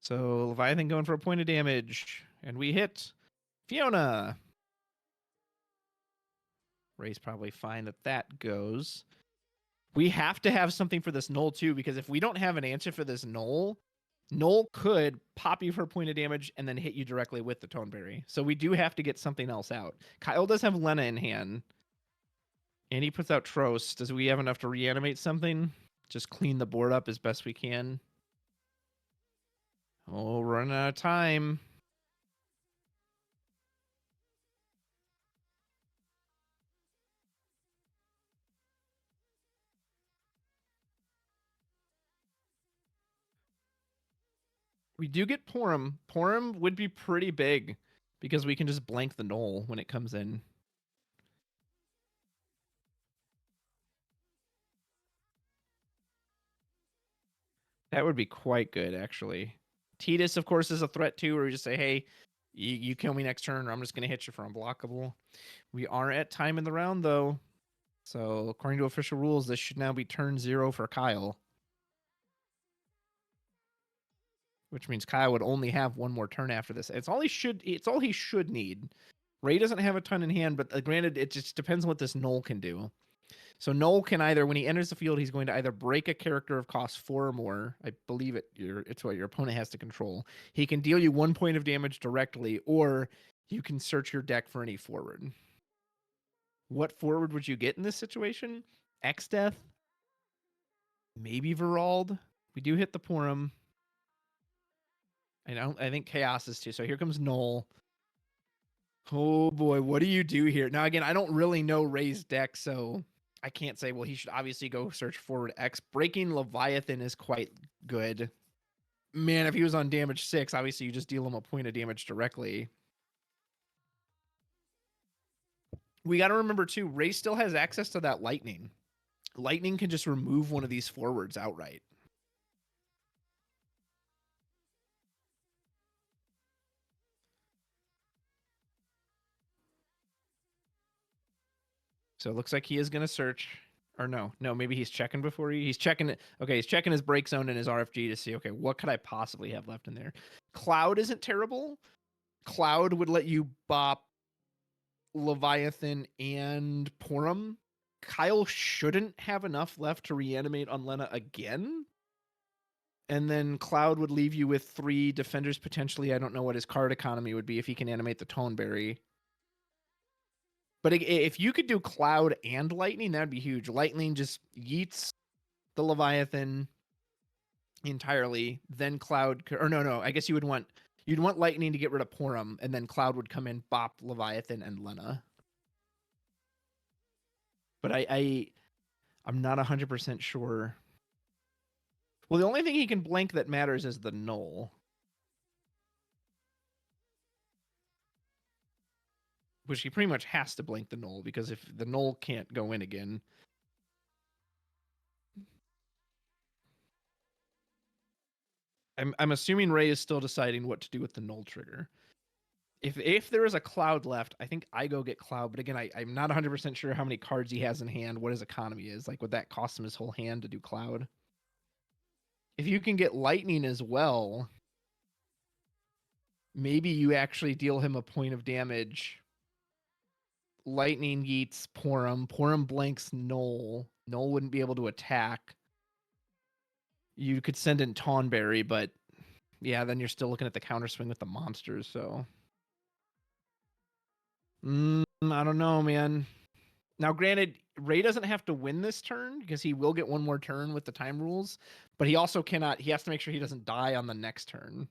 So Leviathan going for a point of damage. And we hit Fiona. Ray's probably fine that that goes. We have to have something for this Knoll too, because if we don't have an answer for this Knoll, Knoll could pop you for a point of damage and then hit you directly with the Toneberry. So we do have to get something else out. Kyle does have Lena in hand. And he puts out Trost. Does we have enough to reanimate something? Just clean the board up as best we can. Oh, running out of time. We do get Porum. Porum would be pretty big because we can just blank the Knoll when it comes in. That would be quite good, actually. Tidus, of course, is a threat too, where we just say, hey, you kill me next turn, or I'm just going to hit you for unblockable. We are at time in the round, though. So, according to official rules, this should now be turn 0 for Kyle. Which means Kyle would only have one more turn after this. It's all he should need. Ray doesn't have a ton in hand, but granted, it just depends on what this Knoll can do. So Knoll can either, when he enters the field, he's going to either break a character of cost 4 or more. I believe it's what your opponent has to control. He can deal you 1 point of damage directly, or you can search your deck for any forward. What forward would you get in this situation? X-Death? Maybe Verald? We do hit the Porum. I think Chaos is too. So here comes Knoll. Oh boy, what do you do here? Now again, I don't really know Ray's deck, so I can't say, well, he should obviously go search forward X. Breaking Leviathan is quite good. Man, if he was on damage 6, obviously you just deal him a point of damage directly. We got to remember too, Ray still has access to that Lightning. Lightning can just remove one of these forwards outright. So it looks like he is going to search. Or no, maybe he's checking before he's checking it. Okay, he's checking his break zone and his RFG to see, okay, what could I possibly have left in there? Cloud isn't terrible. Cloud would let you bop Leviathan and Porum. Kyle shouldn't have enough left to reanimate on Lena again. And then Cloud would leave you with 3 defenders potentially. I don't know what his card economy would be if he can animate the Toneberry. But if you could do Cloud and Lightning, that'd be huge. Lightning just yeets the Leviathan entirely. Then Cloud, or no. I guess you'd want Lightning to get rid of Porum, and then Cloud would come in, bop Leviathan and Lena. But I'm not 100% sure. Well, the only thing he can blank that matters is the Knoll. Which he pretty much has to blank the Knoll, because if the Knoll can't go in again. I'm assuming Ray is still deciding what to do with the Knoll trigger. If there is a Cloud left, I think I go get Cloud. But again, I'm not 100% sure how many cards he has in hand, what his economy is. Like, would that cost him his whole hand to do Cloud? If you can get Lightning as well, maybe you actually deal him a point of damage. Lightning yeets Porum. Porum blanks Knoll. Knoll wouldn't be able to attack. You could send in Tonberry, but yeah, then you're still looking at the counter swing with the monsters, so. I don't know, man. Now, granted, Ray doesn't have to win this turn because he will get one more turn with the time rules, but he also cannot, he has to make sure he doesn't die on the next turn.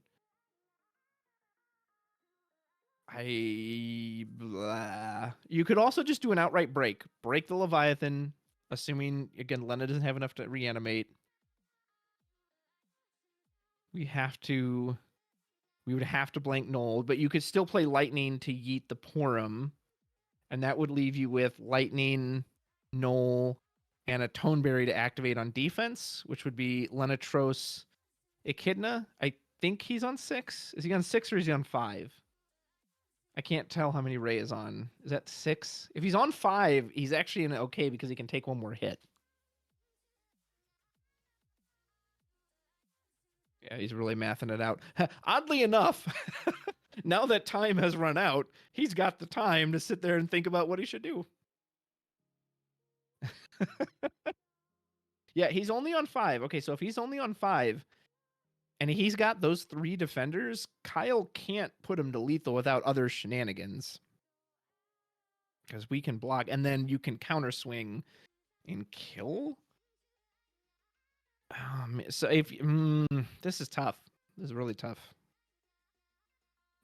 You could also just do an outright break. Break the Leviathan, assuming, again, Lena doesn't have enough to reanimate. We would have to blank Null, but you could still play Lightning to yeet the Porum, and that would leave you with Lightning, Null, and a Toneberry to activate on defense, which would be Lenatros Echidna. I think he's on 6. Is he on 6 or is he on 5? I can't tell how many Ray is on. Is that 6? If he's on 5, he's actually in okay because he can take one more hit. Yeah, he's really mathing it out. Oddly enough, now that time has run out, he's got the time to sit there and think about what he should do. Yeah, he's only on 5. Okay, so if he's only on 5 and he's got those 3 defenders, Kyle can't put him to lethal without other shenanigans. Because we can block, and then you can counter swing and kill. So if this is tough. This is really tough.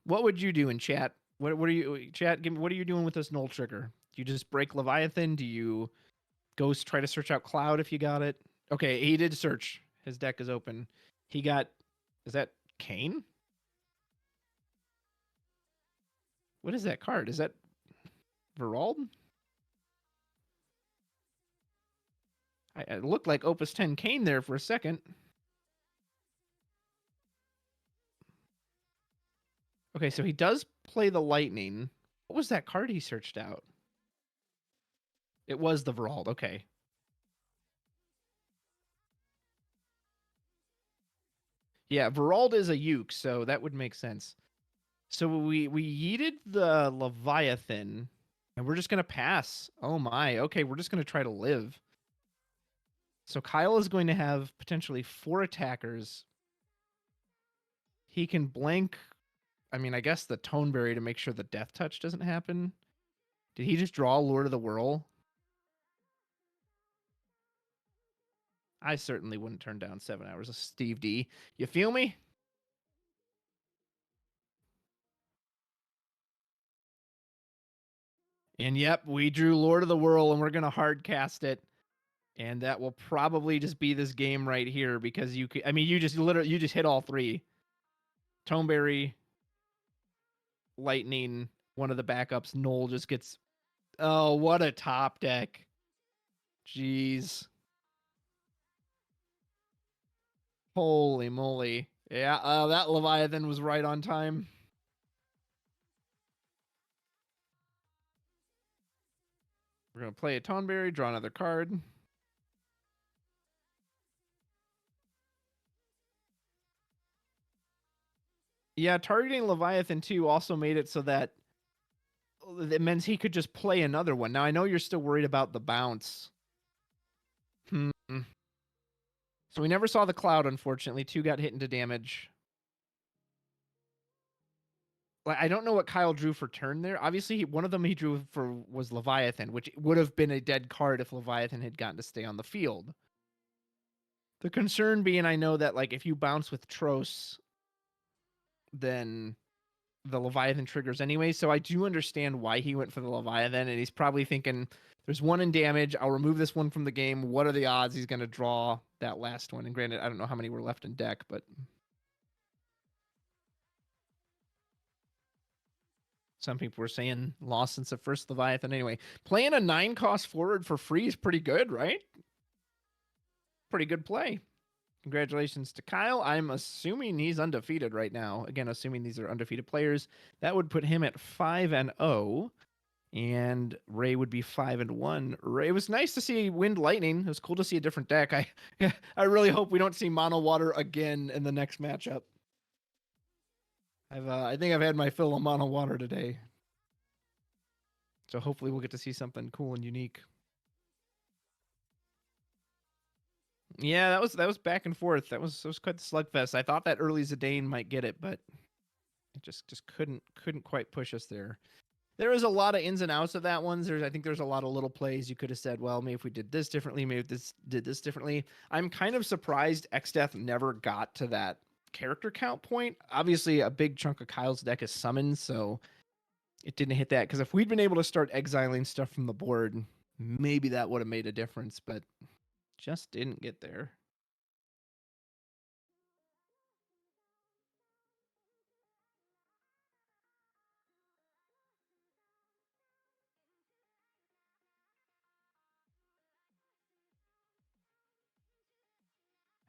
What would you do in chat? What are you chat? Give me, what are you doing with this null trigger? Do you just break Leviathan? Do you ghost try to search out Cloud if you got it? Okay, he did search. His deck is open. He got. Is that Kane? What is that card? Is that Verald? It looked like Opus 10 Kane there for a second. Okay, so he does play the Lightning. What was that card he searched out? It was the Verald. Okay. Yeah, Verald is a Uke, so that would make sense. So we yeeted the Leviathan, and we're just going to pass. Oh my. Okay, we're just going to try to live. So Kyle is going to have potentially 4 attackers. He can blank, I mean, I guess the Toneberry to make sure the Death Touch doesn't happen. Did he just draw Lord of the Whirl? I certainly wouldn't turn down 7 hours of Steve D. You feel me? And yep, we drew Lord of the Whirl, and we're going to hard cast it. And that will probably just be this game right here because you could, I mean, you just hit all 3. Toneberry, Lightning, one of the backups. Null just gets, oh, what a top deck. Jeez. Holy moly. Yeah, that Leviathan was right on time. We're going to play a Toneberry, draw another card. Yeah, targeting Leviathan too also made it so that it meant he could just play another one. Now, I know you're still worried about the bounce. So we never saw the Cloud, unfortunately. 2 got hit into damage. I don't know what Kyle drew for turn there. Obviously, one of them he drew for was Leviathan, which would have been a dead card if Leviathan had gotten to stay on the field. The concern being, I know that like if you bounce with Tros, then the Leviathan triggers anyway. So I do understand why he went for the Leviathan, and he's probably thinking, there's 1 in damage. I'll remove this one from the game. What are the odds he's going to draw that last one? And granted, I don't know how many were left in deck, but some people were saying lost since the first Leviathan. Anyway, playing a 9-cost forward for free is pretty good, right? Pretty good play. Congratulations to Kyle. I'm assuming he's undefeated right now. Again, assuming these are undefeated players. That would put him at 5-0. And Ray would be 5-1. Ray, it was nice to see Wind Lightning. It was cool to see a different deck. I really hope we don't see Mono Water again in the next matchup. I think I've had my fill of Mono Water today. So hopefully we'll get to see something cool and unique. Yeah, that was back and forth. That was quite the slugfest. I thought that early Zidane might get it, but it just couldn't quite push us there. There was a lot of ins and outs of that one. I think there's a lot of little plays you could have said, well, maybe if we did this differently, maybe if this did this differently. I'm kind of surprised Xdeath never got to that character count point. Obviously, a big chunk of Kyle's deck is summons, so it didn't hit that, because if we'd been able to start exiling stuff from the board, maybe that would have made a difference, but just didn't get there.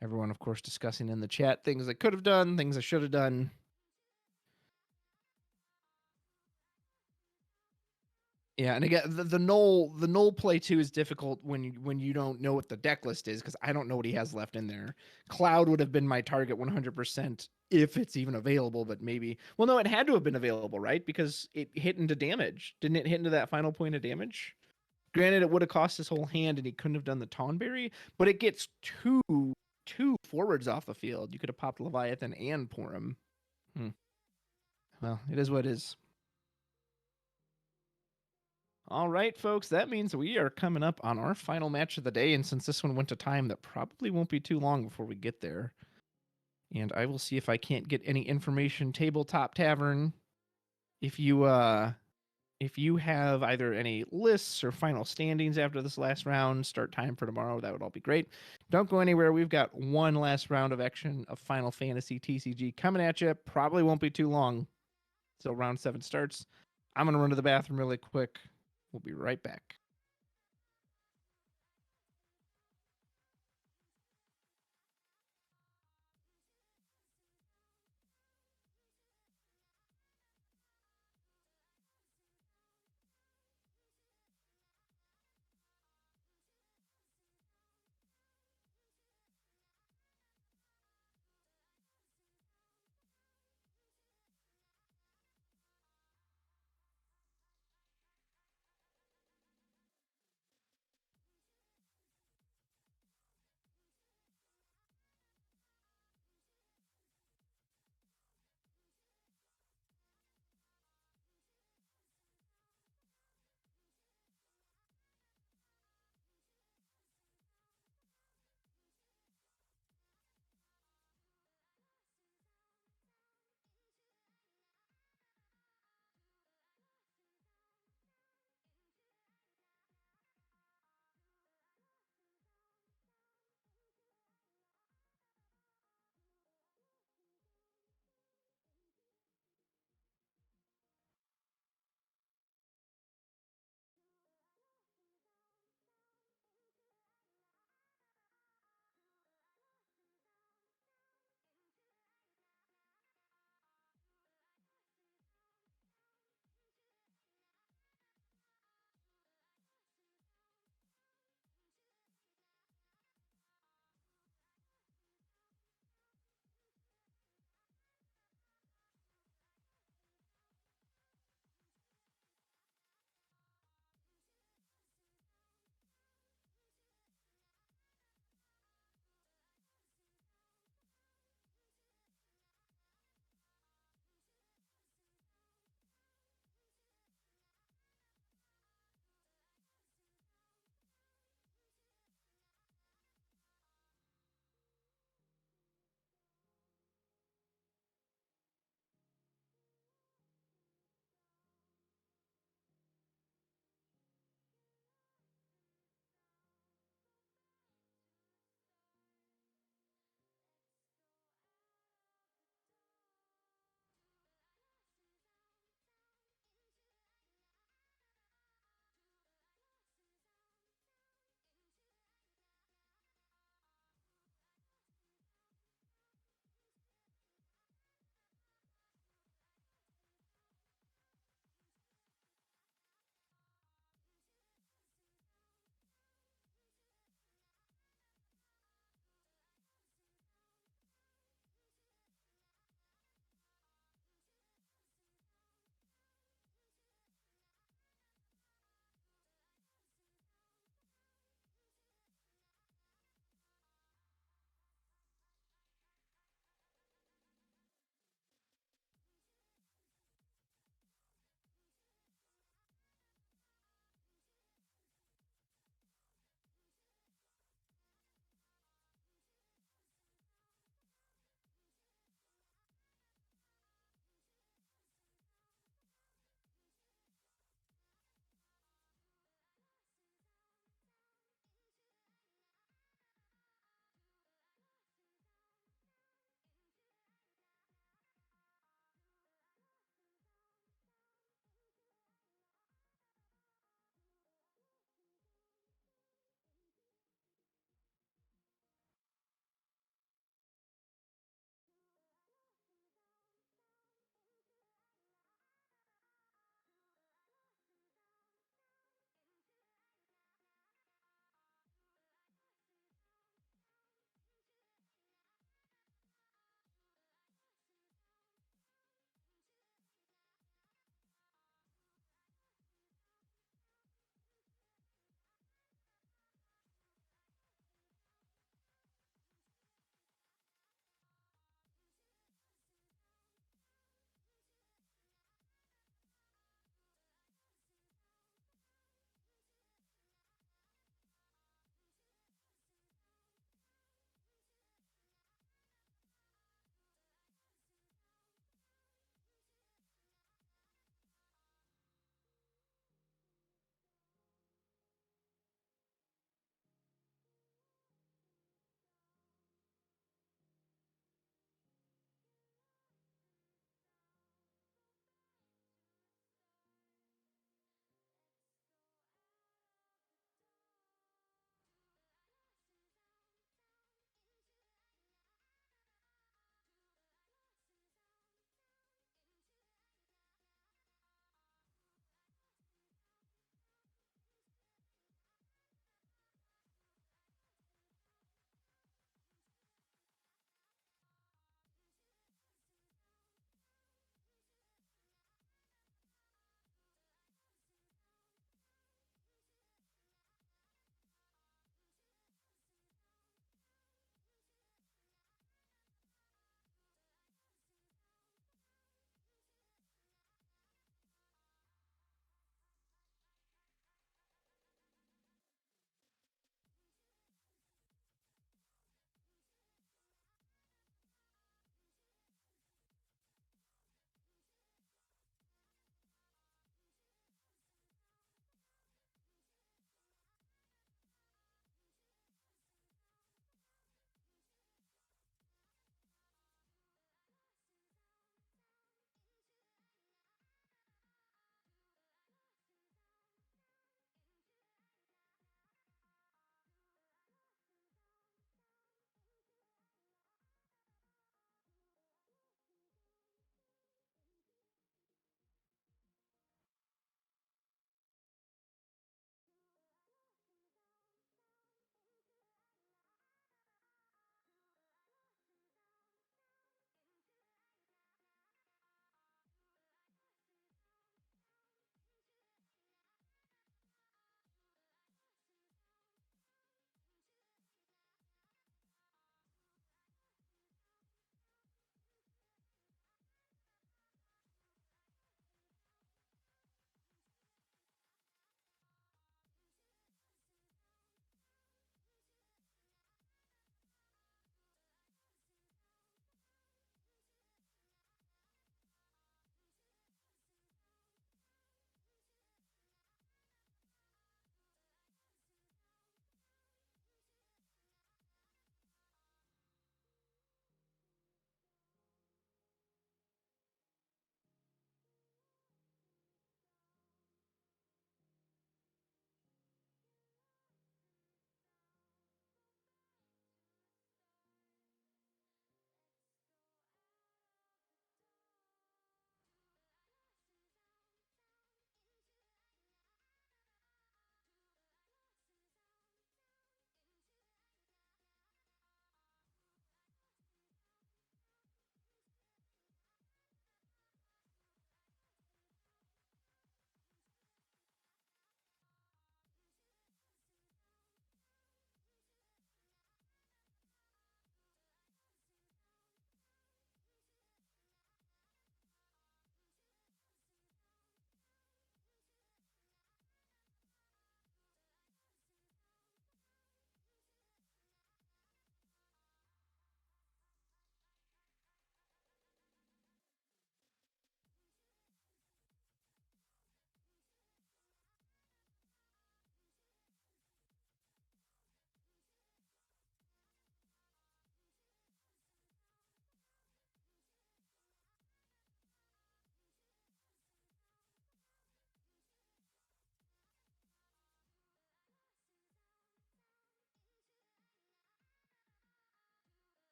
Everyone, of course, discussing in the chat things I could have done, things I should have done. Yeah, and again, the null play too is difficult when you don't know what the deck list is, because I don't know what he has left in there. Cloud would have been my target 100% if it's even available, but maybe, well, no, it had to have been available, right? Because it hit into damage. Didn't it hit into that final point of damage? Granted, it would have cost his whole hand, and he couldn't have done the Tonberry, but it gets two forwards off the field. You could have popped Leviathan and Porum. Well, it is what it is. All right, folks, that means we are coming up on our final match of the day, and since this one went to time, that probably won't be too long before we get there. And I will see if I can't get any information. Tabletop Tavern, if you have either any lists or final standings after this last round, start time for tomorrow, that would all be great. Don't go anywhere. We've got one last round of action of Final Fantasy TCG coming at you. Probably won't be too long till round 7 starts. I'm going to run to the bathroom really quick. We'll be right back.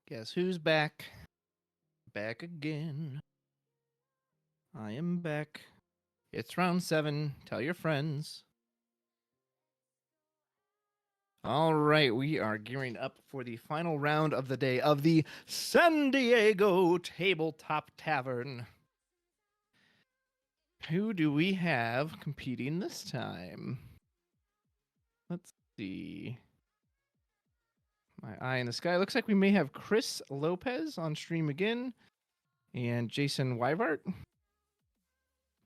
Guess who's back? Back again. I am back. It's round 7. Tell your friends. All right, we are gearing up for the final round of the day of the San Diego Tabletop Tavern. Who do we have competing this time? Let's see. My eye in the sky. Looks like we may have Chris Lopez on stream again and Jason Weivart.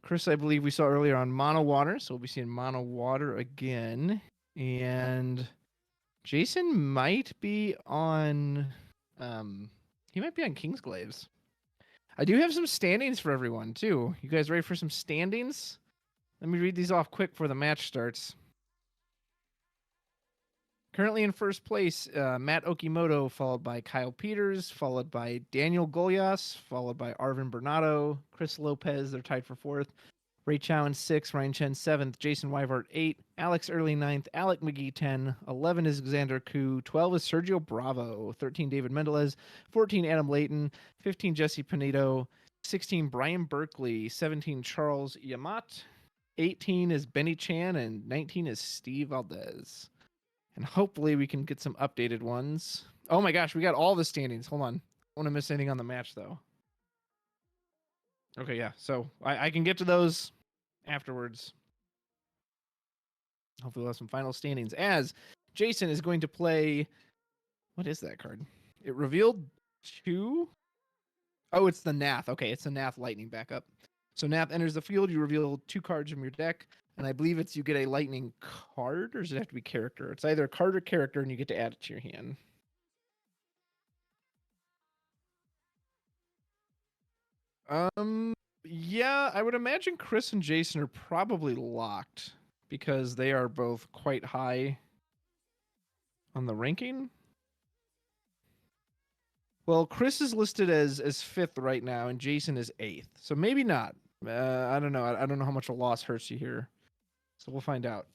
Chris, I believe we saw earlier on Mono Water, so we'll be seeing Mono Water again. And Jason might be on he might be on Kingsglaives. I do have some standings for everyone too. You guys ready for some standings? Let me read these off quick before the match starts. Currently in first place, Matt Okimoto, followed by Kyle Peters, followed by Daniel Golyas, followed by Arvin Bernardo, Chris Lopez, they're tied for 4th. Ray Chow in 6th, Ryan Chen 7th, Jason Weivart 8, Alex Early 9th, Alec McGee 10, 11 is Xander Koo, 12 is Sergio Bravo, 13 David Mendelez, 14 Adam Layton, 15 Jesse Panito, 16 Brian Berkeley, 17 Charles Yamat, 18 is Benny Chan, and 19 is Steve Valdez. And hopefully we can get some updated ones. Oh my gosh, we got all the standings. Hold on. I don't want to miss anything on the match, though. Okay, yeah. So I can get to those afterwards. Hopefully we'll have some final standings. As Jason is going to play... What is that card? It revealed 2... Oh, it's the Nath. Okay, it's the Nath Lightning backup. So Nath enters the field. You reveal 2 cards from your deck. And I believe it's you get a lightning card, or does it have to be character? It's either a card or character, and you get to add it to your hand. Yeah, I would imagine Chris and Jason are probably locked because they are both quite high on the ranking. Well, Chris is listed as 5th right now, and Jason is 8th. So maybe not. I don't know. I don't know how much a loss hurts you here. So we'll find out.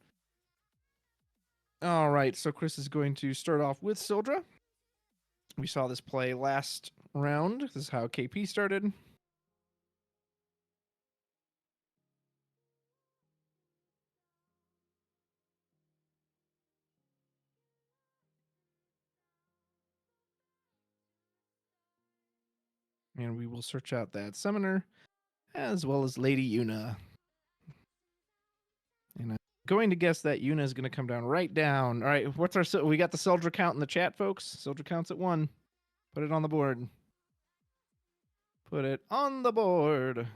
All right, so Chris is going to start off with Sildra. We saw this play last round. This is how KP started. And we will search out that summoner, as well as Lady Yuna. And I'm going to guess that Yuna is going to come down right down. All right, what's our... We got the Sildra count in the chat, folks. Sildra counts at 1. Put it on the board. Put it on the board.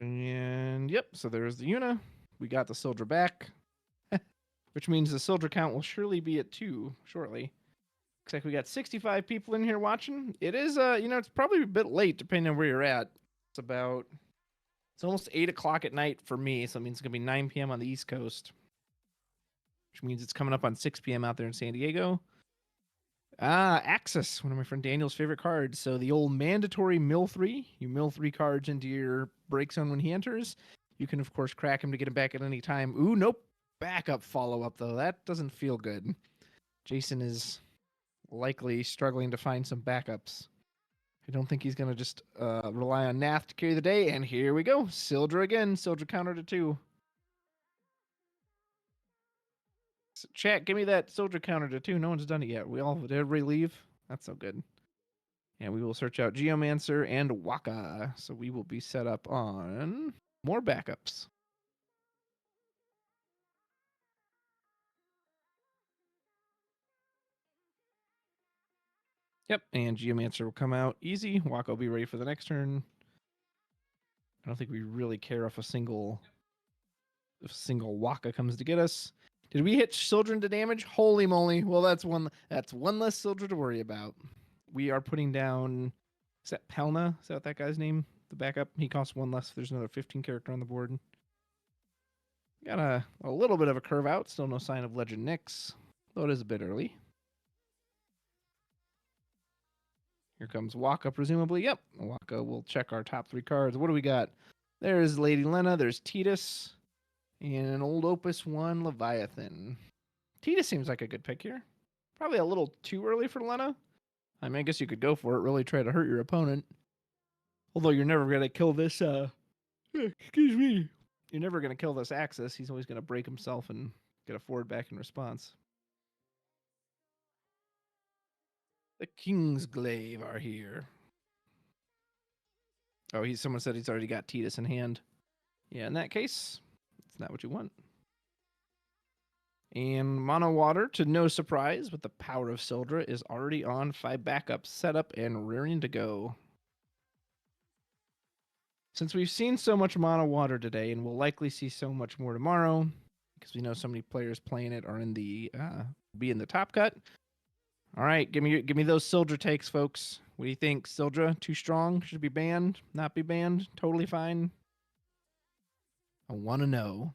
And yep, so there's the Yuna. We got the Sildra back, which means the Sildra count will surely be at 2 shortly. Looks like we got 65 people in here watching. It is, it's probably a bit late depending on where you're at. It's almost 8 o'clock at night for me, so it means it's going to be 9 p.m. on the East Coast, which means it's coming up on 6 p.m. out there in San Diego. Axis, one of my friend Daniel's favorite cards. So the old mandatory mill 3. You mill 3 cards into your break zone when he enters. You can, of course, crack him to get him back at any time. Ooh, nope. Backup follow-up, though. That doesn't feel good. Jason is likely struggling to find some backups. I don't think he's going to just rely on Nath to carry the day. And here we go. Sildra again. Sildra counter to 2. So chat, give me that Sildra counter to 2. No one's done it yet. Did everybody leave? That's so good. And we will search out Geomancer and Waka. So we will be set up on more backups. Yep, and Geomancer will come out easy. Waka will be ready for the next turn. I don't think we really care if a single Waka comes to get us. Did we hit Sildren to damage? Holy moly. Well, that's one less Sildren to worry about. We are putting down... Is that Pelna? Is that what that guy's name? The backup? He costs 1 less if there's another 15 character on the board. Got a little bit of a curve out. Still no sign of Legend Nyx. Though it is a bit early. Here comes Waka, presumably. Yep, Waka will check our top 3 cards. What do we got? There's Lady Lena, there's Titus, and an old Opus 1 Leviathan. Titus seems like a good pick here. Probably a little too early for Lena. I mean, I guess you could go for it, really try to hurt your opponent. Although you're never going to kill this, excuse me. You're never going to kill this Axis. He's always going to break himself and get a forward back in response. The Kingsglaive are here. Oh, someone said he's already got Titus in hand. Yeah, in that case, it's not what you want. And Mono Water, to no surprise, with the power of Sildra, is already on 5 backups set up and rearing to go. Since we've seen so much Mono Water today, and we'll likely see so much more tomorrow, because we know so many players playing it are in the be in the top cut. All right, give me those Sildra takes, folks. What do you think? Sildra, too strong? Should be banned? Not be banned? Totally fine? I want to know.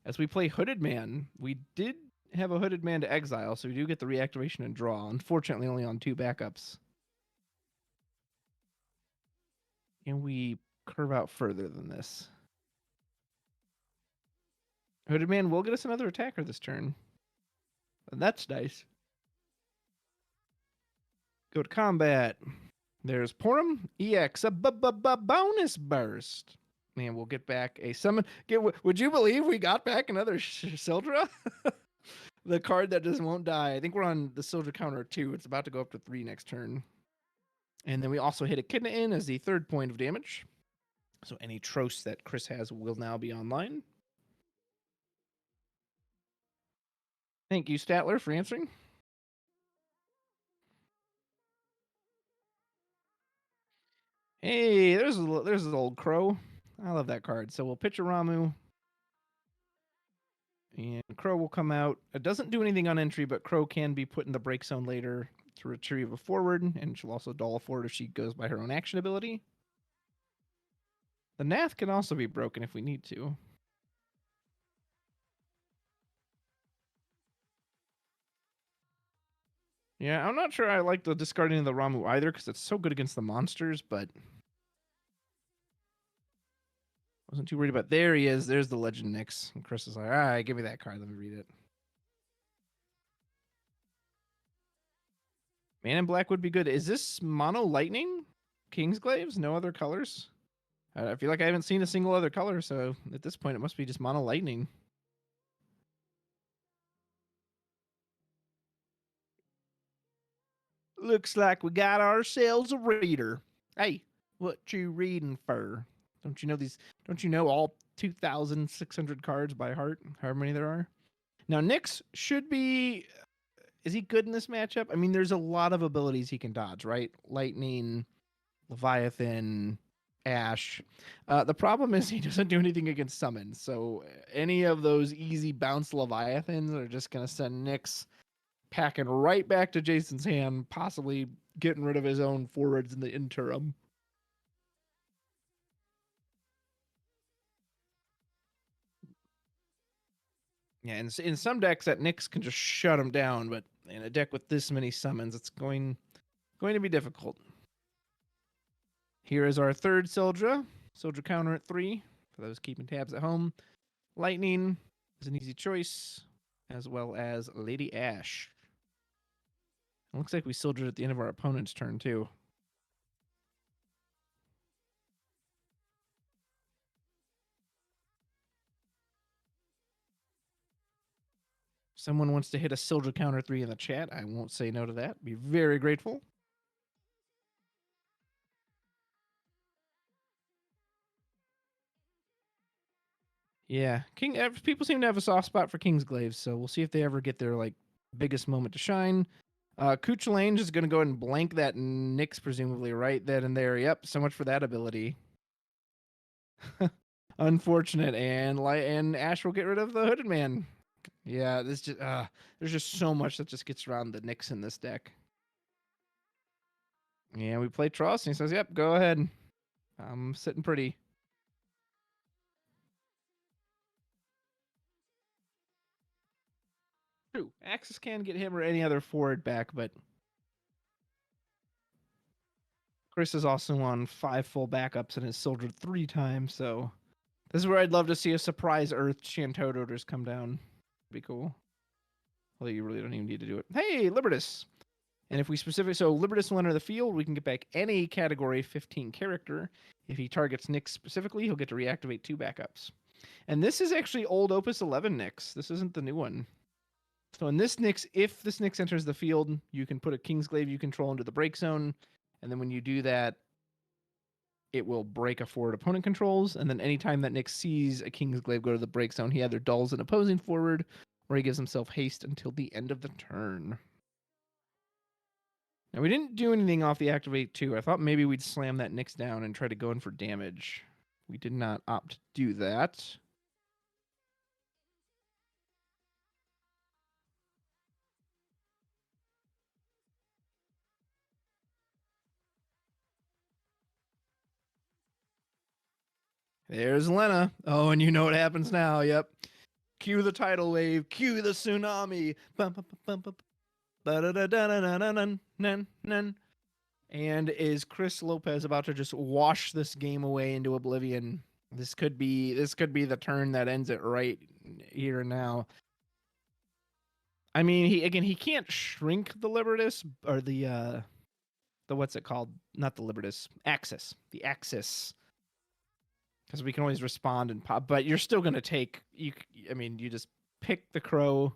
As we play Hooded Man, we did have a Hooded Man to exile, so we do get the reactivation and draw. Unfortunately, only on 2 backups. Can we curve out further than this? Hooded Man will get us another attacker this turn. And that's nice. Go to combat. There's Porum EX, a bonus burst. And we'll get back a summon. Would you believe we got back another Sildra? The card that just won't die. I think we're on the Sildra counter 2. It's about to go up to 3 next turn. And then we also hit Echidna in as the 3rd point of damage. So any Tros that Chris has will now be online. Thank you, Statler, for answering. Hey, there's an old Crow. I love that card. So we'll pitch a Ramu. And Crow will come out. It doesn't do anything on entry, but Crow can be put in the break zone later to retrieve a forward, and she'll also doll a forward if she goes by her own action ability. The Nath can also be broken if we need to. Yeah, I'm not sure I like the discarding of the Ramu either, because it's so good against the monsters, but wasn't too worried about. There he is. There's the Legend Nyx. And Chris is like, all right, give me that card. Let me read it. Man in Black would be good. Is this Mono Lightning? Kingsglaives? No other colors? I feel like I haven't seen a single other color, so at this point it must be just Mono Lightning. Looks like we got ourselves a reader. Hey, what you reading for? Don't you know these? Don't you know all 2,600 cards by heart? However many there are. Now Nyx should be. Is he good in this matchup? I mean, there's a lot of abilities he can dodge, right? Lightning, Leviathan, Ash. The problem is he doesn't do anything against summons. So any of those easy bounce Leviathans are just gonna send Nyx packing right back to Jason's hand, possibly getting rid of his own forwards in the interim. Yeah, and in some decks that Nyx can just shut him down, but in a deck with this many summons, it's going to be difficult. Here is our 3rd Sildra. Sildra counter at 3 for those keeping tabs at home. Lightning is an easy choice, as well as Lady Ash. It looks like we Sildra at the end of our opponent's turn, too. Someone wants to hit a Sildra counter 3 in the chat. I won't say no to that. Be very grateful. Yeah, people seem to have a soft spot for Kingsglaives, so we'll see if they ever get their like biggest moment to shine. Kuchalange is going to go ahead and blank that Nyx, presumably, right then and there. Yep, so much for that ability. Unfortunate, and Ash will get rid of the Hooded Man. Yeah, there's just so much that just gets around the Nyx in this deck. Yeah, we play Tross, and he says, "Yep, go ahead. I'm sitting pretty." True, Axis can get him or any other forward back, but Chris is also on 5 full backups and has soldiered 3 times, so this is where I'd love to see a surprise Earth Shantoad orders come down. Be cool. Although you really don't even need to do it. Hey, Libertus! And if we specifically, so Libertus will enter the field, we can get back any category 15 character. If he targets Nyx specifically, he'll get to reactivate 2 backups. And this is actually old Opus 11 Nyx. This isn't the new one. So in this Nyx, if this Nyx enters the field, you can put a Kingsglaive you control into the break zone. And then when you do that, it will break a forward opponent controls. And then anytime that Nyx sees a Kingsglaive go to the break zone, he either dulls an opposing forward or he gives himself haste until the end of the turn. Now, we didn't do anything off the Activate 2. I thought maybe we'd slam that Nyx down and try to go in for damage. We did not opt to do that. There's Lena. Oh, and you know what happens now. Yep. Cue the tidal wave. Cue the tsunami. Bum, bum, bum, bum, ba-da-da-da-da-da-da-da-nan-nan. And is Chris Lopez about to just wash this game away into oblivion? This could be the turn that ends it right here and now. I mean, he can't shrink the Libertus or the what's it called? Not the Libertus. Axis. The Axis. Because we can always respond and pop, but you're still going to take, you just pick the Crow,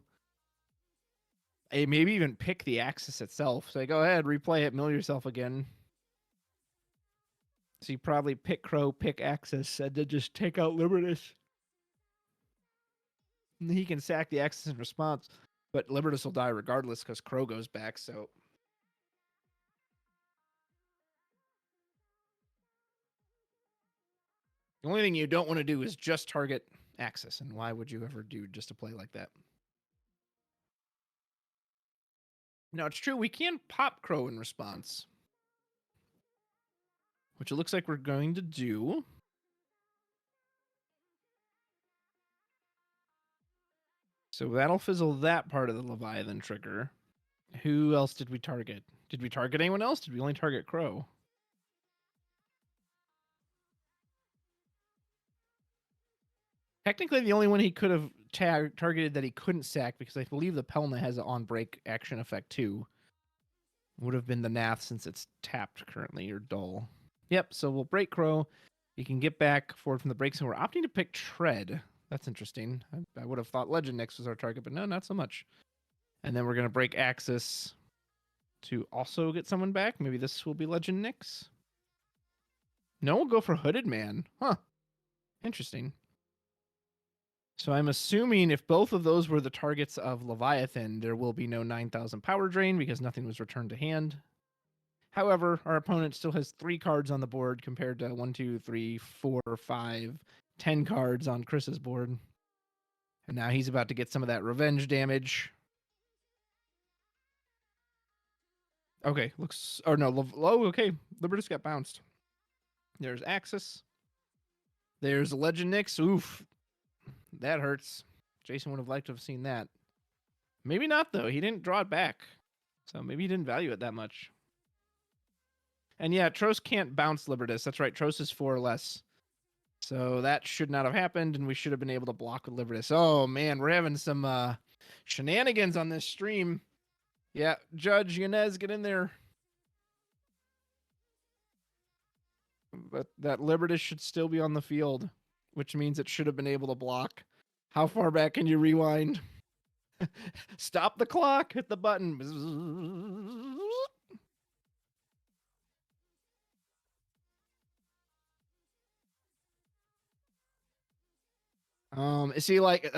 maybe even pick the Axis itself. Say, go ahead, replay it, mill yourself again. So you probably pick Crow, pick Axis, and then just take out Libertus. And he can sack the Axis in response, but Libertus will die regardless because Crow goes back, so... The only thing you don't want to do is just target Axis, and why would you ever do just a play like that? Now, it's true, we can pop Crow in response, which it looks like we're going to do. So that'll fizzle that part of the Leviathan trigger. Who else did we target? Did we target anyone else? Did we only target Crow? Technically, the only one he could have targeted that he couldn't sack, because I believe the Pelna has an on-break action effect too, would have been the Nath, since it's tapped currently, or dull. Yep, so we'll break Crow. You can get back forward from the break, so we're opting to pick Tread. That's interesting. I would have thought Legend Nyx was our target, but no, not so much. And then we're going to break Axis to also get someone back. Maybe this will be Legend Nyx. No, we'll go for Hooded Man. Huh. Interesting. So I'm assuming if both of those were the targets of Leviathan, there will be no 9,000 power drain because nothing was returned to hand. However, our opponent still has 3 cards on the board compared to 1, 2, 3, 4, 5, 10 cards on Chris's board. And now he's about to get some of that revenge damage. Okay, looks... Oh, no. Oh, okay. Libertus got bounced. There's Axis. There's Legend Nyx. Oof. That hurts. Jason would have liked to have seen that. Maybe not, though. He didn't draw it back. So maybe he didn't value it that much. And yeah, Tros can't bounce Libertus. That's right. Tros is 4 or less. So that should not have happened, and we should have been able to block with Libertus. Oh, man. We're having some shenanigans on this stream. Yeah, Judge Yanez, get in there. But that Libertus should still be on the field, which means it should have been able to block. How far back can you rewind? Stop the clock. Hit the button. See, like,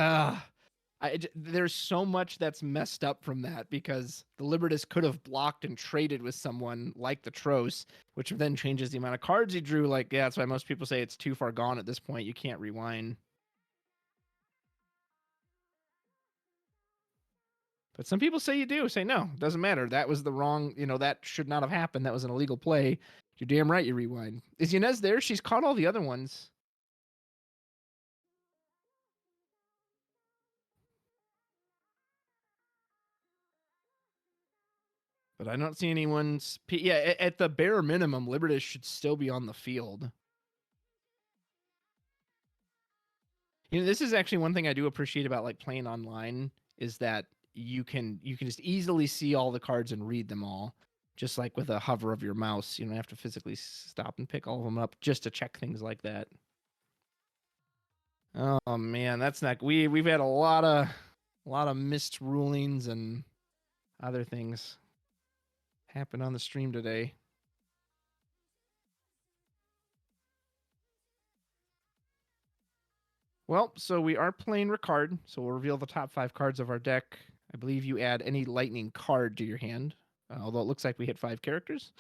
there's so much that's messed up from that, because the Libertus could have blocked and traded with someone like the Tros, which then changes the amount of cards he drew. Like, yeah, that's why most people say it's too far gone at this point. You can't rewind. But some people say you do. Say, no, doesn't matter. That was the wrong, that should not have happened. That was an illegal play. You're damn right you rewind. Is Yanez there? She's caught all the other ones. But I don't see anyone's. Yeah, at the bare minimum, Libertas should still be on the field. You know, this is actually one thing I do appreciate about like playing online is that you can just easily see all the cards and read them all, just like with a hover of your mouse. You don't have to physically stop and pick all of them up just to check things like that. Oh man, that's not. We've had a lot of missed rulings and other things happen on the stream today. Well, so we are playing Ricard, so we'll reveal the top 5 cards of our deck. I believe you add any lightning card to your hand, although it looks like we hit 5 characters.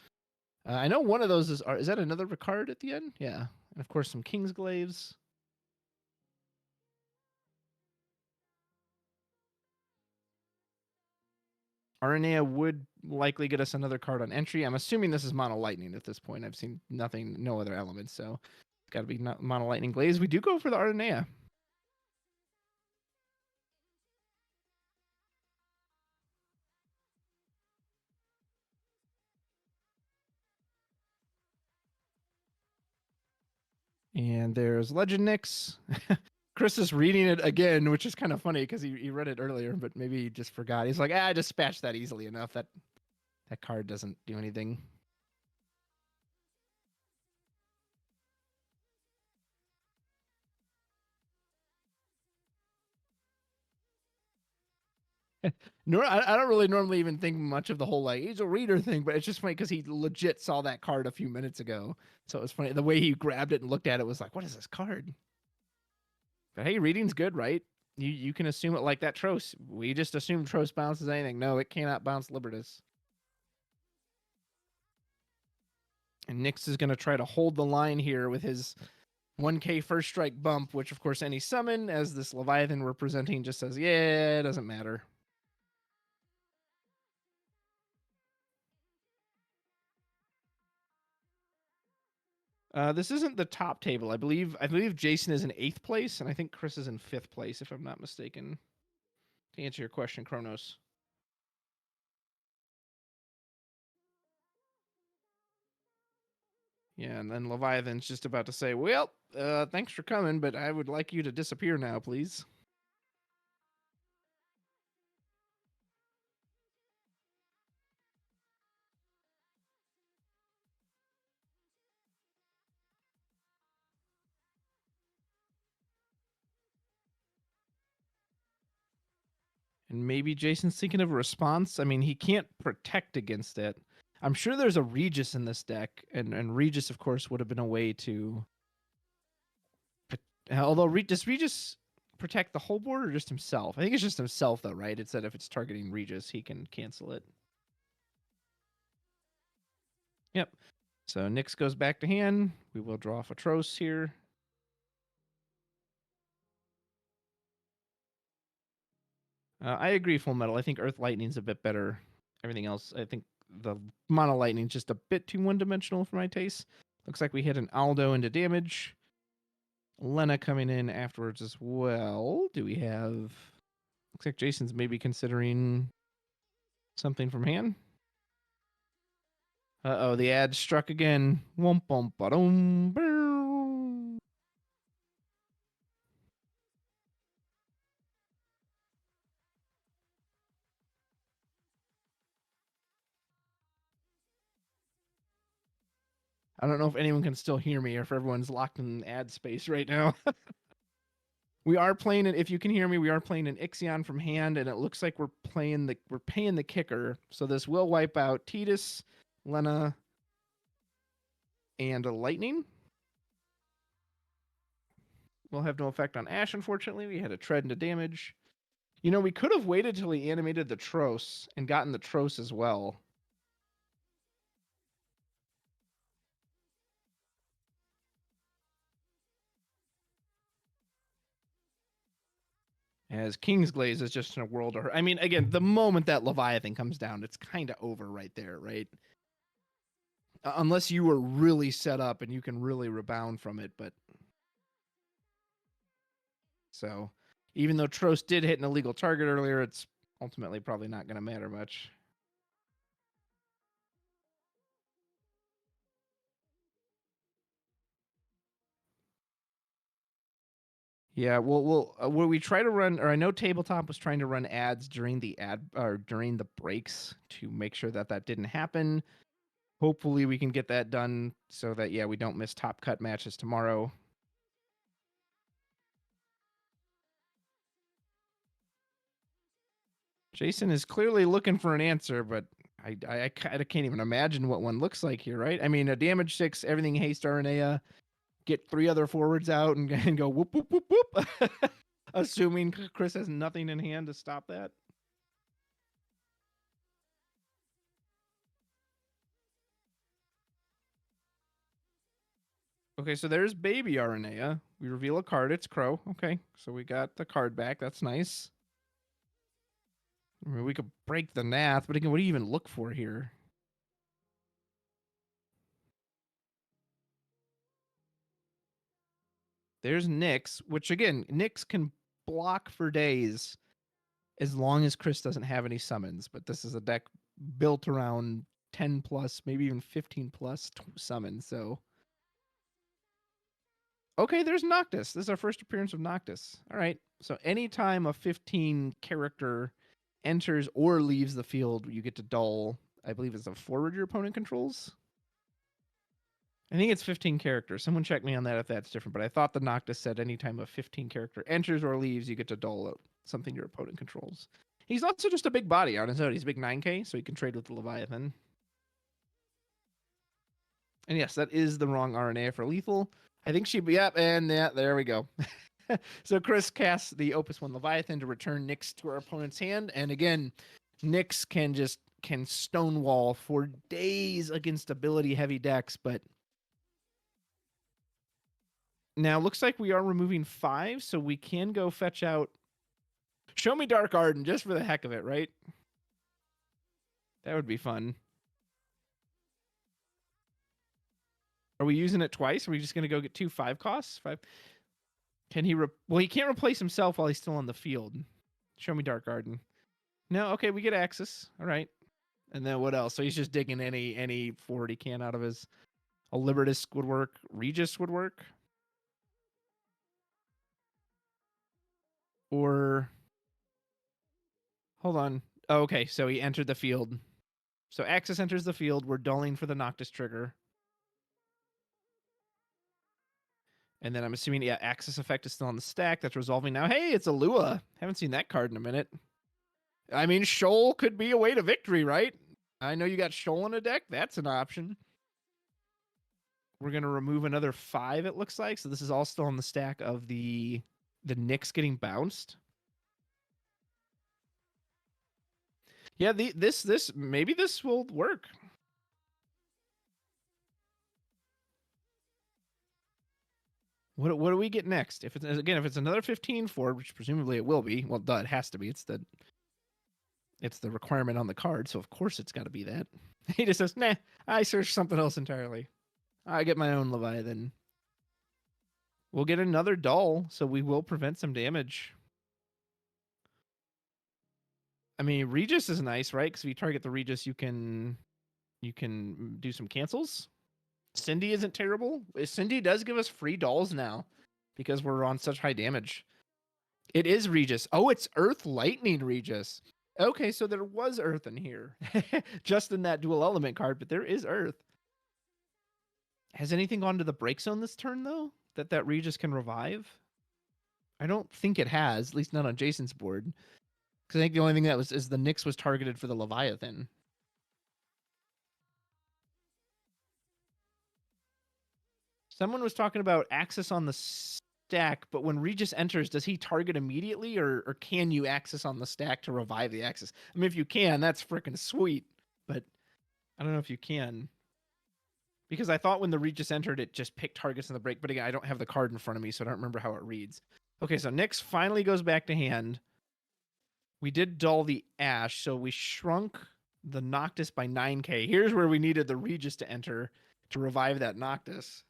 I know one of those is that another Ricard at the end? Yeah. And of course some Kingsglaives. Aranea would likely get us another card on entry. I'm assuming this is Mono Lightning at this point. I've seen no other elements, so it's got to be Mono Lightning Glaze. We do go for the Aranea. And there's Legend Nyx. Chris is reading it again, which is kind of funny because he read it earlier, but maybe he just forgot. He's like, I dispatched that easily enough. That card doesn't do anything. No, I don't really normally even think much of the whole like he's a reader thing, but it's just funny because he legit saw that card a few minutes ago. So it was funny. The way he grabbed it and looked at it was like, what is this card? But hey, reading's good, right? You can assume it like that Tros. We just assume Tros bounces anything. No, it cannot bounce Libertas. And Nyx is going to try to hold the line here with his 1k first strike bump, which of course any summon, as this Leviathan we're presenting just says, yeah, it doesn't matter. This isn't the top table. I believe Jason is in 8th place, and I think Chris is in 5th place, if I'm not mistaken. To answer your question, Kronos. Yeah, and then Leviathan's just about to say, well, thanks for coming, but I would like you to disappear now, please. And maybe Jason's thinking of a response. I mean, he can't protect against it. I'm sure there's a Regis in this deck, and Regis, of course, would have been a way to... Although, does Regis protect the whole board or just himself? I think it's just himself, though, right? It said if it's targeting Regis, he can cancel it. Yep. So Nyx goes back to hand. We will draw off a Tros here. I agree, Full Metal. I think Earth Lightning's a bit better. Everything else, I think the Mono Lightning's just a bit too one-dimensional for my taste. Looks like we hit an Aldo into damage. Lena coming in afterwards as well. Do we have... Looks like Jason's maybe considering something from hand. Uh-oh, the ad struck again. Womp bump ba-dum. I don't know if anyone can still hear me or if everyone's locked in ad space right now. We are playing it. If you can hear me, we are playing an Ixion from hand, and it looks like we're paying the kicker. So this will wipe out Tidus, Lena, and a Lightning. Will have no effect on Ash, unfortunately. We had a tread into damage. You know, we could have waited till he animated the Tros and gotten the Tros as well. As Kingsglaze is just in a world of hurt. I mean, again, the moment that Leviathan comes down, it's kind of over right there, right? Unless you were really set up and you can really rebound from it, but... So, even though Tros did hit an illegal target earlier, it's ultimately probably not going to matter much. Yeah, well, we try to run, or I know Tabletop was trying to run ads during the during the breaks to make sure that that didn't happen. Hopefully, we can get that done so that we don't miss top cut matches tomorrow. Jason is clearly looking for an answer, but I kind of can't even imagine what one looks like here, right? I mean, a damage 6, everything haste Aranea, get 3 other forwards out and go whoop, whoop, whoop, whoop. Assuming Chris has nothing in hand to stop that. Okay, so there's baby Aranea. We reveal a card. It's Crow. Okay, so we got the card back. That's nice. I mean, we could break the Nath, but again, what do you even look for here? There's Nyx, which again, Nyx can block for days as long as Chris doesn't have any summons. But this is a deck built around 10 plus, maybe even 15 plus summons. So, okay, there's Noctis. This is our first appearance of Noctis. All right. So anytime a 15 character enters or leaves the field, you get to dull, I believe it's a forward your opponent controls. I think it's 15 characters. Someone check me on that if that's different. But I thought the Noctis said anytime a 15 character enters or leaves, you get to dull something your opponent controls. He's also just a big body on his own. He's a big 9K, so he can trade with the Leviathan. And yes, that is the wrong RNA for lethal. I think there we go. So Chris casts the Opus 1 Leviathan to return Nyx to our opponent's hand. And again, Nyx can stonewall for days against ability heavy decks, but now looks like we are removing 5, so we can go fetch out Show Me Dark Arden just for the heck of it, right? That would be fun. Are we using it twice? Are we just going to go get 2 5 costs? 5. Can he well, he can't replace himself while he's still on the field. Show Me Dark Arden. No, okay, we get access. All right. And then what else? So he's just digging any forward he can out of his. A Libertus would work. Regis would work. Or hold on. Oh, okay, so he entered the field. So Axis enters the field. We're dulling for the Noctis trigger. And then I'm assuming, Axis effect is still on the stack. That's resolving now. Hey, it's a Lua. Haven't seen that card in a minute. I mean, Shoal could be a way to victory, right? I know you got Shoal in a deck. That's an option. We're going to remove another 5, it looks like. So this is all still on the stack of the Nyx getting bounced. Yeah, maybe this will work. What do we get next? If it's another 15 for, which presumably it will be. Well, duh, it has to be. It's the requirement on the card, so of course it's got to be that. He just says, "Nah, I searched something else entirely. I get my own Leviathan." We'll get another dull, so we will prevent some damage. I mean, Regis is nice, right? Because if you target the Regis, you can do some cancels. Cindy isn't terrible. Cindy does give us free dolls now because we're on such high damage. It is Regis. Oh, it's Earth Lightning Regis. Okay, so there was Earth in here. Just in that dual element card, but there is Earth. Has anything gone to the break zone this turn, though? That Regis can revive? I don't think it has, at least not on Jason's board. Because I think the only thing that is the Nyx was targeted for the Leviathan. Someone was talking about access on the stack, but when Regis enters, does he target immediately, or can you access on the stack to revive the access? I mean, if you can, that's freaking sweet, but I don't know if you can. Because I thought when the Regis entered, it just picked targets in the break, but again, I don't have the card in front of me, so I don't remember how it reads. Okay, so Nyx finally goes back to hand. We did dull the Ash, so we shrunk the Noctis by 9k. Here's where we needed the Regis to enter to revive that Noctis.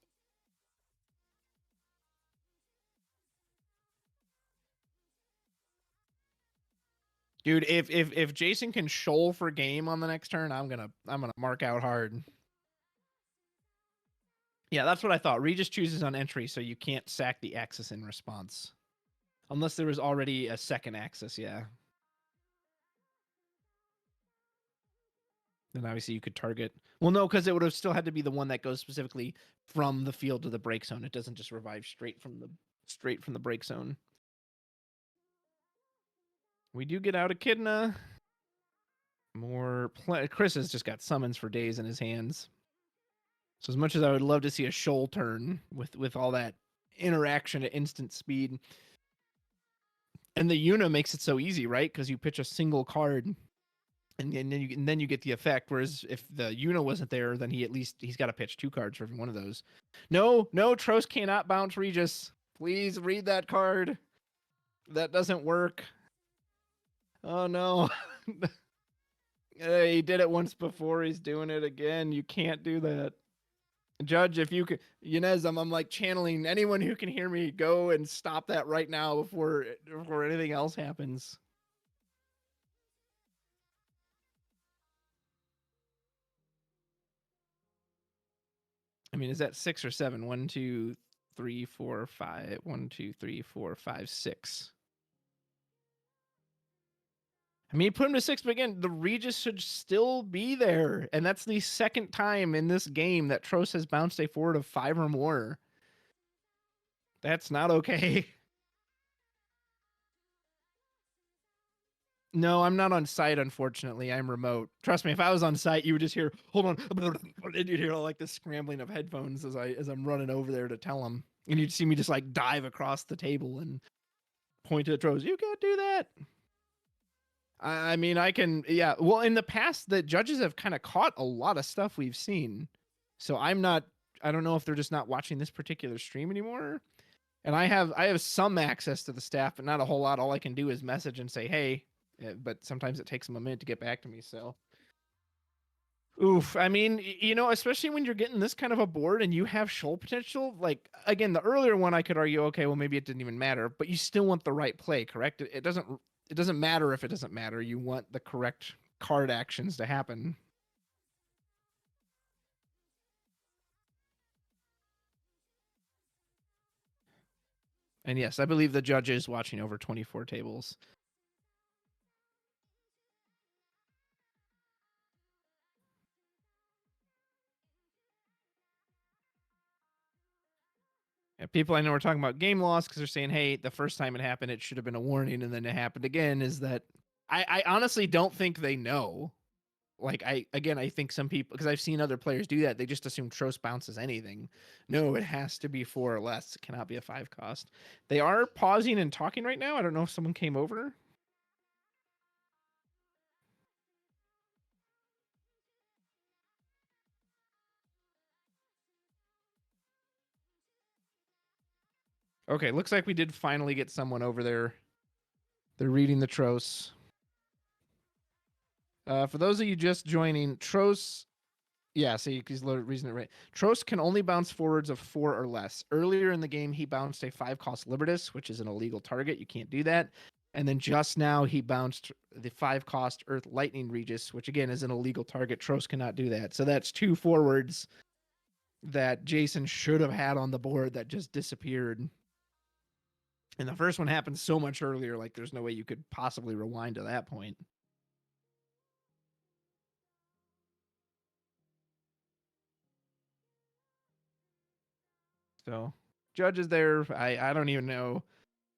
Dude, if Jason can shoal for game on the next turn, I'm gonna mark out hard. Yeah, that's what I thought. Regis chooses on entry, so you can't sack the Axis in response. Unless there was already a second axis, yeah. Then obviously you could target. Well, no, because it would have still had to be the one that goes specifically from the field to the break zone. It doesn't just revive straight from the break zone. We do get out Echidna. Chris has just got summons for days in his hands. So as much as I would love to see a shoal turn with all that interaction at instant speed, and the Una makes it so easy, right? Because you pitch a single card, and then you get the effect. Whereas if the Una wasn't there, then he's got to pitch 2 cards for every one of those. No, Trost cannot bounce Regis. Please read that card. That doesn't work. Oh no. He did it once before. He's doing it again. You can't do that. Judge, if you could, Yanez, I'm like channeling anyone who can hear me. Go and stop that right now before anything else happens. I mean, is that 6 or 7? 1, 2, 3, 4, 5. 1, 2, 3, 4, 5, 6. I mean, he put him to 6, but again, the Regis should still be there. And that's the second time in this game that Trost has bounced a forward of 5 or more. That's not okay. No, I'm not on site, unfortunately. I'm remote. Trust me, if I was on site, you would just hear, hold on, and you'd hear all like the scrambling of headphones as I'm running over there to tell him. And you'd see me just like dive across the table and point to the Trost. You can't do that. I mean, I can, yeah. Well, in the past, the judges have kind of caught a lot of stuff we've seen. So I don't know if they're just not watching this particular stream anymore. And I have some access to the staff, but not a whole lot. All I can do is message and say, hey, but sometimes it takes them a minute to get back to me. So, oof. I mean, especially when you're getting this kind of a board and you have shoal potential, like, again, the earlier one I could argue, okay, well, maybe it didn't even matter, but you still want the right play, correct? It doesn't matter if it doesn't matter. You want the correct card actions to happen. And yes, I believe the judge is watching over 24 tables. Yeah, people I know are talking about game loss because they're saying, hey, the first time it happened, it should have been a warning, and then it happened again. Is that I honestly don't think they know. Like, I think some people, because I've seen other players do that, they just assume Trost bounces anything. No, it has to be 4 or less. It cannot be a 5 cost. They are pausing and talking right now. I don't know if someone came over. Okay, looks like we did finally get someone over there. They're reading the Trost. For those of you just joining, Trost, yeah, see, he's reason it right. Trost can only bounce forwards of 4 or less. Earlier in the game, he bounced a 5-cost Libertas, which is an illegal target. You can't do that. And then just now, he bounced the 5-cost Earth Lightning Regis, which again is an illegal target. Trost cannot do that. So that's 2 forwards that Jason should have had on the board that just disappeared. And the first one happened so much earlier, like there's no way you could possibly rewind to that point. So, judge is there. I don't even know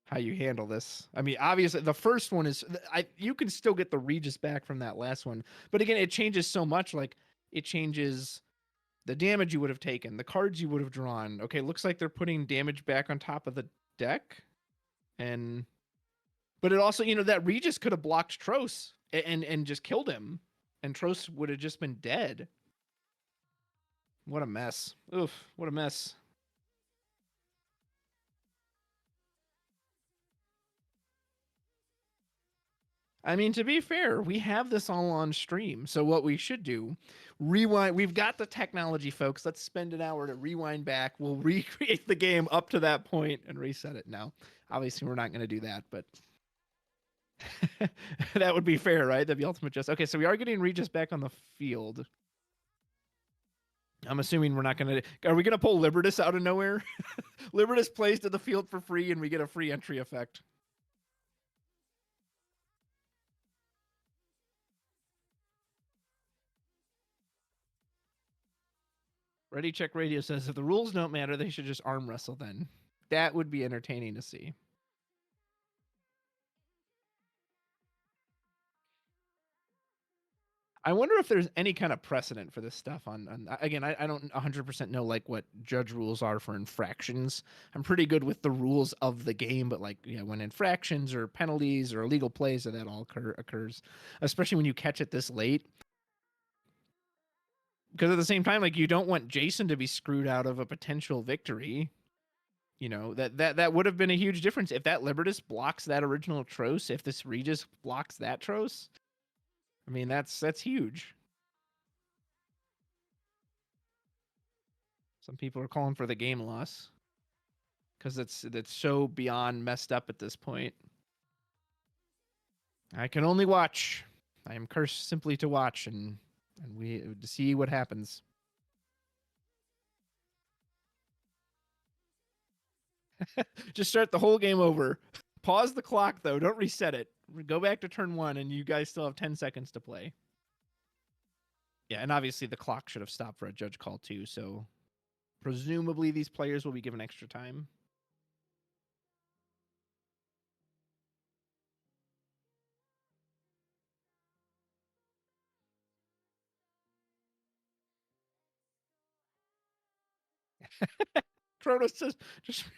how you handle this. I mean, obviously, the first one is you can still get the Regis back from that last one, but again, it changes so much. Like, it changes the damage you would have taken, the cards you would have drawn. Okay, looks like they're putting damage back on top of the deck, but it also, that Regis could have blocked Trost and just killed him, and Trost would have just been dead. What a mess! Oof, what a mess. I mean, to be fair, we have this all on stream. So what we should do, rewind. We've got the technology, folks. Let's spend an hour to rewind back. We'll recreate the game up to that point and reset it now. Obviously, we're not going to do that, but that would be fair, right? That'd be ultimate justice. Okay, so we are getting Regis back on the field. I'm assuming we're not going to... Are we going to pull Libertas out of nowhere? Libertas plays to the field for free, and we get a free entry effect. Ready Check Radio says if the rules don't matter, they should just arm wrestle then. That would be entertaining to see. I wonder if there's any kind of precedent for this stuff on again, I don't 100% know like what judge rules are for infractions. I'm pretty good with the rules of the game, but like when infractions or penalties or illegal plays, that all occurs, especially when you catch it this late. Because at the same time, like you don't want Jason to be screwed out of a potential victory. That would have been a huge difference if that Libertas blocks that original Tros. If this Regis blocks that Tros, I mean that's huge. Some people are calling for the game loss because it's so beyond messed up at this point. I can only watch. I am cursed simply to watch and to see what happens. Just start the whole game over. Pause the clock though. Don't reset it. Go back to turn 1 and you guys still have 10 seconds to play. Yeah, and obviously the clock should have stopped for a judge call too, so presumably these players will be given extra time. Proto says,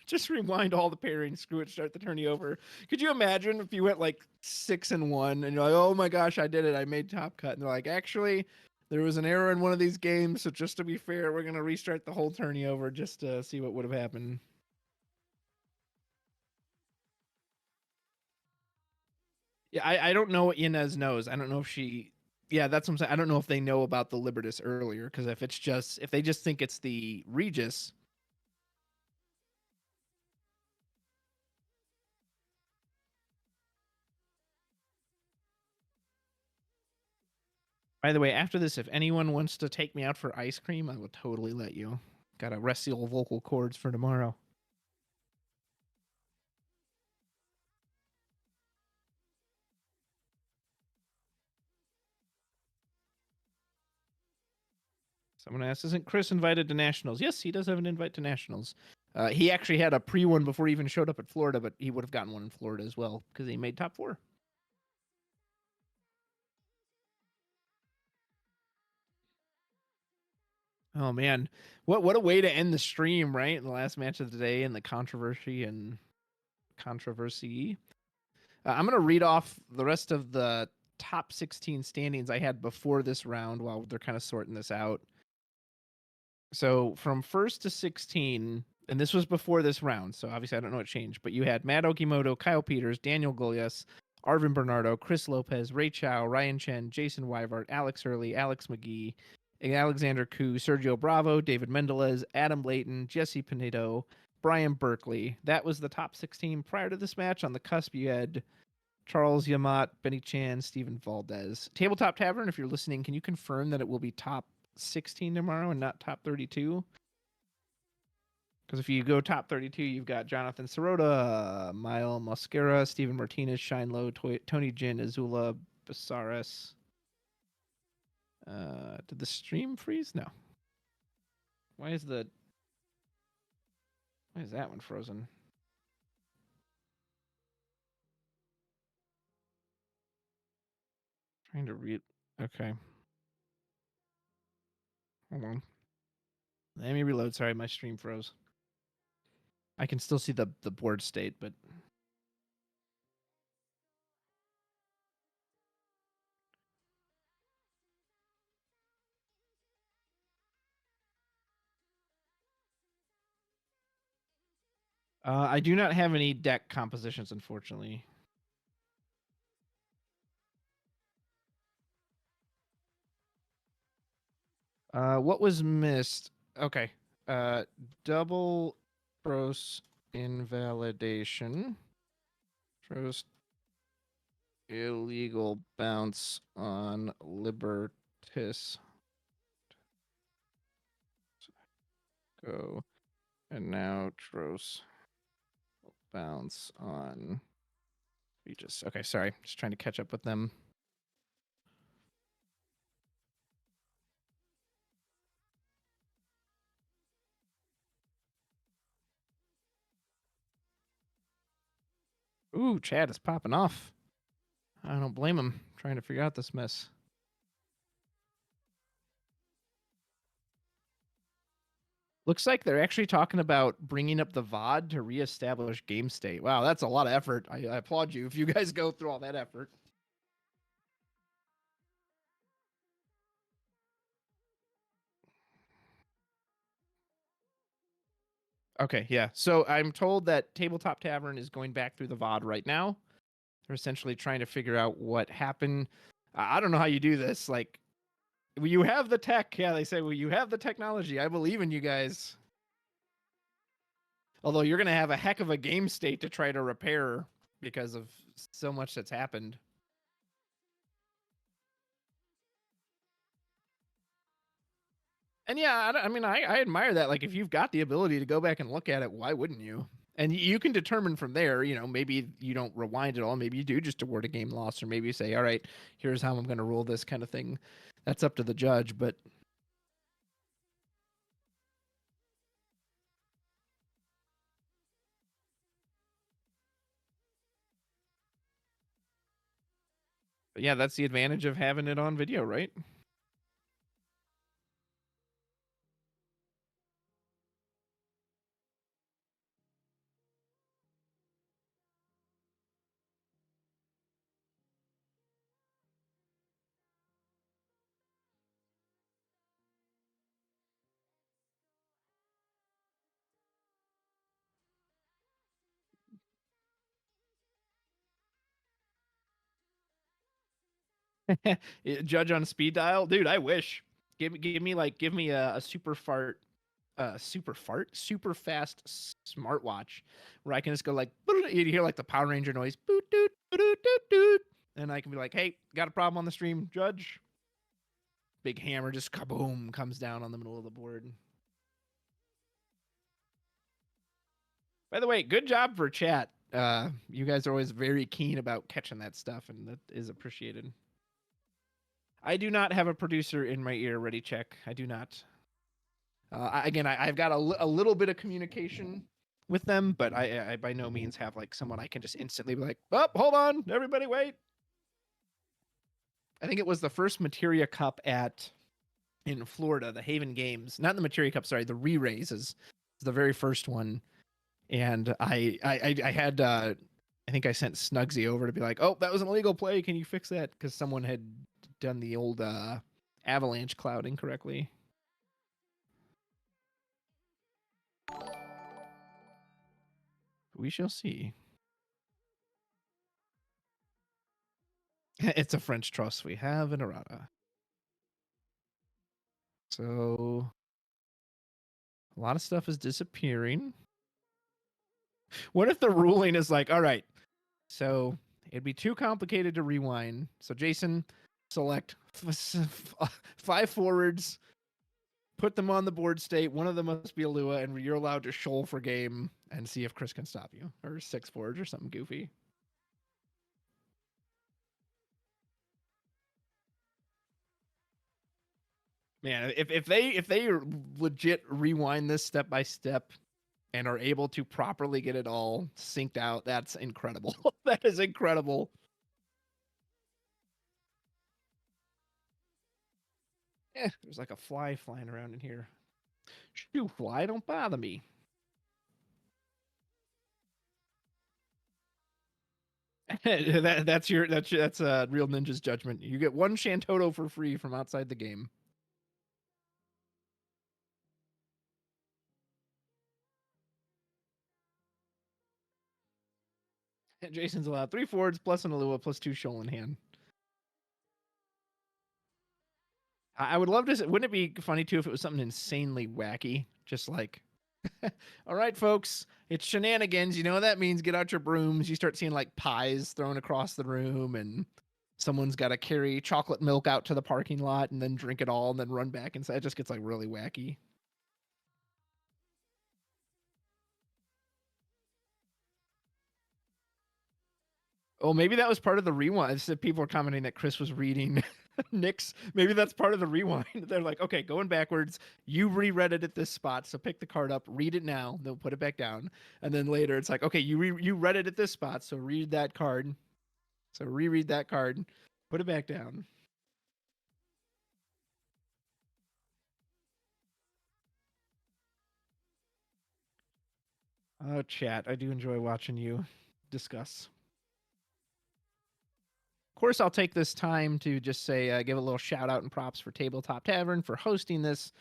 just rewind all the pairing, screw it, start the tourney over. Could you imagine if you went like 6-1 and you're like, oh my gosh, I did it, I made top cut, and they're like, actually, there was an error in one of these games, so just to be fair, we're gonna restart the whole tourney over just to see what would have happened. Yeah, I don't know what Inez knows. I don't know if she. Yeah, that's what I'm saying. I don't know if they know about the Libertas earlier, because if they just think it's the Regis. By the way, after this, if anyone wants to take me out for ice cream, I will totally let you. Gotta rest the old vocal cords for tomorrow. Someone asks, isn't Chris invited to nationals? Yes, he does have an invite to nationals. He actually had a pre-one before he even showed up at Florida, but he would have gotten one in Florida as well because he made top 4. Oh man, what a way to end the stream, right? In the last match of the day and the controversy. I'm gonna read off the rest of the top 16 standings I had before this round while they're kind of sorting this out. So from 1st to 16, and this was before this round, so obviously I don't know what changed, but you had Matt Okimoto, Kyle Peters, Daniel Golias, Arvin Bernardo, Chris Lopez, Ray Chow, Ryan Chen, Jason Weivart, Alex Hurley, Alex McGee, Alexander Koo, Sergio Bravo, David Mendelez, Adam Layton, Jesse Pinedo, Brian Berkeley. That was the top 16 prior to this match. On the cusp, you had Charles Yamat, Benny Chan, Steven Valdez. Tabletop Tavern, if you're listening, can you confirm that it will be top 16 tomorrow and not top 32? Because if you go top 32, you've got Jonathan Sirota, Mile Mosquera, Steven Martinez, Shine Low, Tony Jin, Azula, Basaris. Did the stream freeze? No. Why is that one frozen? Trying to read. Okay. Hold on. Let me reload. Sorry, my stream froze. I can still see the board state, but I do not have any deck compositions, unfortunately. What was missed? Okay. Double Tros invalidation. Tros illegal bounce on Libertas. Go. And now Tros bounce on Regis. Okay, sorry. Just trying to catch up with them. Ooh, Chad is popping off. I don't blame him. Trying to figure out this mess. Looks like they're actually talking about bringing up the VOD to reestablish game state. Wow, that's a lot of effort. I applaud you if you guys go through all that effort. Okay, yeah. So I'm told that Tabletop Tavern is going back through the VOD right now. They're essentially trying to figure out what happened. I don't know how you do this. Like, well, you have the tech. Yeah, they say, well, you have the technology. I believe in you guys. Although you're going to have a heck of a game state to try to repair because of so much that's happened. And yeah, I mean, I admire that. Like, if you've got the ability to go back and look at it, why wouldn't you? And you can determine from there, you know, maybe you don't rewind it all. Maybe you do just award a game loss, or maybe you say, all right, here's how I'm going to rule this kind of thing. That's up to the judge. But yeah, that's the advantage of having it on video, right? Judge on speed dial, dude. I wish. Give me a super fart, super fast smartwatch, where I can just go like, you hear like the Power Ranger noise, boot doot doot doot doot, and I can be like, hey, got a problem on the stream, Judge. Big hammer just kaboom comes down on the middle of the board. By the way, good job for chat. You guys are always very keen about catching that stuff, and that is appreciated. I do not have a producer in my ear. Ready, check. I do not. I've got a little bit of communication with them, but I by no means have like someone I can just instantly be like, oh, hold on, everybody wait. I think it was the first Materia Cup in Florida, the Haven Games. Not the Materia Cup, sorry, the Re-Rays is the very first one. And I had I think I sent Snugsy over to be like, oh, that was an illegal play. Can you fix that? Because someone had done the old avalanche cloud incorrectly. We shall see. It's a French truss we have in errata. So a lot of stuff is disappearing. What if the ruling is like, all right, so it'd be too complicated to rewind. So Jason, select 5 forwards, put them on the board state. One of them must be a Lua, and you're allowed to shoal for game and see if Chris can stop you, or 6 forwards or something goofy. Man, if they legit rewind this step by step and are able to properly get it all synced out, that's incredible. That is incredible. There's like a fly flying around in here. Shoo, fly, don't bother me. That's Real Ninja's judgment. You get 1 Shantoto for free from outside the game. Jason's allowed 3 forwards plus an Alua plus 2 shoal in hand. I would love to. Wouldn't it be funny too if it was something insanely wacky? Just like, all right, folks, it's shenanigans. You know what that means? Get out your brooms. You start seeing like pies thrown across the room, and someone's got to carry chocolate milk out to the parking lot and then drink it all and then run back inside. It just gets like really wacky. Oh, maybe that was part of the rewind. So people are commenting that Chris was reading Nick's. Maybe that's part of the rewind. They're like, okay, going backwards. You reread it at this spot, so pick the card up, read it now, then put it back down, and then later it's like, okay, you read it at this spot, so read that card. So reread that card, put it back down. Oh, chat, I do enjoy watching you discuss. Of course, I'll take this time to just say, give a little shout out and props for Tabletop Tavern for hosting this,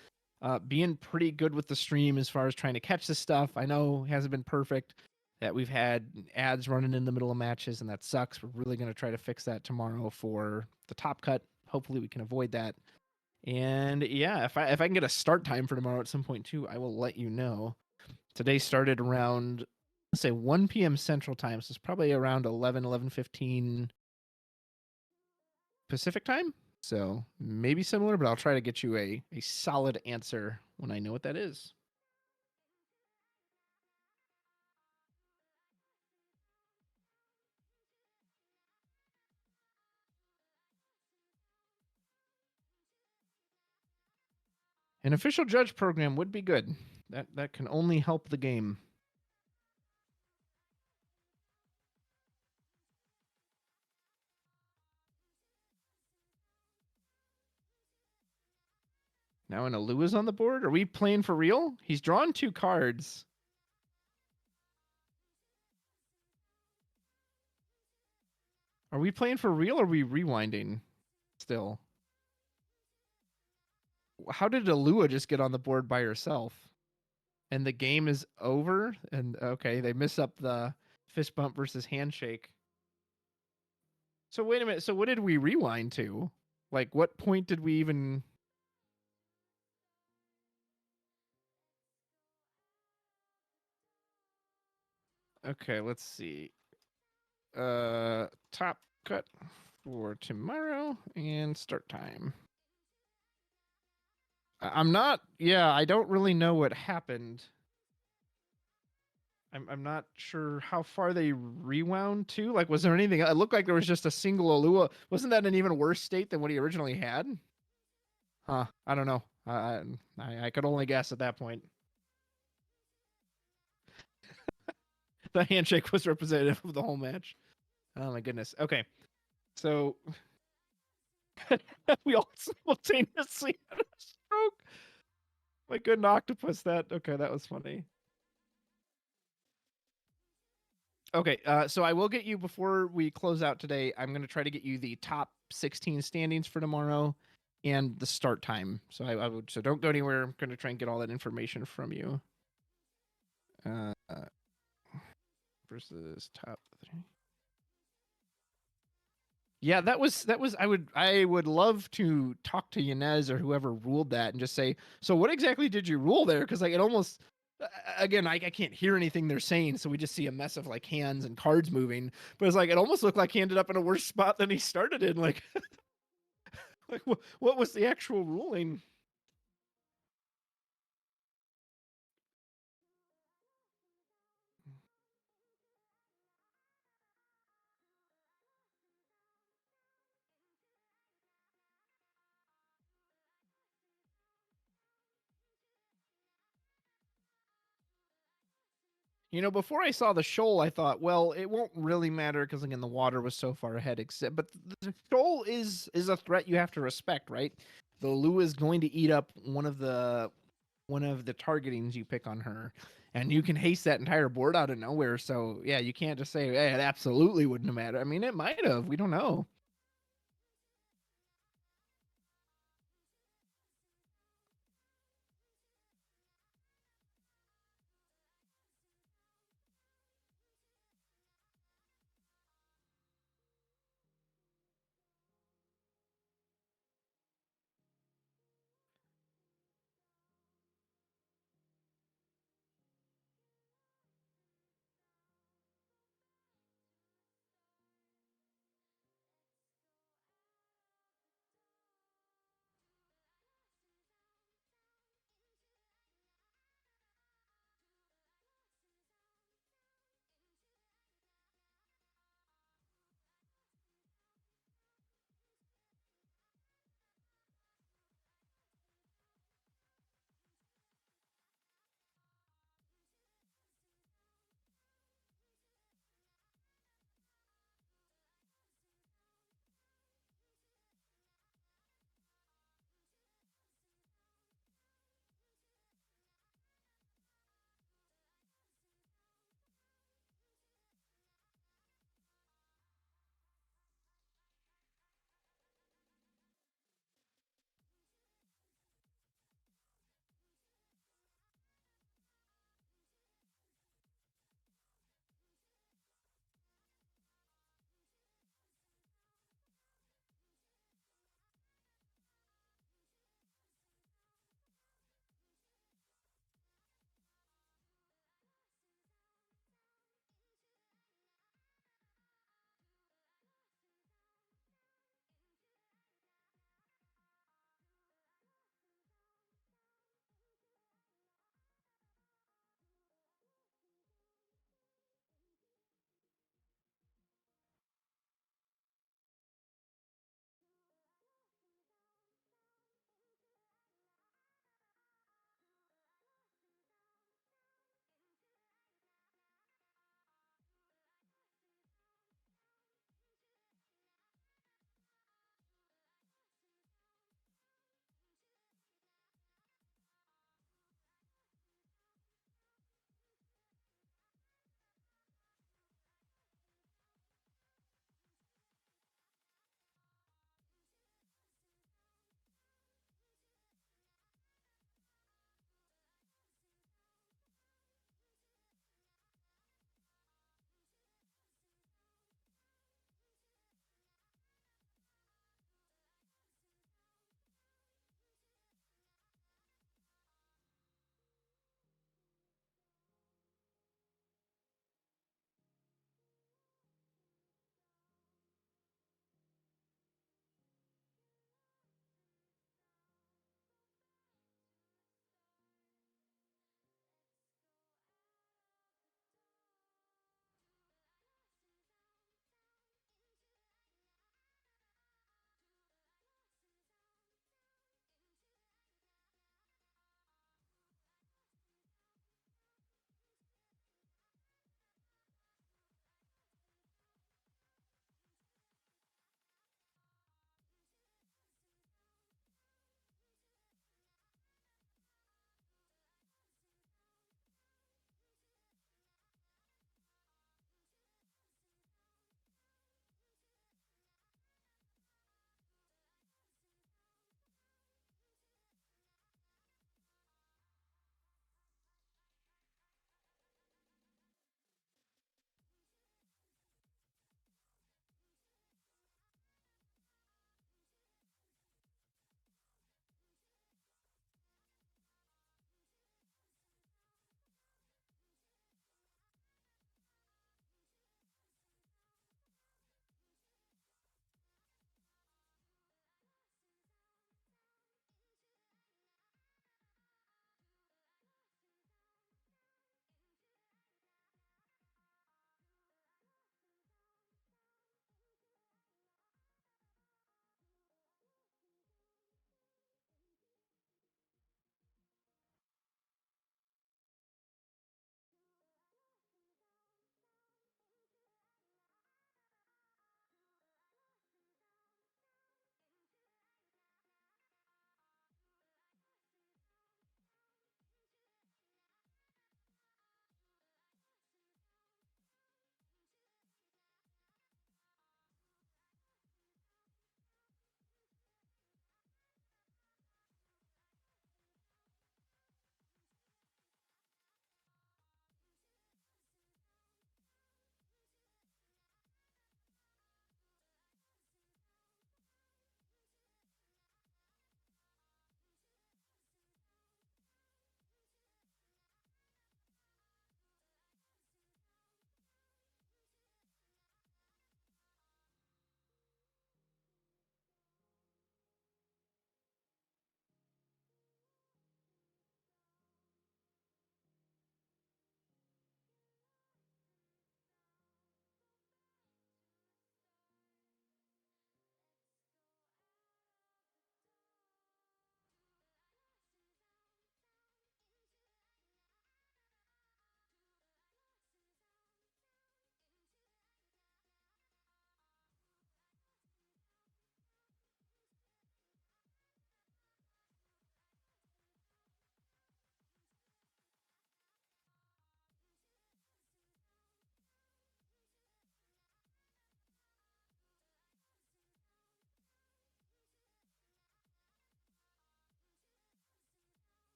being pretty good with the stream as far as trying to catch this stuff. I know it hasn't been perfect, that we've had ads running in the middle of matches, and that sucks. We're really going to try to fix that tomorrow for the top cut. Hopefully, we can avoid that. And yeah, if I can get a start time for tomorrow at some point too, I will let you know. Today started around, let's say 1 p.m. Central Time, so it's probably around 11:15 Pacific Time. So maybe similar, but I'll try to get you a solid answer when I know what that is. An official judge program would be good. That can only help the game. Now an Alu is on the board. Are we playing for real? He's drawn 2 cards. Are we playing for real or are we rewinding still? How did Alua just get on the board by herself? And the game is over? And okay, they miss up the fist bump versus handshake. So wait a minute. So what did we rewind to? Like, what point did we even... Okay, let's see. Top cut for tomorrow and start time. I'm not... Yeah, I don't really know what happened. I'm not sure how far they rewound to. Like, was there anything? It looked like there was just a single Alua. Wasn't that an even worse state than what he originally had? Huh. I don't know. I could only guess at that point. The handshake was representative of the whole match. Oh my goodness. Okay. So we all simultaneously had a stroke. My good octopus. Okay, that was funny. Okay, so I will get you before we close out today. I'm going to try to get you the top 16 standings for tomorrow and the start time. So I would don't go anywhere. I'm going to try and get all that information from you. Versus top 3. Yeah, that was I would love to talk to Yanez or whoever ruled that and just say, so what exactly did you rule there? Because like it almost again, I can't hear anything they're saying, so we just see a mess of like hands and cards moving. But it's like it almost looked like he ended up in a worse spot than he started in. Like, like what was the actual ruling? You know, before I saw the shoal, I thought, well, it won't really matter because again, the water was so far ahead. Except, but the shoal is a threat you have to respect, right? The Lua is going to eat up one of the targetings you pick on her, and you can haste that entire board out of nowhere. So yeah, you can't just say, hey, it absolutely wouldn't have mattered. I mean, it might have. We don't know.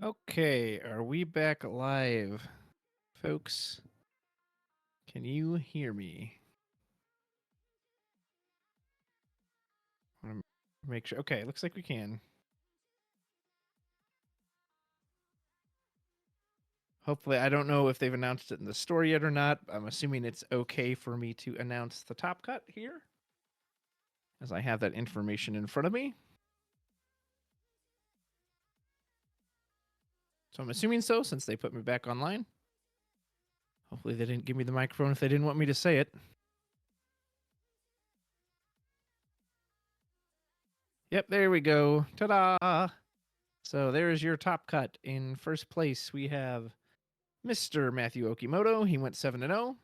Okay, are we back live, folks? Can you hear me? I want to make sure. Okay, looks like we can. Hopefully, I don't know if they've announced it in the store yet or not. I'm assuming it's okay for me to announce the top cut here, as I have that information in front of me. So I'm assuming so, since they put me back online. Hopefully, they didn't give me the microphone if they didn't want me to say it. Yep, there we go. Ta-da! So there's your top cut. In first place, we have Mr. Matthew Okimoto. He went 7-0.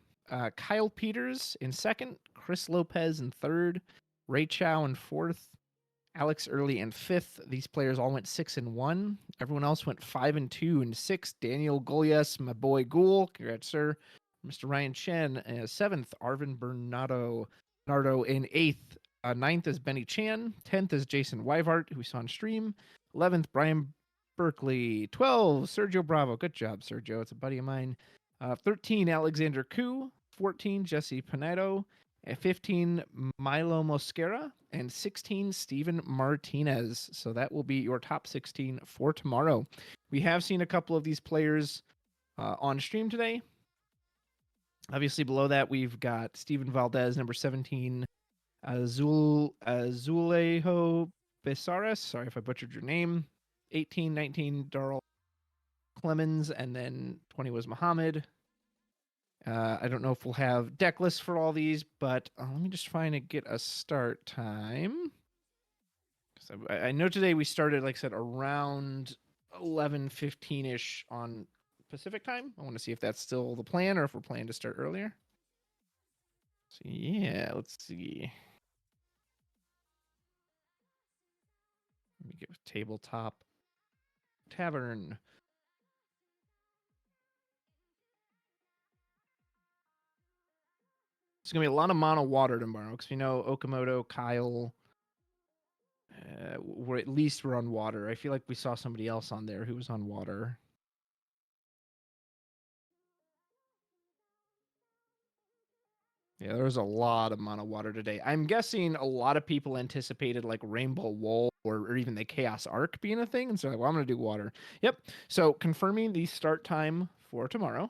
Kyle Peters in second. Chris Lopez in third. Ray Chow in fourth. Alex Early in fifth. These players all went 6-1. Everyone else went 5-2 and 6. Daniel Golias, my boy Ghoul. Congrats, sir. Mr. Ryan Chen, seventh. Arvin Bernardo in eighth. Ninth is Benny Chan. 10th is Jason Weivart, who we saw on stream. 11th, Brian Berkeley. 12, Sergio Bravo. Good job, Sergio. It's a buddy of mine. 13, Alexander Koo. 14, Jesse Pinedo. 15, Milo Mosquera. And 16, Steven Martinez. So that will be your top 16 for tomorrow. We have seen a couple of these players on stream today. Obviously, below that, we've got Steven Valdez, number 17, Azulejo Besares. Sorry if I butchered your name. 18, 19, Darrell Clemens, and then 20 was Muhammad. I don't know if we'll have deck lists for all these, but let me just try and get a start time. Because I know today we started, like I said, around 11:15-ish on Pacific time. I want to see if that's still the plan or if we're planning to start earlier. So yeah, let's see. Let me get Tabletop Tavern. It's going to be a lot of mono water tomorrow because we know Okamoto, Kyle, at least we're on water. I feel like we saw somebody else on there who was on water. Yeah, there was a lot of mono water today. I'm guessing a lot of people anticipated like Rainbow Wool or even the Chaos Arc being a thing. And so, well, I'm going to do water. Yep. So confirming the start time for tomorrow.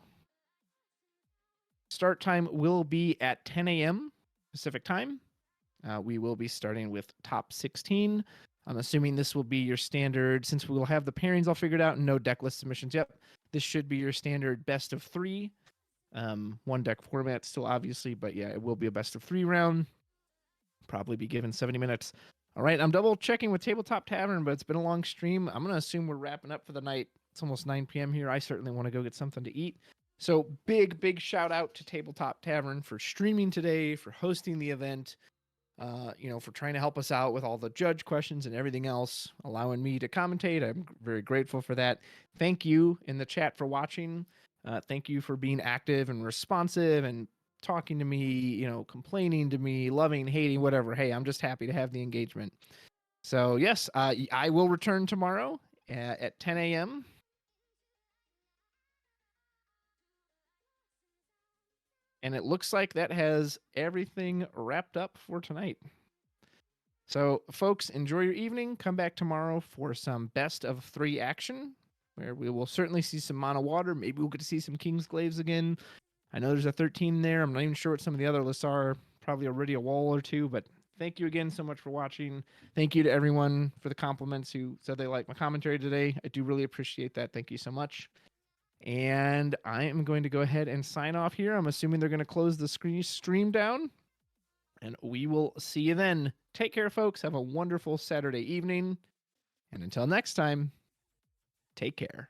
Start time will be at 10 a.m. Pacific time. We will be starting with top 16. I'm assuming this will be your standard, since we will have the pairings all figured out and no deck list submissions. Yep. This should be your standard best of 3. One deck format still, obviously, but yeah, it will be a best of 3 round. Probably be given 70 minutes. All right, I'm double checking with Tabletop Tavern, but it's been a long stream. I'm going to assume we're wrapping up for the night. It's almost 9 p.m. here. I certainly want to go get something to eat. So big shout out to Tabletop Tavern for streaming today, for hosting the event, for trying to help us out with all the judge questions and everything else, allowing me to commentate. I'm very grateful for that. Thank you in the chat for watching. Thank you for being active and responsive and talking to me, complaining to me, loving, hating, whatever. Hey, I'm just happy to have the engagement. So yes, I will return tomorrow at 10 a.m. And it looks like that has everything wrapped up for tonight. So, folks, enjoy your evening. Come back tomorrow for some best of 3 action, where we will certainly see some mono water. Maybe we'll get to see some King's Glaives again. I know there's a 13 there. I'm not even sure what some of the other lists are. Probably already a wall or 2, but thank you again so much for watching. Thank you to everyone for the compliments who said they liked my commentary today. I do really appreciate that. Thank you so much. And I am going to go ahead and sign off here. I'm assuming they're going to close the stream down. And we will see you then. Take care, folks. Have a wonderful Saturday evening. And until next time, take care.